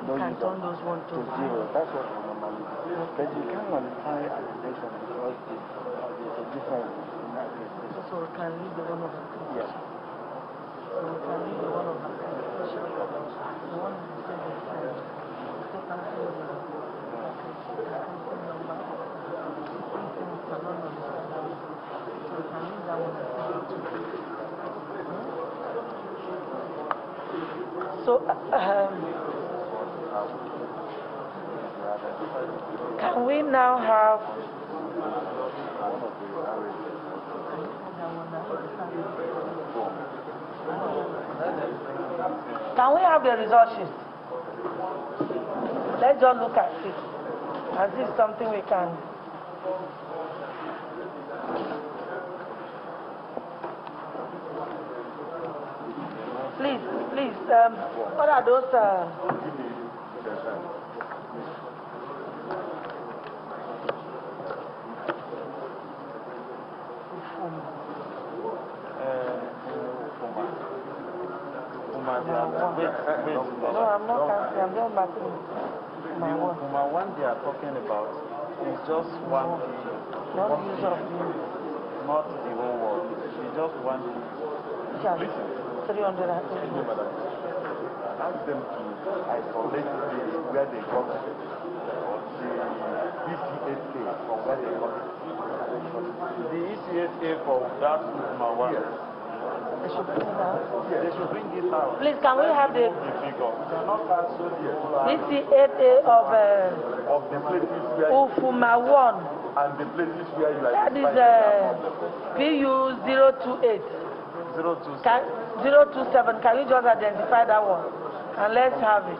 no use to zero. That's what we normally do. But you can't nullify accreditation because there's a difference in accreditation. So we can leave the one of accreditation. Yes. So we can leave the one of accreditation. The one who said So, can we now have the result sheet? Let's just look at it. And this is something we can. Please, what are those? No, I'm not counting. I'm just marking. The one they are talking about is just one key. Not use of the. Not the whole world. It's just one key. Listen. 300. Ask them to isolate where they got it. Or the ECSA from where they got it. The ECSA for that one. Yes. They should bring it out. They should bring it out. Please, can we have the ECSA of the places where Ufuma 1? And the places where you are. That is PU 028. 027. Can you just identify that one? And let's have it.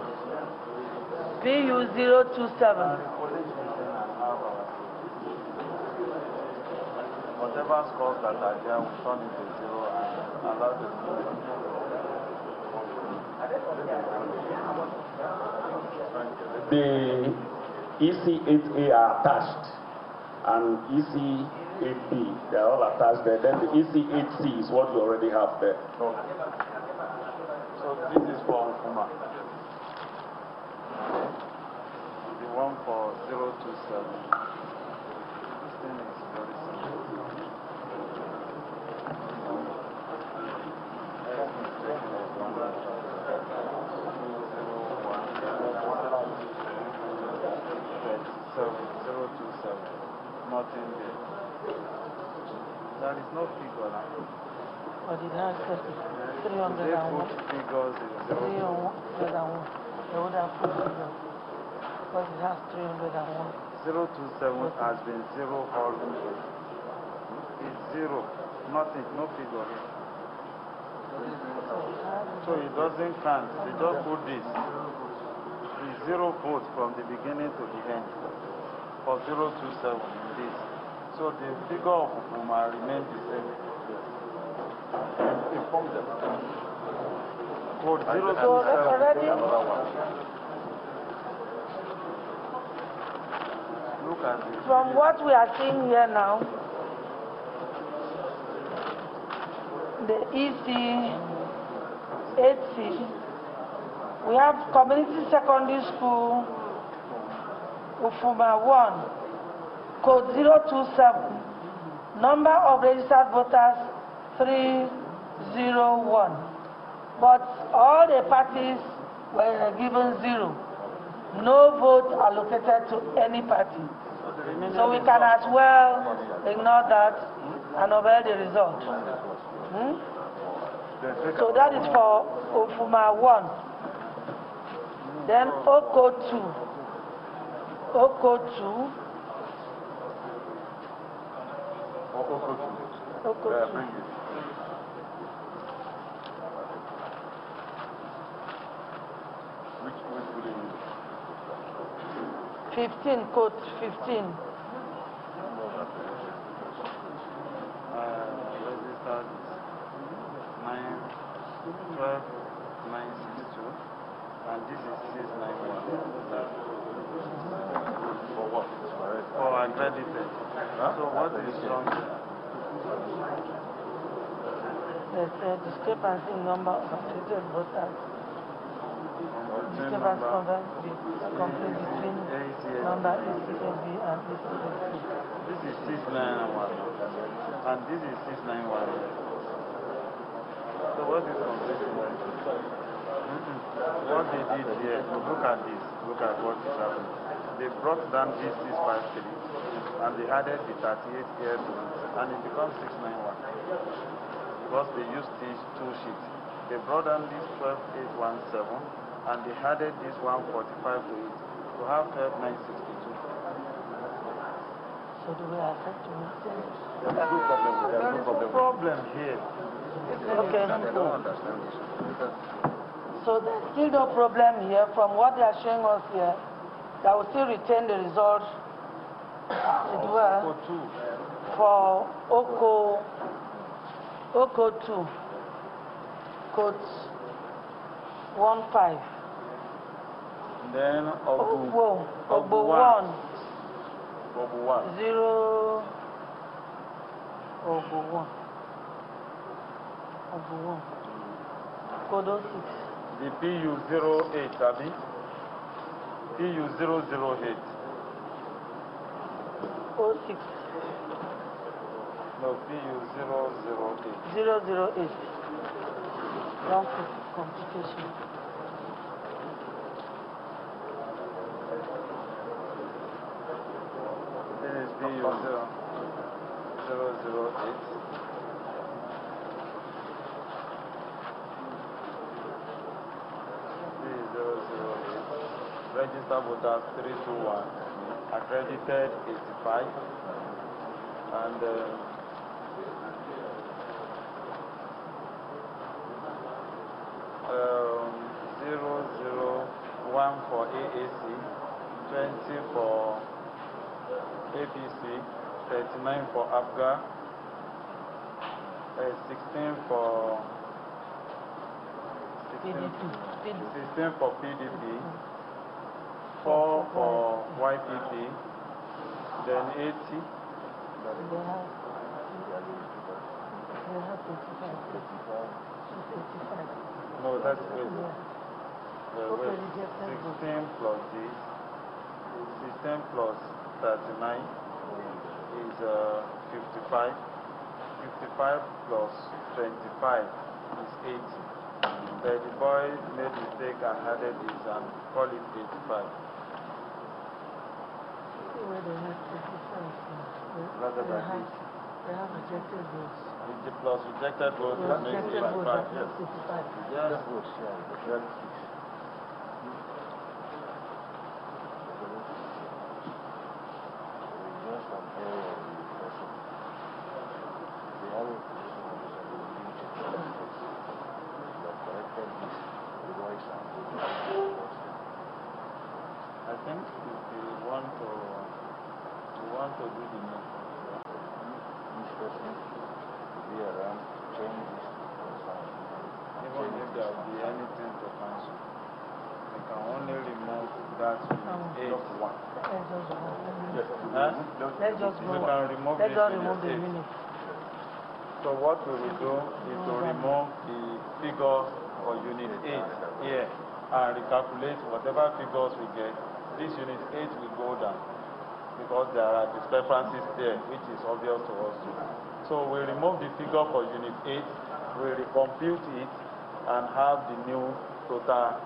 PU 027. Whatever scores that are there will turn into 0 and allow them to. The EC8A are attached, and EC8B, they are all attached there. Then the EC8C is what you already have there. Okay. So this is for Ufuma. The one for 027. This thing is very simple. Nothing there. There is no figure now. But it has 301. Figures in 301. They would have put figures. Because it has 301. 027 has been 0 all. It's 0. Nothing, no figure here. So it doesn't count. They just put this. The 0 votes from the beginning to the end for 027 in this. So the figure of Ukuma remains the same. Inform them. Vote 027. So already. Look at this. From what we are seeing here now, the EC, 8C, we have Community Secondary School, Ufuma 1, code 027, number of registered voters 301. But all the parties were given 0. No vote allocated to any party. So we can as well ignore that and obey the result. So that is for Ufuma 1. Then Oko 2. Oko 2. Oko 2. 15, code 15. Registered 912,962, and this is 691. For what? For accredited. So what is wrong? There's a discrepancy in number of accredited voters. Discrepancy complete between number ACAB and ACAB. This is 691, and this is 691. So what is complete? What they did here, look at this, look at what is happening. They brought down this 653, and they added the 38 here to it, and it becomes 691. Because they used these 2 sheets. They brought down this 12817, and they added this 145 to it, to have 12962. So do we accept to There's no problem here. Okay. So there's still no problem here. From what they are showing us here, they will still retain the result for Oko 2, code 15. Then Ogbo 1. 0 Ogbo 1. Code 06. The PU 08, Abi. PU 008. 06. No, PU 008. 008. Long complication. This is PU 008. Registered voters 321, accredited 85, and 001 for AAC, 20 for APC, 39 for Abga, 16 for PDP, 4 for YPP, then 80. No, that's good. 16 plus this, 16 plus 39 is 55. 55 plus 25 is 80. The boy made mistake and added this and call it 85. Where they have 55. Rather than this. They have rejected votes. The plus rejected votes makes it 55. Yes. Yes. Votes, They Let's just go. Let's just remove the unit. So what we will do is to remove the figure for unit 8 here and recalculate whatever figures we get. This unit 8 will go down because there are discrepancies there, which is obvious to us too. So we remove the figure for unit 8, we recompute it and have the new total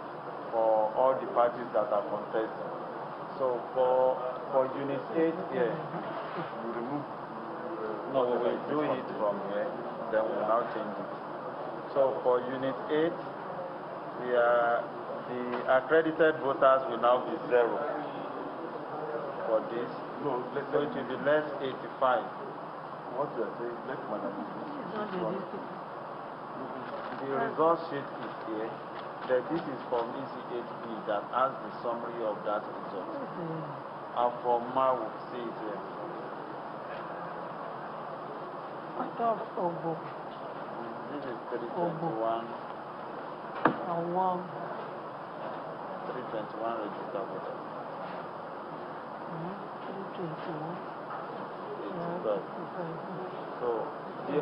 for all the parties that are contesting. So for unit 8 here, we remove. No, we will do it from here, then we will now change it. So for unit 8, the accredited voters will now be 0 for this. So it will be less 85. What you are saying, the result sheet is here. That this is from EC8B that has the summary of that result. And for Ma, we see it here. This is 321. And 321 register voters. 321. So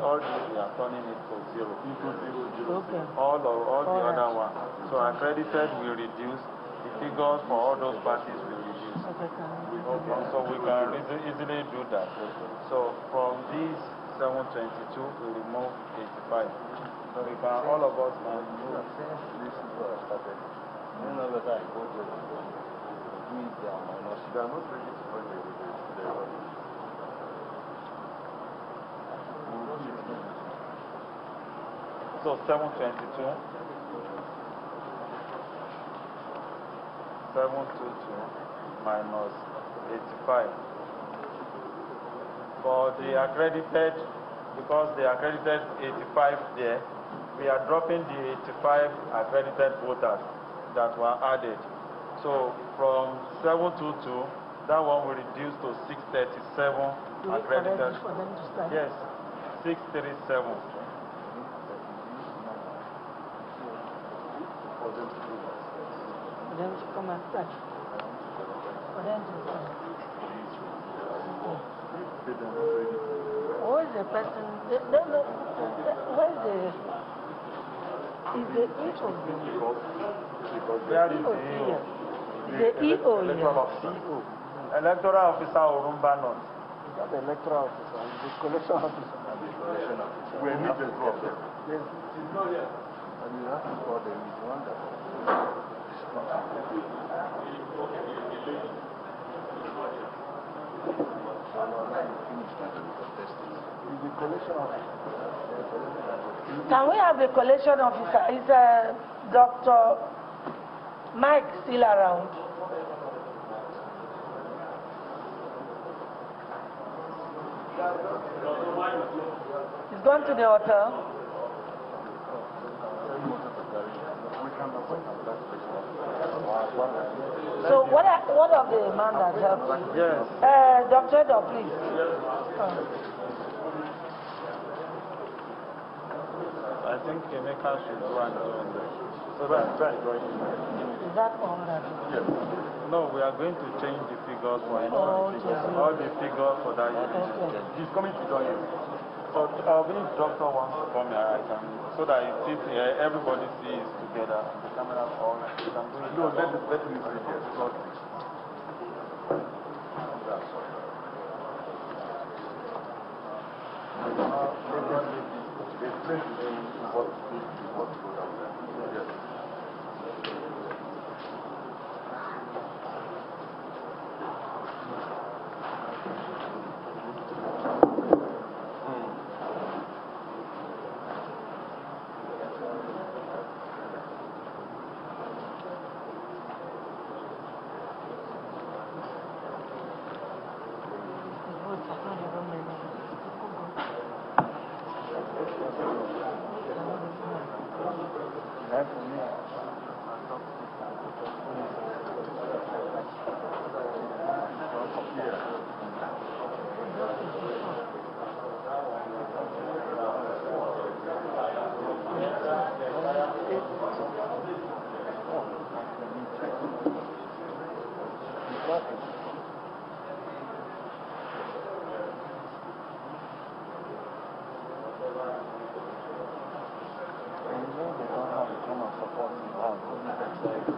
all these we are turning it to 0. Okay. All the other ones. So accredited will reduce. The figures for all those parties will reduce. Okay. So we can easily do that. So from these 722, we remove 85. So we can, all of us can do this is what I started. You know that I go to meet them. They are not ready to go there. So 722, 722 minus 85. For the accredited, because the accredited 85 there, we are dropping the 85 accredited voters that were added. So from 722, that one will reduce to 637 accredited. Yes, 637. For them to come and start. For them to come. Who is the person? Where is the... Is the EO? Where is the EO? The EO. Electoral officer Orumba North. Not the electoral officer, the collection officer. We need to drop them. Yes. And you have to call them. It's one that. Can we have the collection officer? Is Dr. Mike still around? He's gone to the hotel. So what of the man that helped you? Yes. Dr. Edo, please. I think Emeka should go and join them. So that's right. Is that all that? Yes. No, we are going to change the figures for all the figures for that unit. Okay. He's coming to join you. So if doctor wants to come here, I can, so that it sits here, everybody sees together, the camera on, you can do it. No, let me see here. Yeah,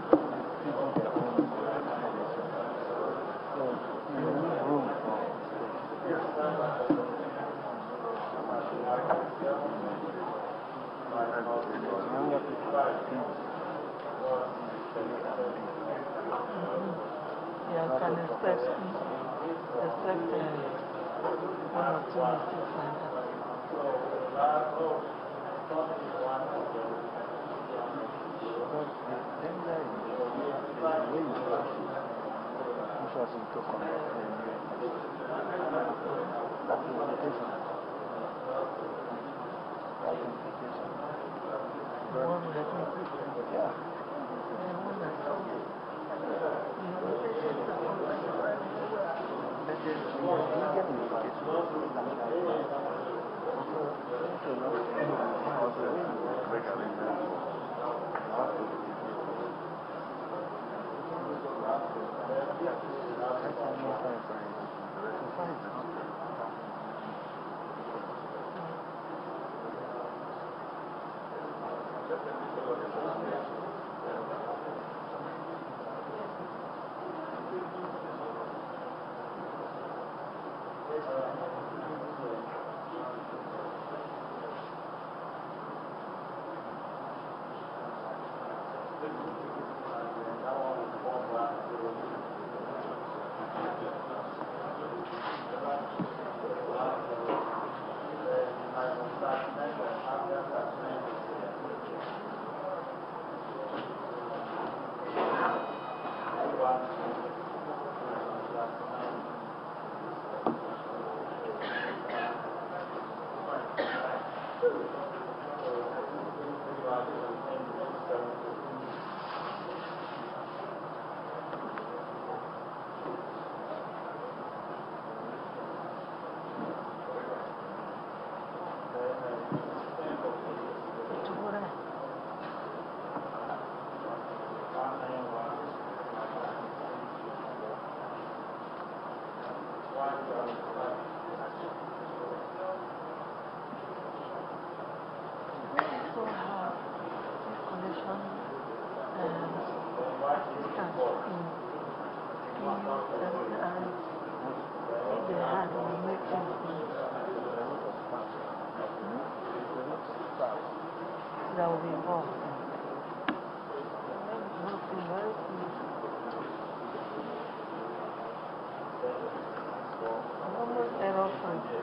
can expect one or two mistakes like that. That will be involved. Almost error-free.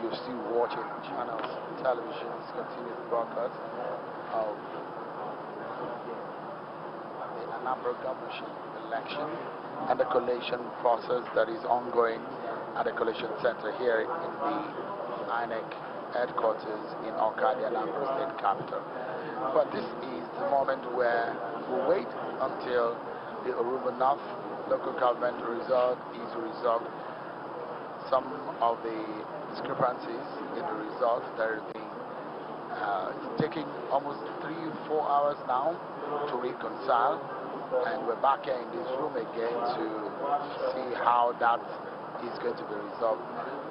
You're still watching channels, television's continuous broadcast of the Anambra Governorship election and the collation process that is ongoing at the collation center here in the INEC headquarters in Awka, the Anambra State capital. But this is the moment where we wait until the Orumba North local government result is resolved. Some of the discrepancies in the results that are being taking almost 3-4 hours now to reconcile, and we're back here in this room again to see how that is going to be resolved.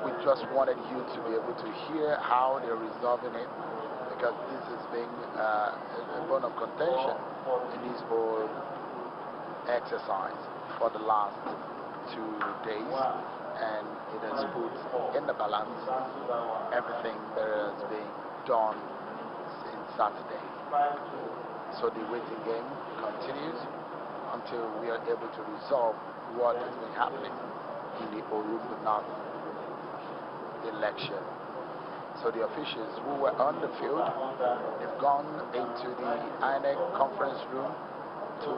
We just wanted you to be able to hear how they're resolving it, because this has been a bone of contention in this whole exercise for the last 2 days, and it has put in the balance everything that has been done since Saturday. So the waiting game continues until we are able to resolve what has been happening in the Orumba North election. So the officials who were on the field, they've gone into the INEC conference room to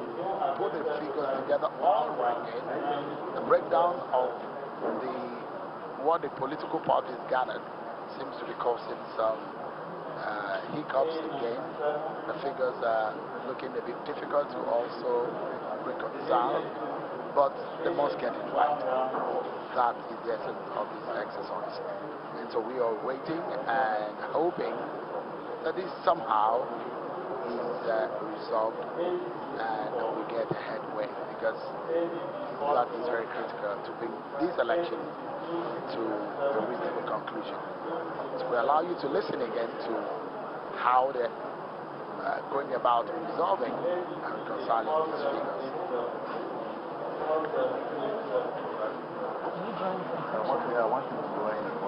put the figures together all over again. The breakdown of what the political parties gathered seems to be causing some hiccups again. The figures are looking a bit difficult to also reconcile, but they must get it right. That is the essence of this exercise. And so we are waiting and hoping that this somehow is resolved and we get headway, because that is very critical to bring this election to a reasonable conclusion. So we allow you to listen again to how they're going about resolving and reconciling these figures. I want you to go in and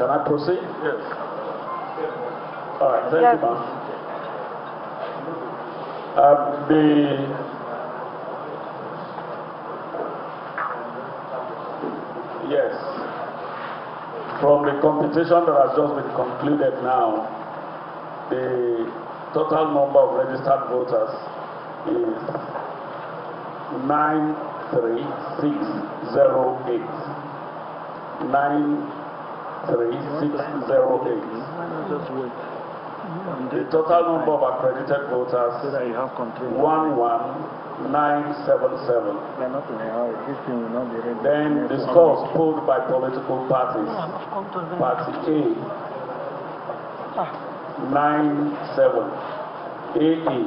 Can I proceed? Yes. All right, thank Yes. you, ma'am. Yes. From the computation that has just been concluded now, the total number of registered voters is 93608. 93608. The total number of accredited voters, 11977. Then the scores pulled by political parties. Party A, 97. AA,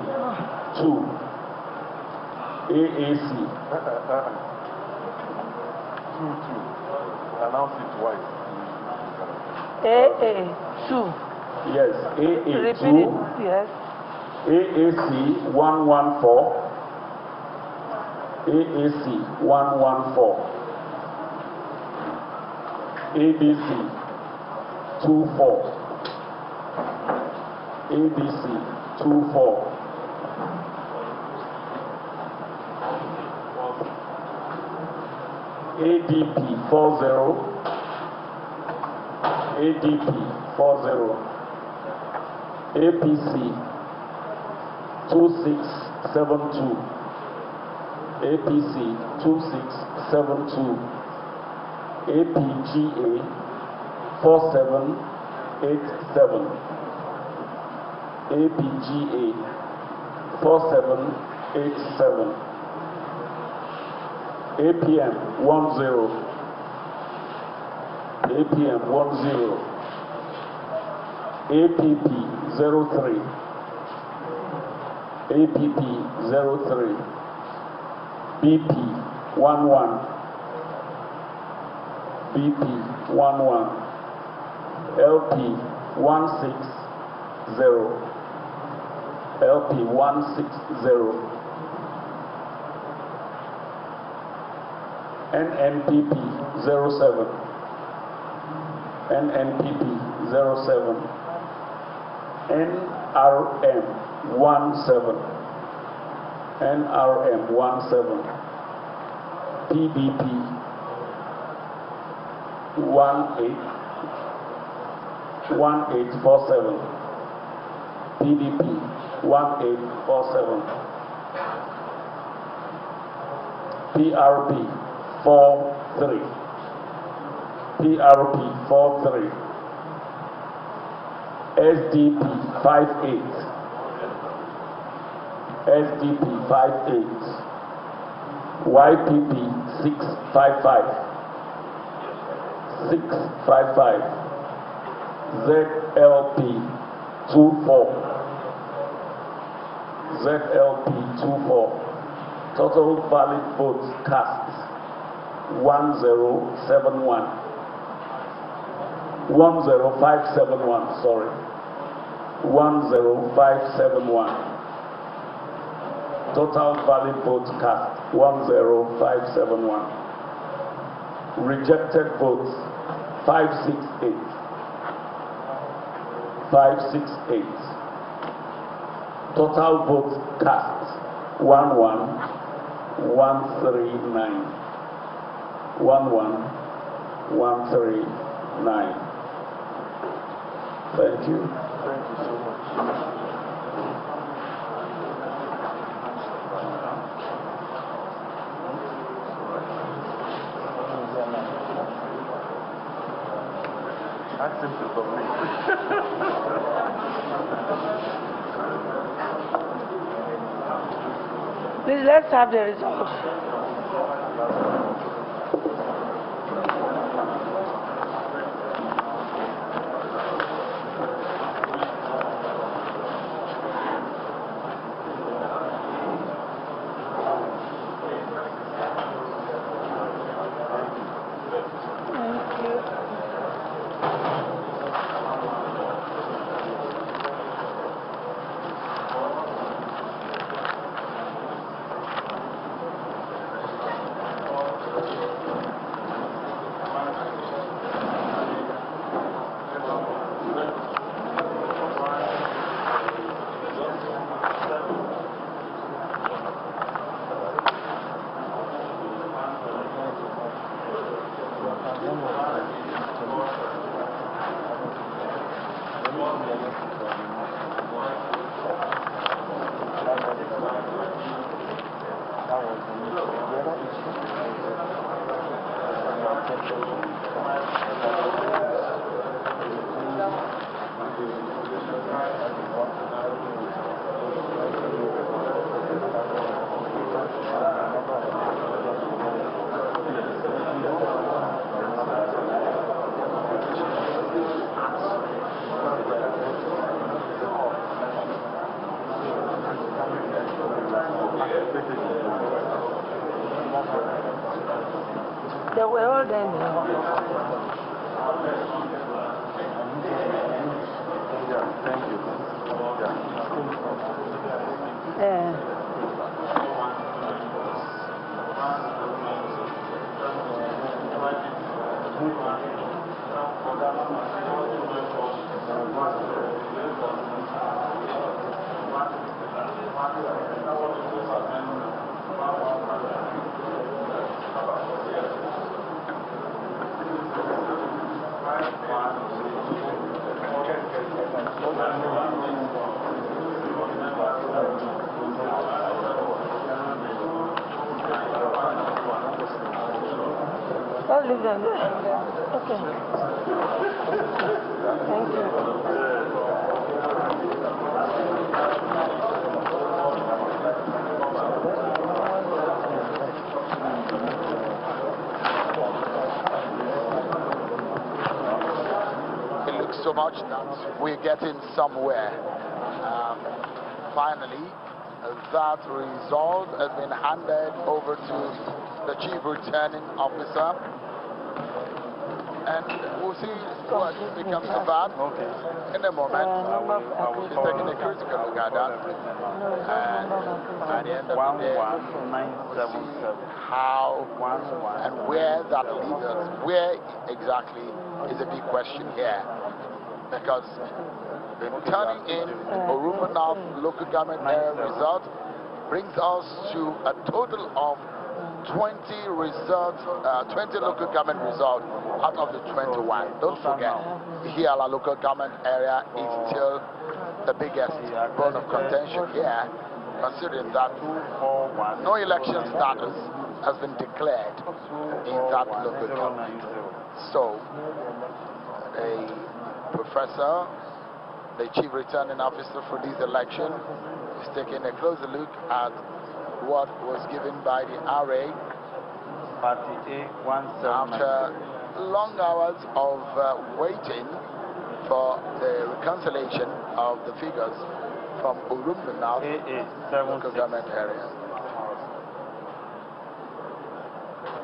2. AAC. Announce it twice. AA 2. Yes, AA Repeat 2. it. Yes. AAC 114. AAC 114. ABC 24. ABC 24. ADP 40. ADP 40. APC 2672. APC 2672. APGA 4787. APGA 4787. APM 10. APM 10. APP 03. APP 03. BP 11. BP 11. LP 160. LP 160. NNPP 07. NNPP 07. NRM 17. NRM 17. PBP 1847. PDP 1847. PRP 43. PRP 43. SDP 58. SDP 58. YPP 655. 655. ZLP 24. ZLP 24. Total valid votes cast 1071. 10571, sorry. 10571. Total valid votes cast 10571. Rejected votes 568. 568. Total votes cast 11139. 11139. Thank you. Thank you so much. Ask him to submit. Please, let's have the results. They were all there. Thank you. I'll leave them there. Okay. Thank you. It looks so much that we're getting somewhere. Finally, that result has been handed over to the chief returning officer, and we'll see what becomes of that in a moment. She's taking a critical look at that, and at the end of the day, we'll see how and where that leads us. Where exactly is a big question here, because turning in the Orumba North local government area result brings us to a total of 20 results, 20 local government results out of the 21. Don't forget, the Ihiala local government area is still the biggest bone of contention here, considering that no election status has been declared in that local government. So, a professor, the chief returning officer for this election, is taking a closer look at what was given by the RA after long hours of waiting for the reconciliation of the figures from Orumba North local government area.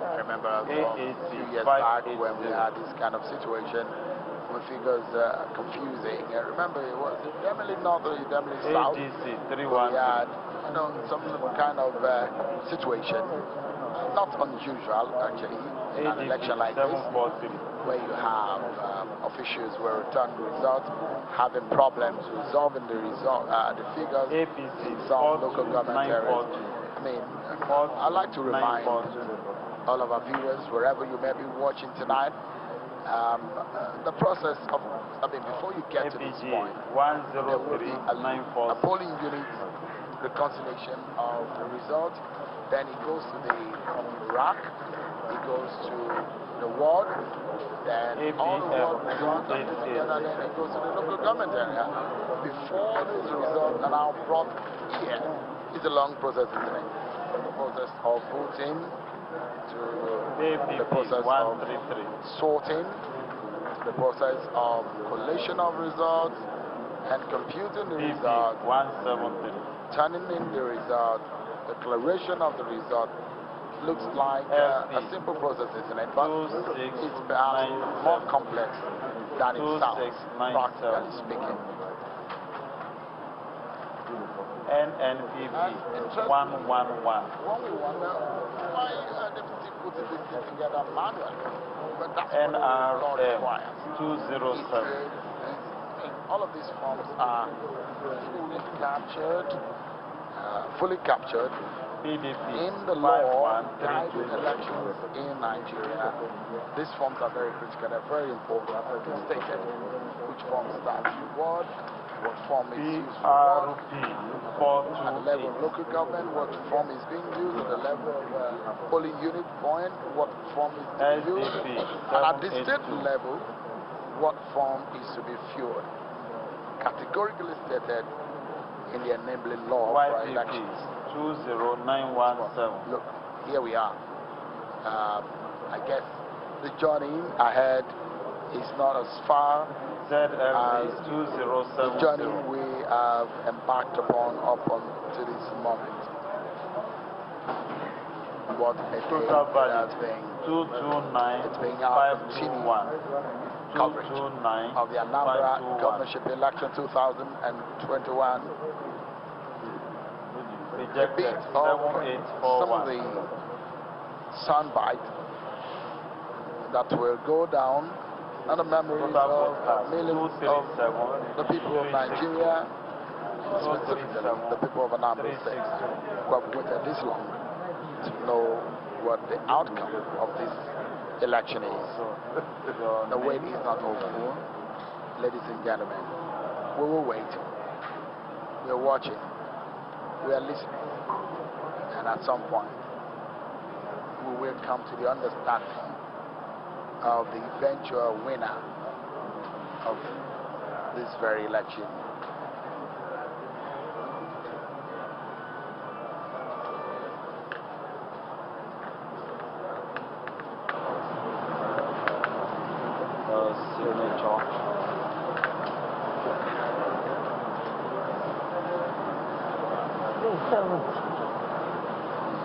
I remember a few years back when we had this kind of situation with figures confusing. I remember it was Idemili North or Idemili South. We had some kind of situation, not unusual actually, in an election like this, where you have officials who return results having problems resolving the figures in some local government areas. I mean, I'd like to remind all of our viewers, wherever you may be watching tonight, the process of, before you get to this point, there will be a polling unit reconciliation of the result. Then it goes to the rack, it goes to the ward, then all the ward results are put together, then it goes to the local government area. Before these results are now brought here, it's a long process, isn't it? The process of voting, to the process of sorting, to the process of collation of results, and computing the result, turning in the result, declaration of the result. Looks like a simple process, isn't it? But it's perhaps more complex than it sounds, practically speaking. NNPV 111. One we wonder why deputy put this thing together manually, but that's what the law requires. 207. All of these forms are fully captured in the law guiding elections in Nigeria. These forms are very critical, they're very important. It's stated which form starts with what form is used for what, at the level of local government, what form is being used, at the level of polling unit point, what form is being used, and at the state level, what form is to be filled. Categorically stated in the enabling law for elections. 20917. Look, here we are. I guess the journey ahead is not as far as the journey we have embarked upon up until this moment. What a day it has been. 229. It's been our continued coverage of the Anambra Governorship election 2021. A bit of some of the soundbite that will go down and the memories of millions of the people of Nigeria, specifically the people of Anambra State, who have waited this long to know what the outcome of this election is. The wait is not over, ladies and gentlemen. We will wait. We are watching. We are listening. And at some point, we will come to the understanding of the eventual winner of this very election.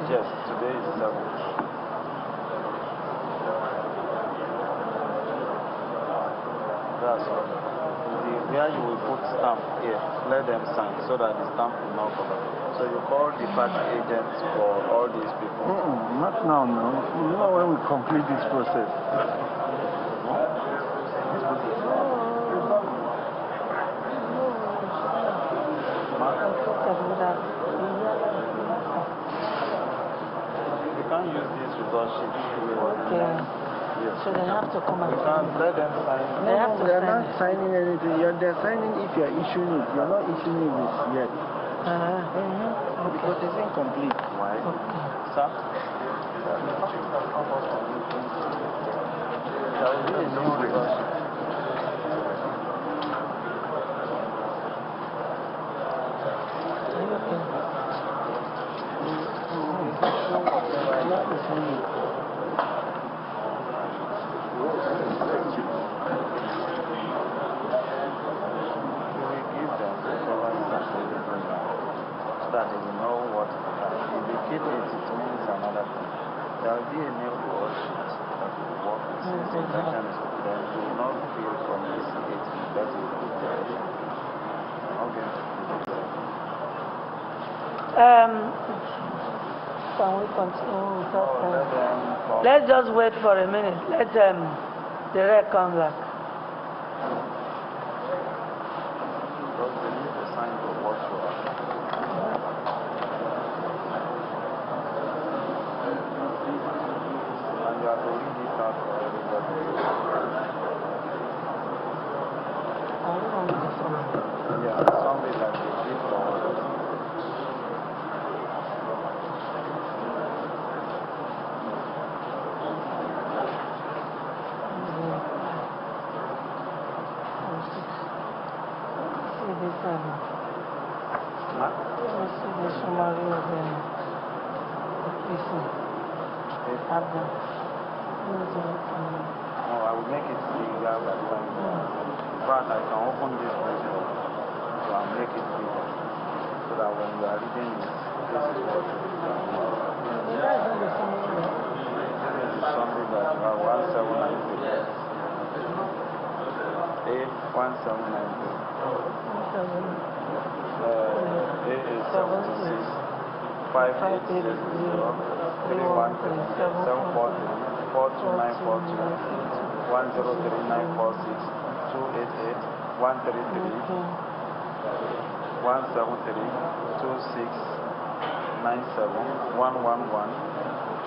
Yes, today is 7th. That's all. Where you will put stamp here, let them sign so that the stamp will not cover. So you call the party agents for all these people? Not now, no. You know when we complete this process. You can't use this result sheet. Okay. Yes. So they have to come and you can't let them sign. They have to They're sign not signing anything. They're signing if you're issuing it. You're not issuing it yet. Because it's incomplete. Why? Okay. Sir? There will be a new result sheet. That they will know what if they keep it, it means another thing. There will be a new world sheet that will work with this election is then you will not feel from this gate that is the direction. Okay. Can we continue without time? Let's just wait for a minute. Let the rec come back. Because they need to sign the workshop. And you have to read it out for everybody. Yeah, something like a gift or I will make it legal by the time. In fact, I can open this window, so I'll make it legal, so that when you are reading it, this is what you something that you have 1793. 1793. A is 76 5860 313743 42942 103946 288 133 173 2697 111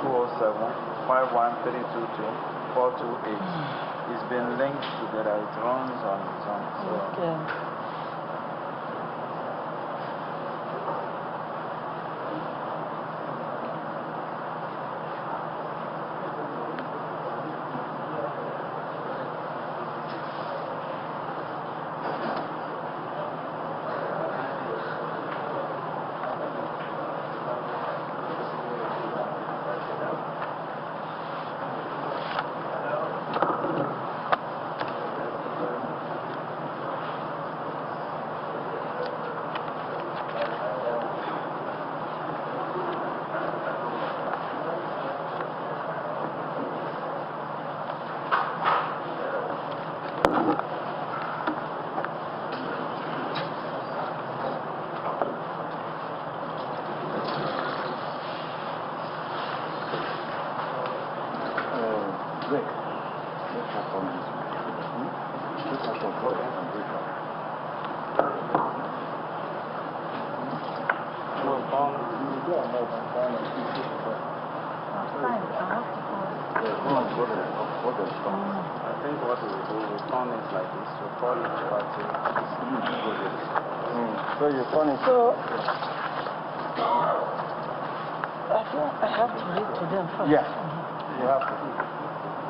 207 51322 428. It's been linked together. It runs on its own. So. Okay.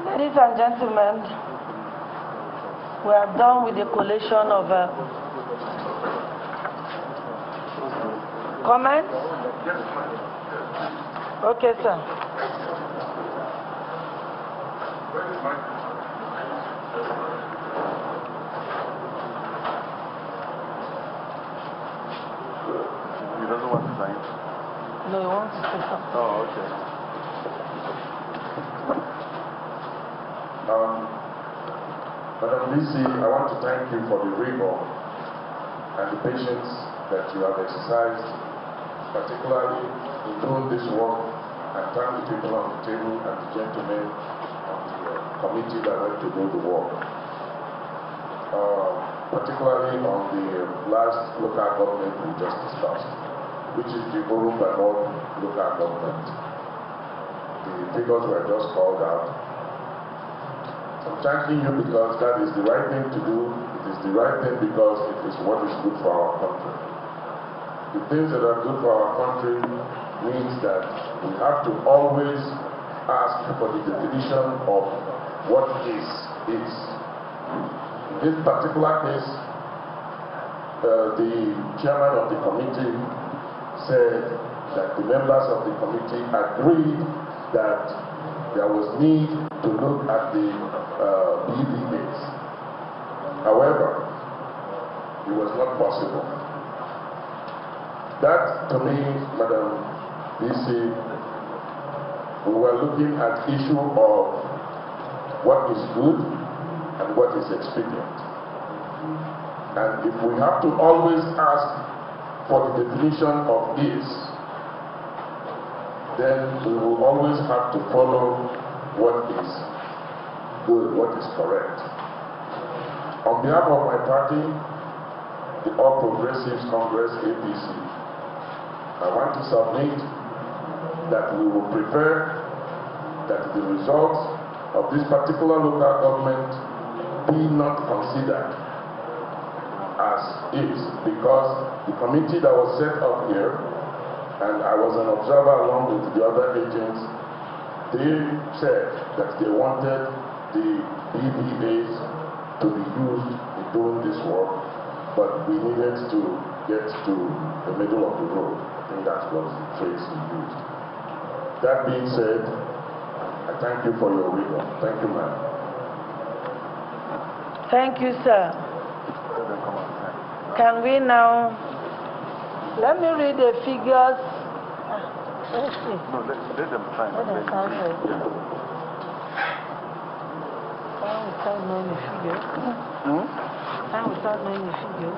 Ladies and gentlemen, we are done with the collation of comments. Okay, sir. He doesn't want to sign? No, he wants to say something. Oh, okay. Madam DC, I want to thank you for the rigor and the patience that you have exercised, particularly in doing this work, and thank the people on the table and the gentlemen on the committee that had to do the work. Particularly on the last local government we just discussed, which is the Orumba North local government. The figures were just called out. I'm thanking you because that is the right thing to do. It is the right thing because it is what is good for our country. The things that are good for our country means that we have to always ask for the definition of what is. In this particular case, the chairman of the committee said that the members of the committee agreed that there was need to look at the BVAs. However, it was not possible. That, to me, Madam DC, we were looking at the issue of what is good and what is expedient. And if we have to always ask for the definition of is, then we will always have to follow what is good, what is correct. On behalf of my party, the All Progressives Congress, APC, I want to submit that we will prefer that the results of this particular local government be not considered as is, because the committee that was set up here, and I was an observer along with the other agents, they said that they wanted the BVAs to be used in doing this work, but we needed to get to the middle of the road. I think that's what the phrase he used. That being said, I thank you for your rigor. Thank you, ma'am. Thank you, sir. Can we now, let me read the figures. Let's see. No, let them sign. Let them sign first. Sign without knowing the figures. Sign without knowing the figures.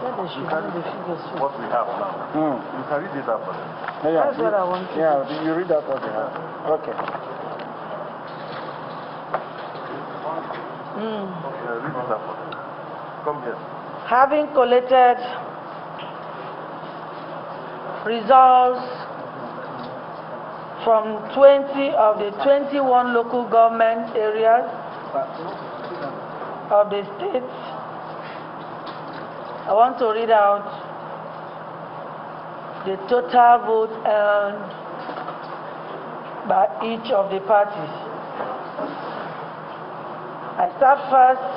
Let them show me the figures first. What we have now. You can read it out for them. That's what I want to do. Yeah, you read out what we have. Okay. Read it out for them. Come here. Having collected results from 20 of the 21 local government areas of the state, I want to read out the total vote earned by each of the parties. I start first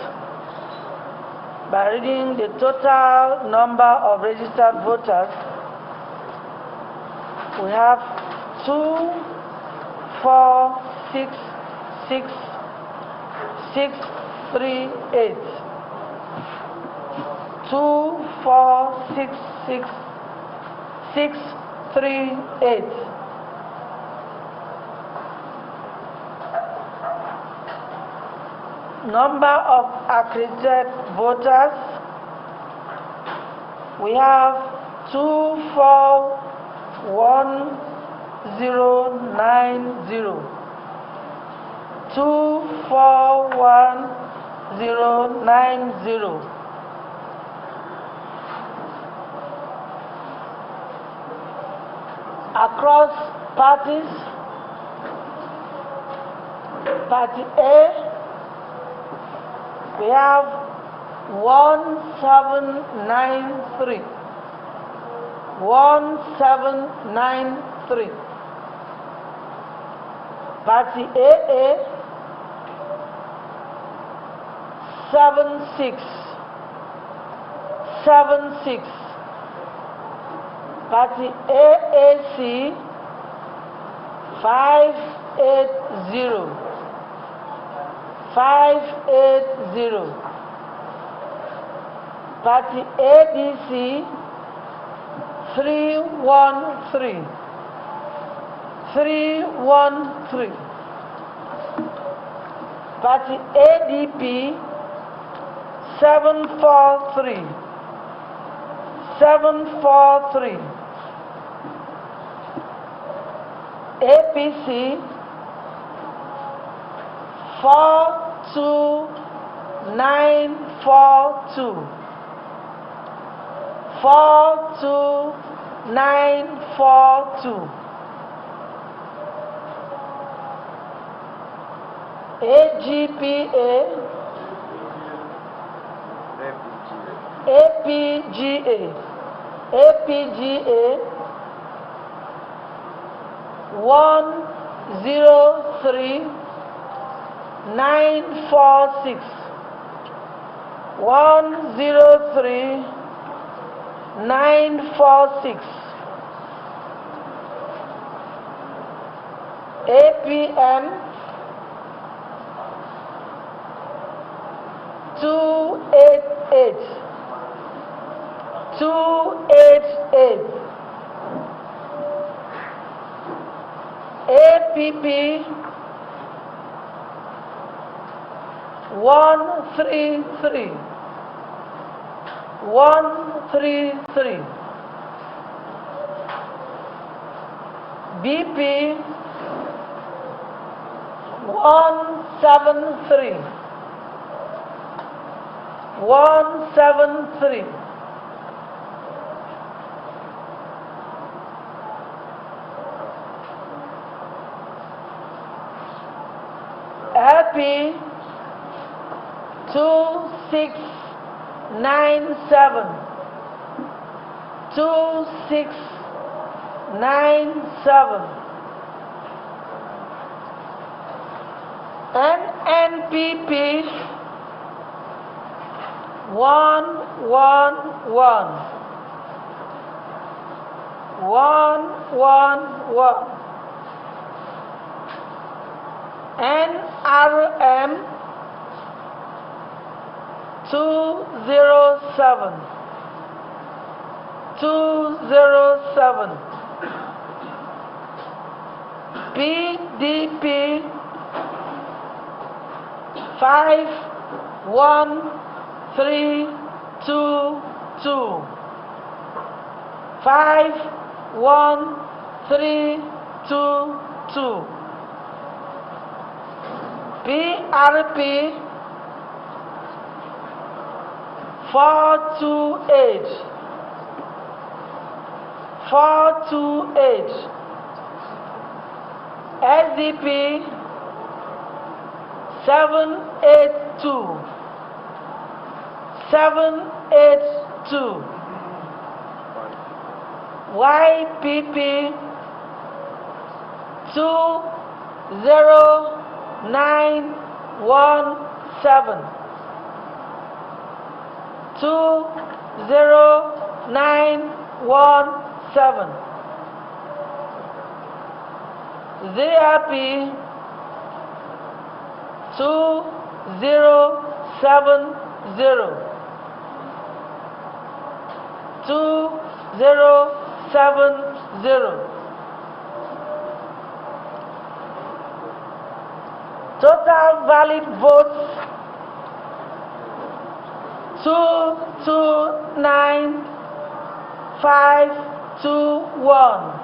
by reading the total number of registered voters. We have 2, 4, 6, 6, 6, 3, 8. 2, 4, 6, 6, 6, 3, 8. Number of accredited voters, we have 241,090. 241,090. Across parties, Party A, we have 1793. 1793. Party AA, 76. 76. Party AAC, 580. 580. Party ADC, 313. 313. Party ADP, 743. 743. APC, 42942. 42942. AGPA, APGA, APGA, 103,946. 103,946. APM, 288. 288. APP, 133. 133. BP, 173. 173. LP, 2697. 2697. NNPP, NRM 207 PDP 51322 51322 PRP 428 SDP 782 YPP 20917 20917 ZRP 2070 2070 Total valid votes 229,521.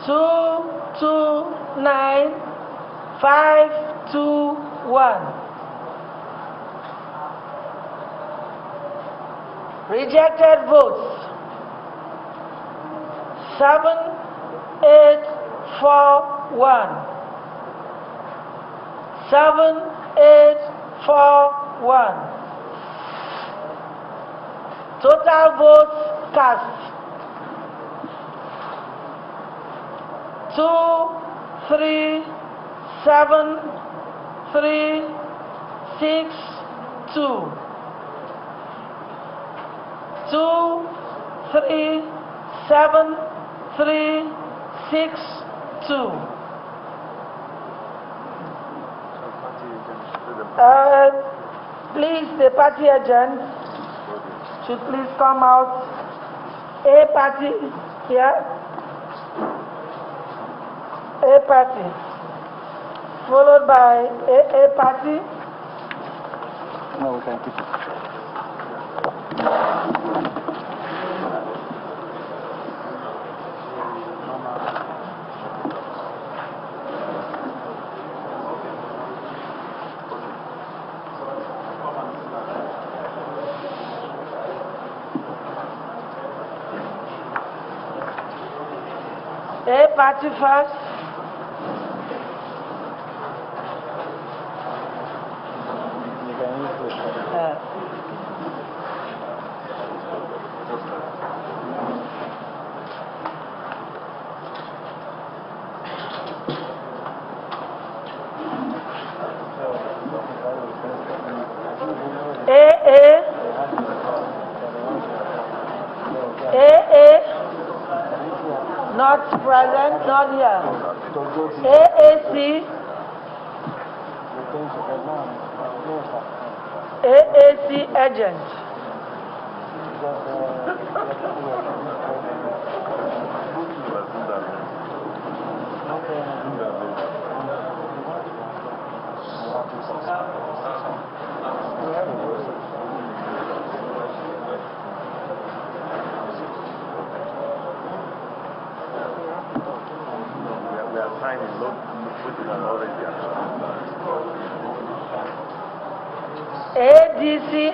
229,521. Rejected votes 7,841. 7,841. Total votes cast 237,362. 237,362. Please, the party agent should please come out. A party here. A party. Followed by A party. No, we can keep it. A party first. Not present, not here. AAC. AAC agent.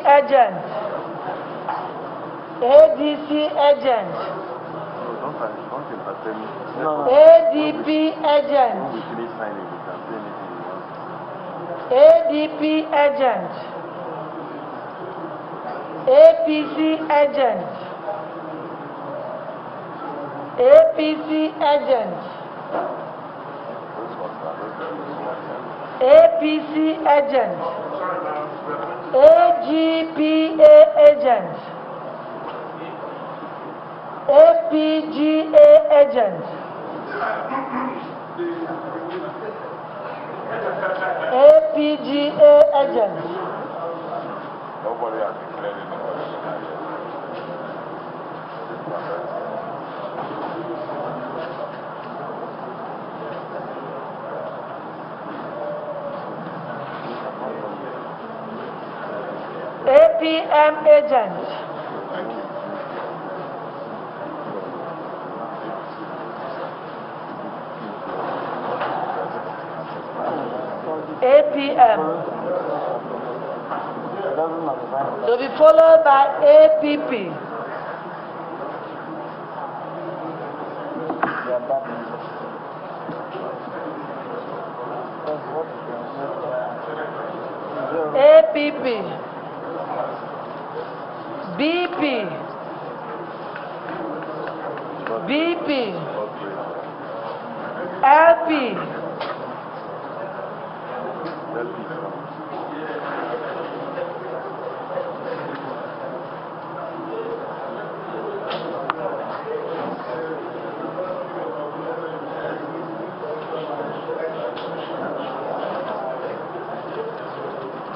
ADC agent. ADC agent. ADP agent. ADP agent. APC agent. APC agent. APC agent. AGPA agent, APGA agent, APGA agent. Nobody has declared anybody. APM agent. APM. To be followed by APP. APP. BP. BP. LP.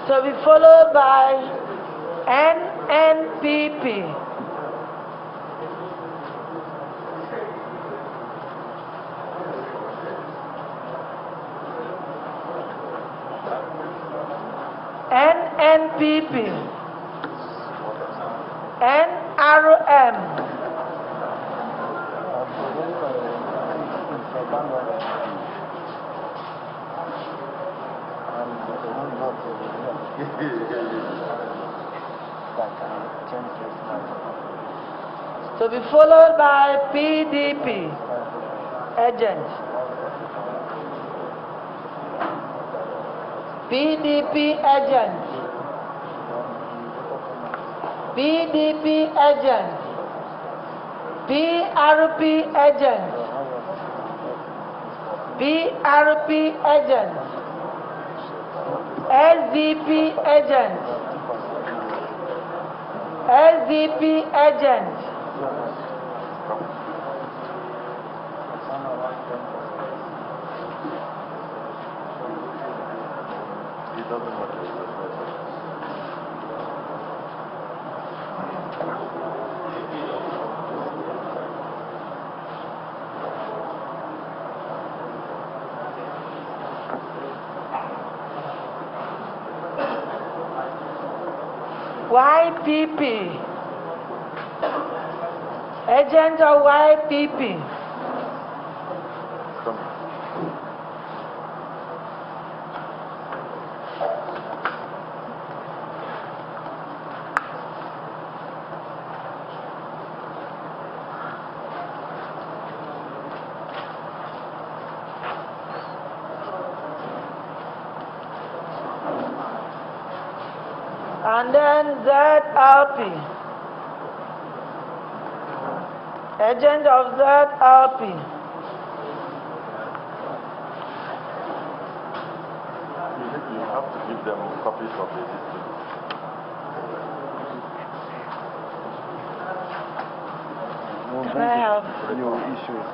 To be followed by NNPP. NNPP. NRM. To be followed by PDP agent. PDP agent. PDP agent. PRP agent. PRP agent. SDP agent. SDP agent. YPP. Agent of YPP. And then ZLP. Agent of ZLP. You have to give them copies of the history. Can I have your issues?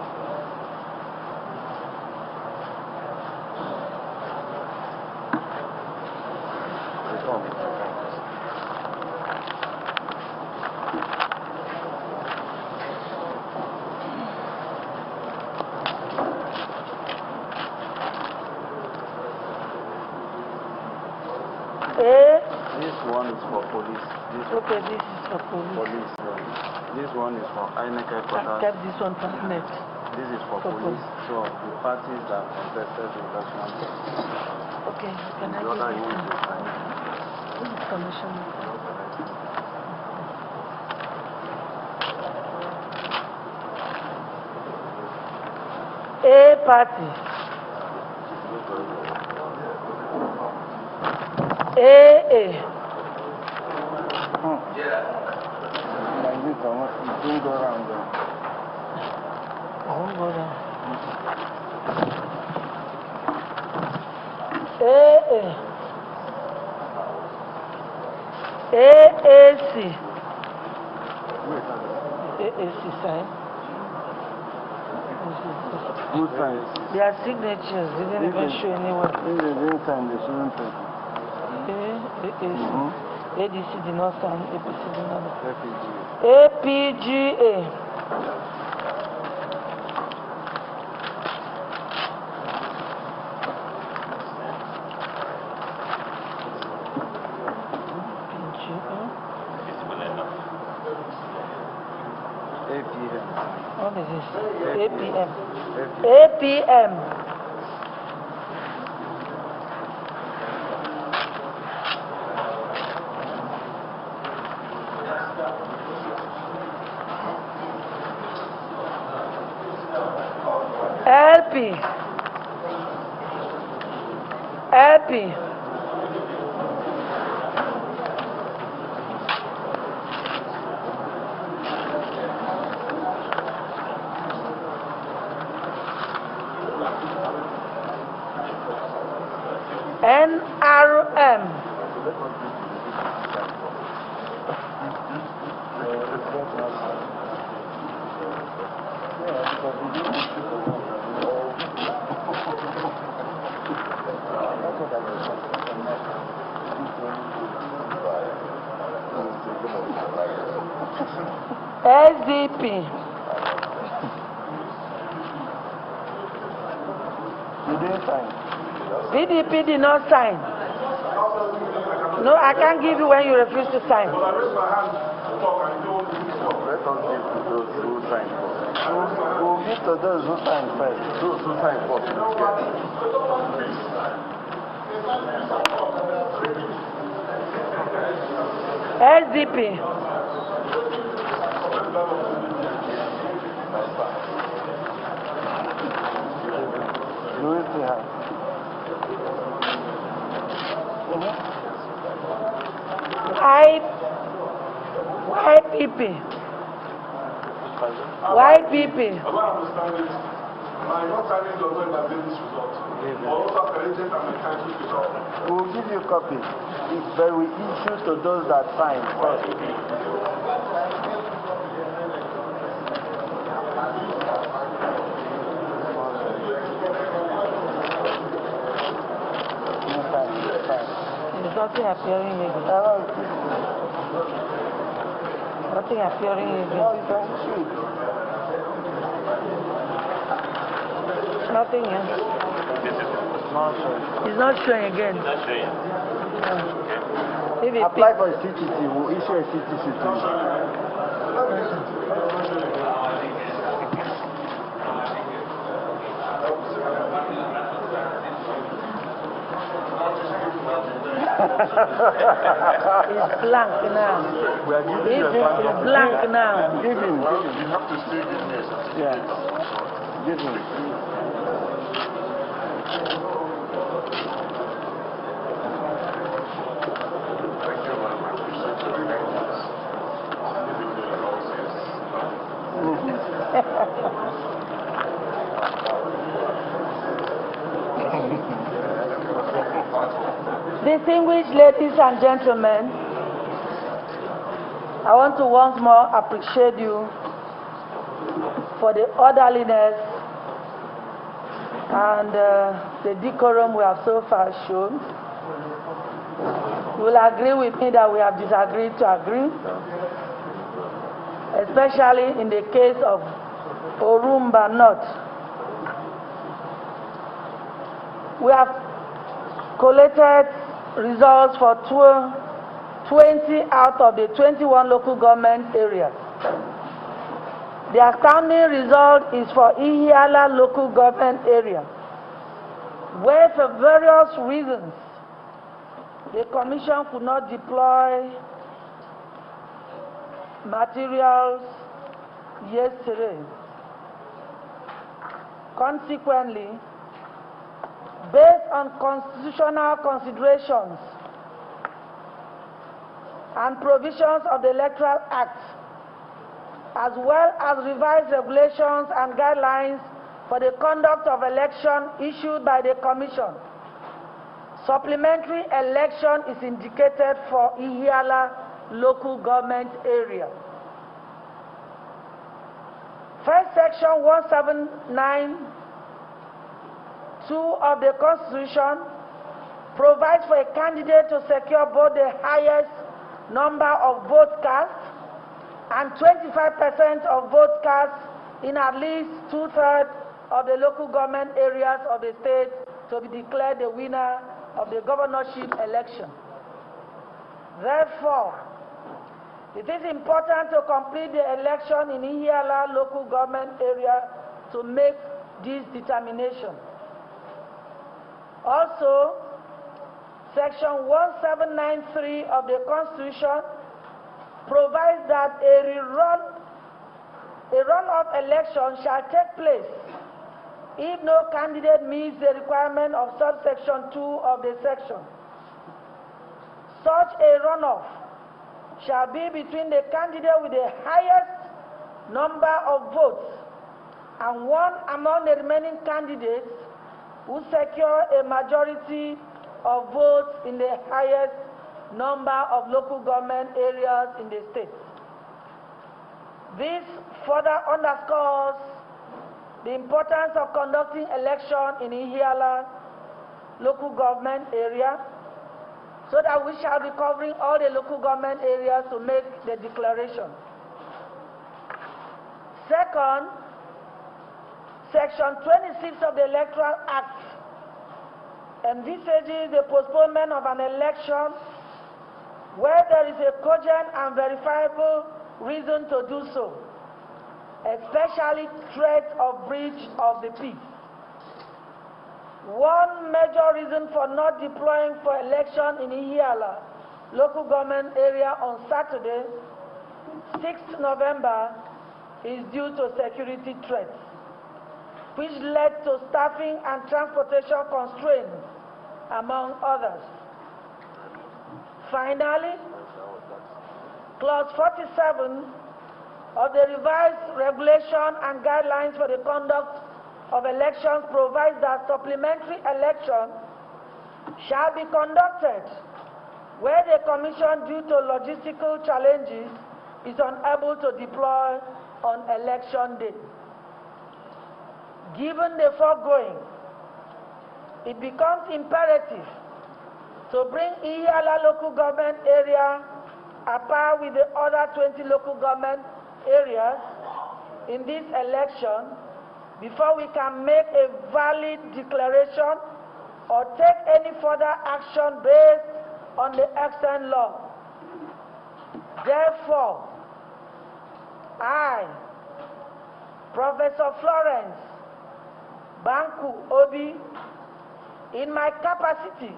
This one is for police. Okay, this is for police. This one is for INEC headquarters. I kept this one for net. This is for police. So the parties that contested the election. Okay, can I the other give one this is one? This is commission. A party. AA. Like this, don't go around there. I won't go down. AA. AC. AC sign. Who signs? Their signatures didn't even show anywhere. If they didn't sign, they shouldn't sign. ADC did not sign, APC did not sign. FPGA. APGA. What is this? APM. APM. LP. LP. NRM. SDP. You didn't sign. PDP did not sign. No, I can't give you when you refuse to sign. Let us give to those who sign first. We'll give to those who sign first. Those who sign first. SDP. Do it to her. YPP. YPP. I don't understand it. I'm not signing the when I this result. Also, agent and mechanical result. We'll give you a copy. But we issue to those that sign first. There's nothing appearing here. Nothing appearing here. Nothing here. It's not showing again. It's not showing. Apply for a CTC. We'll issue a CTC to you. It's blank now. We are giving It's blank now. Give him. You have to still give me a certificate. Yeah. Give him. Thank you very much. Distinguished ladies and gentlemen, I want to once more appreciate you for the orderliness and the decorum we have so far shown. You will agree with me that we have disagreed to agree, especially in the case of Orumba North. We have collated results for 20 out of the 21 local government areas. The astounding result is for Ihiala local government area, where for various reasons the Commission could not deploy materials yesterday. Consequently, based on constitutional considerations and provisions of the Electoral Act, as well as revised regulations and guidelines for the conduct of election issued by the Commission, supplementary election is indicated for Ihiala local government area. First section 179(2) of the Constitution provides for a candidate to secure both the highest number of votes cast and 25% of votes cast in at least 2/3 of the local government areas of the state to be declared the winner of the governorship election. Therefore, it is important to complete the election in Ihiala local government area to make this determination. Also, Section 1793 of the Constitution provides that a runoff election shall take place if no candidate meets the requirement of subsection 2 of the section. Such a runoff shall be between the candidate with the highest number of votes and one among the remaining candidates who secure a majority of votes in the highest number of local government areas in the state. This further underscores the importance of conducting election in Ihiala local government area so that we shall be covering all the local government areas to make the declaration. Second, Section 26 of the Electoral Act envisages the postponement of an election where there is a cogent and verifiable reason to do so, especially threat of breach of the peace. One major reason for not deploying for election in Ihiala local government area on Saturday, 6th November, is due to security threats, which led to staffing and transportation constraints, among others. Finally, Clause 47 of the revised regulation and guidelines for the conduct of elections provides that supplementary election shall be conducted where the Commission, due to logistical challenges, is unable to deploy on election day. Given the foregoing, it becomes imperative to bring Ihiala local government area at par with the other 20 local government areas in this election before we can make a valid declaration or take any further action based on the extant law. Therefore, I, Professor Florence Banku Obi, in my capacity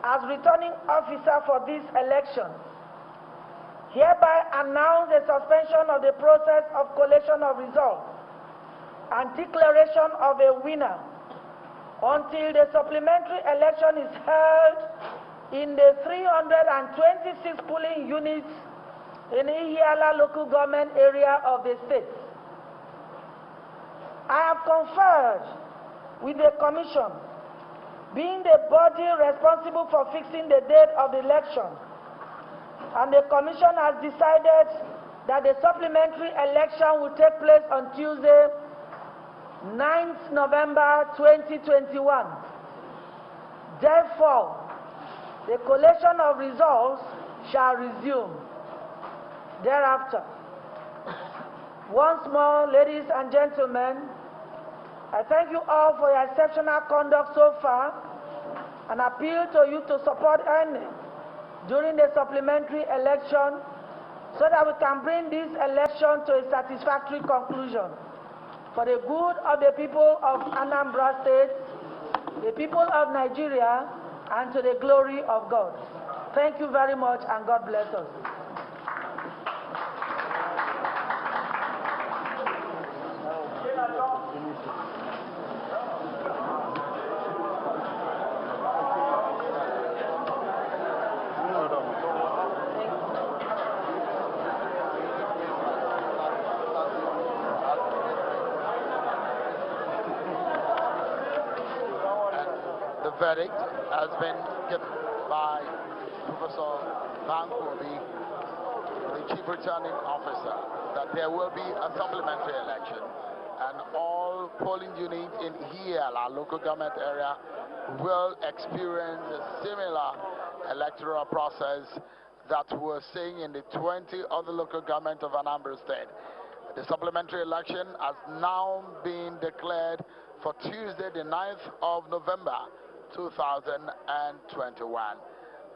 as returning officer for this election, hereby announce the suspension of the process of collation of results and declaration of a winner until the supplementary election is held in the 326 polling units in Ihiala local government area of the state. I have conferred with the Commission, being the body responsible for fixing the date of the election, and the Commission has decided that the supplementary election will take place on Tuesday, 9th November 2021. Therefore, the collation of results shall resume thereafter. Once more, ladies and gentlemen, I thank you all for your exceptional conduct so far and appeal to you to support ENE during the supplementary election so that we can bring this election to a satisfactory conclusion for the good of the people of Anambra State, the people of Nigeria, and to the glory of God. Thank you very much, and God bless us. Verdict has been given by Professor Bankobi the Chief Returning Officer that there will be a supplementary election and all polling units in Ihiala local government area will experience a similar electoral process that we're seeing in the 20 other local government of Anambra State. The supplementary election has now been declared for Tuesday, the 9th of November, 2021.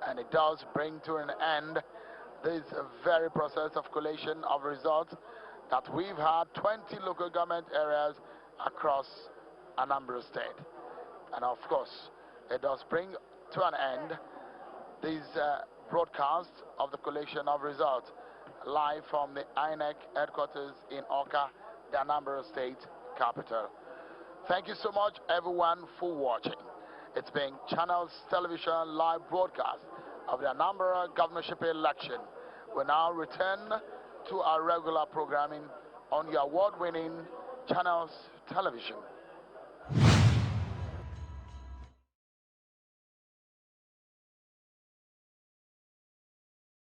And it does bring to an end this very process of collation of results that we've had 20 local government areas across Anambra State. And of course, it does bring to an end this broadcast of the collation of results live from the INEC headquarters in Awka, the Anambra State capital. Thank you so much everyone for watching. It's been Channels Television live broadcast of the Anambra Governorship election. We now return to our regular programming on your award-winning Channels Television.